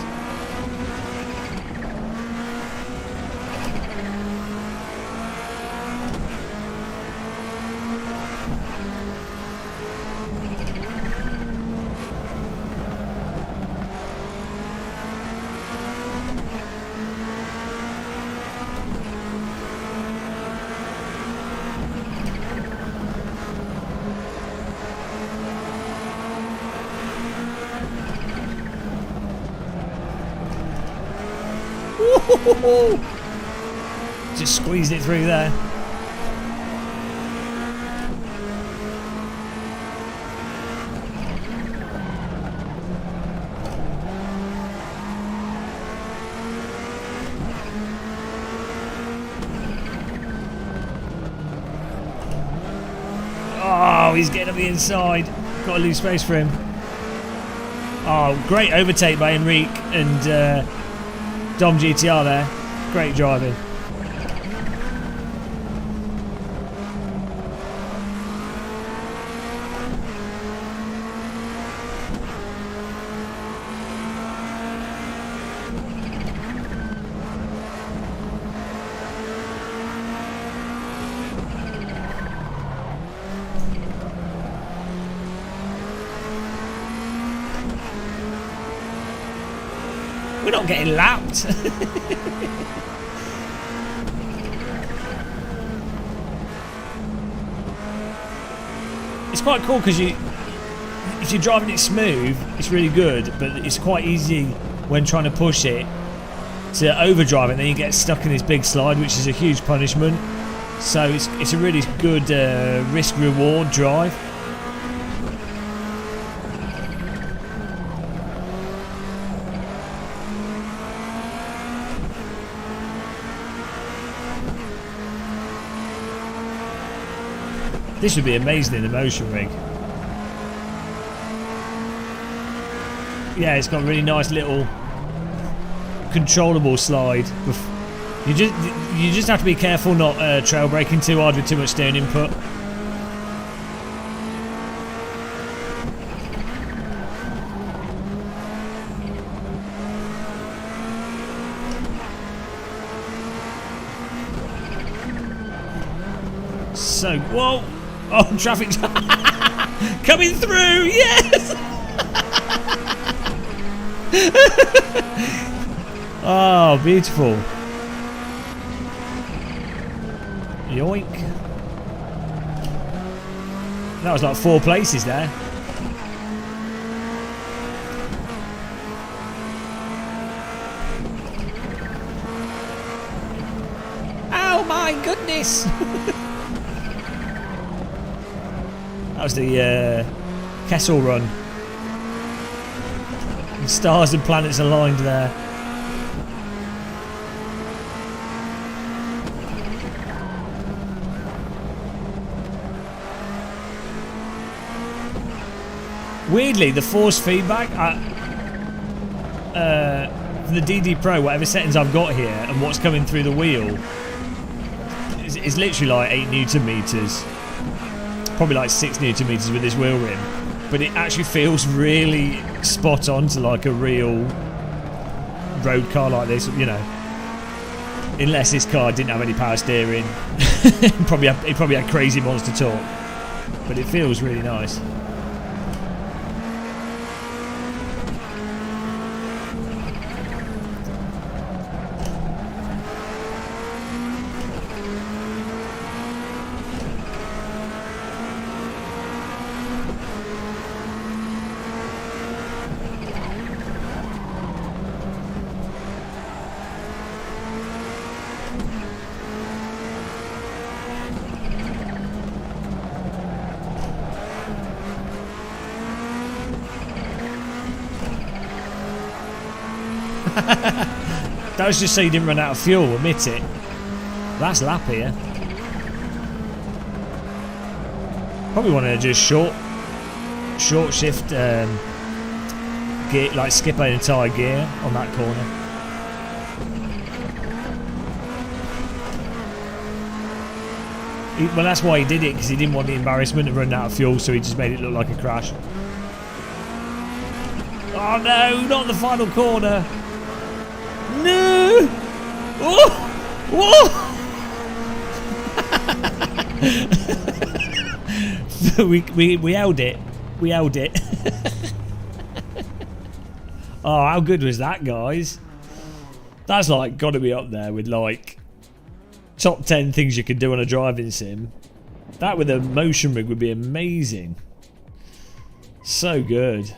Just squeezed it through there. Oh, he's getting up the inside. Got to leave space for him. Oh, great overtake by Enrique and Dom GTR there. Great driving. We're not getting lapped. It's quite cool because if you're driving it smooth, it's really good, but it's quite easy when trying to push it to overdrive it, and then you get stuck in this big slide, which is a huge punishment. So it's a really good risk-reward drive. This would be amazing in the motion rig. Yeah, it's got a really nice little controllable slide You just have to be careful not trail braking too hard with too much steering input. So, whoa! Oh, traffic coming through! Yes! Oh, beautiful! Yoink! That was like 4 places there. Oh my goodness! That was the Kessel Run. And stars and planets aligned there. Weirdly, the force feedback for the DD Pro, whatever settings I've got here, and what's coming through the wheel, is literally like 8 Newton meters. Probably like 6 Newton meters with this wheel rim, but it actually feels really spot on to like a real road car like this, you know. Unless this car didn't have any power steering, it probably had crazy monster torque, but it feels really nice. That was just so you didn't run out of fuel, admit it. Last lap here. Probably want to just short shift gear, like skip an entire gear on that corner. Well, that's why he did it, because he didn't want the embarrassment of running out of fuel, so he just made it look like a crash. Oh no, not the final corner. No! Oh! Whoa! we held it. We held it. Oh, how good was that, guys? That's like got to be up there with like top 10 things you could do on a driving sim. That with a motion rig would be amazing. So good.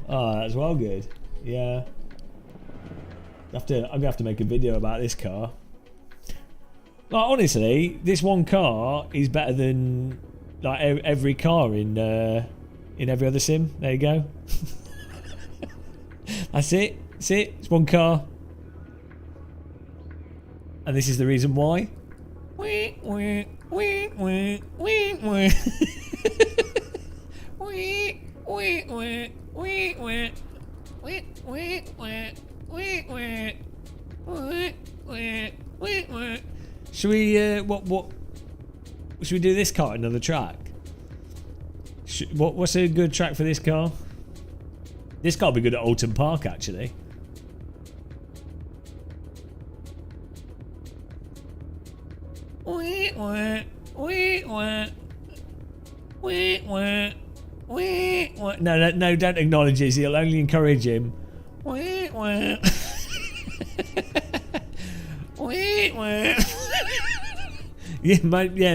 Oh, that's well good. Yeah. I'm gonna have to make a video about this car. Like, honestly, this one car is better than like every car in every other sim. There you go. That's it. That's it. It's one car. And this is the reason why. Should we what should we do this car at another track? What's a good track for this car? This car would be good at Alton Park, actually. No, don't acknowledge this. You'll only encourage him. Yeah,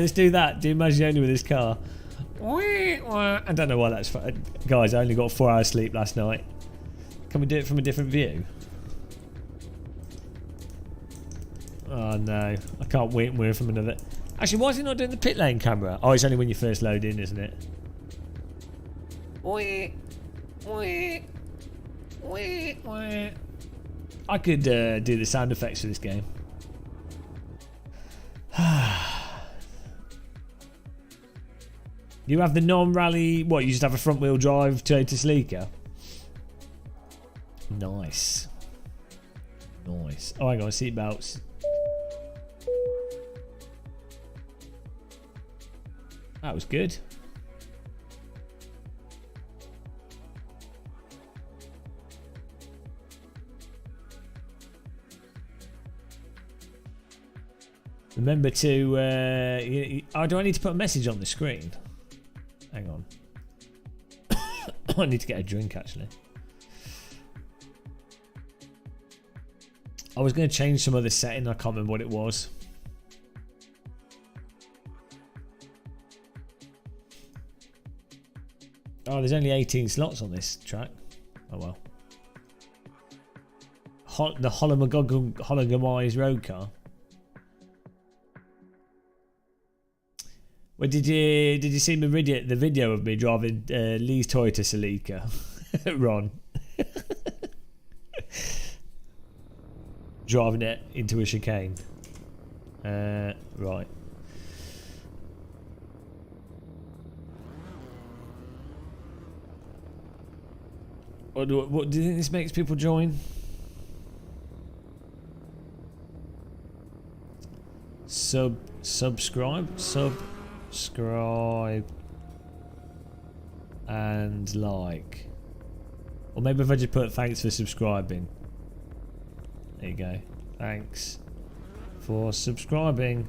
let's do that. Do Maggioni with this car. I don't know why that's fun. Guys, I only got 4 hours sleep last night. Can we do it from a different view? Oh no, I can't wait from another. Actually, why is he not doing the pit lane camera? Oh, it's only when you first load in, isn't it? I could do the sound effects for this game. You have the non-rally. What? You just have a front-wheel drive Toyota Celica. Nice. Nice. Oh, hang on. Seatbelts. That was good. Remember to... oh, do I need to put a message on the screen? Hang on. I need to get a drink, actually. I was going to change some other setting. I can't remember what it was. Oh, there's only 18 slots on this track. Oh, well. The hologamized road car. Well, did you see the video of me driving Lee's Toyota Celica, Ron? Driving it into a chicane. Right. What do you think this makes people join? Subscribe and like, or maybe if I just put thanks for subscribing. There you go. Thanks for subscribing.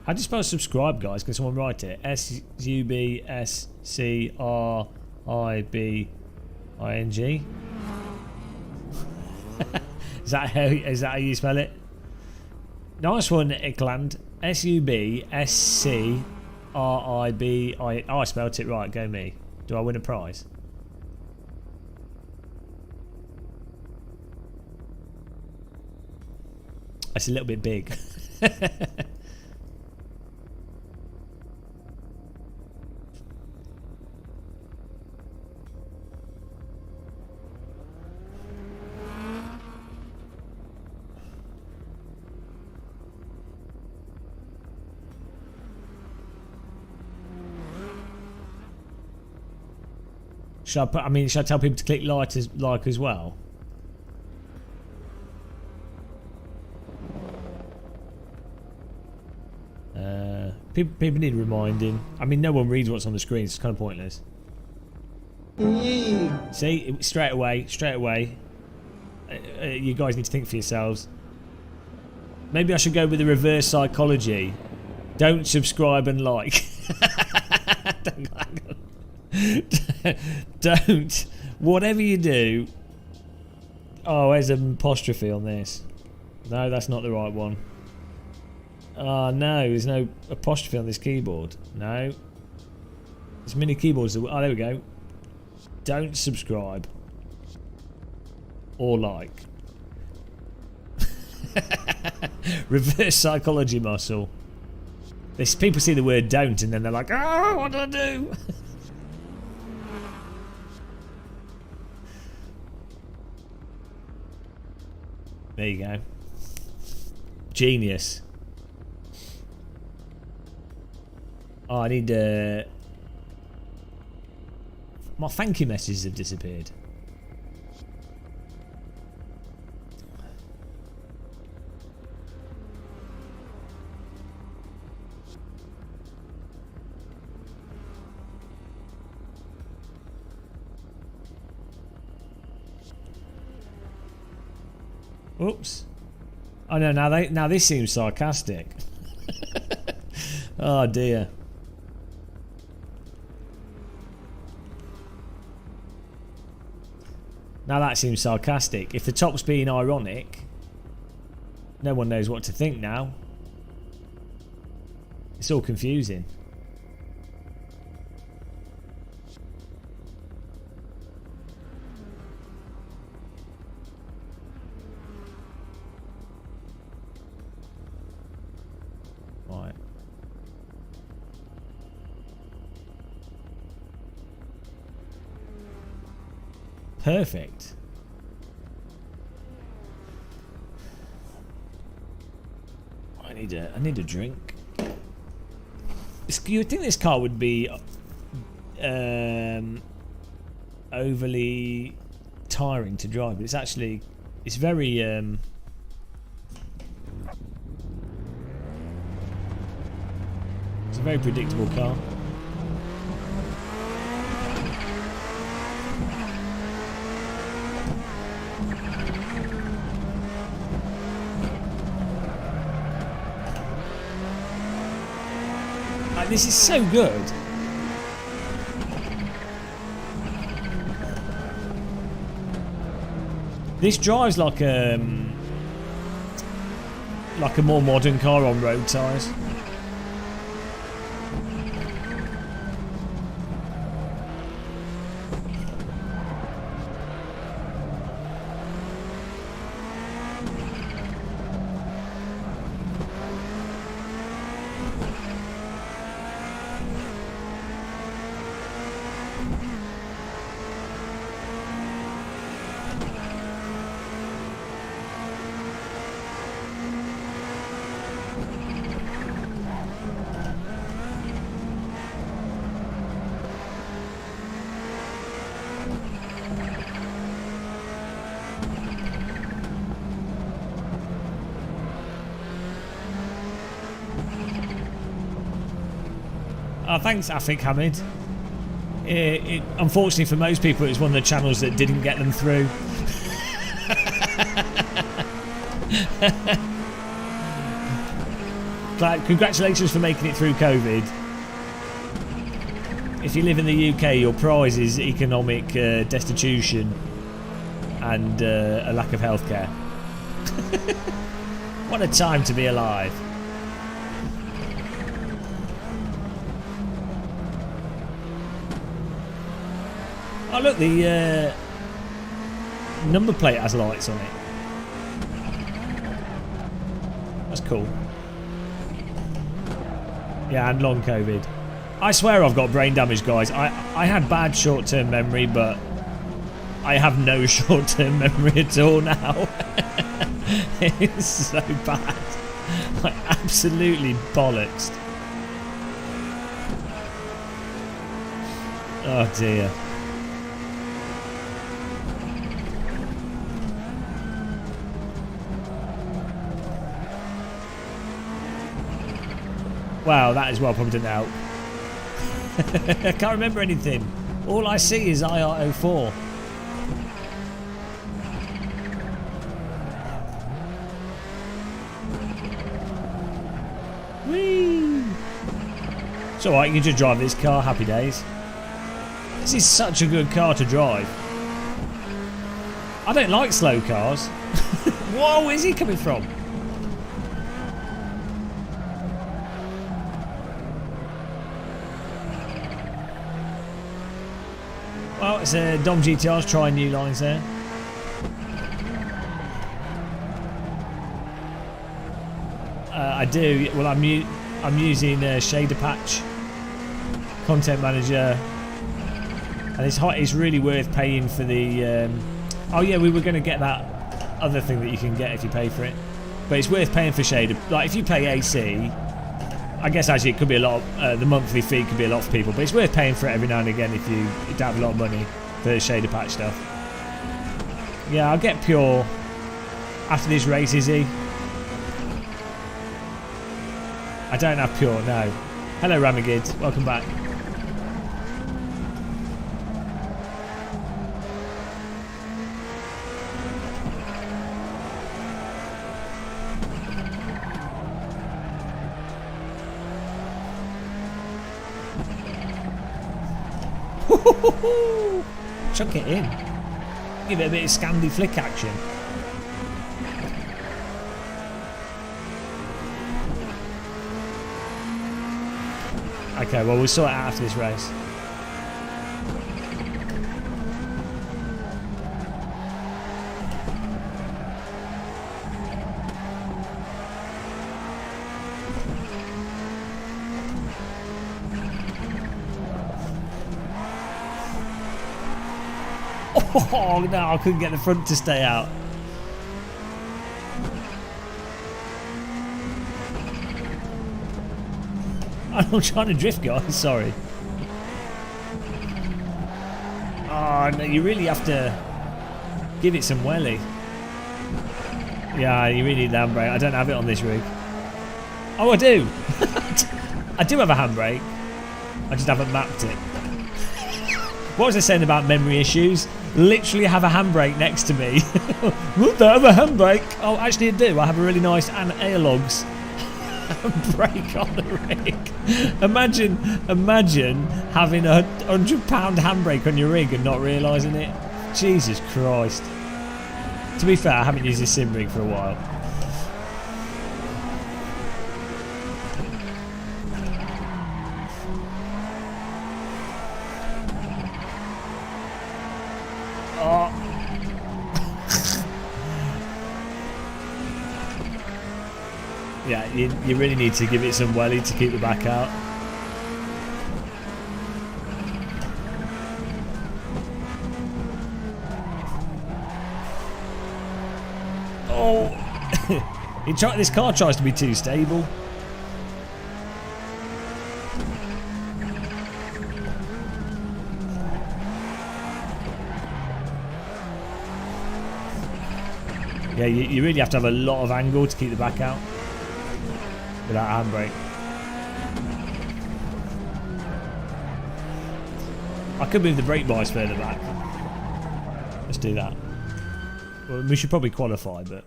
How do you spell subscribe, guys? Can someone write it? SUBSCRIBING. Is that how you spell it? Nice one, Ickland. SUBSCRIBI. Oh, I spelled it right. Go me. Do I win a prize? That's a little bit big. Should I tell people to click like as well? People need reminding. I mean, no one reads what's on the screen, so it's kind of pointless. See, straight away. You guys need to think for yourselves. Maybe I should go with the reverse psychology. Don't subscribe and like. Don't. Whatever you do. Oh, there's an apostrophe on this. No, that's not the right one. Oh no, there's no apostrophe on this keyboard. No. There's mini keyboards. Oh, there we go. Don't subscribe. Or like. Reverse psychology muscle. People see the word don't and then they're like, oh, what do I do? There you go. Genius. Oh, I need my thank you messages have disappeared. Oops. Oh no, now this seems sarcastic. Oh dear. Now that seems sarcastic. If the top's being ironic, no one knows what to think now. It's all confusing. Right. Perfect. I need a drink. You would think this car would be overly tiring to drive. It's actually, it's very it's a very predictable car. This is so good. This drives like a more modern car on road tyres. Oh, thanks, Afik Hamid. Unfortunately for most people, it's one of the channels that didn't get them through. Congratulations for making it through COVID. If you live in the UK, your prize is economic destitution and a lack of healthcare. What a time to be alive. Oh look, the number plate has lights on it. That's cool. Yeah, and long COVID. I swear I've got brain damage, guys. I had bad short-term memory, but I have no short-term memory at all now. It's so bad. Like, absolutely bollocks. Oh dear. Wow, that is well probably didn't help. I can't remember anything. All I see is IR04. Whee! It's alright, you can just drive this car, happy days. This is such a good car to drive. I don't like slow cars. Whoa, where's he coming from? Well, it's Dom GTR's trying new lines there. I do. Well, I'm using Shader Patch, Content Manager, and it's really worth paying for the. Oh yeah, we were going to get that other thing that you can get if you pay for it, but it's worth paying for Shader. Like if you play AC. I guess actually it could be a lot of, the monthly fee could be a lot for people, but it's worth paying for it every now and again if you don't have a lot of money for shader patch stuff. Yeah, I'll get Pure after this race, Izzy. I don't have Pure, no. Hello Ramagid, welcome back. Chuck it in. Give it a bit of Scandi flick action. Okay, well we'll sort it out after this race. Oh no, I couldn't get the front to stay out. I'm trying to drift, guys, sorry. Oh, no, you really have to give it some welly. Yeah, you really need the handbrake. I don't have it on this rig. Oh, I do. I do have a handbrake. I just haven't mapped it. What was I saying about memory issues? Literally have a handbrake next to me. Would I have a handbrake? Oh, actually I do. I have a really nice Airlogs handbrake on the rig. Imagine having a £100 handbrake on your rig and not realising it. Jesus Christ. To be fair, I haven't used this sim rig for a while. Oh. Yeah, you really need to give it some welly to keep the back out. Oh! This car tries to be too stable. Yeah, you really have to have a lot of angle to keep the back out without handbrake. I could move the brake bias further back. Let's do that. Well, we should probably qualify, but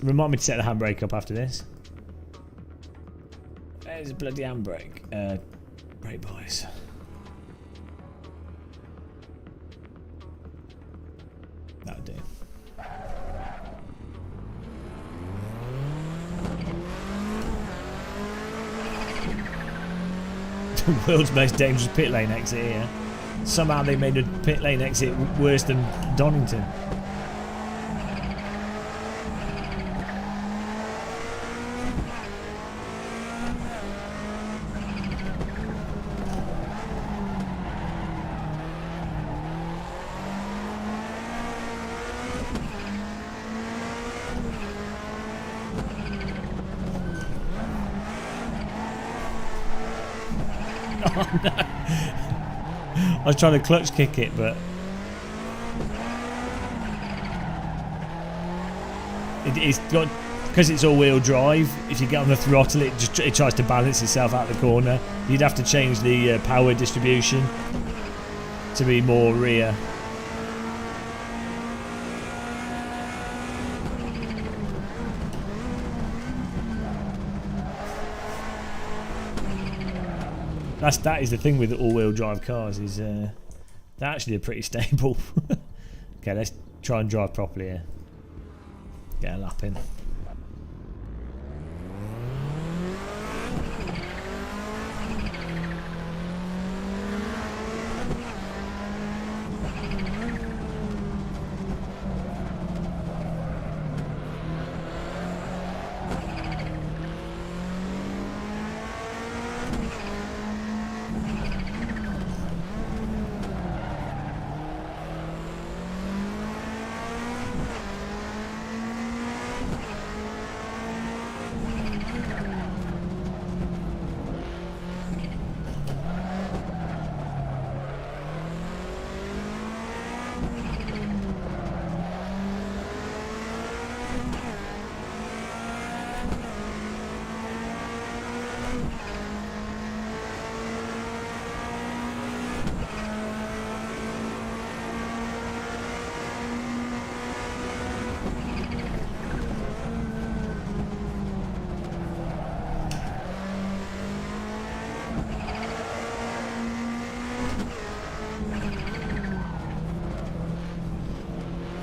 remind me to set the handbrake up after this. There's a bloody handbrake. Brake bias. That'll do. The world's most dangerous pit lane exit here. Somehow they made a pit lane exit worse than Donington. Oh no! I was trying to clutch kick it, but it's got, because it's all-wheel drive. If you get on the throttle, it tries to balance itself out the corner. You'd have to change the power distribution to be more rear. That is the thing with all-wheel drive cars, is they're actually pretty stable. Okay, let's try and drive properly here. Get a lap in.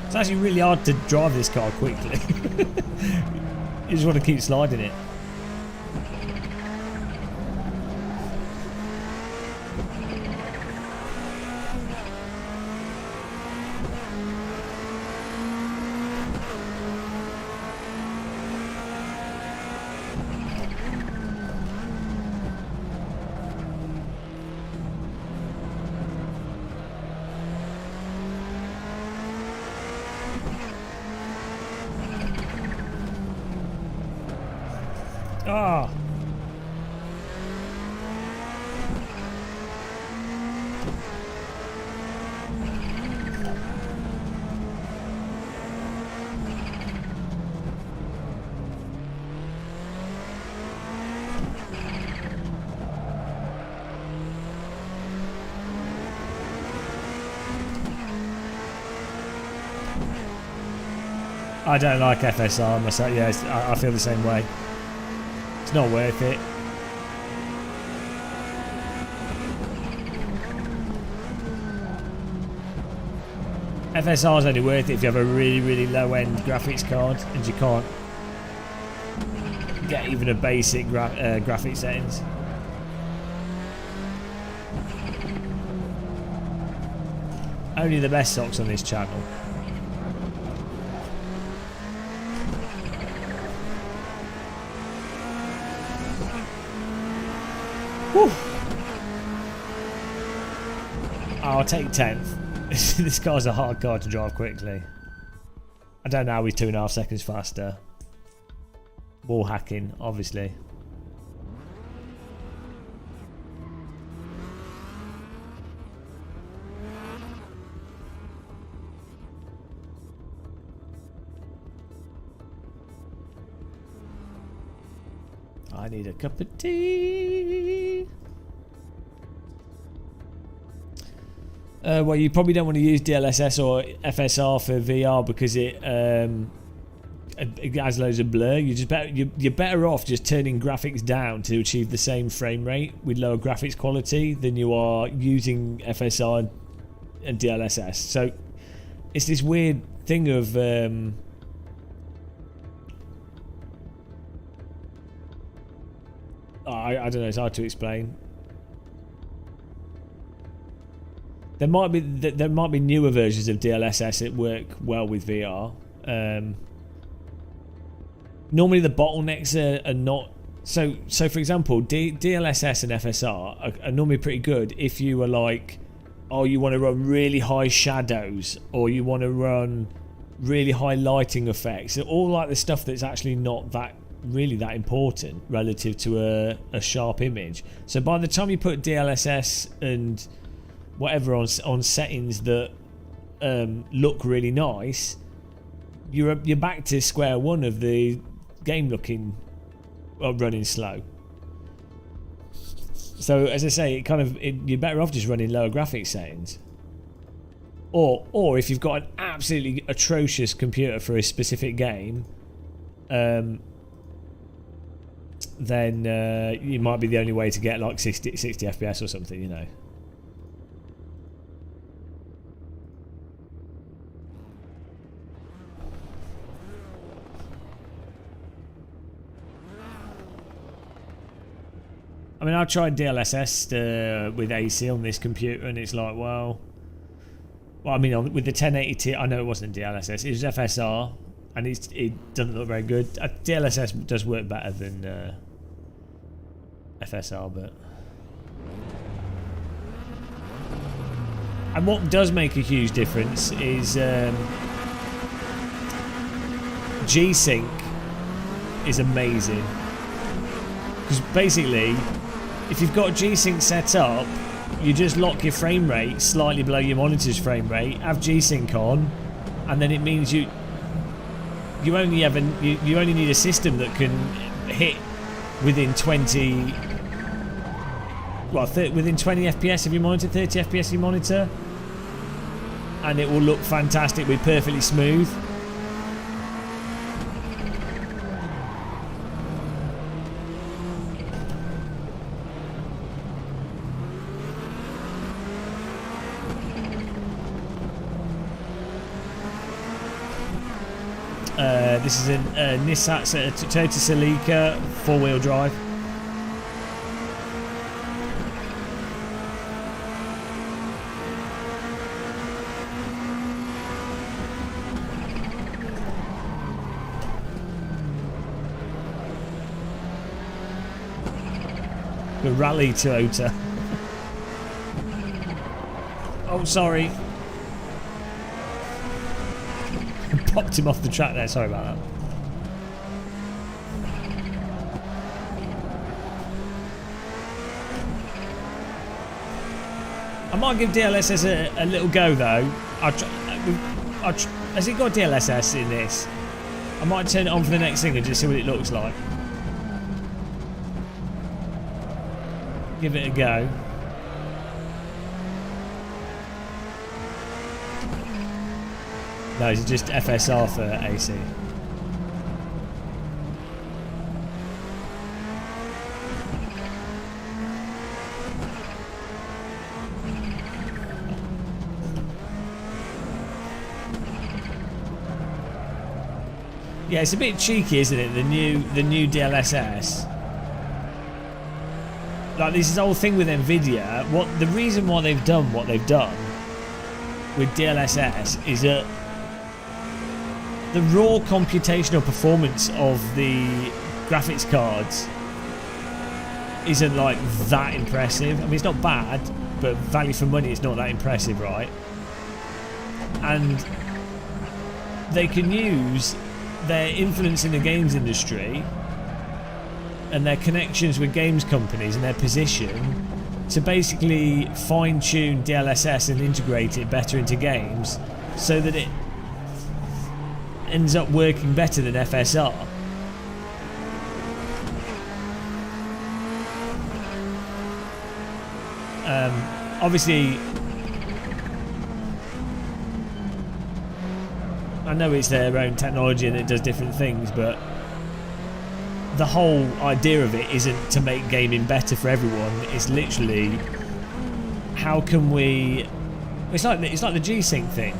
It's actually really hard to drive this car quickly. You just want to keep sliding it. Ah! I don't like FSR myself. Yeah, I feel the same way. It's not worth it. FSR is only worth it if you have a really, really low-end graphics card and you can't get even a basic graphics settings. Only the best socks on this channel. Whew. I'll take 10th. This car's a hard car to drive quickly. I don't know how he's 2.5 seconds faster. Wall hacking, obviously. I need a cup of tea. Well, you probably don't want to use DLSS or FSR for VR because it has loads of blur. You're better off just turning graphics down to achieve the same frame rate with lower graphics quality than you are using FSR and DLSS. So it's this weird thing of I don't know. It's hard to explain. There might be newer versions of DLSS that work well with VR. Normally the bottlenecks are not so. For example, DLSS and FSR are normally pretty good if you are like, oh, you want to run really high shadows or you want to run really high lighting effects. All like the stuff that's actually not that really that important relative to a sharp image. So by the time you put DLSS and whatever on settings that look really nice, you're back to square one of the game looking running slow. So as I say, you're better off just running lower graphics settings, or if you've got an absolutely atrocious computer for a specific game, then it might be the only way to get like 60 FPS or something, you know. I mean, I tried DLSS with AC on this computer, and it's like, well, I mean, with the 1080 Ti, I know it wasn't DLSS, it was FSR, and it doesn't look very good. DLSS does work better than FSR, but... And what does make a huge difference is G-Sync is amazing. Because basically, if you've got G-Sync set up, you just lock your frame rate slightly below your monitor's frame rate, have G-Sync on, and then it means you only need a system that can hit within 20 within 20 FPS of your monitor, 30 FPS of your monitor, and it will look fantastic, be perfectly smooth. This is a Nissan Toyota Celica 4-wheel drive. The Rally Toyota. Oh, sorry. Popped him off the track there, sorry about that. I might give DLSS a little go though. Has it got DLSS in this? I might turn it on for the next thing and just see what it looks like. Give it a go. No, it's just FSR for AC. Yeah, it's a bit cheeky, isn't it? The new DLSS. Like, this whole thing with Nvidia. The reason why they've done what they've done with DLSS is that the raw computational performance of the graphics cards isn't like that impressive. I mean, it's not bad, but value for money, it's not that impressive, right? And they can use their influence in the games industry and their connections with games companies and their position to basically fine-tune DLSS and integrate it better into games so that it ends up working better than FSR. Obviously, I know it's their own technology and it does different things, but the whole idea of it isn't to make gaming better for everyone. It's literally, how can we... It's like the G-Sync thing.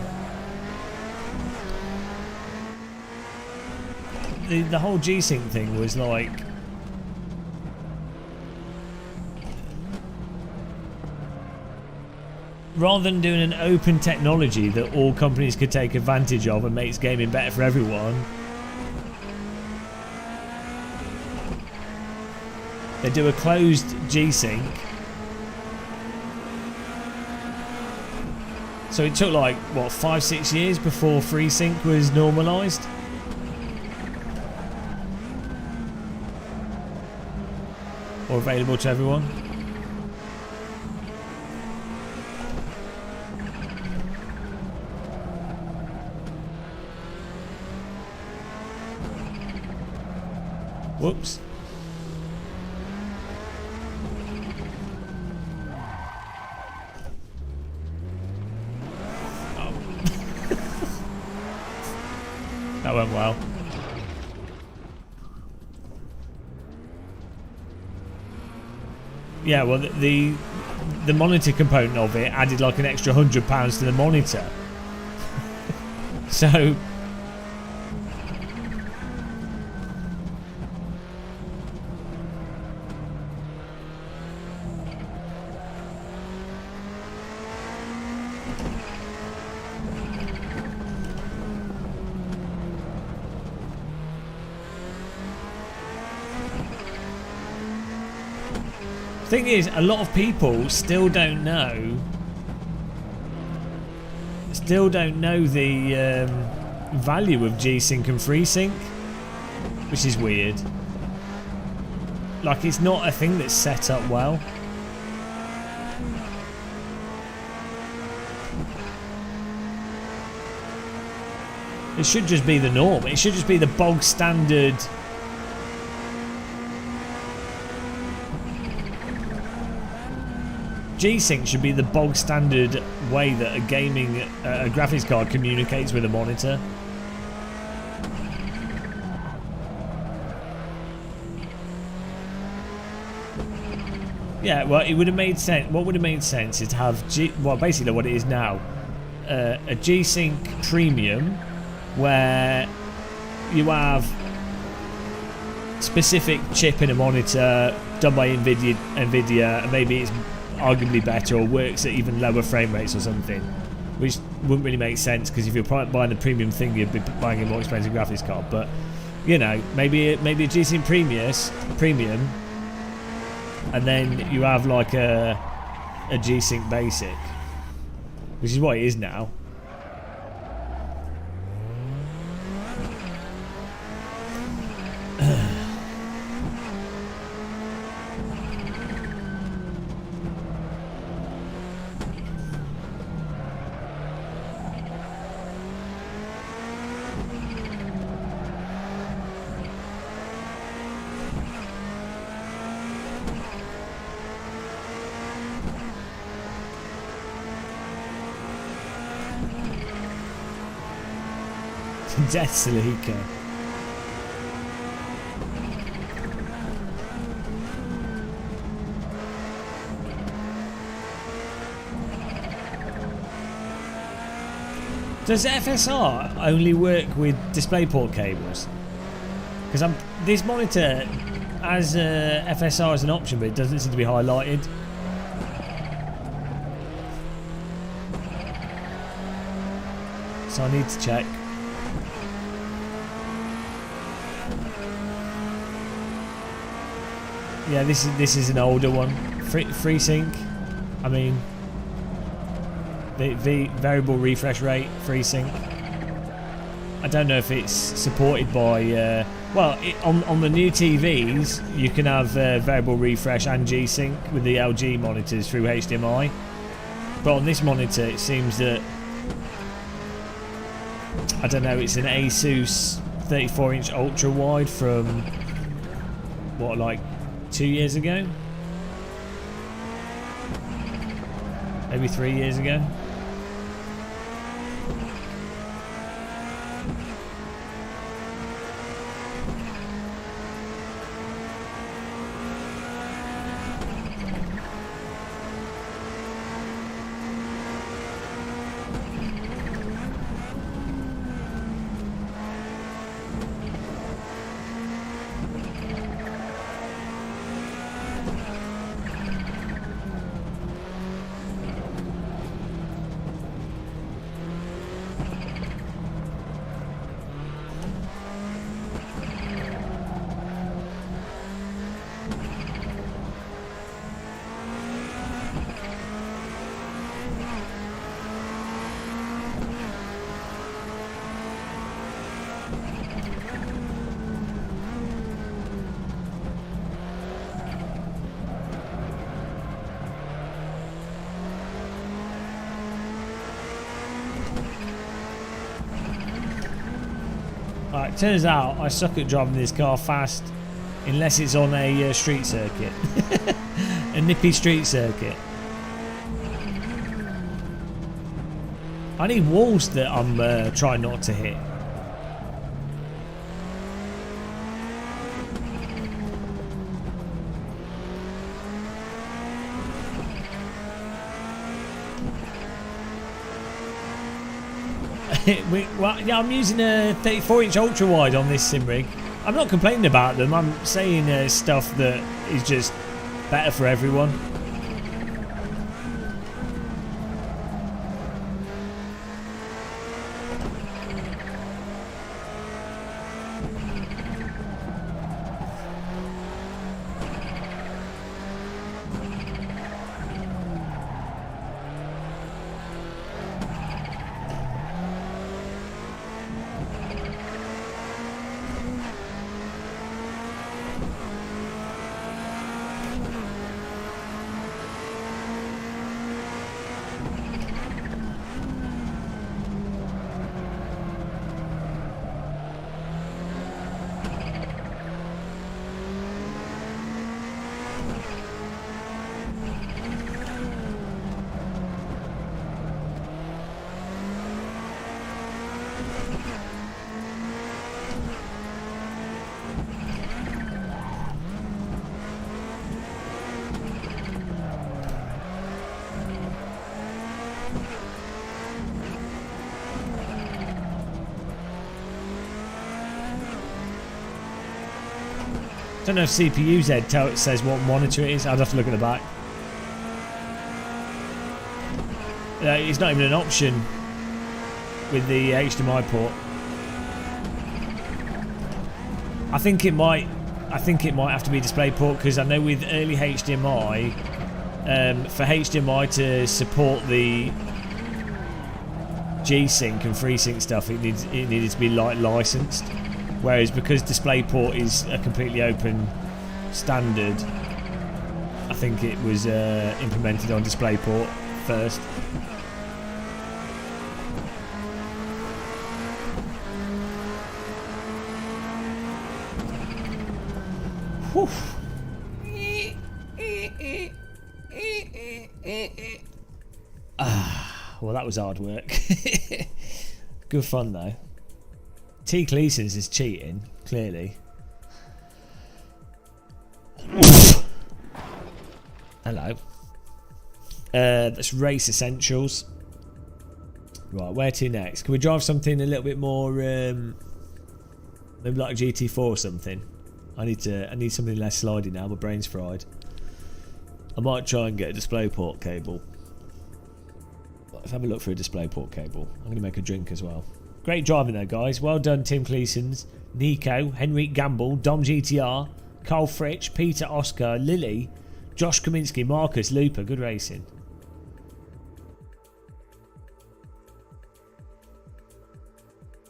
The whole G-Sync thing was like... Rather than doing an open technology that all companies could take advantage of and makes gaming better for everyone, they do a closed G-Sync. So it took like, what, 5-6 years before FreeSync was normalised? Or available to everyone? Whoops. Oh. That went well. Yeah, well, the monitor component of it added like an extra £100 to the monitor. So... Thing is, a lot of people still don't know the value of G-Sync and FreeSync, which is weird. Like, it's not a thing that's set up well. It should just be the norm. It should just be the bog standard. G-Sync should be the bog standard way that a graphics card communicates with a monitor. Yeah, well, it would have made sense. What would have made sense is to have basically what it is now, a G-Sync Premium, where you have specific chip in a monitor done by Nvidia, and maybe it's arguably better or works at even lower frame rates or something, which wouldn't really make sense because if you're buying the premium thing, you'd be buying a more expensive graphics card. But you know, maybe a G-Sync premium, and then you have like a G-Sync basic, which is what it is now. Death Salika. Does FSR only work with DisplayPort cables? Because this monitor has FSR as an option, but it doesn't seem to be highlighted. So I need to check. Yeah, this is an older one. FreeSync. I mean, the variable refresh rate FreeSync. I don't know if it's supported by. On the new TVs, you can have variable refresh and G-Sync with the LG monitors through HDMI. But on this monitor, it seems that, I don't know, it's an ASUS 34-inch ultra wide from what, like 2 years ago? Maybe 3 years ago? Right, turns out I suck at driving this car fast unless it's on a street circuit. A nippy street circuit. I need walls that I'm trying not to hit. I'm using a 34-inch ultra wide on this sim rig. I'm not complaining about them. I'm saying stuff that is just better for everyone. I don't know if CPU-Z says what monitor it is. I'd have to look at the back. It's not even an option with the HDMI port. I think it might have to be DisplayPort, because I know with early HDMI, for HDMI to support the G-Sync and FreeSync stuff, it needed to be licensed. Whereas because DisplayPort is a completely open standard, I think it was implemented on DisplayPort first. Whew. Well, that was hard work. Good fun though. T. Cleason's is cheating, clearly. Hello. That's race essentials. Right, where to next? Can we drive something a little bit more, maybe like a GT4 or something? I need something less slidey now. My brain's fried. I might try and get a DisplayPort cable. Let's have a look for a DisplayPort cable. I'm going to make a drink as well. Great driving though, guys. Well done, Tim Cleasons, Nico, Henrik Gamble, Dom GTR, Carl Fritsch, Peter Oscar, Lily, Josh Kaminsky, Marcus Looper. Good racing.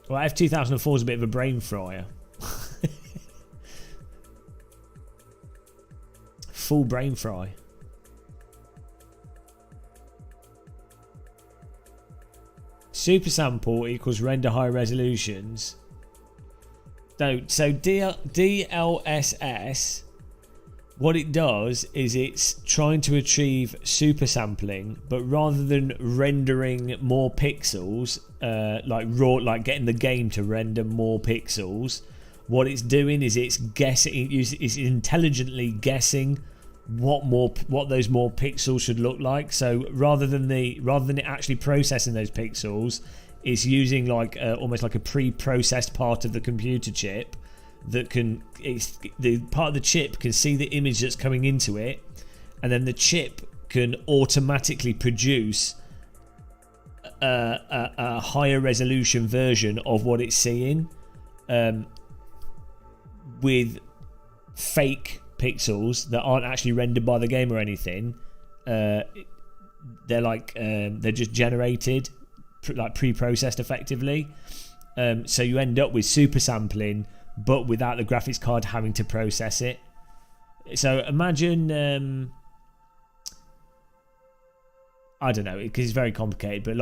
Well, F2004 is a bit of a brain fryer. Full brain fry. Super sample equals render high resolutions. So DLSS, what it does is it's trying to achieve super sampling, but rather than rendering more pixels, like getting the game to render more pixels, what it's doing is it's intelligently guessing what those more pixels should look like. So rather than it actually processing those pixels, it's using almost like a pre-processed part of the computer chip that the part of the chip can see the image that's coming into it, and then the chip can automatically produce a higher resolution version of what it's seeing, with fake pixels that aren't actually rendered by the game or anything. They're just generated, pre-processed effectively. So you end up with super sampling, but without the graphics card having to process it. So imagine, I don't know, because it's very complicated, but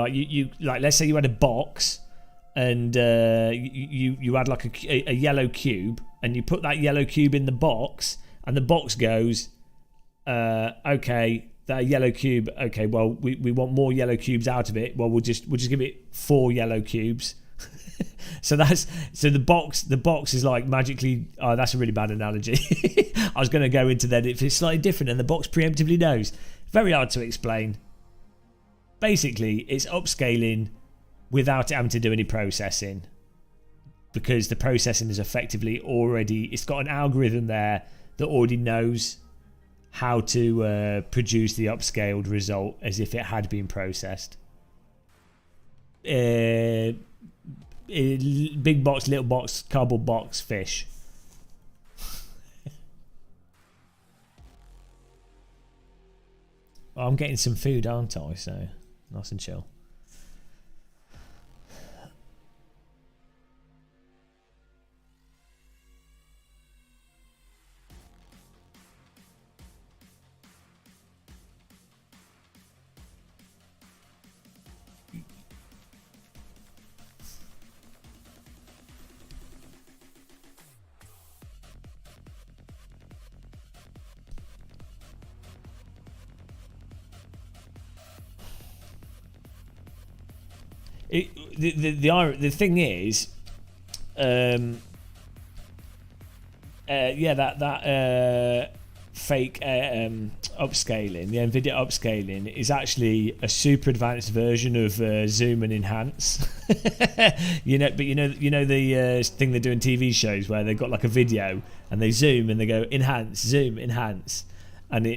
let's say you had a box, and you had like a yellow cube, and you put that yellow cube in the box, and the box goes, okay, that yellow cube, okay, well we want more yellow cubes out of it. Well, we'll just give it 4 yellow cubes. So the box is like magically. Oh, that's a really bad analogy. I was going to go into that if it's slightly different, and the box preemptively knows. Very hard to explain. Basically, it's upscaling without having to do any processing, because the processing is effectively already. It's got an algorithm there that already knows how to produce the upscaled result as if it had been processed. Big box, little box, cardboard box, fish. Well, I'm getting some food, aren't I? So nice and chill. The thing is, fake upscaling, the NVIDIA upscaling, is actually a super advanced version of zoom and enhance. you know the thing they do in TV shows where they've got like a video and they zoom and they go enhance, zoom, enhance, and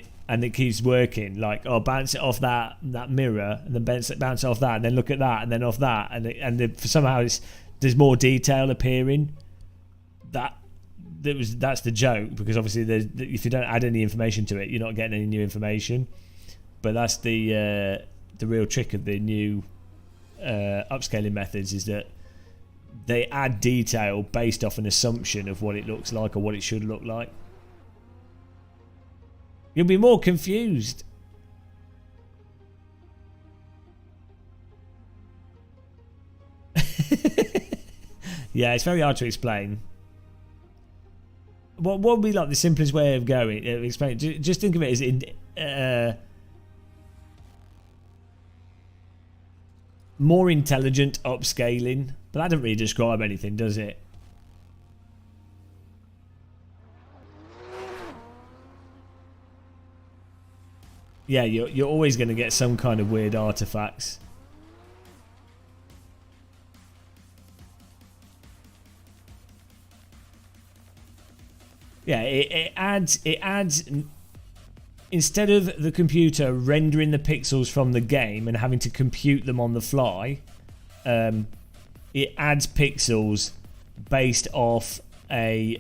it keeps working, like, oh, bounce it off that mirror, and then bounce it off that, and then look at that, and then off that, and somehow there's more detail appearing. That's the joke, because obviously if you don't add any information to it, you're not getting any new information. But that's the real trick of the new upscaling methods, is that they add detail based off an assumption of what it looks like or what it should look like. You'll be more confused. Yeah, it's very hard to explain. What would be like the simplest way of going? Explain. Just think of it as more intelligent upscaling, but that doesn't really describe anything, does it? Yeah, you're always going to get some kind of weird artifacts. Yeah, it adds instead of the computer rendering the pixels from the game and having to compute them on the fly, it adds pixels based off an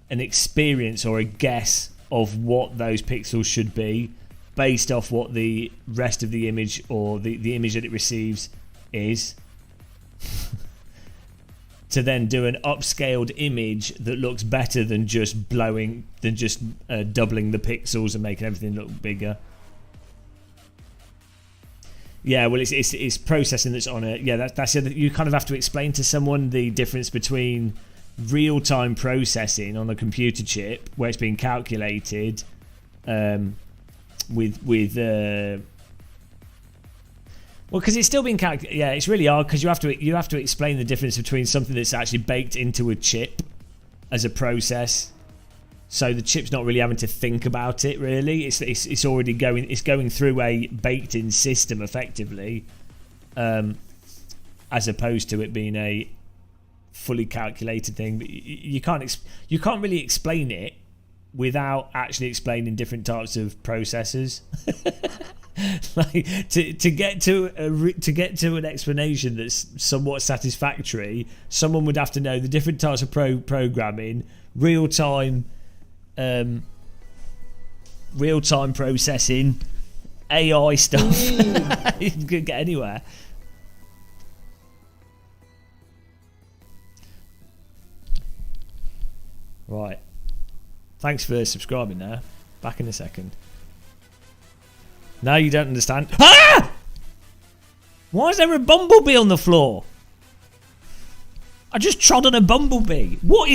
experience or a guess of what those pixels should be, based off what the rest of the image or the image that it receives is. To then do an upscaled image that looks better than just doubling the pixels and making everything look bigger. Yeah, well, it's processing that's on it. Yeah, that's it. You kind of have to explain to someone the difference between real-time processing on a computer chip where it's being calculated well, because it's still being calculated. Yeah, it's really hard because you have to explain the difference between something that's actually baked into a chip as a process. So the chip's not really having to think about it. Really, it's already going through a baked-in system effectively, as opposed to it being a fully calculated thing. But you can't really explain it without actually explaining different types of processors. Like to get to an explanation that's somewhat satisfactory, someone would have to know the different types of programming, real time processing, AI stuff. You could get anywhere. Right. Thanks for subscribing there. Back in a second. Now you don't understand. Ah! Why is there a bumblebee on the floor? I just trod on a bumblebee. What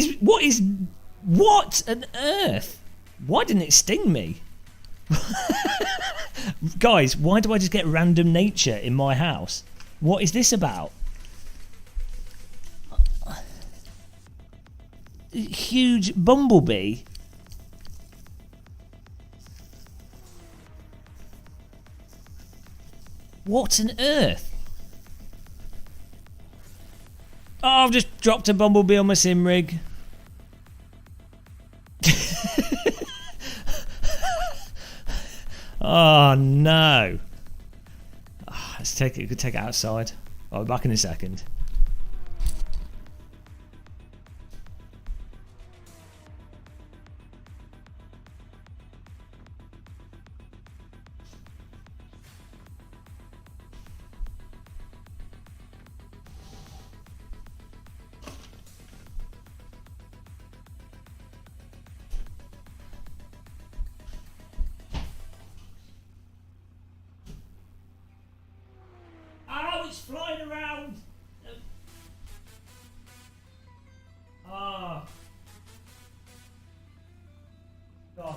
on earth? Why didn't it sting me? Guys, why do I just get random nature in my house? What is this about? Huge bumblebee. What on earth? Oh, I've just dropped a bumblebee on my sim rig. Oh no. Let's take it. We could take it outside. I'll be back in a second. It's flying around. Ah. Gone.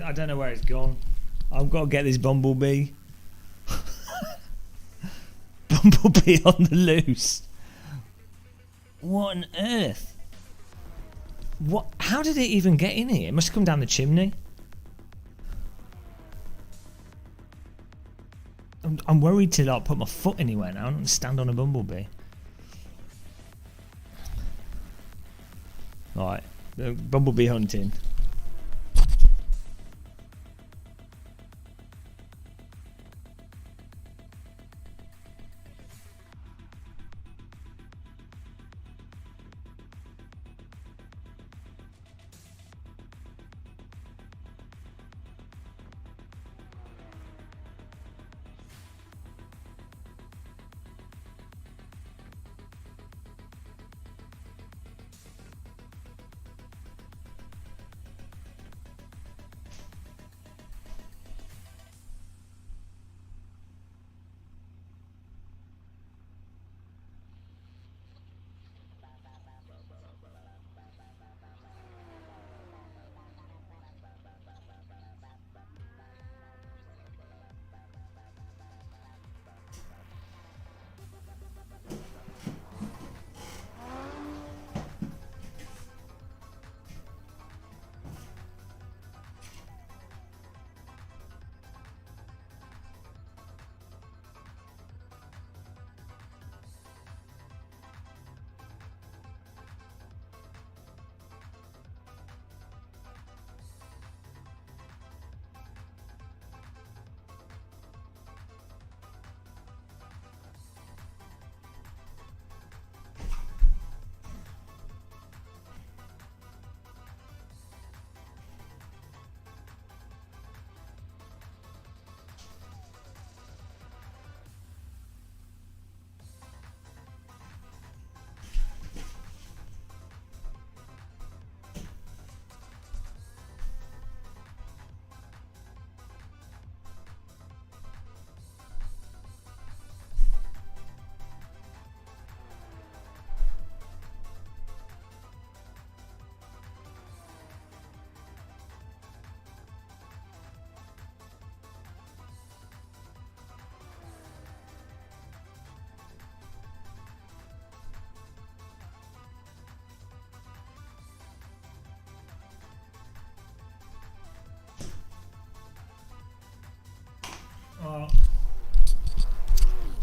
I don't know where it's gone. I've got to get this bumblebee. Bumblebee on the loose. What on earth? What? How did it even get in here? It must have come down the chimney. I'm worried to like put my foot anywhere now and stand on a bumblebee. Right, bumblebee hunting.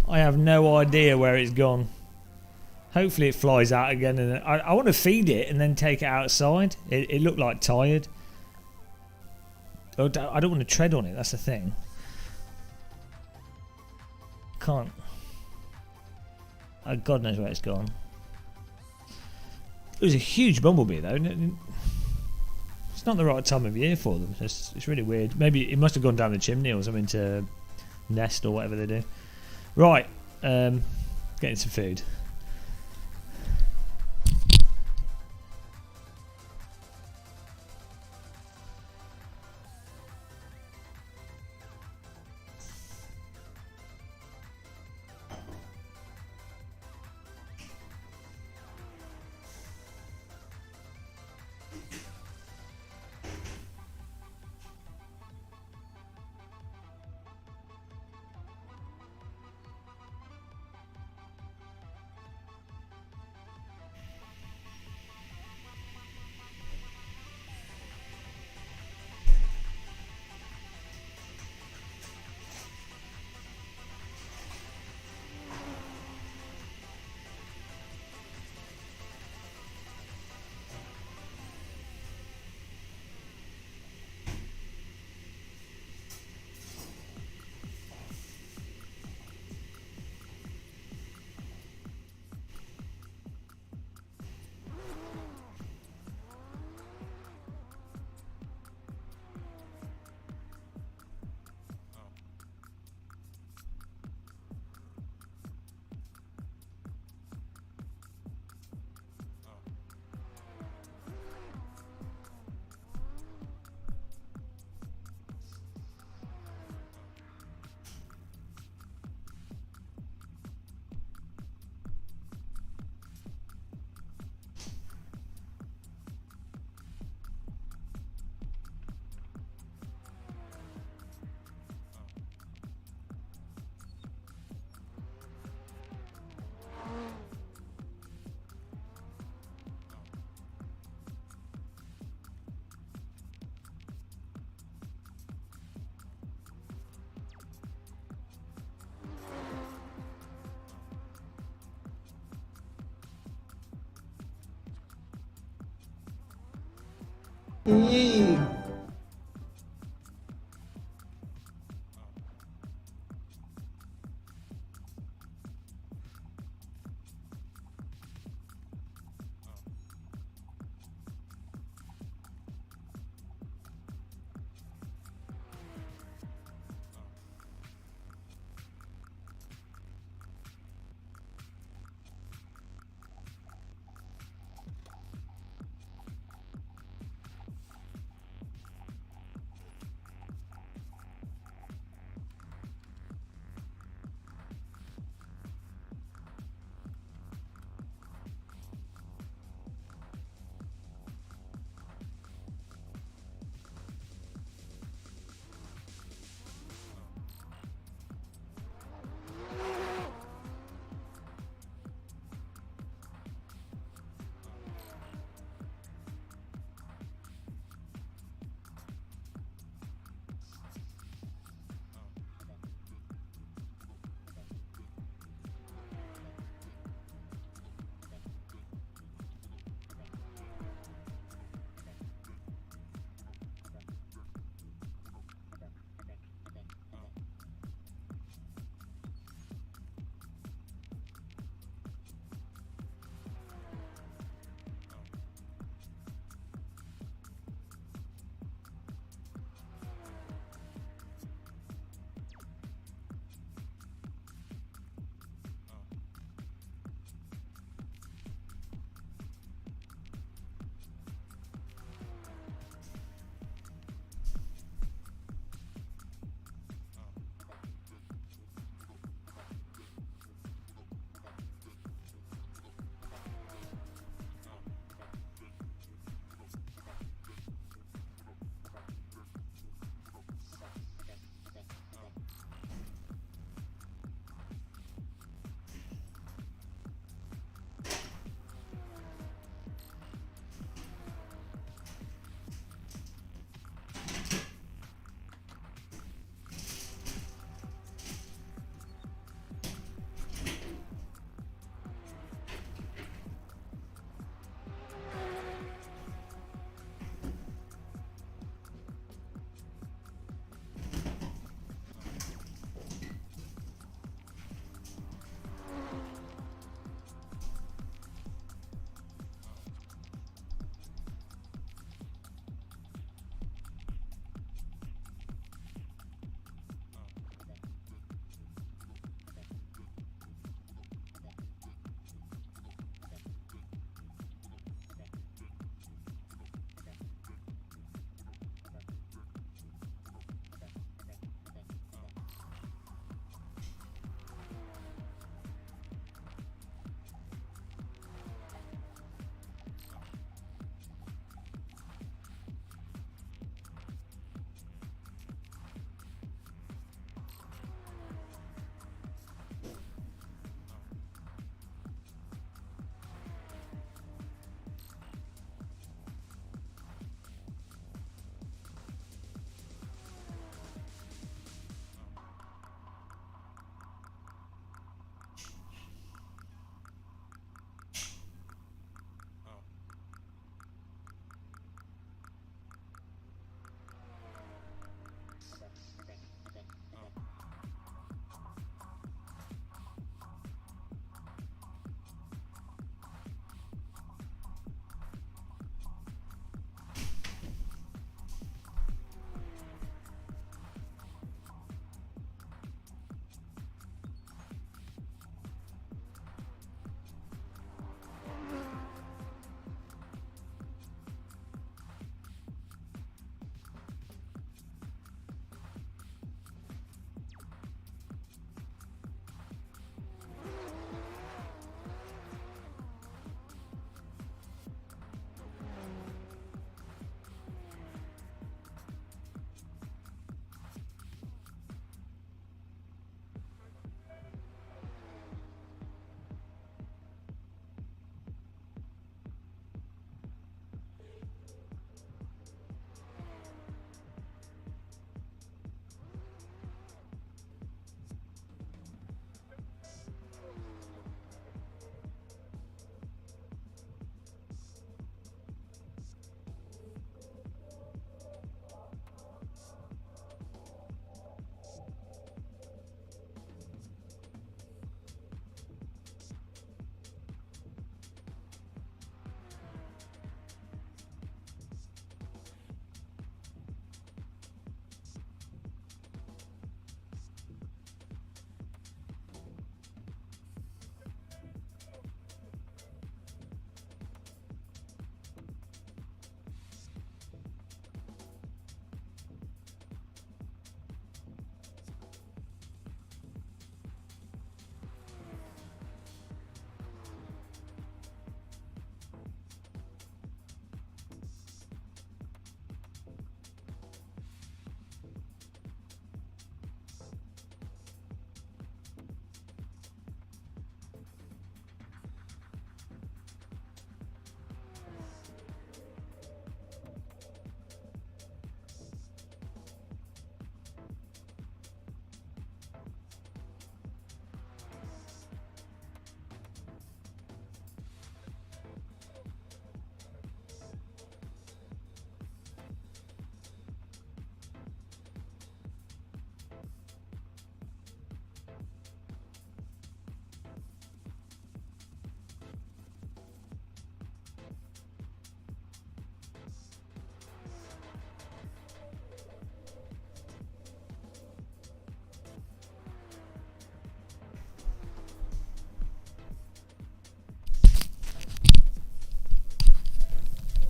I have no idea where it's gone. Hopefully it flies out again, and I want to feed it and then take it outside. It looked like tired. I don't want to tread on it, that's the thing. Can't. God knows where it's gone. It was a huge bumblebee though. It's not the right time of year for them. It's really weird. Maybe it must have gone down the chimney or something to nest or whatever they do. Right, getting some food.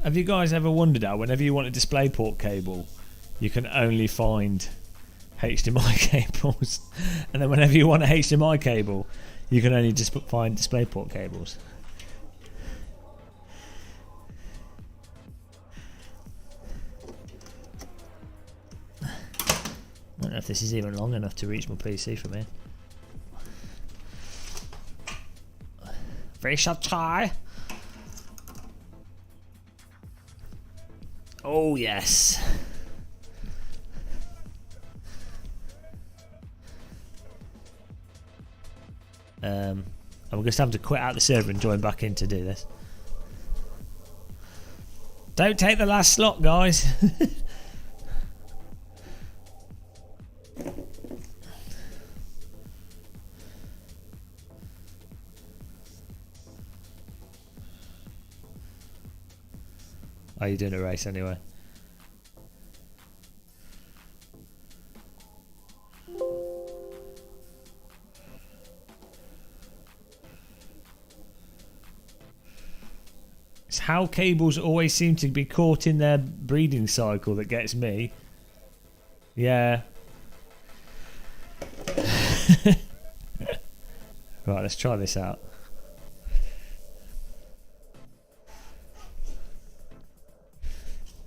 Have you guys ever wondered how whenever you want a DisplayPort cable, you can only find HDMI cables, and then whenever you want a HDMI cable, you can only just find DisplayPort cables? I don't know if this is even long enough to reach my PC from here. We shall try. Oh yes. I'm just having to quit out the server and join back in to do this. Don't take the last slot, guys. Are you doing a race anyway? It's how cables always seem to be caught in their breeding cycle that gets me. Yeah. Right, let's try this out.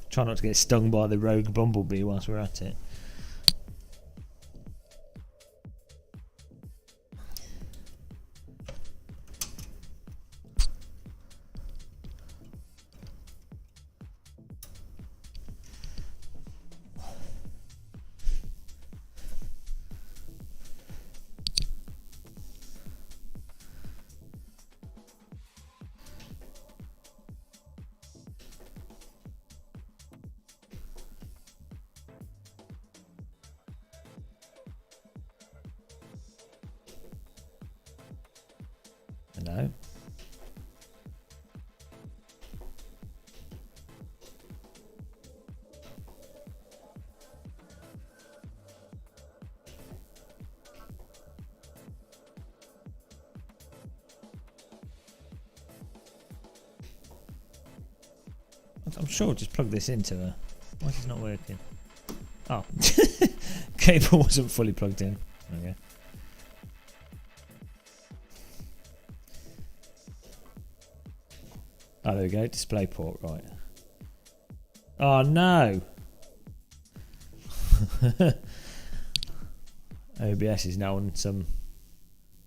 Try not to get stung by the rogue bumblebee whilst we're at it. Hello. I'm sure I'll just plug this into her. Why is it not working? Oh. Cable wasn't fully plugged in. Okay. Oh, there we go. DisplayPort, right. Oh, no. OBS is now on some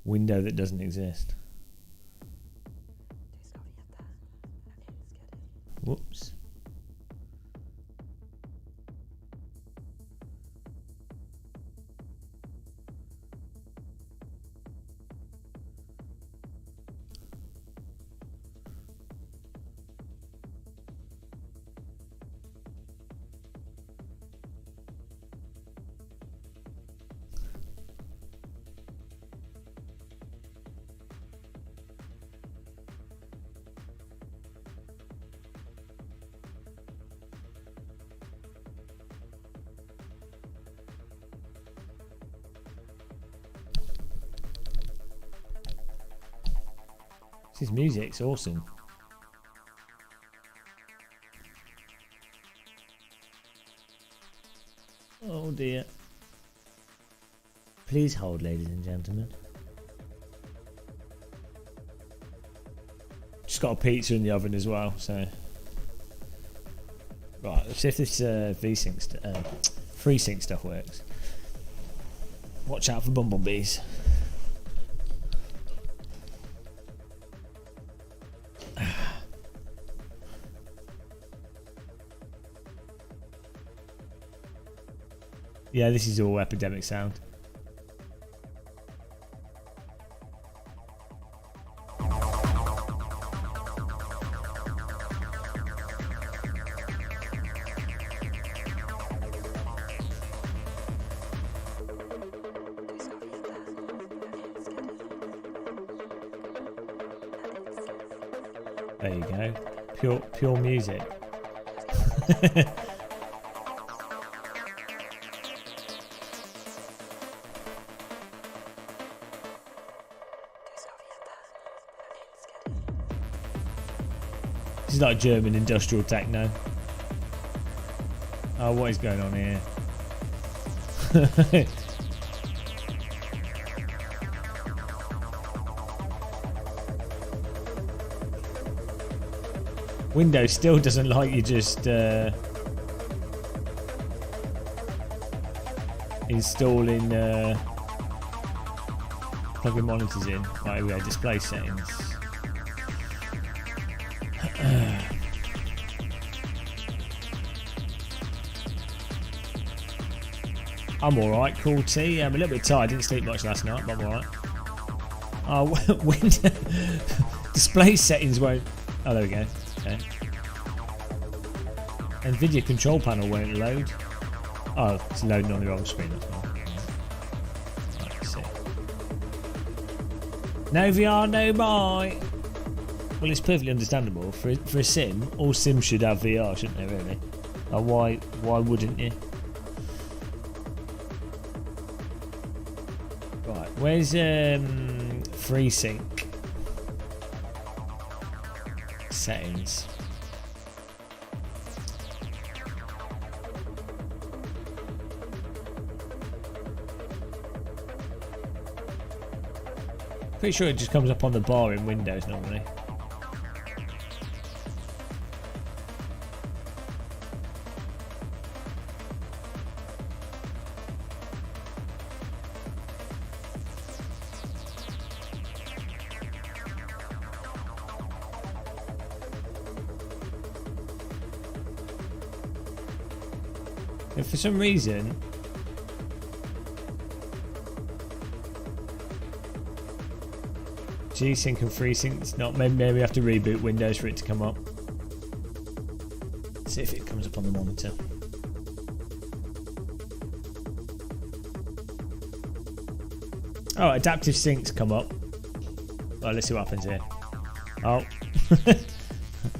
window that doesn't exist. Whoops. His music's awesome. Oh dear. Please hold, ladies and gentlemen. Just got a pizza in the oven as well, so. Right, let's see if this FreeSync stuff works. Watch out for bumblebees. Yeah, this is all epidemic sound. There you go. Pure music. This is like German industrial techno. Oh, what is going on here? Windows still doesn't like you just installing plugging monitors in. Right, here we go, display settings. I'm alright, cool tea. I'm a little bit tired, didn't sleep much last night, but I'm alright. Oh, window display settings won't. Oh, there we go. Okay. NVIDIA control panel won't load. Oh, it's loading on the wrong screen. That's fine. Right, let's see. No VR, no buy. Well, it's perfectly understandable. For a sim, all sims should have VR, shouldn't they, really? Why wouldn't you? Right, where's FreeSync settings? Pretty sure it just comes up on the bar in Windows normally. If for some reason G-Sync and FreeSync, it's not. Maybe we have to reboot Windows for it to come up. Let's see if it comes up on the monitor. Oh, adaptive syncs come up. Well, let's see what happens here. Oh,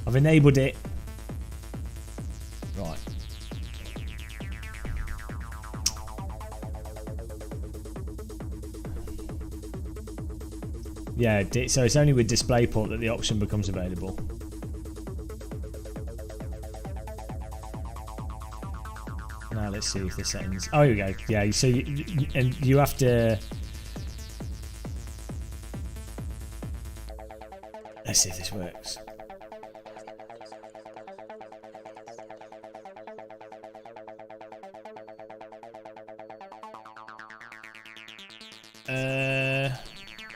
I've enabled it. Right. Yeah, so it's only with DisplayPort that the option becomes available. Now let's see if the settings. Oh, here we go. Yeah, so you have to. Let's see if this works.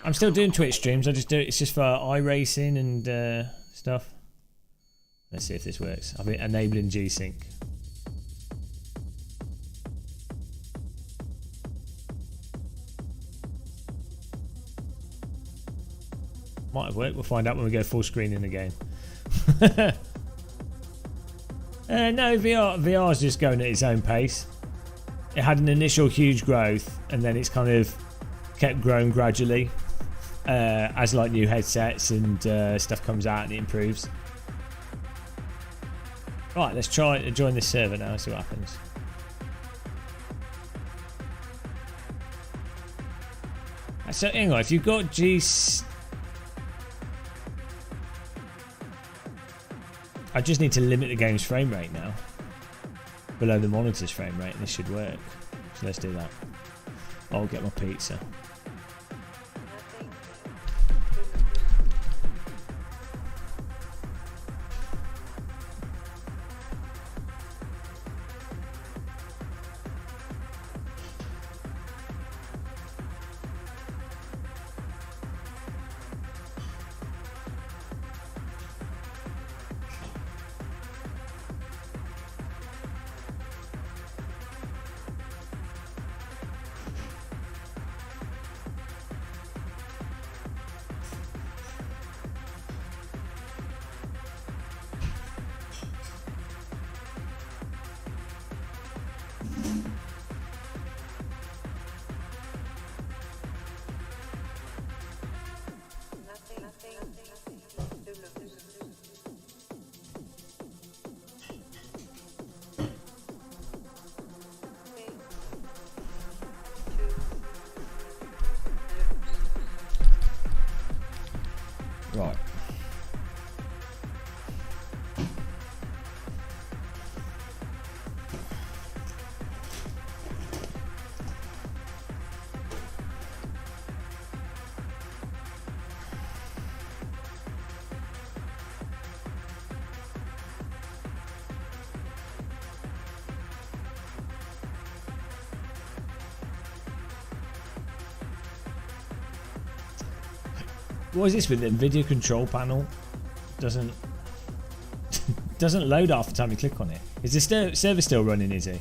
I'm still doing Twitch streams. I just do it. It's just for iRacing and stuff. Let's see if this works. I've been enabling G-Sync. Might have worked. We'll find out when we go full screen in the game. No, VR's just going at its own pace. It had an initial huge growth, and then it's kind of kept growing gradually. As like new headsets and stuff comes out and it improves. Right, let's try to join this server now and see what happens. So anyway, if you've got I just need to limit the game's frame rate now below the monitor's frame rate and this should work. So let's do that. I'll get my pizza. What is this with the NVIDIA control panel? Doesn't load half the time you click on it. Is the server still running, is he?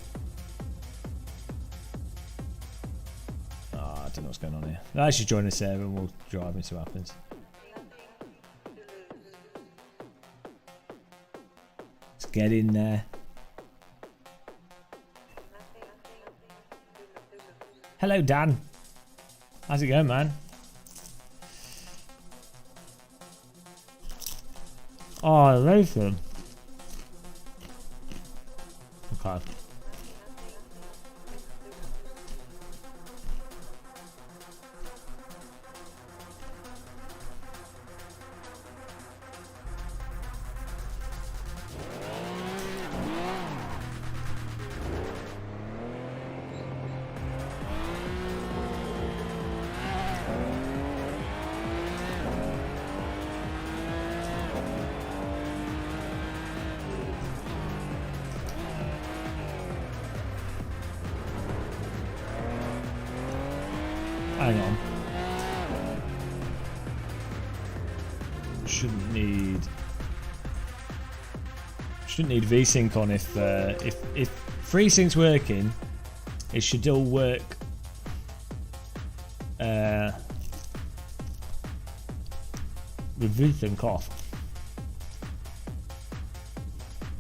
Oh, I don't know what's going on here. I should join the server and we'll drive and see what happens. Let's get in there. Hello, Dan. How's it going, man? Oh, Nathan. Okay. Hang on. Shouldn't need VSync on if FreeSync's working. It should all work. With VSync off,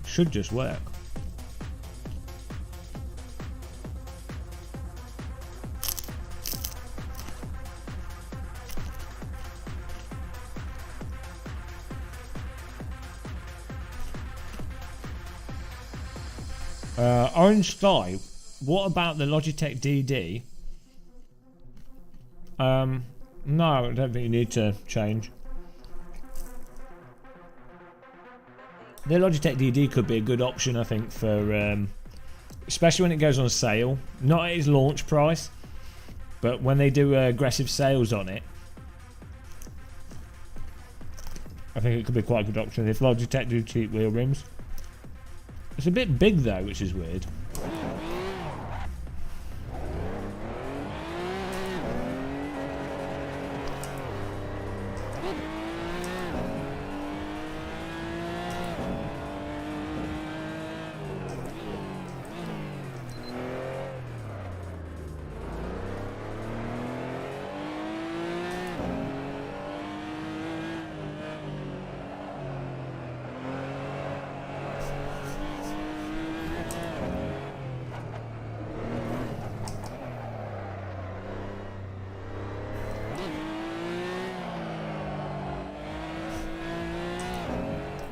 should just work. Orange Sky, what about the Logitech DD? No, I don't think you need to change. The Logitech DD could be a good option, I think, for especially when it goes on sale. Not at its launch price, but when they do aggressive sales on it, I think it could be quite a good option if Logitech do cheap wheel rims. It's a bit big though, which is weird.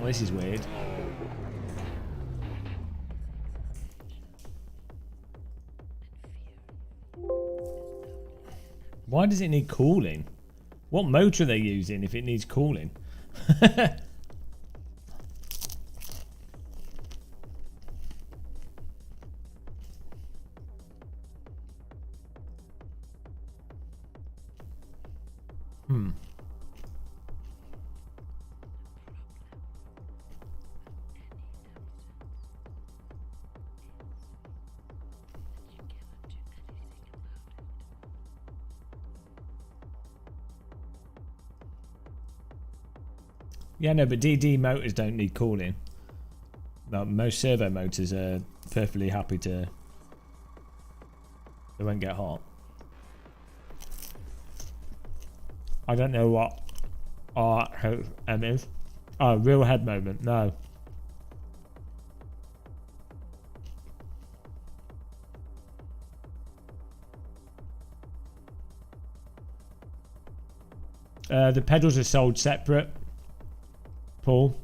Well, this is weird. Why does it need cooling? What motor are they using if it needs cooling? Yeah, no, but DD motors don't need cooling. No, most servo motors are perfectly happy to... They won't get hot. I don't know what RM is. Oh, real head moment. No. The pedals are sold separate. Paul.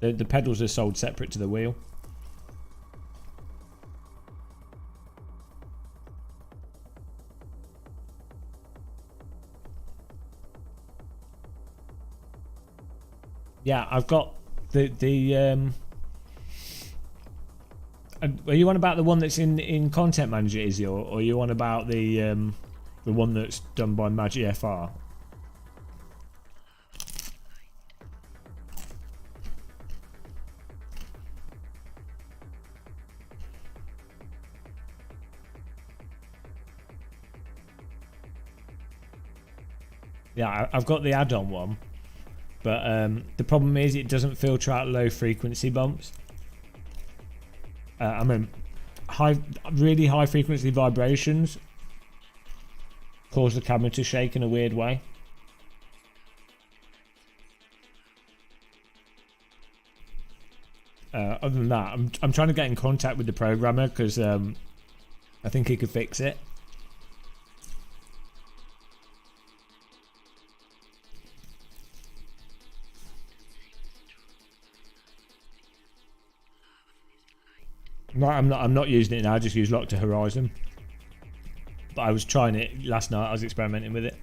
The pedals are sold separate to the wheel. Yeah, I've got the are you on about the one that's in Content Manager, Izzy, or are you on about the one that's done by Magic FR? Yeah, I've got the add-on one, but the problem is it doesn't filter out low frequency bumps. I mean, really high frequency vibrations cause the camera to shake in a weird way. Other than that, I'm trying to get in contact with the programmer because I think he could fix it. No, I'm not using it now. I just use Lock to Horizon. But I was trying it last night. I was experimenting with it.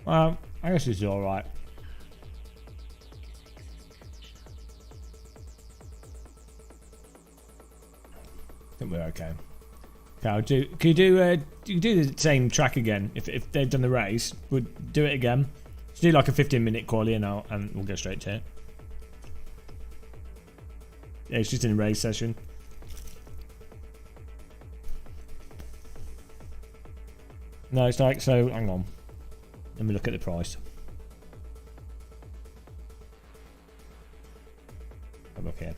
Well, I guess it's all right. I think we're okay. Okay, can you do the same track again? If they've done the race, we'll do it again. Just do like a 15-minute quali and we'll go straight to it. Yeah, it's just in a race session. No, it's like, so hang on. Let me look at the price. Have a look here.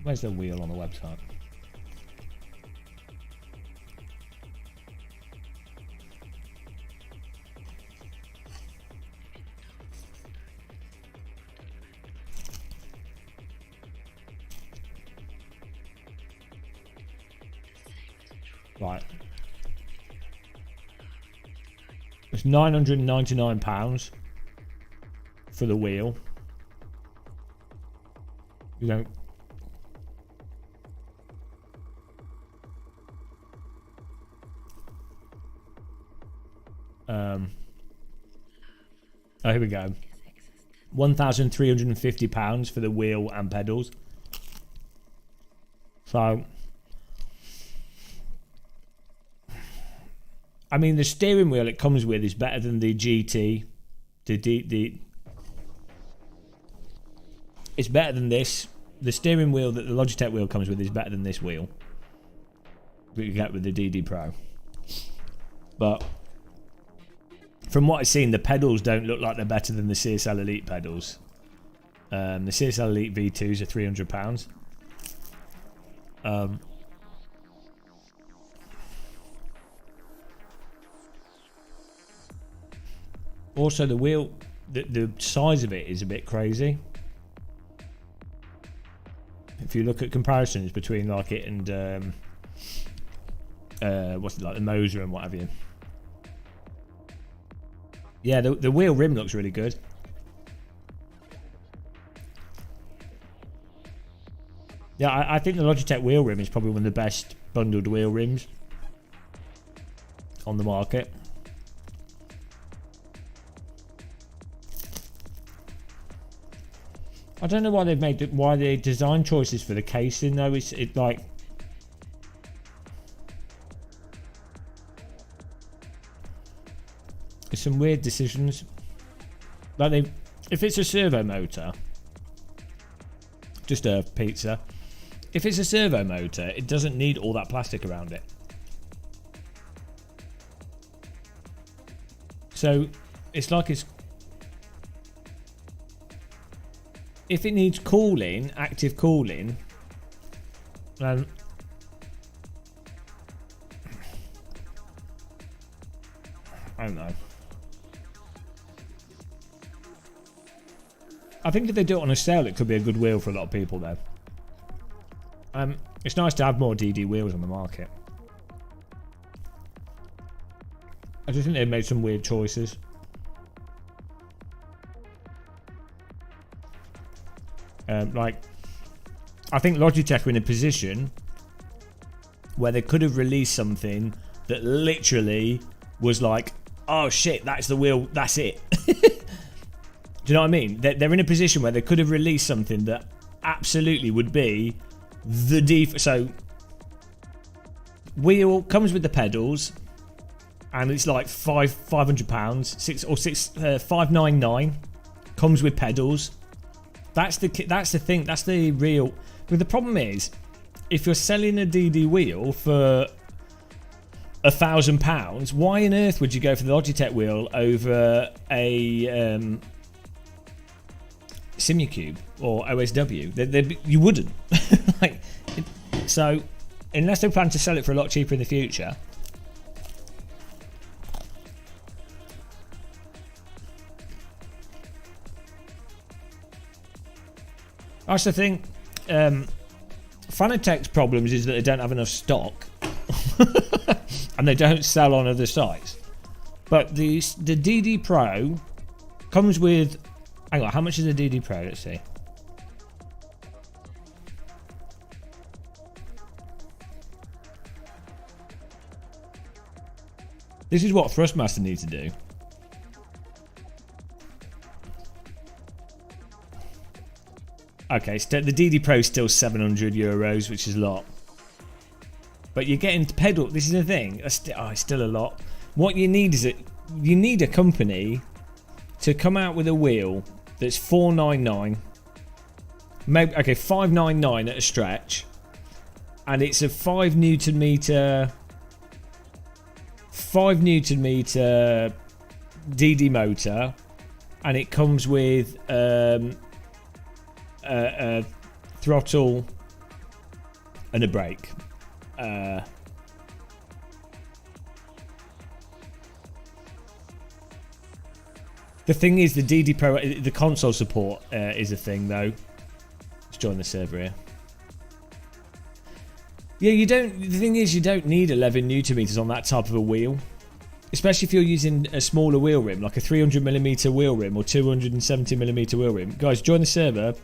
Where's the wheel on the website? Right. It's £999 for the wheel. You don't. Oh, here we go. £1,350 for the wheel and pedals. So, I mean, the steering wheel it comes with is better than the GT. It's better than this. The steering wheel that the Logitech wheel comes with is better than this wheel that you get with the DD Pro. But from what I've seen, the pedals don't look like they're better than the CSL Elite pedals. The CSL Elite V2s are £300. Also, the wheel, the size of it is a bit crazy. If you look at comparisons between like it and what's it like, the Moser and what have you. Yeah, the wheel rim looks really good. Yeah, I think the Logitech wheel rim is probably one of the best bundled wheel rims on the market. I don't know why they've made why the design choices for the casing though. It's like it's some weird decisions. Like if it's a servo motor, just a pizza. If it's a servo motor, it doesn't need all that plastic around it. So it's like it's. If it needs cooling, active cooling, then I don't know. I think if they do it on a sale, it could be a good wheel for a lot of people, though. It's nice to have more DD wheels on the market. I just think they've made some weird choices. Like, I think Logitech are in a position where they could have released something that literally was like, oh shit, that's the wheel, that's it. Do you know what I mean? They're in a position where they could have released something that absolutely would be the so wheel comes with the pedals, and it's like £500, £599 comes with pedals. That's the thing. That's the real. But the problem is, if you're selling a DD wheel for £1,000, why on earth would you go for the Logitech wheel over a Simucube or OSW? You wouldn't. Like, so, unless they plan to sell it for a lot cheaper in the future. That's the thing. Fanatec's problems is that they don't have enough stock, and they don't sell on other sites. But the DD Pro comes with. Hang on, how much is the DD Pro? Let's see. This is what Thrustmaster needs to do. Okay, so the DD Pro is still €700, which is a lot. But you're getting pedal. This is the thing. It's still a lot. What you need is you need a company to come out with a wheel that's $499. Maybe okay, $599 at a stretch, and it's a 5 Newton meter DD motor, and it comes with a throttle and a brake. The thing is, the DD Pro, the console support is a thing though. Let's join the server here. Yeah, you don't. The thing is, you don't need 11 Newton meters on that type of a wheel, especially if you're using a smaller wheel rim, like a 300mm wheel rim or 270mm wheel rim. Guys, join the server.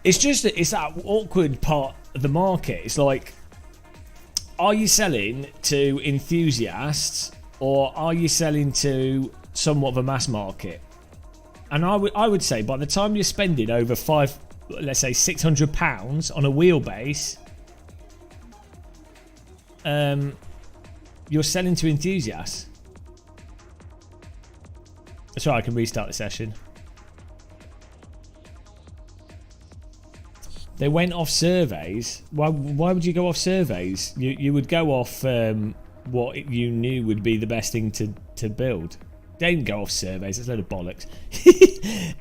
It's just that it's that awkward part of the market. It's like, are you selling to enthusiasts or are you selling to somewhat of a mass market? And I would say by the time you're spending over let's say £600 on a wheelbase, you're selling to enthusiasts. That's right, I can restart the session. They went off surveys. Why would you go off surveys? You would go off what you knew would be the best thing to build. They didn't go off surveys. That's a load of bollocks.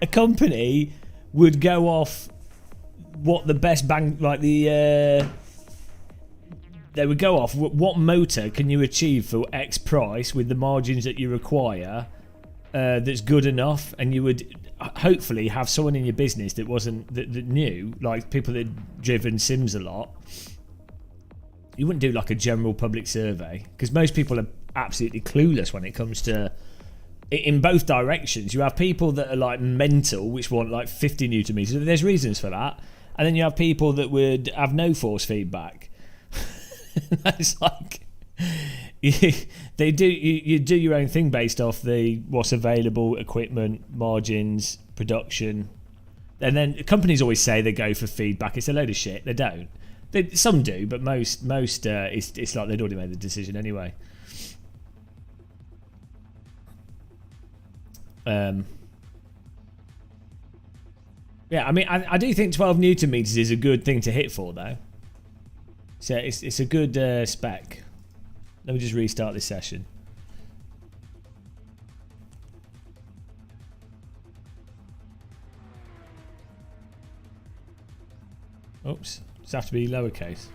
A company would go off what the best bang, like the. They would go off what motor can you achieve for X price with the margins that you require. That's good enough, and you would hopefully have someone in your business that knew, like people that driven Sims a lot. You wouldn't do like a general public survey because most people are absolutely clueless when it comes to in both directions. You have people that are like mental, which want like 50 Newton meters. There's reasons for that, and then you have people that would have no force feedback. It's like you do your own thing based off what's available, equipment, margins, production, and then companies always say they go for feedback. It's a load of shit. They don't. Some do, but most it's like they'd already made the decision anyway. Yeah, I mean, I do think 12 Newton meters is a good thing to hit for though. So it's a good spec. Let me just restart this session. Oops, does it have to be lowercase?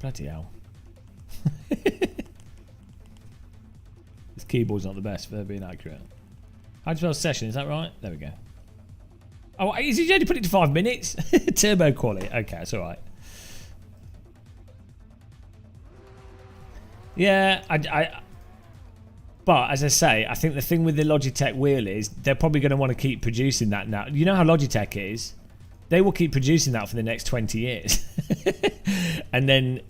Bloody hell. This keyboard's not the best for being accurate. How do you spell session? Is that right? There we go. Oh, is he only put it to 5 minutes? Turbo quality. Okay, that's all right. But as I say, I think the thing with the Logitech wheel is they're probably going to want to keep producing that now. You know how Logitech is? They will keep producing that for the next 20 years. And then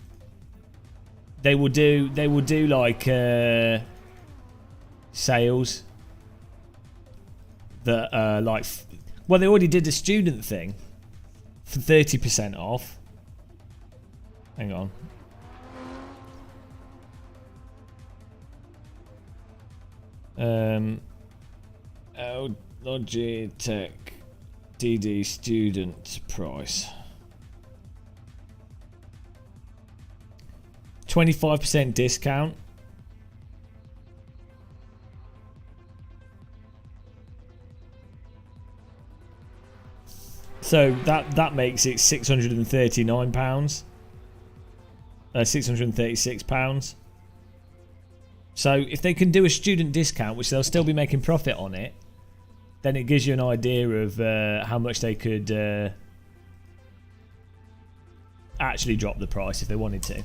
they will do like sales that are like, well, they already did a student thing for 30% off. Hang on. Logitech DD student price. 25% discount. So that makes it £639. £636. So if they can do a student discount, which they'll still be making profit on it, then it gives you an idea of how much they could actually drop the price if they wanted to.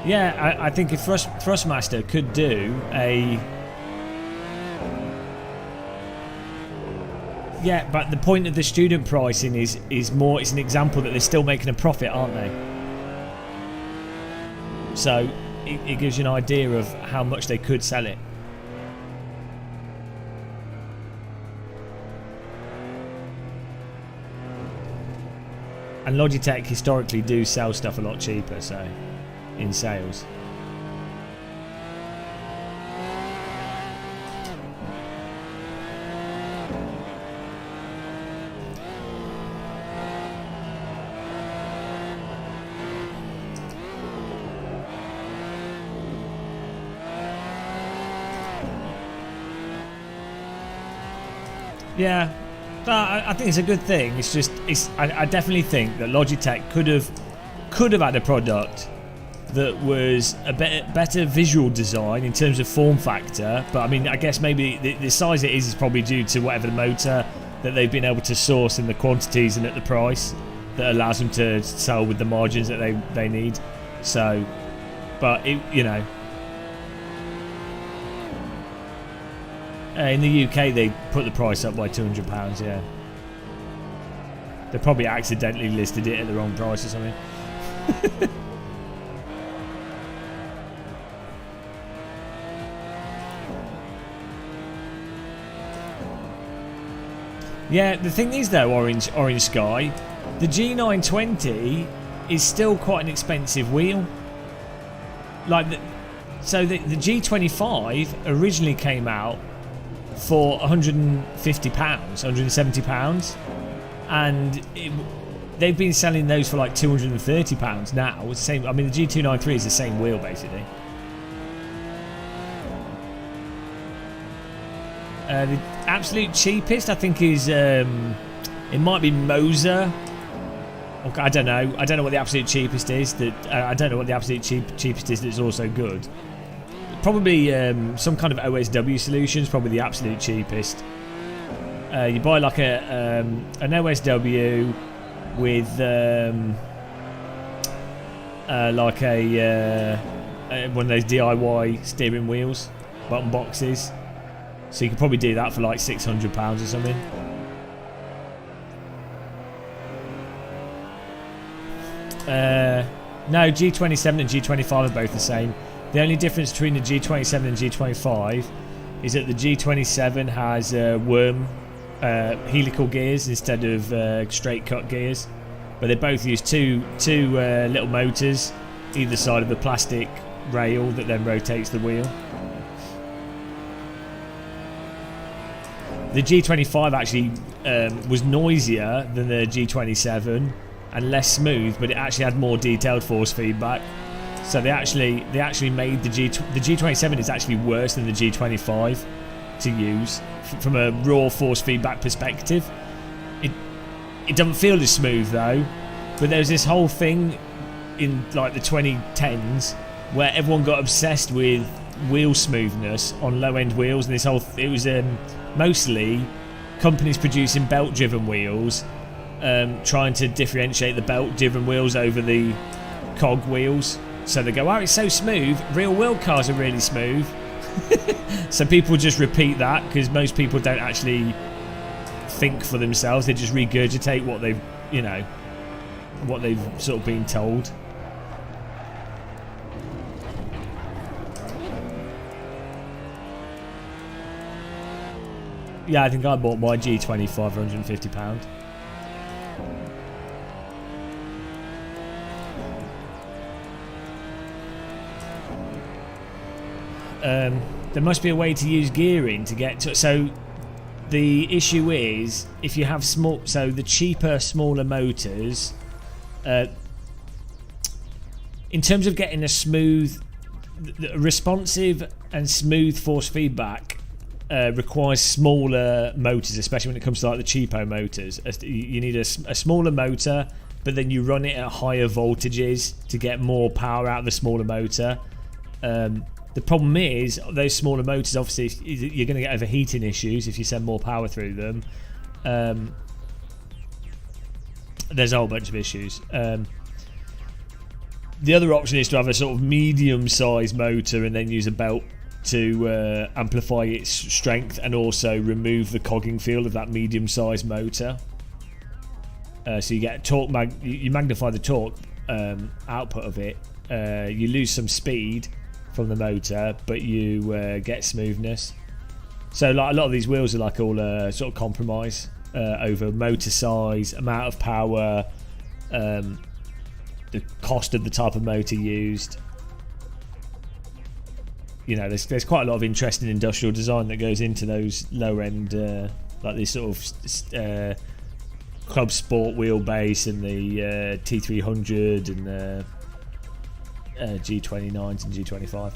Yeah, I think if Thrustmaster could do a... Yeah, but the point of the student pricing is more, it's an example that they're still making a profit, aren't they? So it gives you an idea of how much they could sell it. And Logitech historically do sell stuff a lot cheaper, so in sales. Yeah, I think it's a good thing. It's just, I definitely think that Logitech could have had a product that was a better visual design in terms of form factor. But I mean, I guess maybe the size it is probably due to whatever the motor that they've been able to source in the quantities and at the price that allows them to sell with the margins that they need. So, but it, you know. In the UK, they put the price up by £200, yeah. They probably accidentally listed it at the wrong price or something. Yeah, the thing is though, Orange Sky, the G920 is still quite an expensive wheel. Like, so the G25 originally came out for £150, £170, and they've been selling those for like £230 now. It's the same. I mean, the G293 is the same wheel basically. The absolute cheapest, I think, is it might be Moser. Okay, I don't know. I don't know what the absolute cheapest is. I don't know what the absolute cheapest is. That's also good. Probably some kind of OSW solution is probably the absolute cheapest. You buy like an OSW with like one of those DIY steering wheels, button boxes. So you could probably do that for like £600 or something. No, G27 and G25 are both the same. The only difference between the G27 and G25 is that the G27 has worm helical gears instead of straight cut gears, but they both use two little motors either side of the plastic rail that then rotates the wheel. The G25 actually was noisier than the G27 and less smooth, but it actually had more detailed force feedback. So they actually made the G27 is actually worse than the G25 to use from a raw force feedback perspective. It doesn't feel as smooth though, but there's this whole thing in like the 2010s where everyone got obsessed with wheel smoothness on low-end wheels, and it was mostly companies producing belt-driven wheels, trying to differentiate the belt-driven wheels over the cog wheels. So they go, oh, it's so smooth. Real world cars are really smooth. So people just repeat that because most people don't actually think for themselves. They just regurgitate what they've, what they've sort of been told. Yeah, I think I bought my G25 for £150. There must be a way to use gearing to get to. So the issue is if you have the cheaper, smaller motors. In terms of getting a smooth, responsive and smooth force feedback, requires smaller motors, especially when it comes to like the cheapo motors. You need a smaller motor, but then you run it at higher voltages to get more power out of the smaller motor. The problem is those smaller motors, obviously you're going to get overheating issues if you send more power through them. There's a whole bunch of issues. The other option is to have a sort of medium-sized motor and then use a belt to amplify its strength and also remove the cogging field of that medium-sized motor. So you get torque, you magnify the torque output of it. You lose some speed from the motor, but you get smoothness. So like a lot of these wheels are like all sort of compromise over motor size, amount of power, the cost of the type of motor used. There's quite a lot of interesting industrial design that goes into those lower end, like this sort of club sport wheelbase and the T300 and the G29s and G25.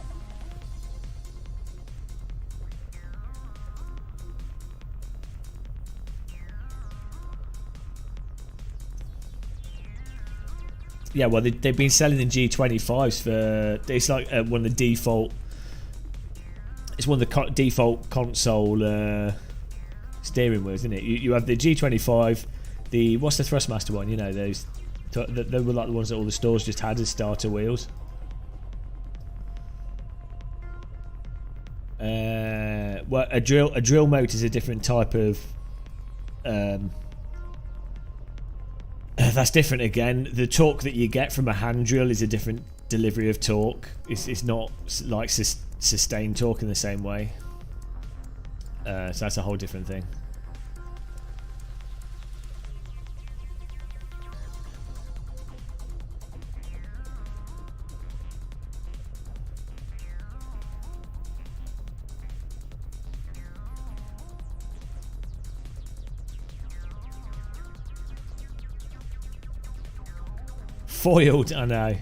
Yeah, well, they've been selling the G25s for. It's like one of the default. It's one of the default console steering wheels, isn't it? You have the G25, what's the Thrustmaster one? Those. They were like the ones that all the stores just had as starter wheels. Well, a drill motor is a different type of. That's different again. The torque that you get from a hand drill is a different delivery of torque. It's not like sustained torque in the same way. So that's a whole different thing. Foiled, I know.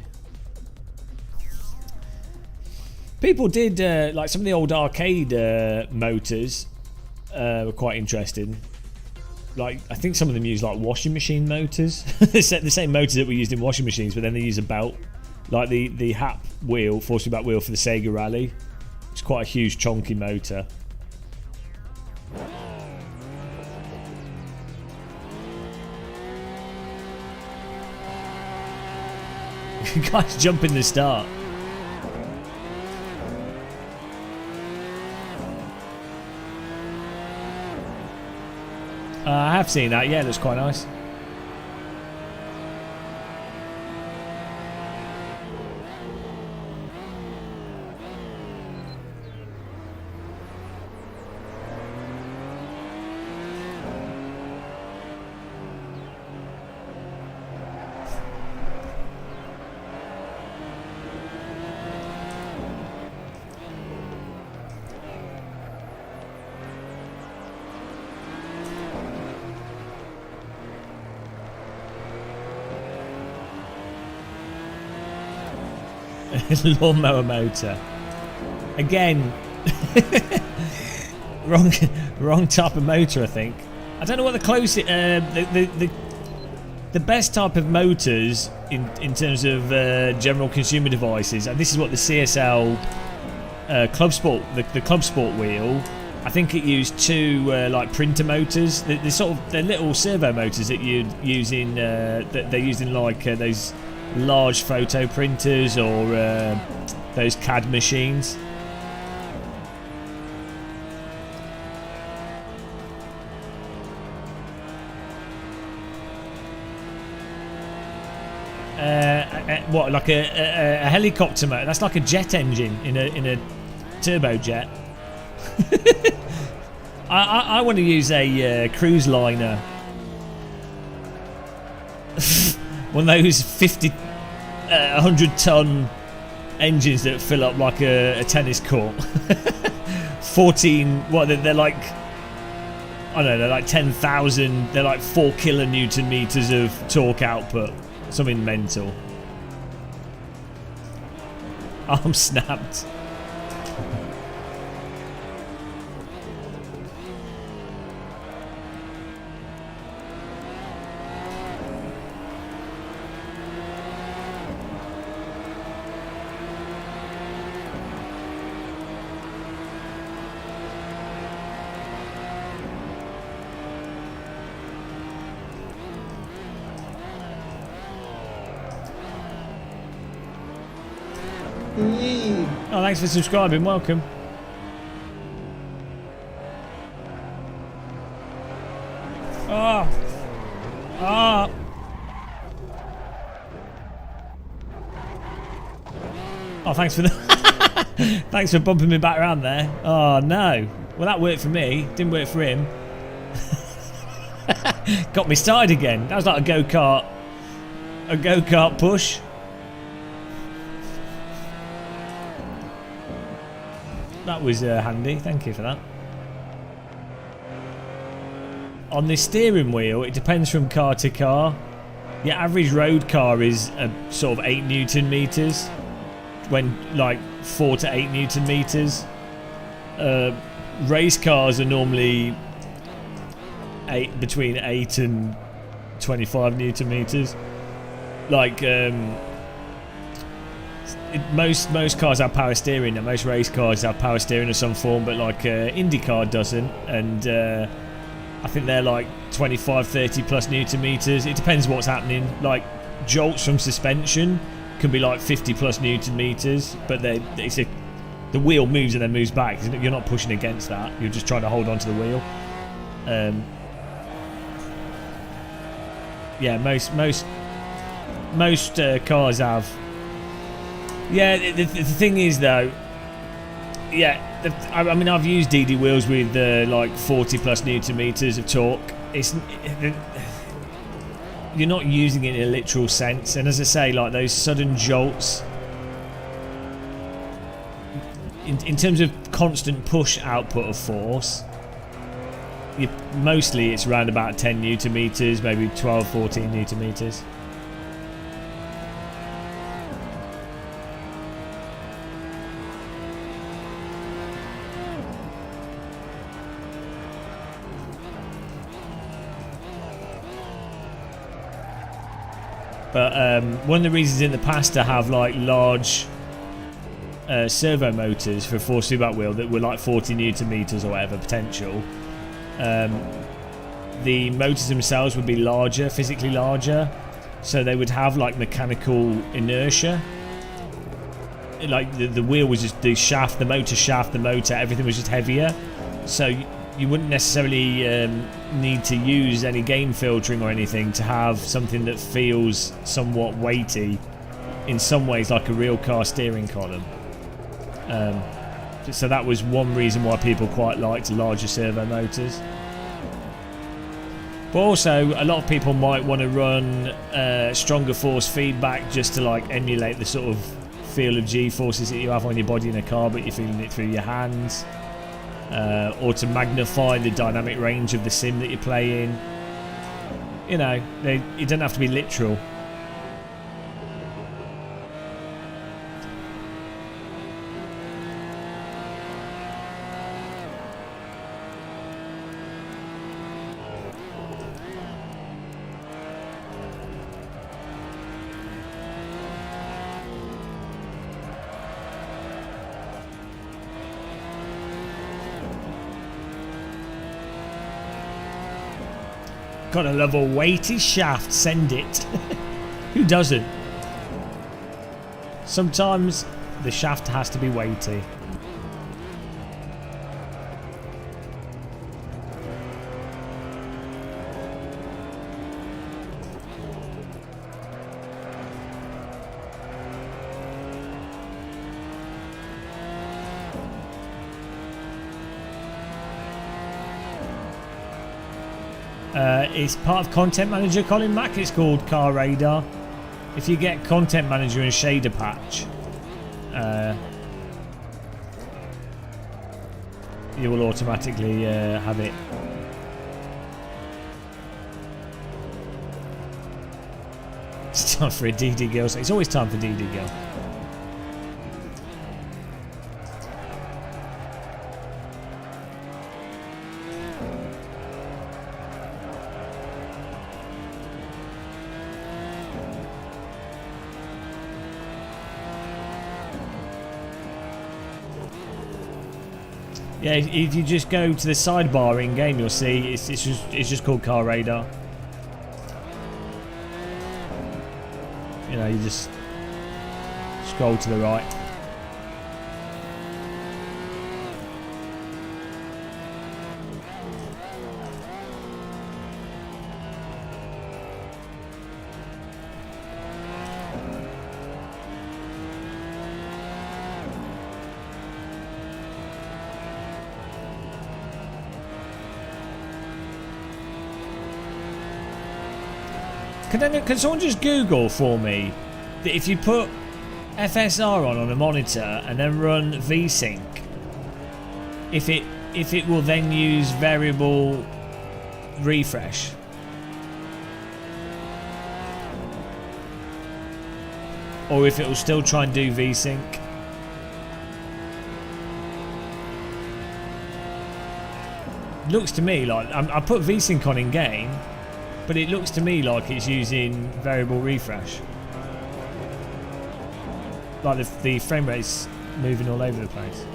People did like some of the old arcade motors were quite interesting. Like I think some of them use like washing machine motors. The same motors that were used in washing machines, but then they use a belt, like the HAP wheel, force feedback wheel for the Sega Rally. It's quite a huge chonky motor. Guys jumping the start. I have seen that. Yeah, it looks quite nice. Lawnmower motor. Again, wrong type of motor, I think. I don't know what the closest, the best type of motors in terms of general consumer devices, and this is what the CSL Club Sport, the Club Sport wheel, I think it used two like printer motors. They're little servo motors that you'd use in that they're using like those large photo printers or those CAD machines. What, like a helicopter motor? That's like a jet engine in a turbojet. I want to use a cruise liner. One of those 100-ton engines that fill up like a tennis court. 14. What? They're like. I don't know. They're like 10,000. They're like 4 kilonewton meters of torque output. Something mental. Arm snapped. Oh, thanks for subscribing. Welcome. Oh. Oh. Oh, thanks for the thanks for bumping me back around there. Oh no. Well, that worked for me. Didn't work for him. Got me started again. That was like a go-kart. A go-kart push. That was handy, thank you for that. On the steering wheel, it depends from car to car. Your average road car is sort of 8 Newton meters, when like 4 to 8 Newton meters. Race cars are normally between 8 and 25 Newton meters. Like most cars have power steering, and most race cars have power steering of some form, but like IndyCar doesn't, and I think they're like 25, 30 plus Newton meters. It depends what's happening. Like jolts from suspension can be like 50 plus Newton meters, but the wheel moves and then moves back. You're not pushing against that. You're just trying to hold onto the wheel. Yeah, most cars have. Yeah, the thing is though, yeah, I mean I've used DD wheels with like 40 plus Newton meters of torque. You're not using it in a literal sense, and as I say, like those sudden jolts, in terms of constant push output of force, mostly it's around about 10 Newton meters, maybe 12, 14 Newton meters. But one of the reasons in the past to have like large servo motors for a force feedback wheel that were like 40 Newton meters or whatever potential, the motors themselves would be larger, physically larger, so they would have like mechanical inertia. Like the wheel was just the shaft, the motor shaft, the motor, everything was just heavier, so you wouldn't necessarily need to use any gain filtering or anything to have something that feels somewhat weighty, in some ways like a real car steering column. So that was one reason why people quite liked larger servo motors. But also a lot of people might want to run stronger force feedback just to like emulate the sort of feel of G-forces that you have on your body in a car, but you're feeling it through your hands. Or to magnify the dynamic range of the sim that you're playing. You know, it doesn't have to be literal. Gotta love a weighty shaft, send it. Who doesn't? Sometimes the shaft has to be weighty. It's part of Content Manager, Colin Mack. It's called Car Radar. If you get Content Manager and Shader Patch, you will automatically have it. It's time for a DD girl. It's always time for DD girl. Yeah, if you just go to the sidebar in game, you'll see it's just called Car Radar. You know, you just scroll to the right. Can someone just Google for me that if you put FSR on a monitor and then run VSync, if it will then use variable refresh? Or if it will still try and do VSync? Looks to me like I put VSync on in game, but it looks to me like it's using variable refresh. Like the frame rate's moving all over the place.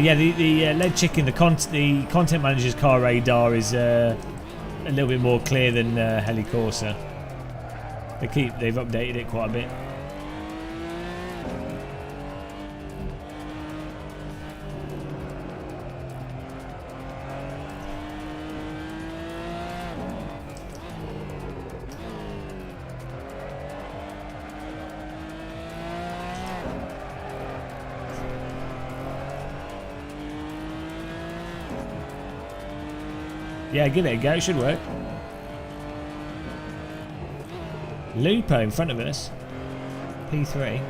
Yeah, the lead chicken, the content manager's Car Radar is a little bit more clear than Heli Corsa. They've updated it quite a bit. Yeah, give it a go, it should work. Lupo in front of us. P3.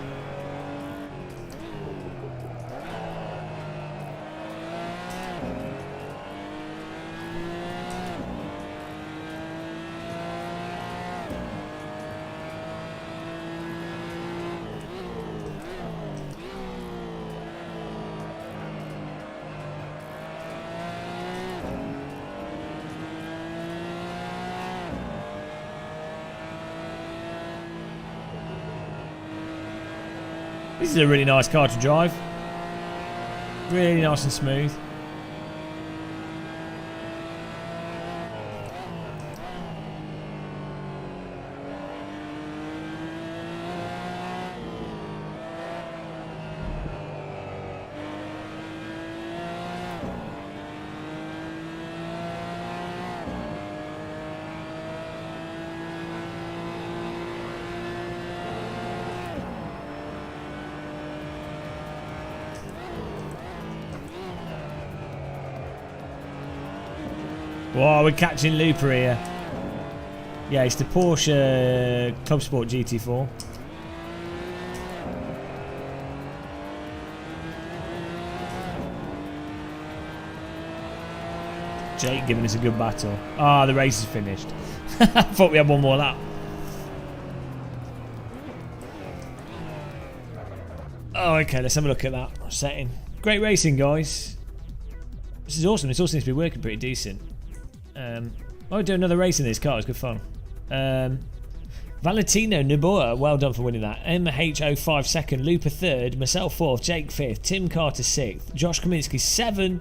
This is a really nice car to drive. Really nice and smooth. Wow, we're catching Looper here. Yeah, it's the Porsche Club Sport GT4. Jake giving us a good battle. Ah, the race is finished. I thought we had one more lap. Oh, okay, let's have a look at that setting. Great racing, guys. This is awesome. This all seems to be working pretty decent. I'll do another race in this car. It's good fun. Valentino Nibua, well done for winning that. MHO5 second, Looper third, Marcel fourth, Jake fifth, Tim Carter sixth, Josh Kaminsky 7,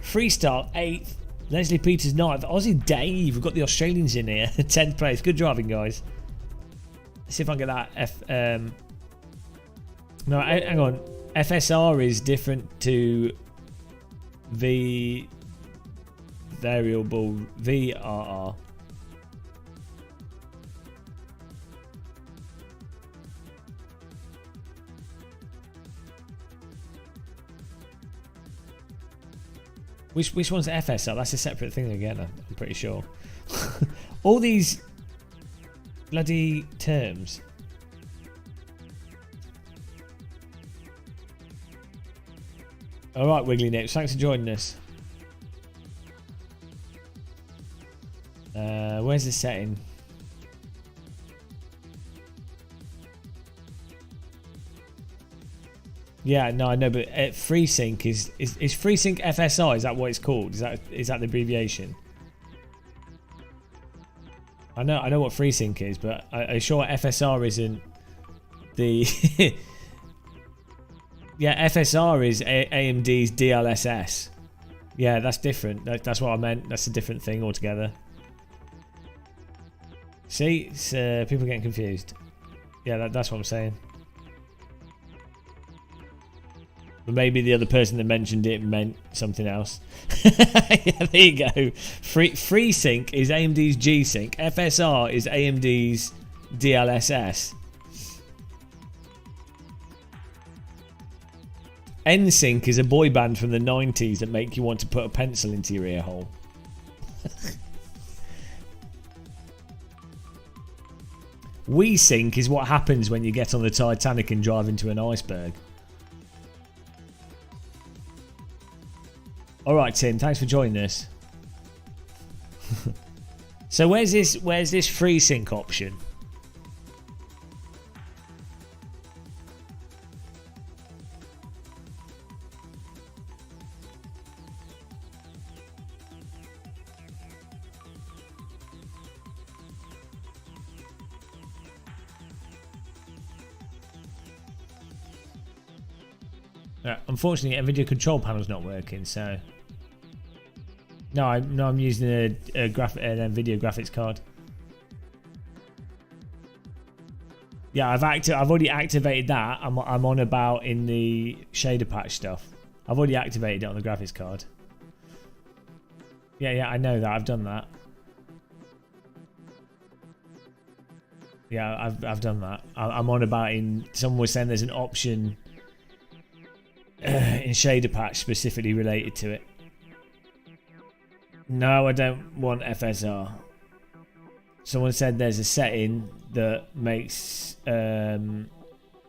Freestyle 8th, Leslie Peters 9th, Aussie Dave, we've got the Australians in here, 10th place. Good driving, guys. Let's see if I can get that. No, hang on. FSR is different to the variable VRR. Which one's the FSR? That's a separate thing again, I'm pretty sure. All these bloody terms. Alright, Wiggly Nips, thanks for joining us. Where's the setting? Yeah, no, I know, but FreeSync is FreeSync FSR? Is that what it's called? Is that the abbreviation? I know what FreeSync is, but I'm sure FSR isn't the. Yeah, FSR is AMD's DLSS. Yeah, that's different. That's what I meant. That's a different thing altogether. See, it's, people getting confused. Yeah, that's what I'm saying. But maybe the other person that mentioned it meant something else. Yeah, there you go. FreeSync is AMD's G-Sync. FSR is AMD's DLSS. NSYNC is a boy band from the 90s that make you want to put a pencil into your ear hole. WeSync is what happens when you get on the Titanic and drive into an iceberg. Alright, Tim, thanks for joining us. So where's this FreeSync option? Unfortunately, NVIDIA control panel's not working, so no, I'm using an NVIDIA graphics card. Yeah, I've already activated that. I'm on about in the shader patch stuff. I've already activated it on the graphics card. Yeah, I know that. I've done that. Yeah, I've done that. I'm on about in. Someone was saying there's an option in shader patch specifically related to it. No, I don't want FSR. Someone said there's a setting that makes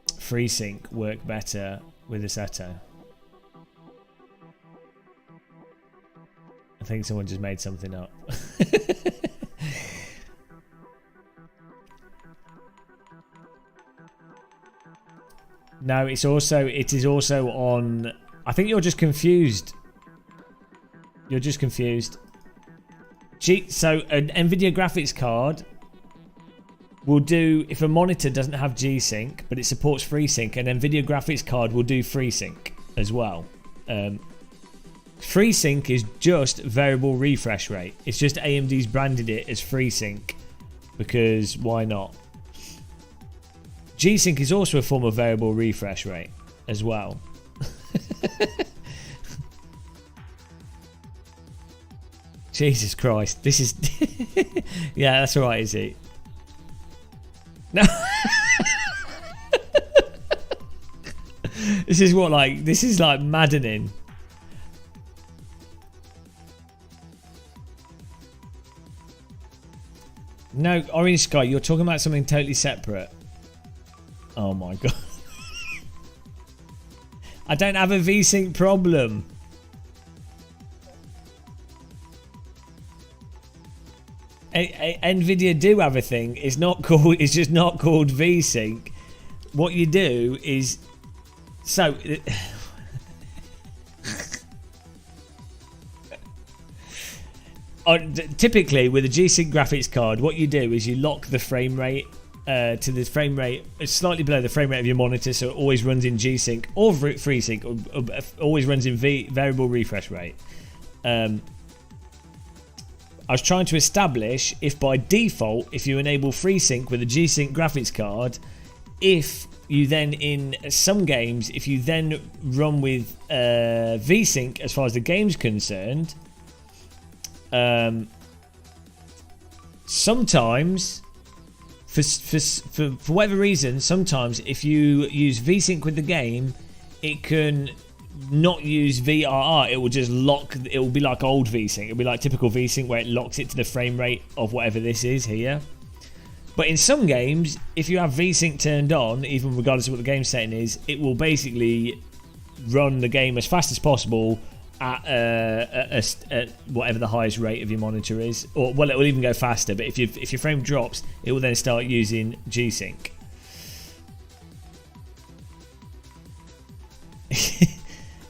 FreeSync work better with Assetto. I think someone just made something up. No, it is also on. I think you're just confused. You're just confused. So an NVIDIA graphics card will do if a monitor doesn't have G-Sync, but it supports FreeSync. An NVIDIA graphics card will do FreeSync as well. FreeSync is just variable refresh rate. It's just AMD's branded it as FreeSync because why not? G-Sync is also a form of variable refresh rate as well. Jesus Christ, this is... Yeah, that's alright, is it? No. This is like maddening. No, Orange Sky, you're talking about something totally separate. Oh my god. I don't have a V-Sync problem. NVIDIA do have a thing. It's just not called V-Sync. What you do is so Typically with a G-Sync graphics card, what you do is you lock the frame rate to the frame rate slightly below the frame rate of your monitor, so it always runs in G-Sync or FreeSync, or always runs in variable refresh rate. I was trying to establish if by default, if you enable FreeSync with a G-Sync graphics card, if you then in some games, if you then run with V-Sync as far as the game's concerned, sometimes for whatever reason, sometimes if you use V-Sync with the game, it can not use VRR. It will just lock. It will be like old V-Sync. It'll be like typical V-Sync where it locks it to the frame rate of whatever this is here. But in some games, if you have V-Sync turned on, even regardless of what the game setting is, it will basically run the game as fast as possible at whatever the highest rate of your monitor is, or well, it will even go faster. But if your frame drops, it will then start using G-Sync.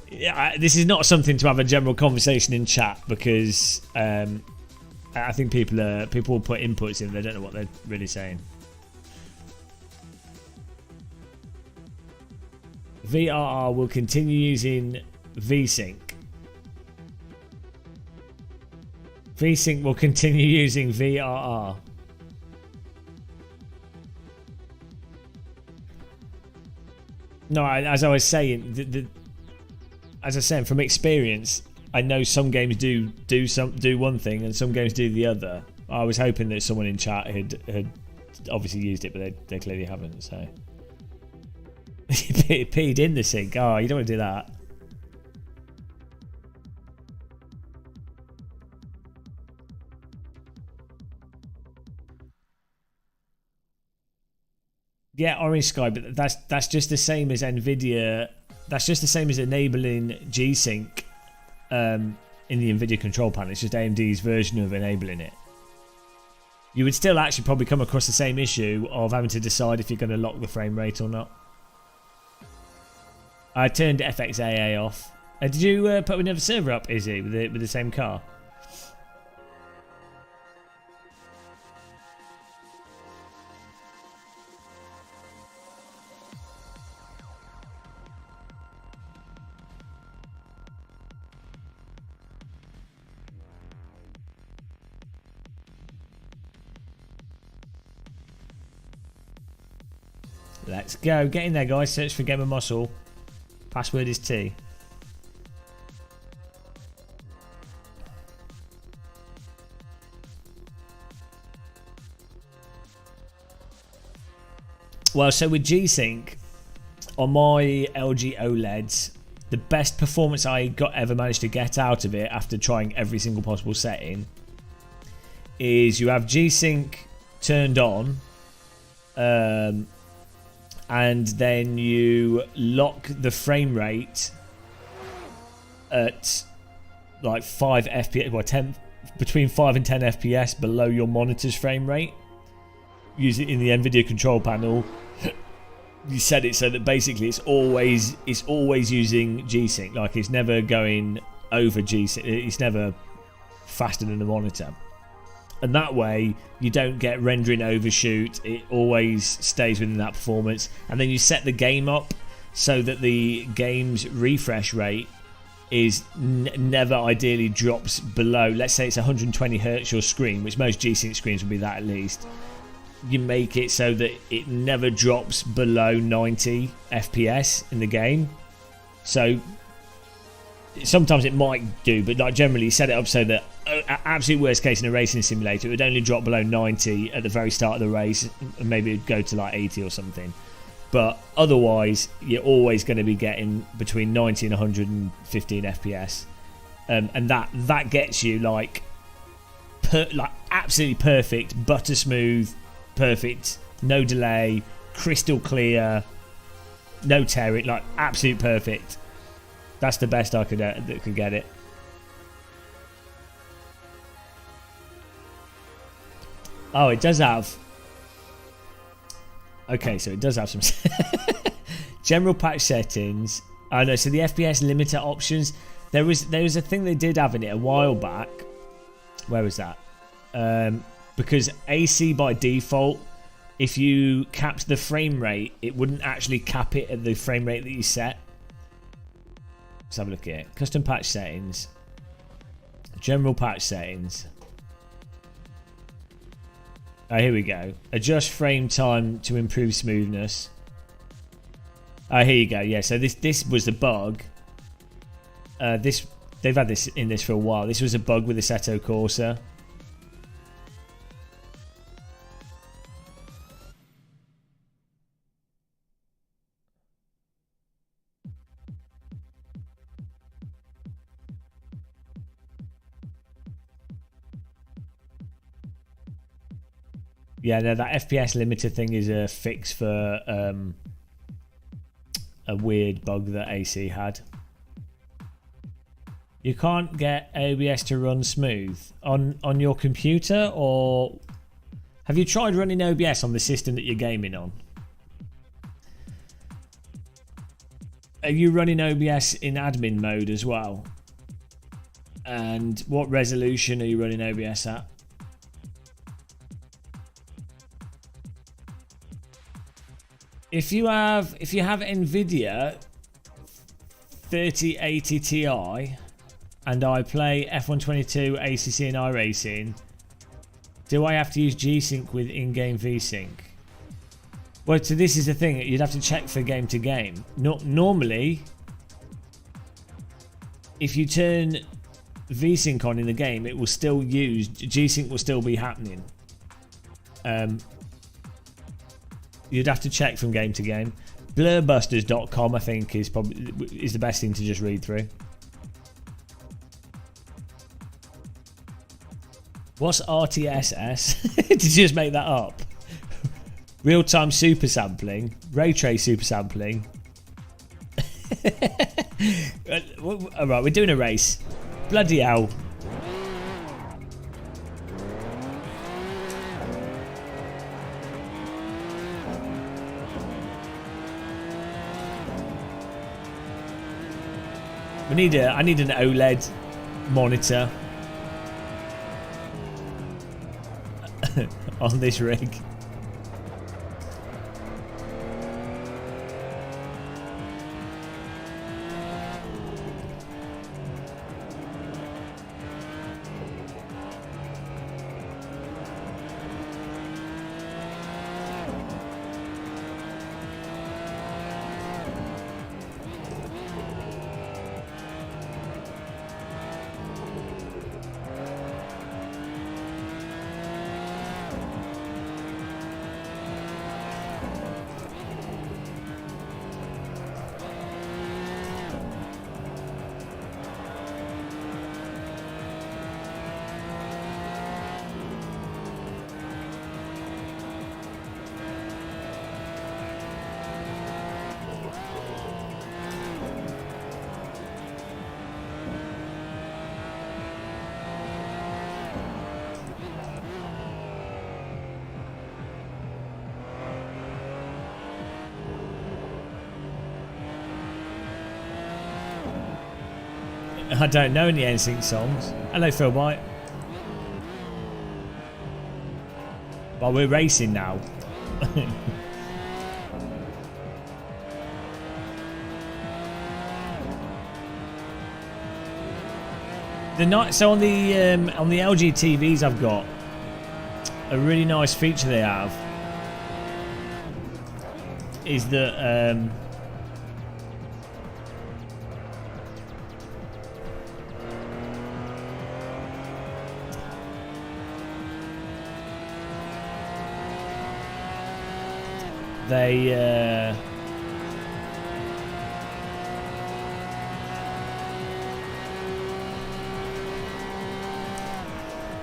Yeah, this is not something to have a general conversation in chat, because I think people will put inputs in, they don't know what they're really saying. VRR will continue using V-Sync. V-Sync will continue using VRR. No, as I was saying, as I was saying, from experience, I know some games do one thing and some games do the other. I was hoping that someone in chat had obviously used it, but they clearly haven't. So peed in the sink. Oh, you don't want to do that. Yeah, Orange Sky, but that's just the same as Nvidia. That's just the same as enabling G-Sync in the Nvidia control panel. It's just AMD's version of enabling it. You would still actually probably come across the same issue of having to decide if you're going to lock the frame rate or not. I turned FXAA off. Did you put another server up, Izzy, with the same car? Let's go. Get in there, guys. Search for Gamer Muscle. Password is T. Well, so with G-Sync, on my LG OLEDs, the best performance I ever managed to get out of it after trying every single possible setting is you have G-Sync turned on, and then you lock the frame rate at like 5 FPS, well, 10, between 5 and 10 FPS below your monitor's frame rate. Use it in the Nvidia control panel. You set it so that basically it's always using G-Sync. Like, it's never going over G-Sync. It's never faster than the monitor. And that way you don't get rendering overshoot. It always stays within that performance. And then you set the game up so that the game's refresh rate is never ideally drops below, let's say it's 120 Hz your screen, which most G-Sync screens will be that at least. You make it so that it never drops below 90 FPS in the game. So sometimes it might do, but like generally set it up so that absolute worst case in a racing simulator, it would only drop below 90 at the very start of the race, and maybe it'd go to like 80 or something. But otherwise, you're always going to be getting between 90 and 115 FPS, and that gets you like absolutely perfect, butter smooth, perfect, no delay, crystal clear, no tearing, like absolute perfect. That's the best I could get it. Oh, it does have. Okay, so it does have some general patch settings. I know. So the FPS limiter options. There was a thing they did have in it a while back, Where was that? Because AC by default, if you capped the frame rate, it wouldn't actually cap it at the frame rate that you set. Let's have a look here. Custom patch settings. General patch settings. Oh, here we go. Adjust frame time to improve smoothness. Oh, here you go. Yeah, so this was the bug. They've had this in this for a while. This was a bug with Assetto Corsa. Yeah, no, that FPS limiter thing is a fix for a weird bug that AC had. You can't get OBS to run smooth on your computer, or have you tried running OBS on the system that you're gaming on? Are you running OBS in admin mode as well? And what resolution are you running OBS at? If you have Nvidia 3080 Ti and I play F122, ACC and iRacing, do I have to use G-Sync with in-game V-Sync? Well, so this is the thing, you'd have to check for game to game. Normally, if you turn V-Sync on in the game, it will still use, G-Sync will still be happening. You'd have to check from game to game. Blurbusters.com I think is the best thing to just read through. What's RTSS? Did you just make that up? Real-time super sampling, ray trace super sampling. Alright, we're doing a race. Bloody hell. I need an OLED monitor on this rig. I don't know any NSYNC songs. Hello, Phil White. Well, we're racing now. So on the LG TVs I've got, a really nice feature they have is that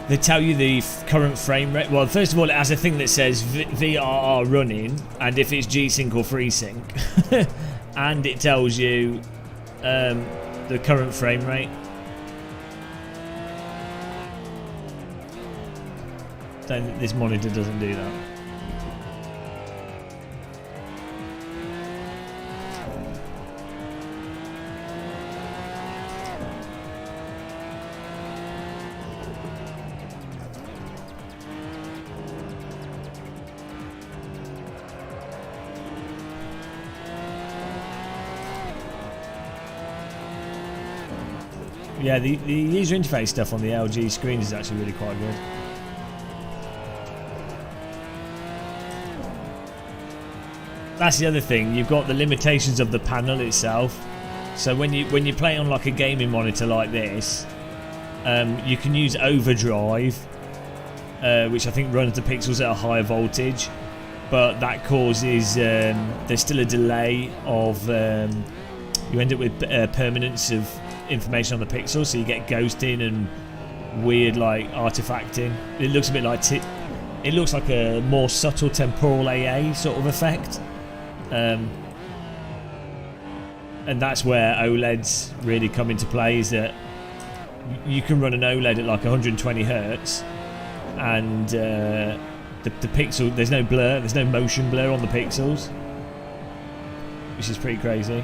they tell you the current frame rate. Well, first of all, it has a thing that says VRR running, and if it's G-Sync or FreeSync, and it tells you the current frame rate. This monitor doesn't do that. Yeah, the user interface stuff on the LG screens is actually really quite good. That's the other thing. You've got the limitations of the panel itself. So when you play on like a gaming monitor like this, you can use overdrive, which I think runs the pixels at a higher voltage, but that causes there's still a delay of you end up with permanence of information on the pixels, so you get ghosting and weird like artifacting. It looks a bit like it looks like a more subtle temporal AA sort of effect. And that's where OLEDs really come into play, is that you can run an OLED at like 120 Hertz and the pixel, there's no blur, there's no motion blur on the pixels, which is pretty crazy.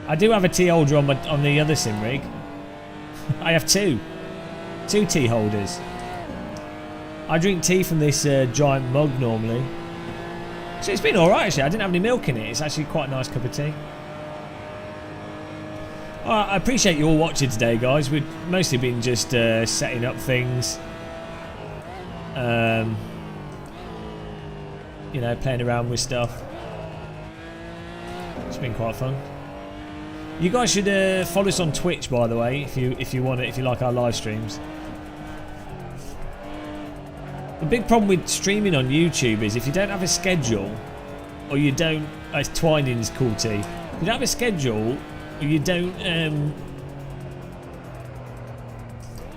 I do have a tea holder on the other sim rig. I have two tea holders. I drink tea from this giant mug normally. So it's been alright actually. I didn't have any milk in it. It's actually quite a nice cup of tea. I appreciate you all watching today, guys. We've mostly been just setting up things. You know, playing around with stuff. It's been quite fun. You guys should follow us on Twitch, by the way, if you want it, if you like our live streams. The big problem with streaming on YouTube is if you don't have a schedule, or you don't, it's Twining's cool tea. If you don't have a schedule, or you don't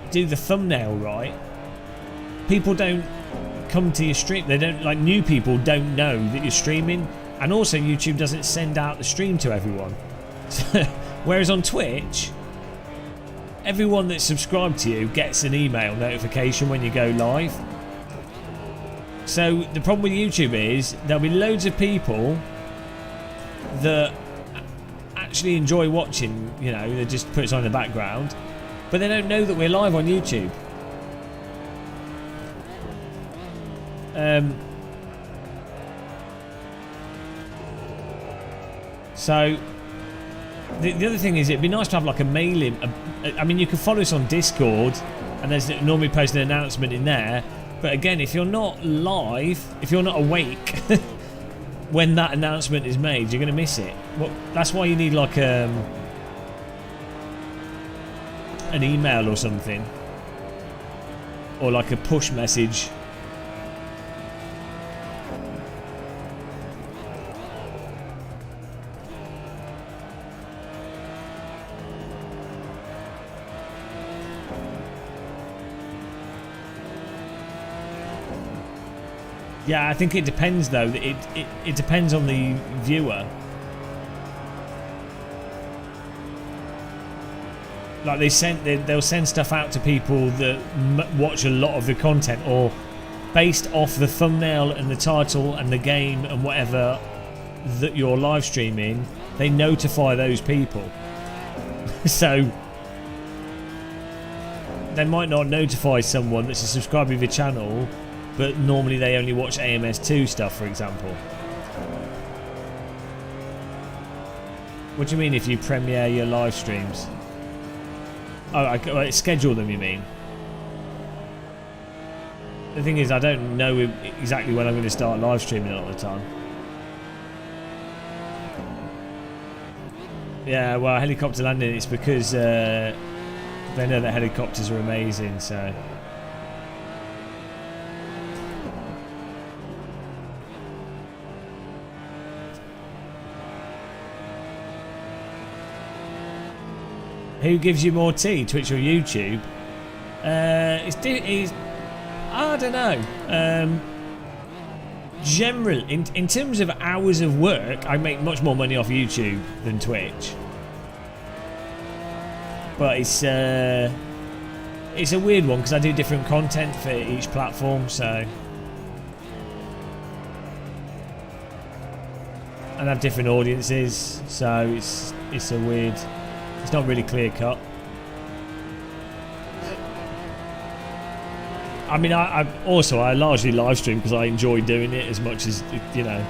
do the thumbnail right, people don't come to your stream. They don't, like, new people don't know that you're streaming, and also YouTube doesn't send out the stream to everyone. Whereas on Twitch, everyone that's subscribed to you gets an email notification when you go live. So the problem with YouTube is there'll be loads of people that actually enjoy watching, you know, they just put it on in the background, but they don't know that we're live on YouTube. So the other thing is, it'd be nice to have like a mailing. I mean, you can follow us on Discord, and there's normally post an announcement in there. But again, if you're not live, if you're not awake when that announcement is made, you're going to miss it. Well, that's why you need like an email or something, or like a push message. Yeah, I think it depends though. It depends on the viewer. Like they'll send stuff out to people that watch a lot of the content, or based off the thumbnail and the title and the game and whatever that you're live streaming, they notify those people. So they might not notify someone that's a subscriber of your channel, but normally they only watch AMS2 stuff, for example. What do you mean if you premiere your live streams? Oh, schedule them, you mean? The thing is, I don't know exactly when I'm going to start live streaming a lot of the time. Yeah, well, helicopter landing, it's because they know that helicopters are amazing, so... Who gives you more tea, Twitch or YouTube? It's I don't know. Generally, in terms of hours of work, I make much more money off YouTube than Twitch. But it's a weird one because I do different content for each platform, so. And I have different audiences, so it's a weird. It's not really clear cut. I mean, I largely live stream because I enjoy doing it as much as, you know.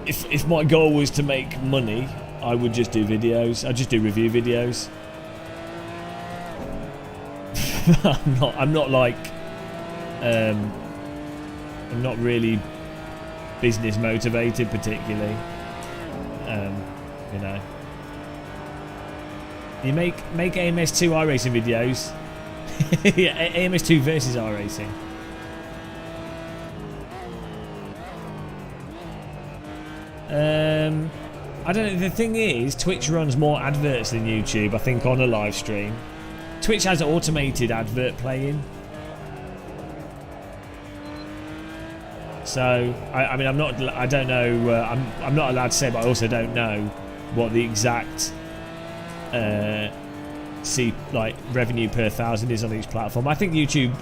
If my goal was to make money, I would just do videos. I'd just do review videos. I'm not like, I'm not really business motivated particularly. You know. You make AMS2 iRacing videos. Yeah, AMS2 versus iRacing. I don't know. The thing is, Twitch runs more adverts than YouTube, I think, on a live stream. Twitch has automated advert playing. So, I mean, I don't know. I'm not allowed to say, but I also don't know what the exact revenue per thousand is on each platform. I think YouTube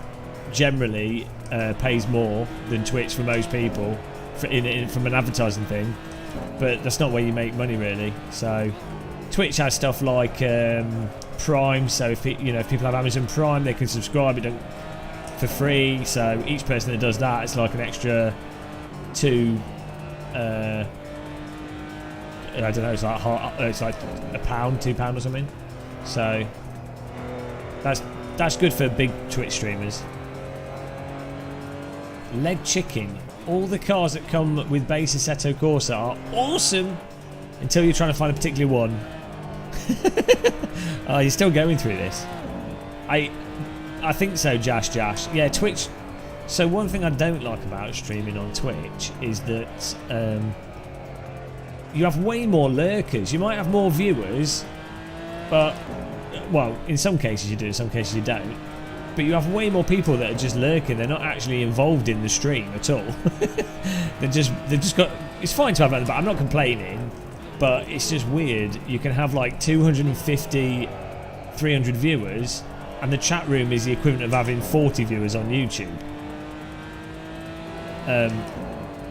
generally pays more than Twitch for most people from an advertising thing, but that's not where you make money really. So Twitch has stuff like Prime, so if people have Amazon Prime, they can subscribe for free. So each person that does that, it's like an extra I don't know, it's like £1, £2 or something. So that's good for big Twitch streamers. Leg chicken. All the cars that come with base Assetto Corsa are awesome until you're trying to find a particular one. Oh, you're still going through this. I think so, Jash. Yeah, Twitch. So one thing I don't like about streaming on Twitch is that you have way more lurkers. You might have more viewers, but, well, in some cases you do, in some cases you don't. But you have way more people that are just lurking. They're not actually involved in the stream at all. They've just got. It's fine to have that, but I'm not complaining. But it's just weird. You can have like 250, 300 viewers, and the chat room is the equivalent of having 40 viewers on YouTube.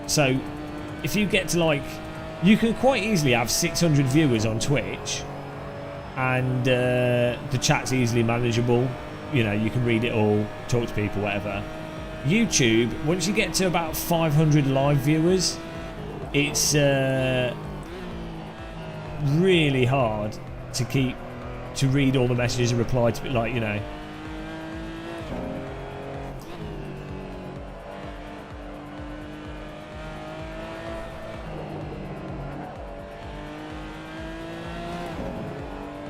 So if you get to like, you can quite easily have 600 viewers on Twitch, and the chat's easily manageable. You know, you can read it all, talk to people, whatever. YouTube, once you get to about 500 live viewers, it's really hard to read all the messages and reply to, like, you know.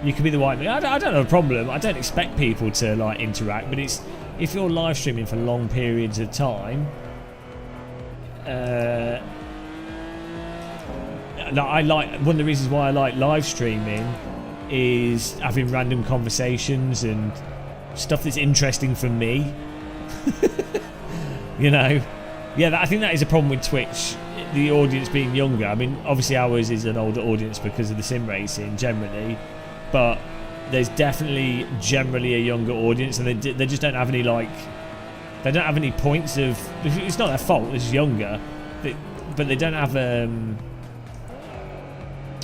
You can be the white man. I don't have a problem. I don't expect people to like interact, but it's if you're live streaming for long periods of time. I like one of the reasons why I like live streaming is having random conversations and stuff that's interesting for me. You know, yeah. I think that is a problem with Twitch. The audience being younger. I mean, obviously ours is an older audience because of the sim racing generally. But there's definitely generally a younger audience, and they just don't have any they don't have any points of. It's not their fault. They're just younger, but they don't have.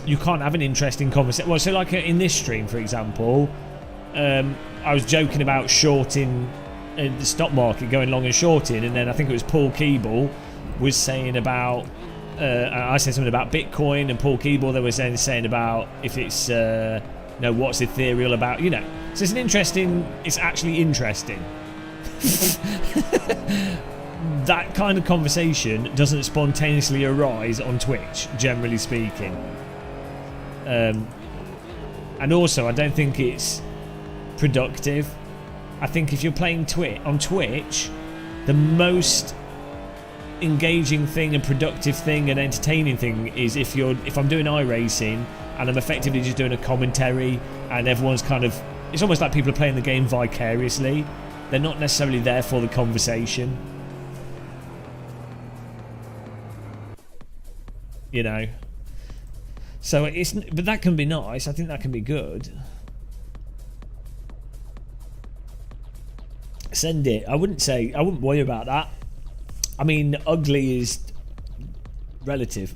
You can't have an interesting conversation. Well, so like in this stream, for example, I was joking about shorting the stock market, going long and shorting, and then I think it was Paul Keeble was saying about. I said something about Bitcoin, and Paul Keeble they were saying about if it's. What's ethereal about, you know. So it's it's actually interesting. That kind of conversation doesn't spontaneously arise on Twitch, generally speaking. And also, I don't think it's productive. I think if you're playing on Twitch, the most engaging thing and productive thing and entertaining thing is if I'm doing iRacing and I'm effectively just doing a commentary and everyone's kind of, it's almost like people are playing the game vicariously. They're not necessarily there for the conversation, you know. So but that can be nice. I think that can be good. Send it. I wouldn't worry about that. I mean, ugly is relative,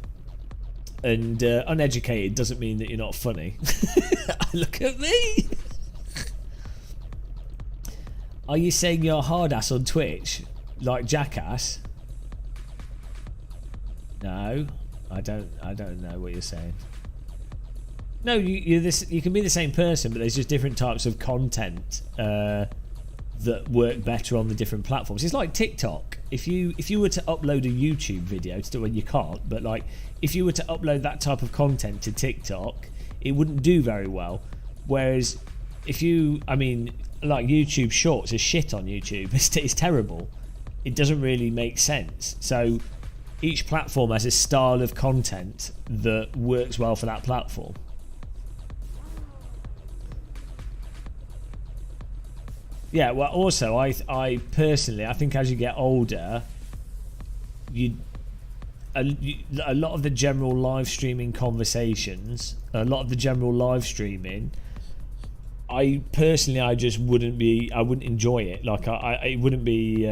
and uneducated doesn't mean that you're not funny. Look at me. Are you saying you're hard ass on Twitch, like Jackass? No, I don't know what you're saying. No, you can be the same person, but there's just different types of content that work better on the different platforms. It's like TikTok. If you were to upload a YouTube video, well, you can't, but like if you were to upload that type of content to TikTok, it wouldn't do very well. Whereas if you, I mean, like YouTube Shorts is shit on YouTube. It's terrible. It doesn't really make sense. So each platform has a style of content that works well for that platform. Yeah, well, also, I personally, I think as you get older, a lot of the general live streaming conversations, a lot of the general live streaming, I just wouldn't enjoy it. Like, it wouldn't be,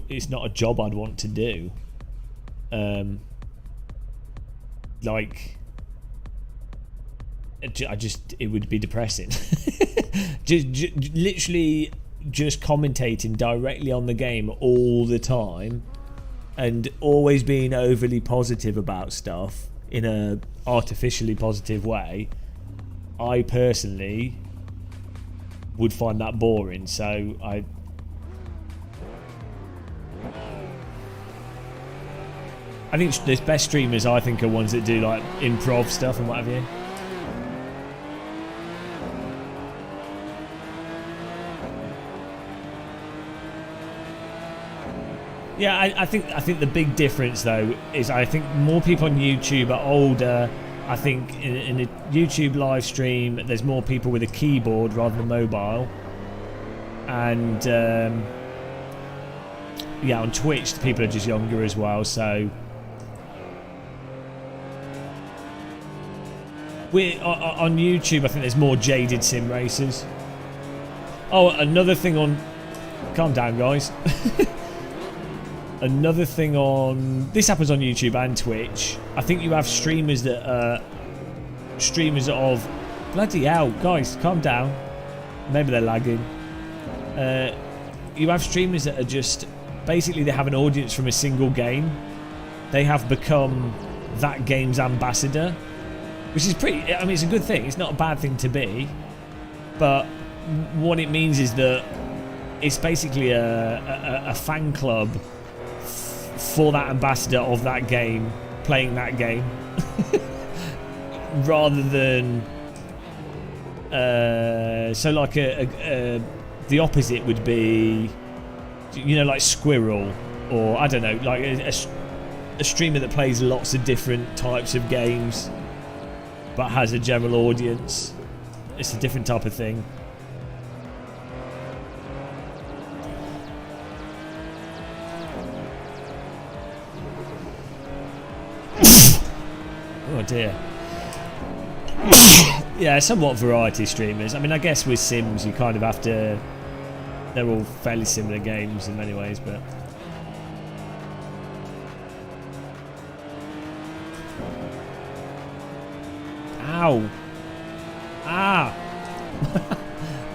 it's not a job I'd want to do. Like, it would be depressing. Literally just commentating directly on the game all the time and always being overly positive about stuff in a artificially positive way, I personally would find that boring. So I think the best streamers, I think, are ones that do like improv stuff and what have you. Yeah, I think the big difference though is I think more people on YouTube are older. I think in a YouTube live stream there's more people with a keyboard rather than mobile, and yeah, on Twitch the people are just younger as well. So on YouTube I think there's more jaded sim racers. Oh, another thing on, calm down guys. Another thing on, this happens on YouTube and Twitch, I think you have streamers that are streamers of, bloody hell guys, calm down, maybe they're lagging. You have streamers that are just, basically they have an audience from a single game. They have become that game's ambassador, which is pretty, I mean, it's a good thing, it's not a bad thing to be, but what it means is that it's basically a fan club for that ambassador of that game playing that game. Rather than so like the opposite would be, you know, like Squirrel, or I don't know, like a streamer that plays lots of different types of games but has a general audience. It's a different type of thing. Oh dear. Yeah, somewhat variety streamers. I mean, I guess with Sims you kind of have to, they're all fairly similar games in many ways, but ow. Ah.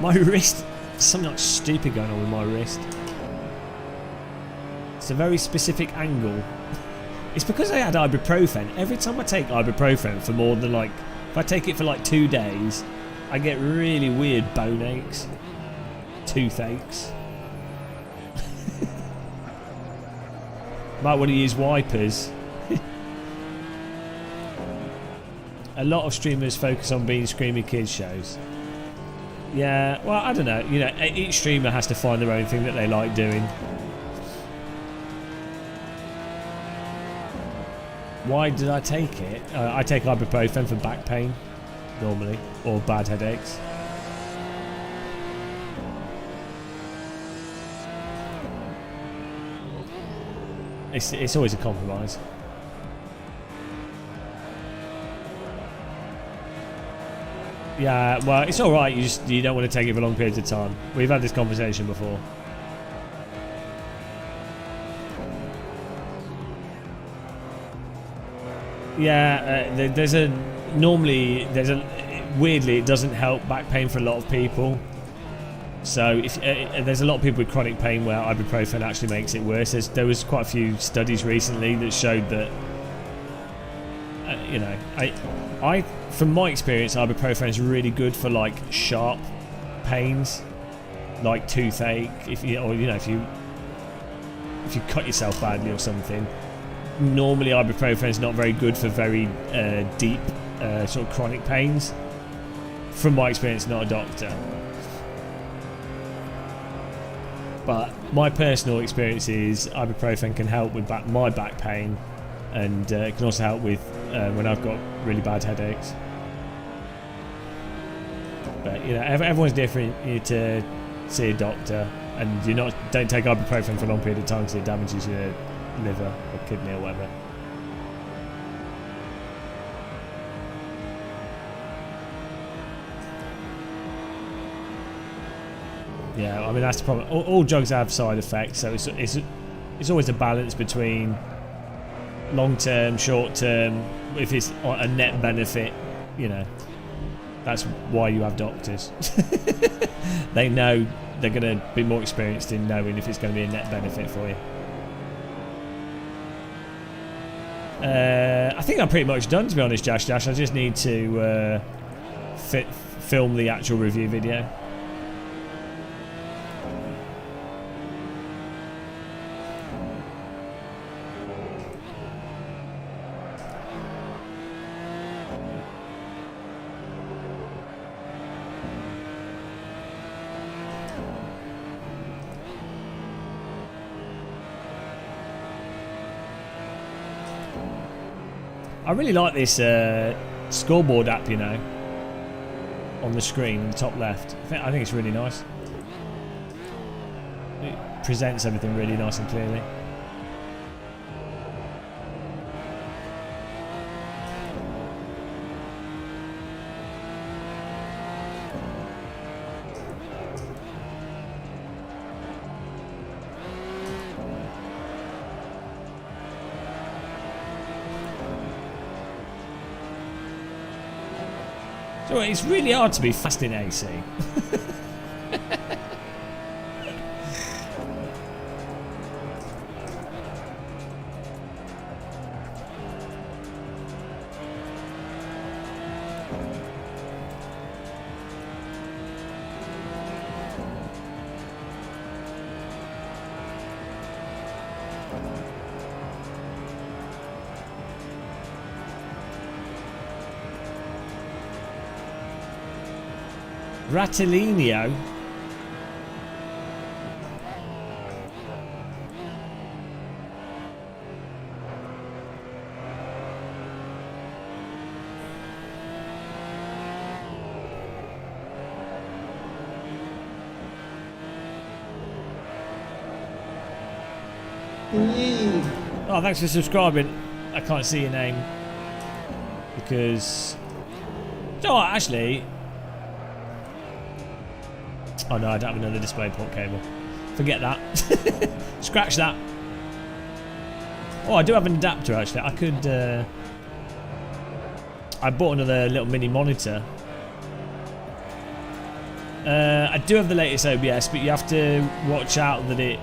My wrist, something like stupid going on with my wrist. It's a very specific angle. It's because I had ibuprofen. Every time I take ibuprofen for more than like, if I take it for like 2 days, I get really weird bone aches, toothaches. Might want to use wipers. A lot of streamers focus on being screamy kids shows. Yeah, well, I don't know. You know, each streamer has to find their own thing that they like doing. Why did I take it? I take ibuprofen for back pain, normally, or bad headaches. It's always a compromise. Yeah, well, it's all right. You don't want to take it for long periods of time. We've had this conversation before. Yeah, weirdly it doesn't help back pain for a lot of people. So if there's a lot of people with chronic pain where ibuprofen actually makes it worse. There was quite a few studies recently that showed that, you know, I from my experience, ibuprofen is really good for like sharp pains, like toothache. If you cut yourself badly or something. Normally, ibuprofen is not very good for very deep sort of chronic pains. From my experience, not a doctor. But my personal experience is ibuprofen can help with my back pain, and it can also help with when I've got really bad headaches. But you know, everyone's different. You need to see a doctor, and don't take ibuprofen for a long period of time because it damages your liver or kidney or whatever. Yeah, I mean that's the problem. All drugs have side effects, so it's always a balance between long term, short term. If it's a net benefit, you know, that's why you have doctors. They know they're going to be more experienced in knowing if it's going to be a net benefit for you. I think I'm pretty much done, to be honest, Jash. I just need to film the actual review video. I really like this scoreboard app, you know, on the screen in the top left. I think it's really nice. It presents everything really nice and clearly. So it's really hard to be fast in AC. Ratilinio. Oh, thanks for subscribing. I can't see your name because. Oh, actually. Oh no, I don't have another DisplayPort cable. Forget that. Scratch that. Oh, I do have an adapter actually. I could. I bought another little mini monitor. I do have the latest OBS, but you have to watch out that it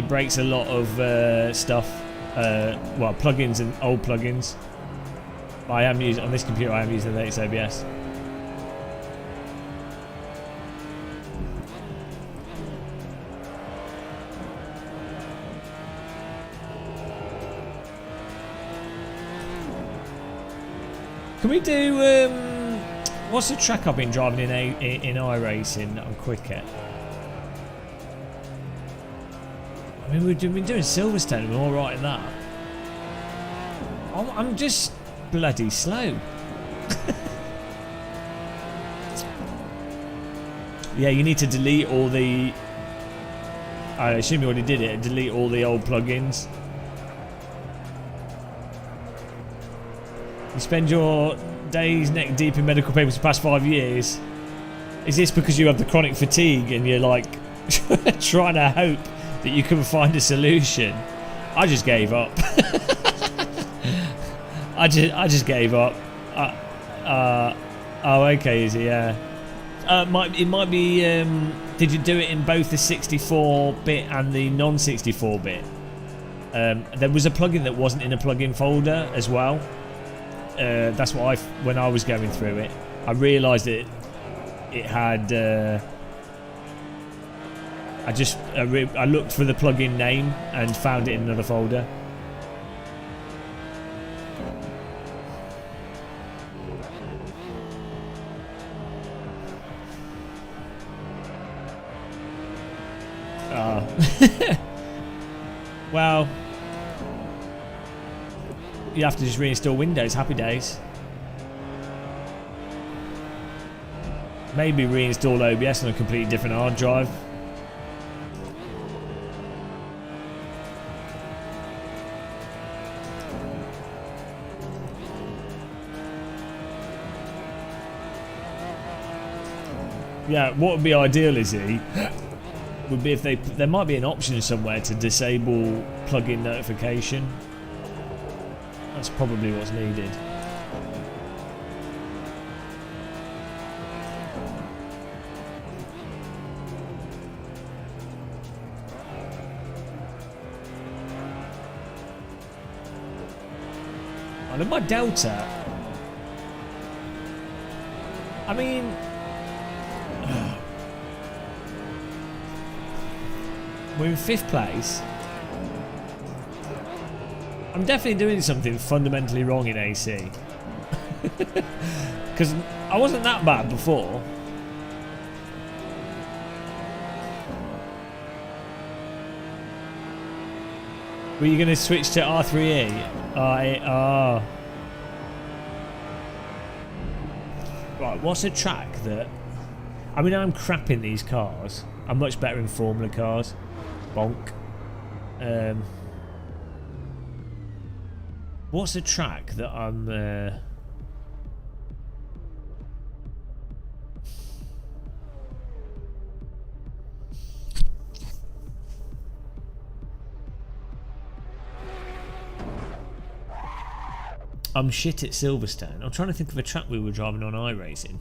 breaks a lot of stuff. Well, plugins and old plugins. I am using on this computer. I am using the latest OBS. Can we do what's the track I've been driving in iRacing that I'm quick at? I mean, we've been doing Silverstone, we're all right at that. I'm just bloody slow. Yeah, you need to delete all the. I assume you already did it. Delete all the old plugins. You spend your days neck deep in medical papers for the past 5 years. Is this because you have the chronic fatigue and you're like trying to hope that you can find a solution? I just gave up. I just gave up. Oh, okay, easy, yeah. It might be. Did you do it in both the 64-bit and the non-64-bit? There was a plugin that wasn't in a plugin folder as well. That's what when I was going through it, I realised it had. I looked for the plugin name and found it in another folder. Well, you have to just reinstall Windows. Happy days. Maybe reinstall OBS on a completely different hard drive. Yeah, what would be ideal, Izzy, would be if there might be an option somewhere to disable plugin notification. That's probably what's needed. And in my Delta, I mean, we're in 5th place. I'm definitely doing something fundamentally wrong in AC. Because I wasn't that bad before. Were you going to switch to R3E? Right, what's a track that... I mean, I'm crap in these cars. I'm much better in Formula cars. Bonk. What's a track that I'm shit at Silverstone. I'm trying to think of a track we were driving on iRacing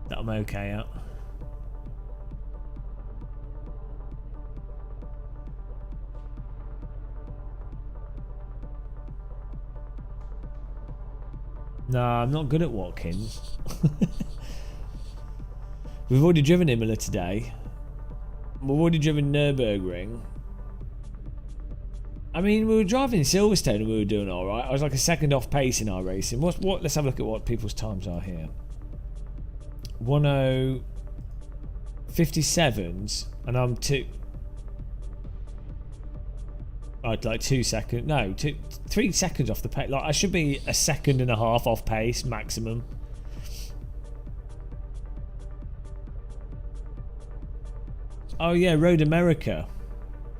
that I'm okay at. Nah, I'm not good at Watkins. We've already driven Imola today. We've already driven Nürburgring. I mean, we were driving Silverstone and we were doing alright. I was like a second off pace in iRacing. Let's have a look at what people's times are here. 10:57s, and I'm like 2 seconds. No, 3 seconds off the pace. Like I should be a second and a half off pace maximum. Oh yeah, Road America.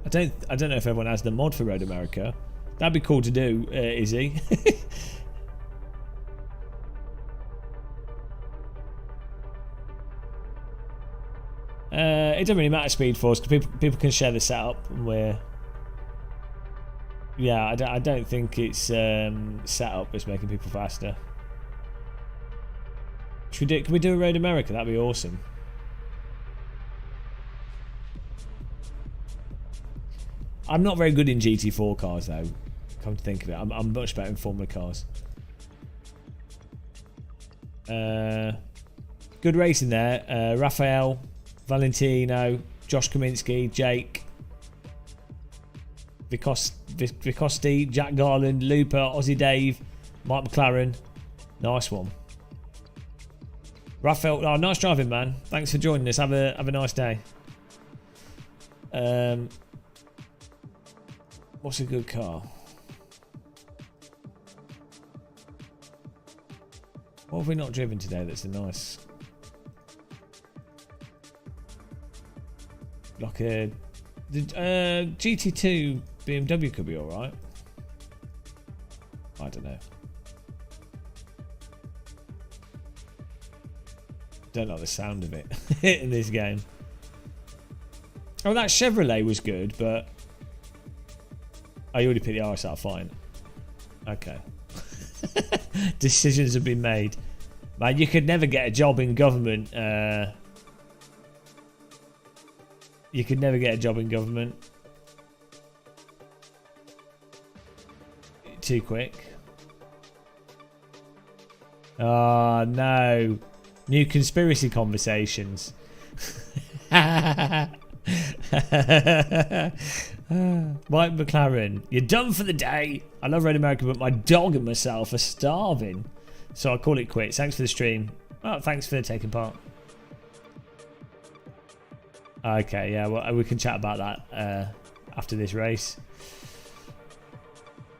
I don't know if everyone has the mod for Road America. That'd be cool to do, Izzy. It doesn't really matter Speed Force because people can share the setup, and I don't think it's setup that's making people faster. Can we do a Road America? That'd be awesome. I'm not very good in GT4 cars though. Come to think of it, I'm much better in Formula cars. Good racing there. Raphael, Valentino, Josh Kaminsky, Jake, Vicosti, Jack Garland, Looper, Aussie Dave, Mike McLaren. Nice one. Raphael, oh, nice driving, man. Thanks for joining us. Have a nice day. What's a good car? What have we not driven today that's a nice... Like a... The GT2 BMW could be alright. I don't know. Don't like the sound of it in this game. Oh, that Chevrolet was good, but... Oh, you already picked the RS out, fine. Okay. Decisions have been made. Man, you could never get a job in government. You could never get a job in government. Too quick. Oh, no. New conspiracy conversations. Mike McLaren, you're done for the day. I love Red America, but my dog and myself are starving. So I'll call it quits. Thanks for the stream. Oh, thanks for taking part. Okay, yeah, well, we can chat about that after this race.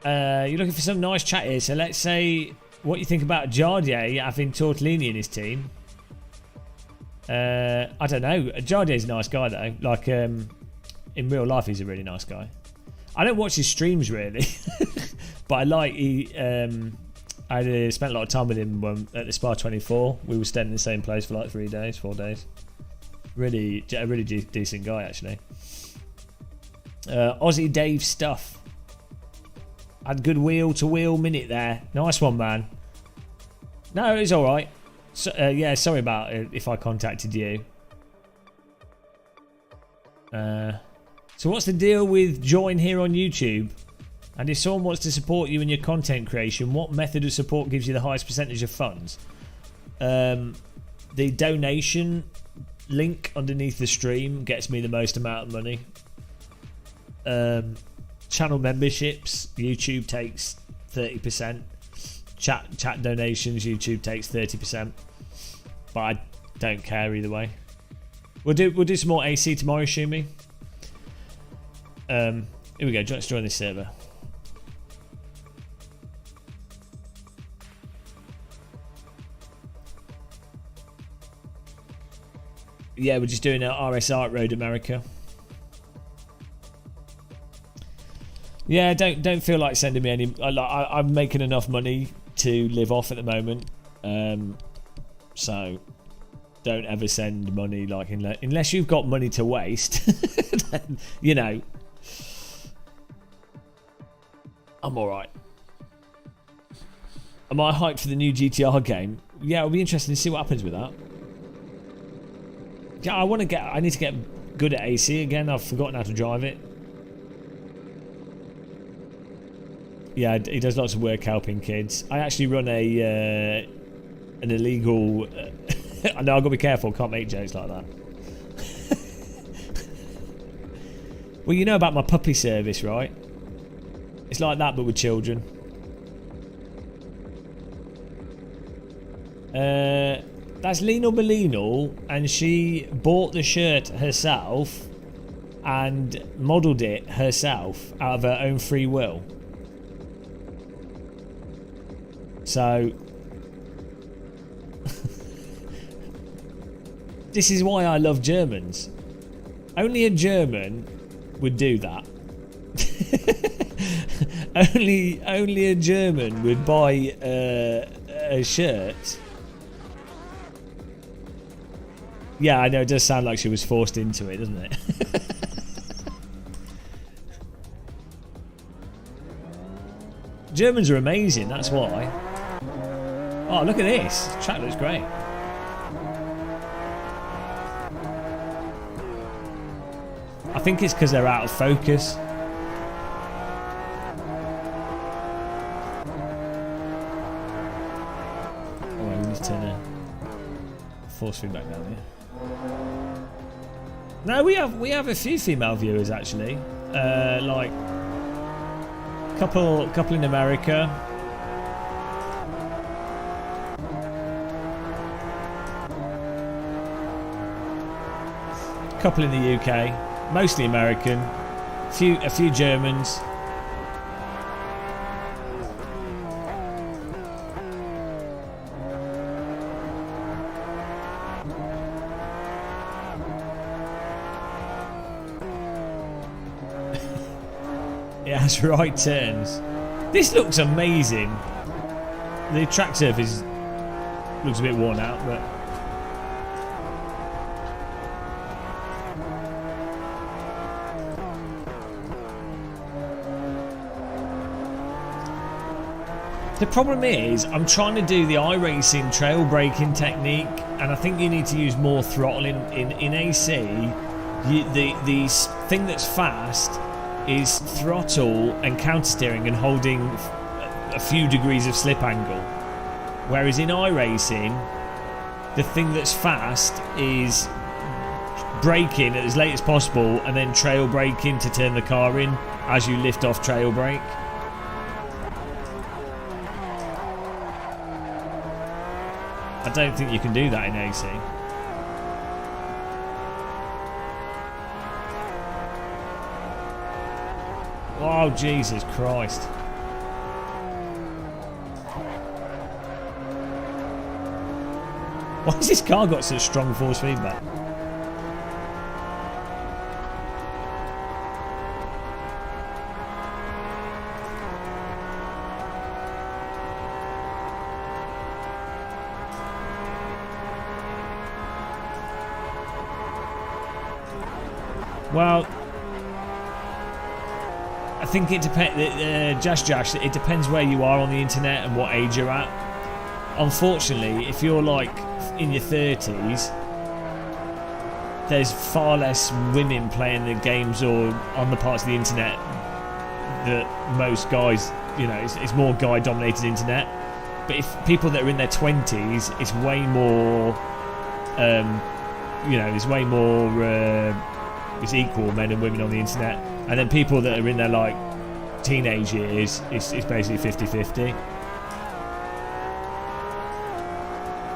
You're looking for some nice chat here, so let's say what you think about Jardier having Tortellini in his team. I don't know. Jardier's a nice guy, though. Like, in real life, he's a really nice guy. I don't watch his streams, really. But I like... I spent a lot of time with him at the Spa 24. We were staying in the same place for like 4 days. Really, a really decent guy, actually. Aussie Dave Stuff. Had good wheel-to-wheel minute there. Nice one, man. No, it's all right. So, yeah, sorry about it if I contacted you. So what's the deal with join here on YouTube? And if someone wants to support you in your content creation, what method of support gives you the highest percentage of funds? The donation link underneath the stream gets me the most amount of money. Channel memberships, YouTube takes 30%. Chat donations, YouTube takes 30%. But I don't care either way. We'll do some more AC tomorrow, Shumi. Here we go. Let's join this server. Yeah, we're just doing a RS Art Road America. Yeah, don't feel like sending me any. I'm making enough money to live off at the moment, so don't ever send money like unless you've got money to waste. Then, you know, I'm all right. Am I hyped for the new GTR game? Yeah, it'll be interesting to see what happens with that. Yeah, I need to get good at AC again. I've forgotten how to drive it. Yeah, he does lots of work helping kids. I actually run an illegal... I know, I've got to be careful. Can't make jokes like that. Well, you know about my puppy service, right? It's like that, but with children. That's Lino Bellino, and she bought the shirt herself and modelled it herself out of her own free will. So this is why I love Germans. Only a German would do that. only a German would buy a shirt. Yeah, I know, it does sound like she was forced into it, doesn't it? Germans are amazing, that's why. Oh, look at this. The track looks great. I think it's because they're out of focus. Oh, we need to turn a force feedback down here. No, we have a few female viewers actually. Like couple in America. Couple in the UK, mostly American. A few Germans. It has right turns. This looks amazing. The track surface looks a bit worn out, but The problem is, I'm trying to do the iRacing trail braking technique, and I think you need to use more throttle in AC. The thing that's fast is throttle and counter steering and holding a few degrees of slip angle. Whereas in iRacing, the thing that's fast is braking as late as possible and then trail braking to turn the car in as you lift off trail brake. I don't think you can do that in AC. Oh, Jesus Christ. Why has this car got such strong force feedback? Well, I think it depends. Josh, it depends where you are on the internet and what age you're at. Unfortunately, if you're like in your 30s, there's far less women playing the games or on the parts of the internet that most guys, you know, it's more guy-dominated internet. But if people that are in their 20s, it's way more, you know, there's way more. It's equal men and women on the internet, and then people that are in their like teenage years, it's basically 50-50.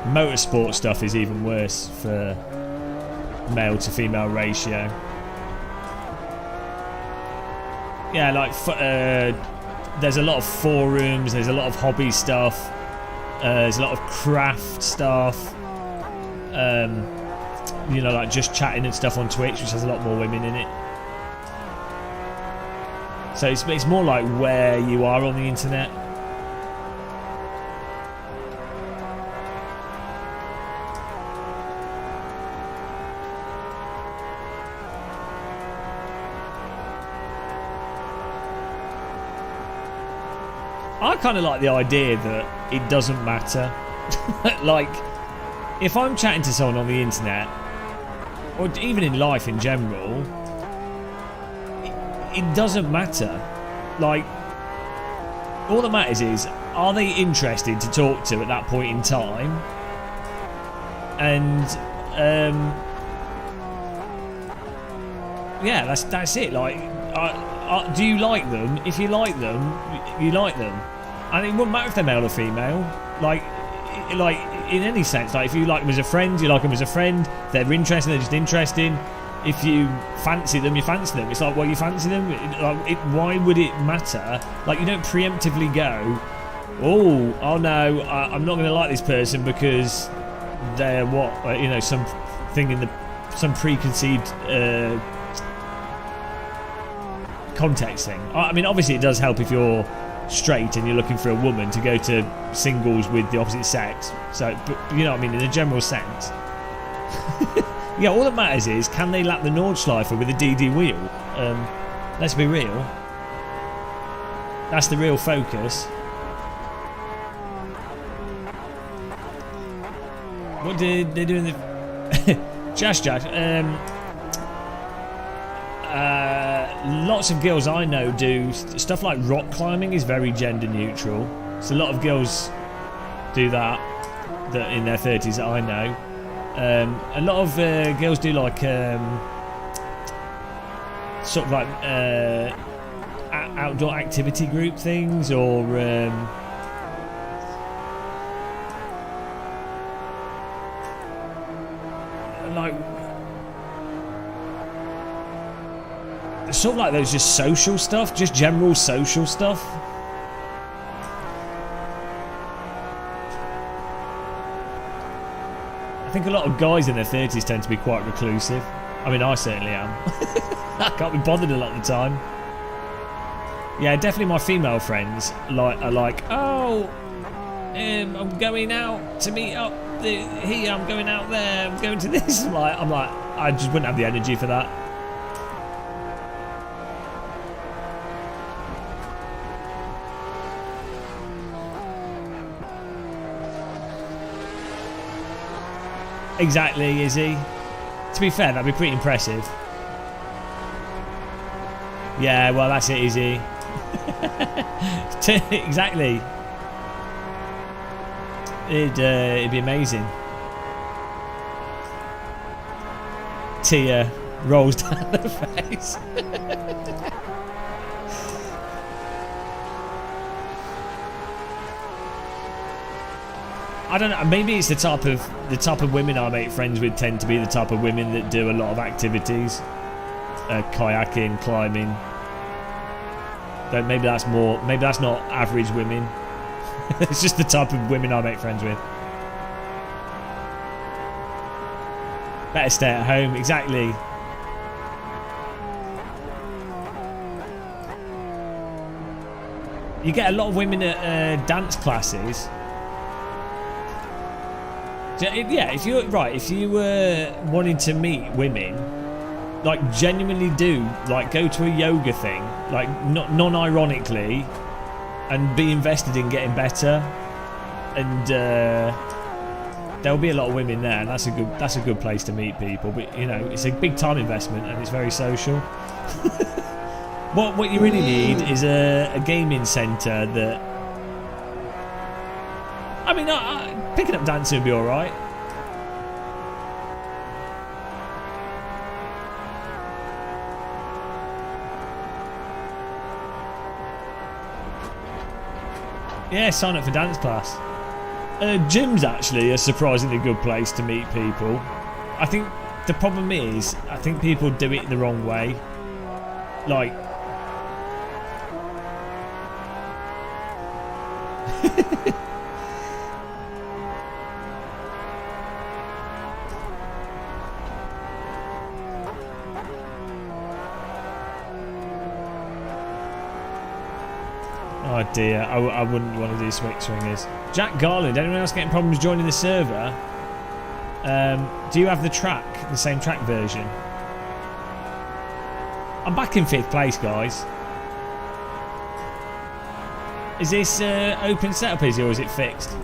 Motorsport stuff is even worse for male to female ratio. Yeah, like there's a lot of forums, there's a lot of hobby stuff, there's a lot of craft stuff. You know, like just chatting and stuff on Twitch, which has a lot more women in it. So it's more like where you are on the internet. I kind of like the idea that it doesn't matter. Like, if I'm chatting to someone on the internet, or even in life in general, it doesn't matter. Like, all that matters is, are they interested to talk to at that point in time? And yeah, that's it. Like, do you like them? If you like them, you like them, and it wouldn't matter if they're male or female. Like in any sense, like if you like them as a friend, you like them as a friend. If they're interesting, they're just interesting. If you fancy them, you fancy them. It's like, well, you fancy them. Why would it matter? Like, you don't preemptively go, oh no, I'm not going to like this person because they're what, you know, something in some preconceived context thing. I mean, obviously, it does help if you're straight and you're looking for a woman to go to singles with the opposite sex. So, but you know what I mean, in a general sense. Yeah, all that matters is, can they lap the Nordschleifer with a DD wheel? Let's be real. That's the real focus. What did they do in the... Josh. Lots of girls I know do stuff like rock climbing is very gender neutral. So a lot of girls do that in their 30s that I know. A lot of girls do like sort of like outdoor activity group things, or like sort of like those just social stuff, just general social stuff. I think a lot of guys in their 30s tend to be quite reclusive. I mean, I certainly am. I can't be bothered a lot of the time. Yeah, definitely my female friends are like, oh, I'm going out to meet up here, I'm going out there, I'm going to this. I'm like, I just wouldn't have the energy for that. Exactly, Izzy. To be fair, that'd be pretty impressive. Yeah, well, that's it, Izzy. Exactly. It'd be amazing. Tear rolls down the face. I don't know. Maybe it's the type of women I make friends with tend to be the type of women that do a lot of activities, kayaking, climbing. But maybe that's more. Maybe that's not average women. It's just the type of women I make friends with. Better stay at home. Exactly. You get a lot of women at dance classes. Yeah, if you were wanting to meet women, like genuinely do, like go to a yoga thing, like non-ironically, and be invested in getting better, and there'll be a lot of women there, and that's a good place to meet people. But you know, it's a big time investment and it's very social. What you really need is a gaming centre that. I mean, picking up dancing would be alright. Yeah, sign up for dance class. Gym's actually a surprisingly good place to meet people. I think the problem is, I think people do it the wrong way. Like... Oh dear, I wouldn't want to do swingers. Jack Garland, anyone else getting problems joining the server? Do you have the same track version? I'm back in 5th place, guys. Is this open setup, or is it fixed?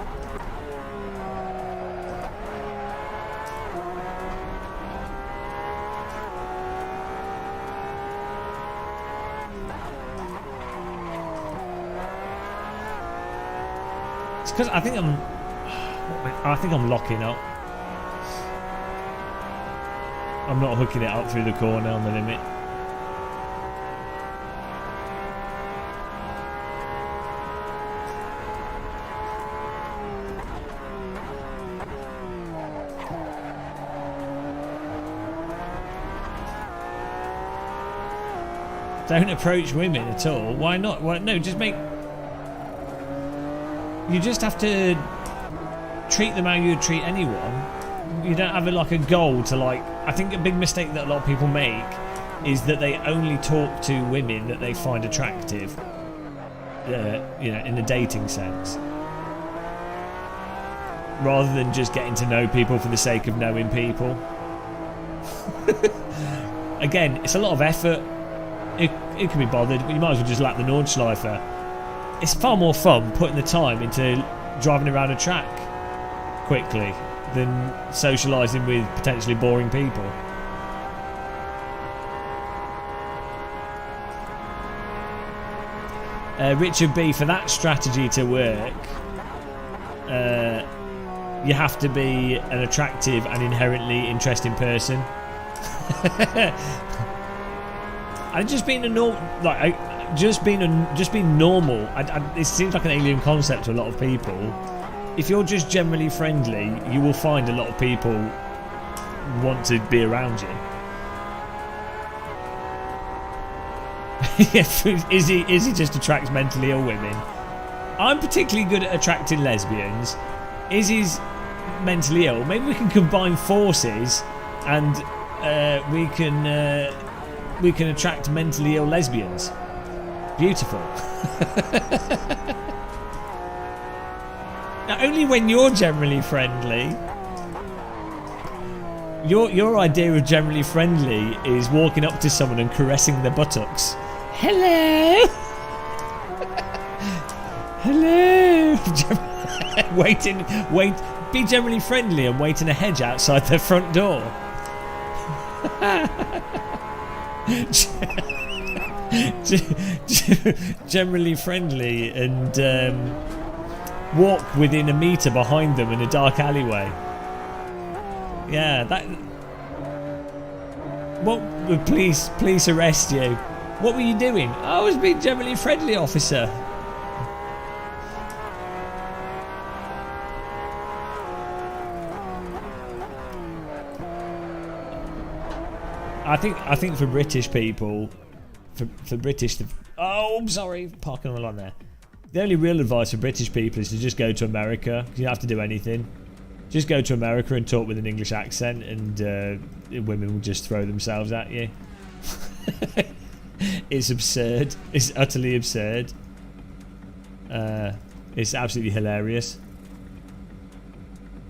Because I think I'm locking up. I'm not hooking it up through the corner on the limit. Don't approach women at all. Why not? Why, no, just make... You just have to treat them how you would treat anyone. You don't have a goal to like... I think a big mistake that a lot of people make is that they only talk to women that they find attractive, you know, in the dating sense, rather than just getting to know people for the sake of knowing people. Again, it's a lot of effort. It can be bothered, but you might as well just lap the Nordschleifer. It's far more fun putting the time into driving around a track quickly than socialising with potentially boring people. Richard B, for that strategy to work, you have to be an attractive and inherently interesting person. And just being a just being normal. It seems like an alien concept to a lot of people. If you're just generally friendly, you will find a lot of people want to be around you. Izzy just attracts mentally ill women. I'm particularly good at attracting lesbians. Izzy's mentally ill. Maybe we can combine forces and we can attract mentally ill lesbians. Beautiful. Now, only when you're generally friendly. Your idea of generally friendly is walking up to someone and caressing their buttocks. Hello. Hello. Wait. Be generally friendly and wait in a hedge outside their front door. Generally friendly and walk within a metre behind them in a dark alleyway. Yeah, that. What? Police arrest you. What were you doing? I was being generally friendly, officer. I think for British people, for British, oh, I'm sorry, parking all on there. The only real advice for British people is to just go to America. You don't have to do anything. Just go to America and talk with an English accent, and women will just throw themselves at you. It's absurd. It's utterly absurd. It's absolutely hilarious.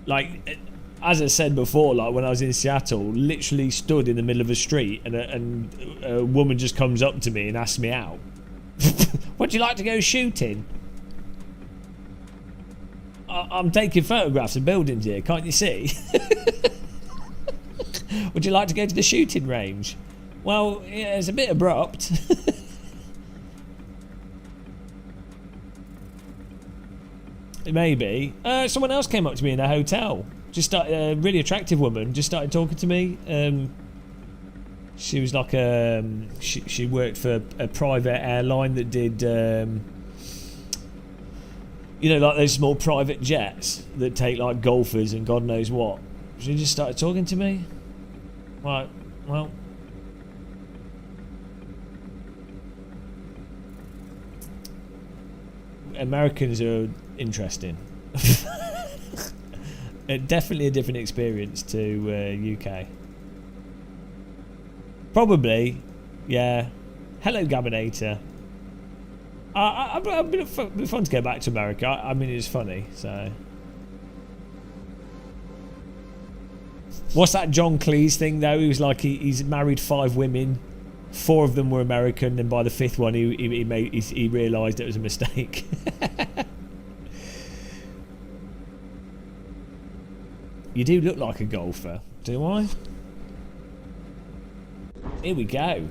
Like, as I said before, like when I was in Seattle, literally stood in the middle of a street, and a woman just comes up to me and asks me out. Would you like to go shooting? I'm taking photographs of buildings here, can't you see? Would you like to go to the shooting range? Well, yeah, it's a bit abrupt. Maybe. Someone else came up to me in a hotel. A really attractive woman just started talking to me. She was like she worked for a private airline that did you know, like those small private jets that take like golfers and God knows what. She just started talking to me. Right, well, Americans are interesting. Definitely a different experience to UK. Probably, yeah. Hello, Gabinator. It'd be fun to go back to America. I mean, it's funny, so. What's that John Cleese thing, though? He was like, he's married 5 women. 4 of them were American, and by the 5th one, he realised it was a mistake. You do look like a golfer, do I? Here we go.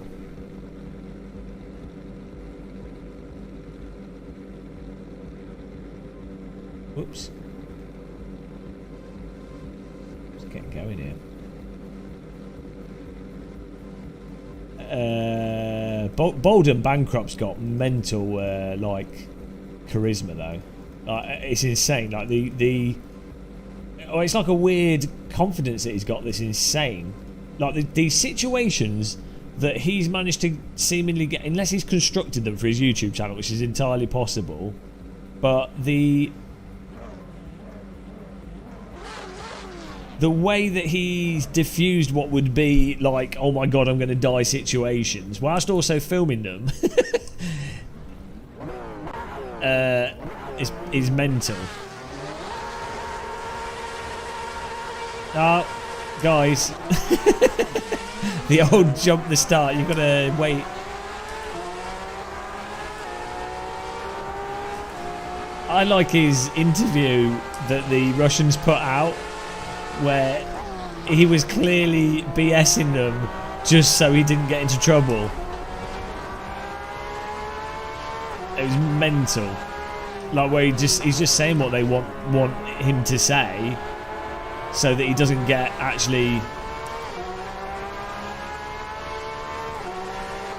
Whoops. Let's get going here. Bolden Bancrop's got mental like charisma though. It's insane. Like it's like a weird confidence that he's got that's insane. Like these situations that he's managed to seemingly get, unless he's constructed them for his YouTube channel, which is entirely possible. But the way that he's diffused what would be like, oh my god, I'm going to die situations, whilst also filming them, is mental. Oh, guys. The old jump the start, you've got to wait. I like his interview that the Russians put out, where he was clearly BSing them just so he didn't get into trouble. It was mental. Like where he's just saying what they want him to say, so that he doesn't get actually.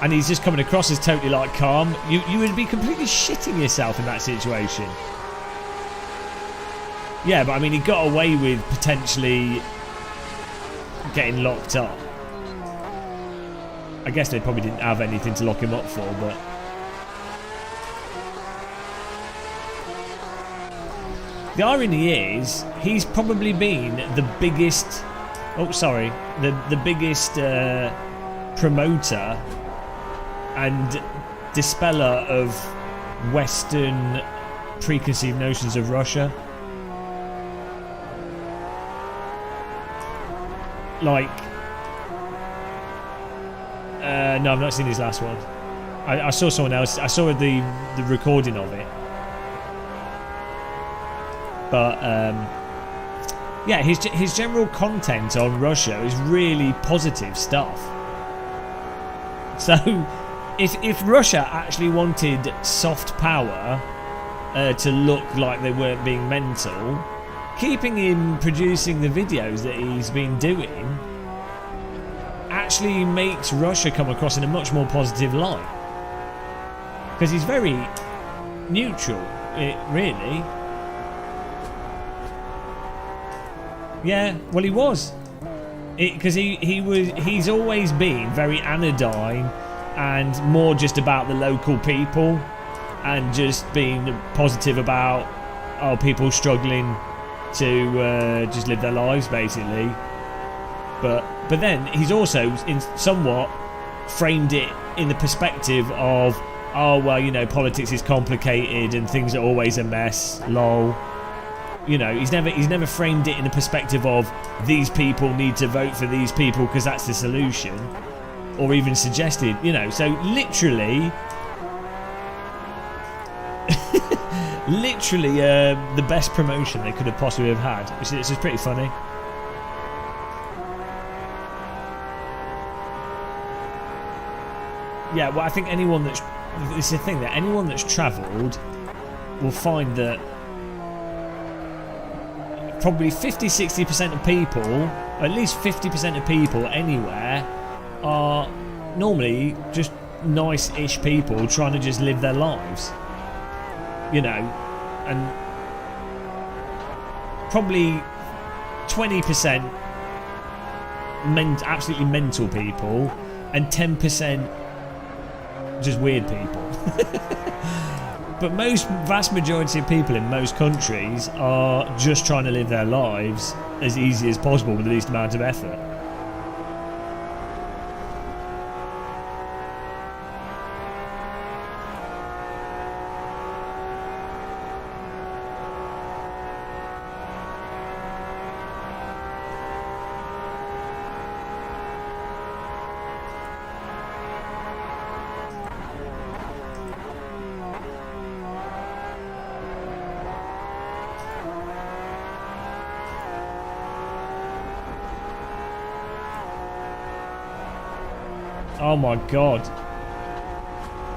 And he's just coming across as totally like calm. You would be completely shitting yourself in that situation. Yeah, but I mean, he got away with potentially getting locked up. I guess they probably didn't have anything to lock him up for, but. The irony is, he's probably been the biggest. Oh, sorry, the biggest promoter and dispeller of Western preconceived notions of Russia. Like, no, I've not seen his last one. I saw someone else. I saw the recording of it, but yeah, his general content on Russia is really positive stuff. So, if Russia actually wanted soft power to look like they weren't being mental, keeping him producing the videos that he's been doing actually makes Russia come across in a much more positive light. Because he's very neutral, really. Yeah, well, he was. Because he's always been very anodyne and more just about the local people and just being positive about people struggling to just live their lives, basically. But then he's also somewhat framed it in the perspective of, oh well, you know, politics is complicated and things are always a mess, lol. You know, he's never framed it in the perspective of these people need to vote for these people because that's the solution, or even suggested, you know. So literally the best promotion they could have possibly have had, which is pretty funny. Yeah, well, I think this is the thing, that anyone that's travelled will find that probably 50-60% of people, or at least 50% of people anywhere, are normally just nice-ish people trying to just live their lives. You know, and probably 20% absolutely mental people, and 10% just weird people. But vast majority of people in most countries are just trying to live their lives as easy as possible with the least amount of effort. Oh my god.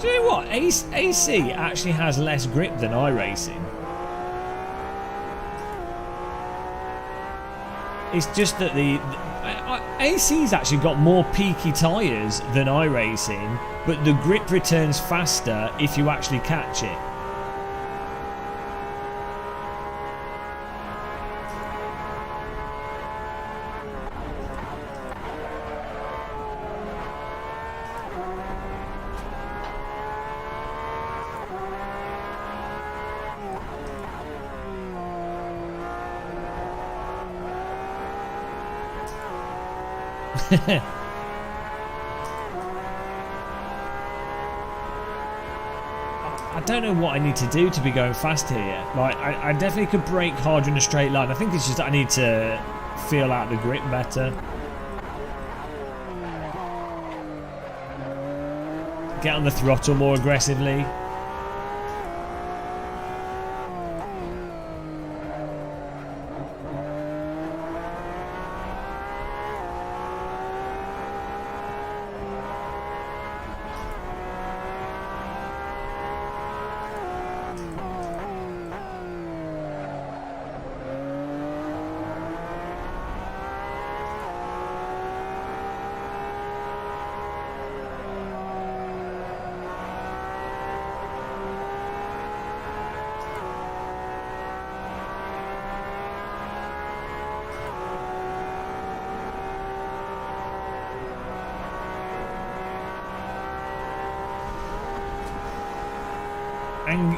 Do you know what? AC actually has less grip than iRacing. It's just that AC's actually got more peaky tyres than iRacing, but the grip returns faster if you actually catch it. I don't know what I need to do to be going fast here. Like, I definitely could brake harder in a straight line. I think it's just that I need to feel out the grip better. Get on the throttle more aggressively.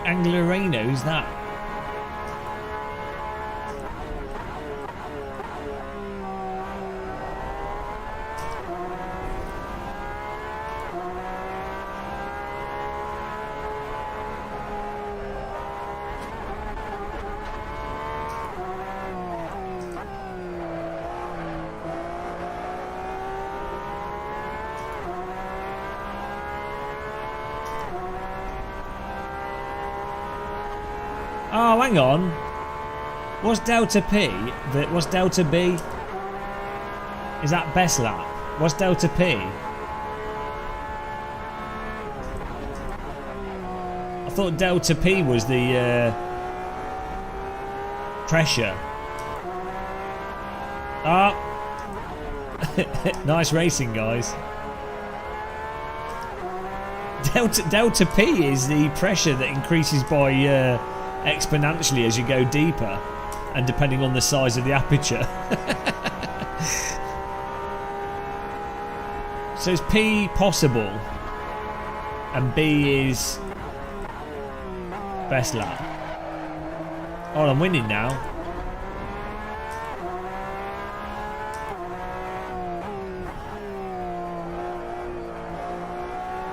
Anglerano's that? Oh, hang on. What's Delta P? What's Delta B? Is that best lap? What's Delta P? I thought Delta P was the pressure. Ah, nice racing, guys. Delta P is the pressure that increases by exponentially as you go deeper, and depending on the size of the aperture. So is P possible, and B is best lap. Oh, I'm winning now.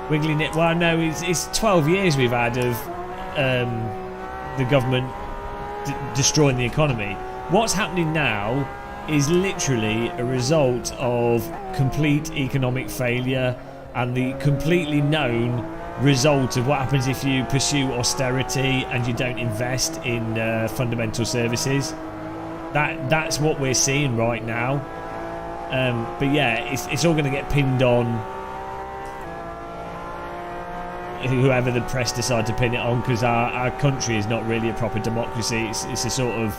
Wiggling it. Well, no, it's 12 years we've had of the government destroying the economy. What's happening now is literally a result of complete economic failure and the completely known result of what happens if you pursue austerity and you don't invest in fundamental services. That's what we're seeing right now. But yeah, it's all going to get pinned on whoever the press decide to pin it on, because our country is not really a proper democracy. It's a sort of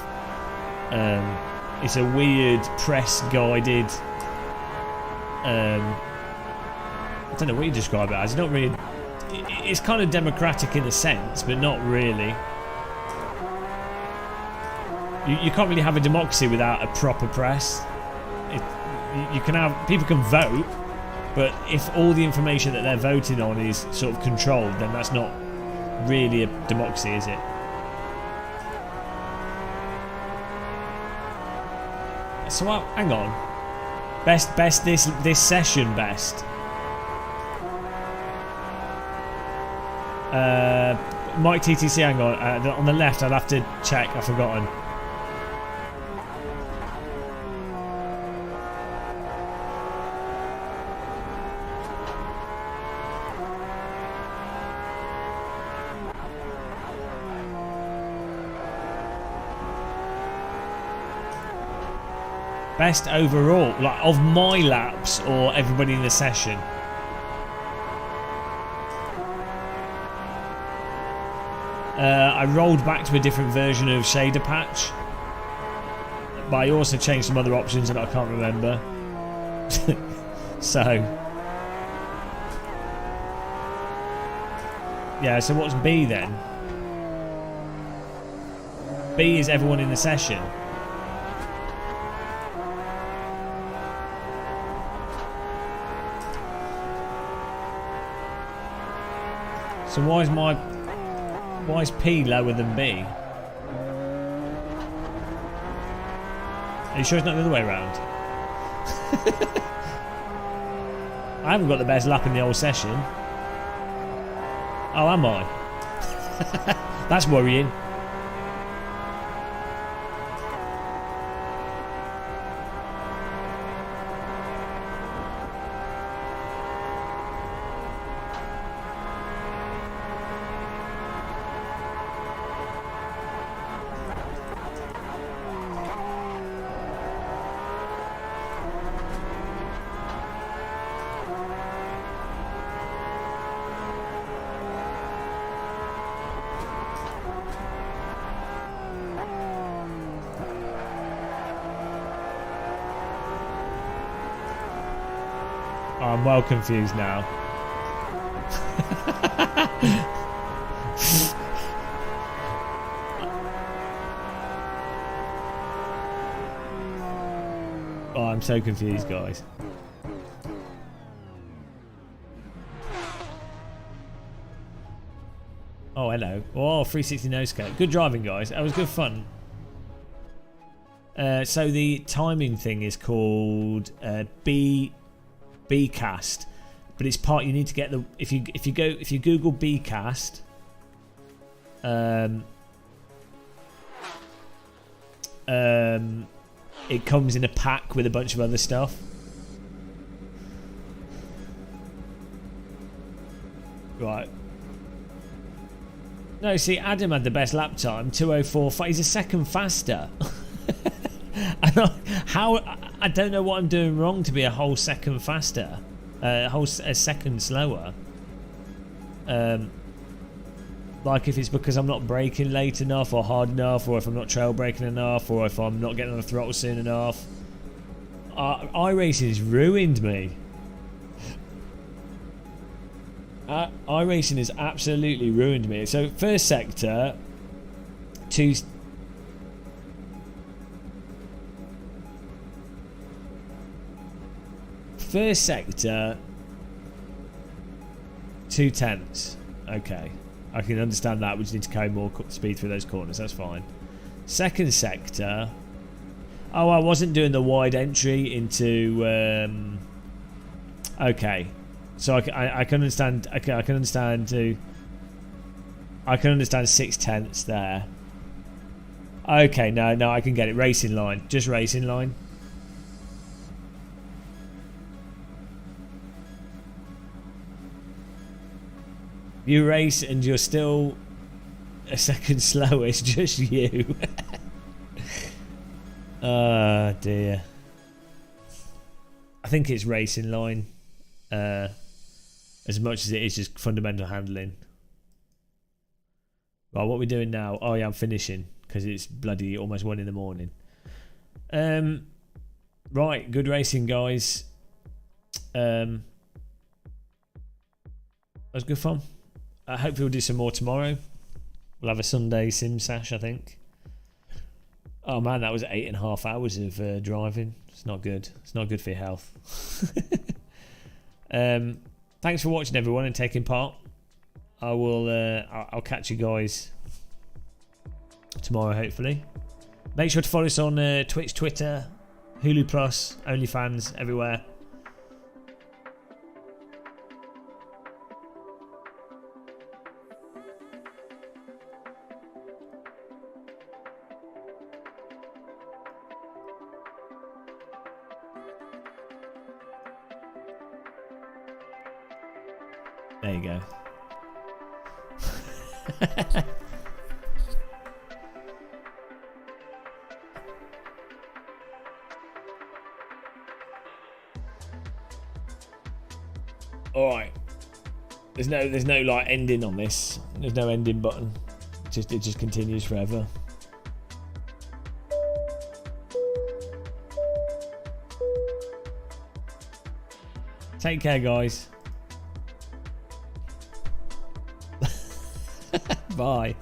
it's a weird press guided I don't know what you describe it as. It's not really, it's kind of democratic in a sense, but not really. You can't really have a democracy without a proper press. You can have, people can vote, but if all the information that they're voting on is sort of controlled, then that's not really a democracy, is it? So hang on. Best this session best. Mike TTC, hang on the left, I'll have to check, I've forgotten. Best overall, like of my laps or everybody in the session? I rolled back to a different version of shader patch, but I also changed some other options that I can't remember. So yeah, so what's B then? B is everyone in the session. So why is P lower than B? Are you sure it's not the other way around? I haven't got the best lap in the whole session. Oh, am I? That's worrying. I'm well confused now. Oh, I'm so confused, guys. Oh, hello. Oh, 360 no scope. Good driving, guys. That was good fun. So the timing thing is called Bcast, but it's part, you need to get the, if you Google Bcast, it comes in a pack with a bunch of other stuff. Right. No, see, Adam had the best lap time, 2:04. He's a second faster. I don't know what I'm doing wrong to be a whole second faster, a second slower. Like if it's because I'm not braking late enough or hard enough, or if I'm not trail braking enough, or if I'm not getting on the throttle soon enough. iRacing has ruined me. iRacing has absolutely ruined me. So first sector, First sector, 2/10. Okay, I can understand that. We just need to carry more speed through those corners. That's fine. Second sector. Oh, I wasn't doing the wide entry into. Okay, so I can understand. Okay, I can understand 6/10 there. Okay, no, I can get it. Racing line, just racing line. You race and you're still a second slow. It's just you. Oh dear. I think it's racing line as much as it is just fundamental handling. Right, what are we doing now? Oh yeah, I'm finishing because it's bloody almost 1 in the morning. Right, good racing, guys. That was good fun. Hopefully we'll do some more tomorrow. We'll have a Sunday sim sash, I think. Oh man, that was 8.5 hours of driving. It's not good. It's not good for your health. Thanks for watching, everyone, and taking part. I'll catch you guys tomorrow, hopefully. Make sure to follow us on Twitch, Twitter, Hulu Plus, OnlyFans, everywhere. There you go. All right. There's no like ending on this. There's no ending button. It just continues forever. Take care, guys. Bye.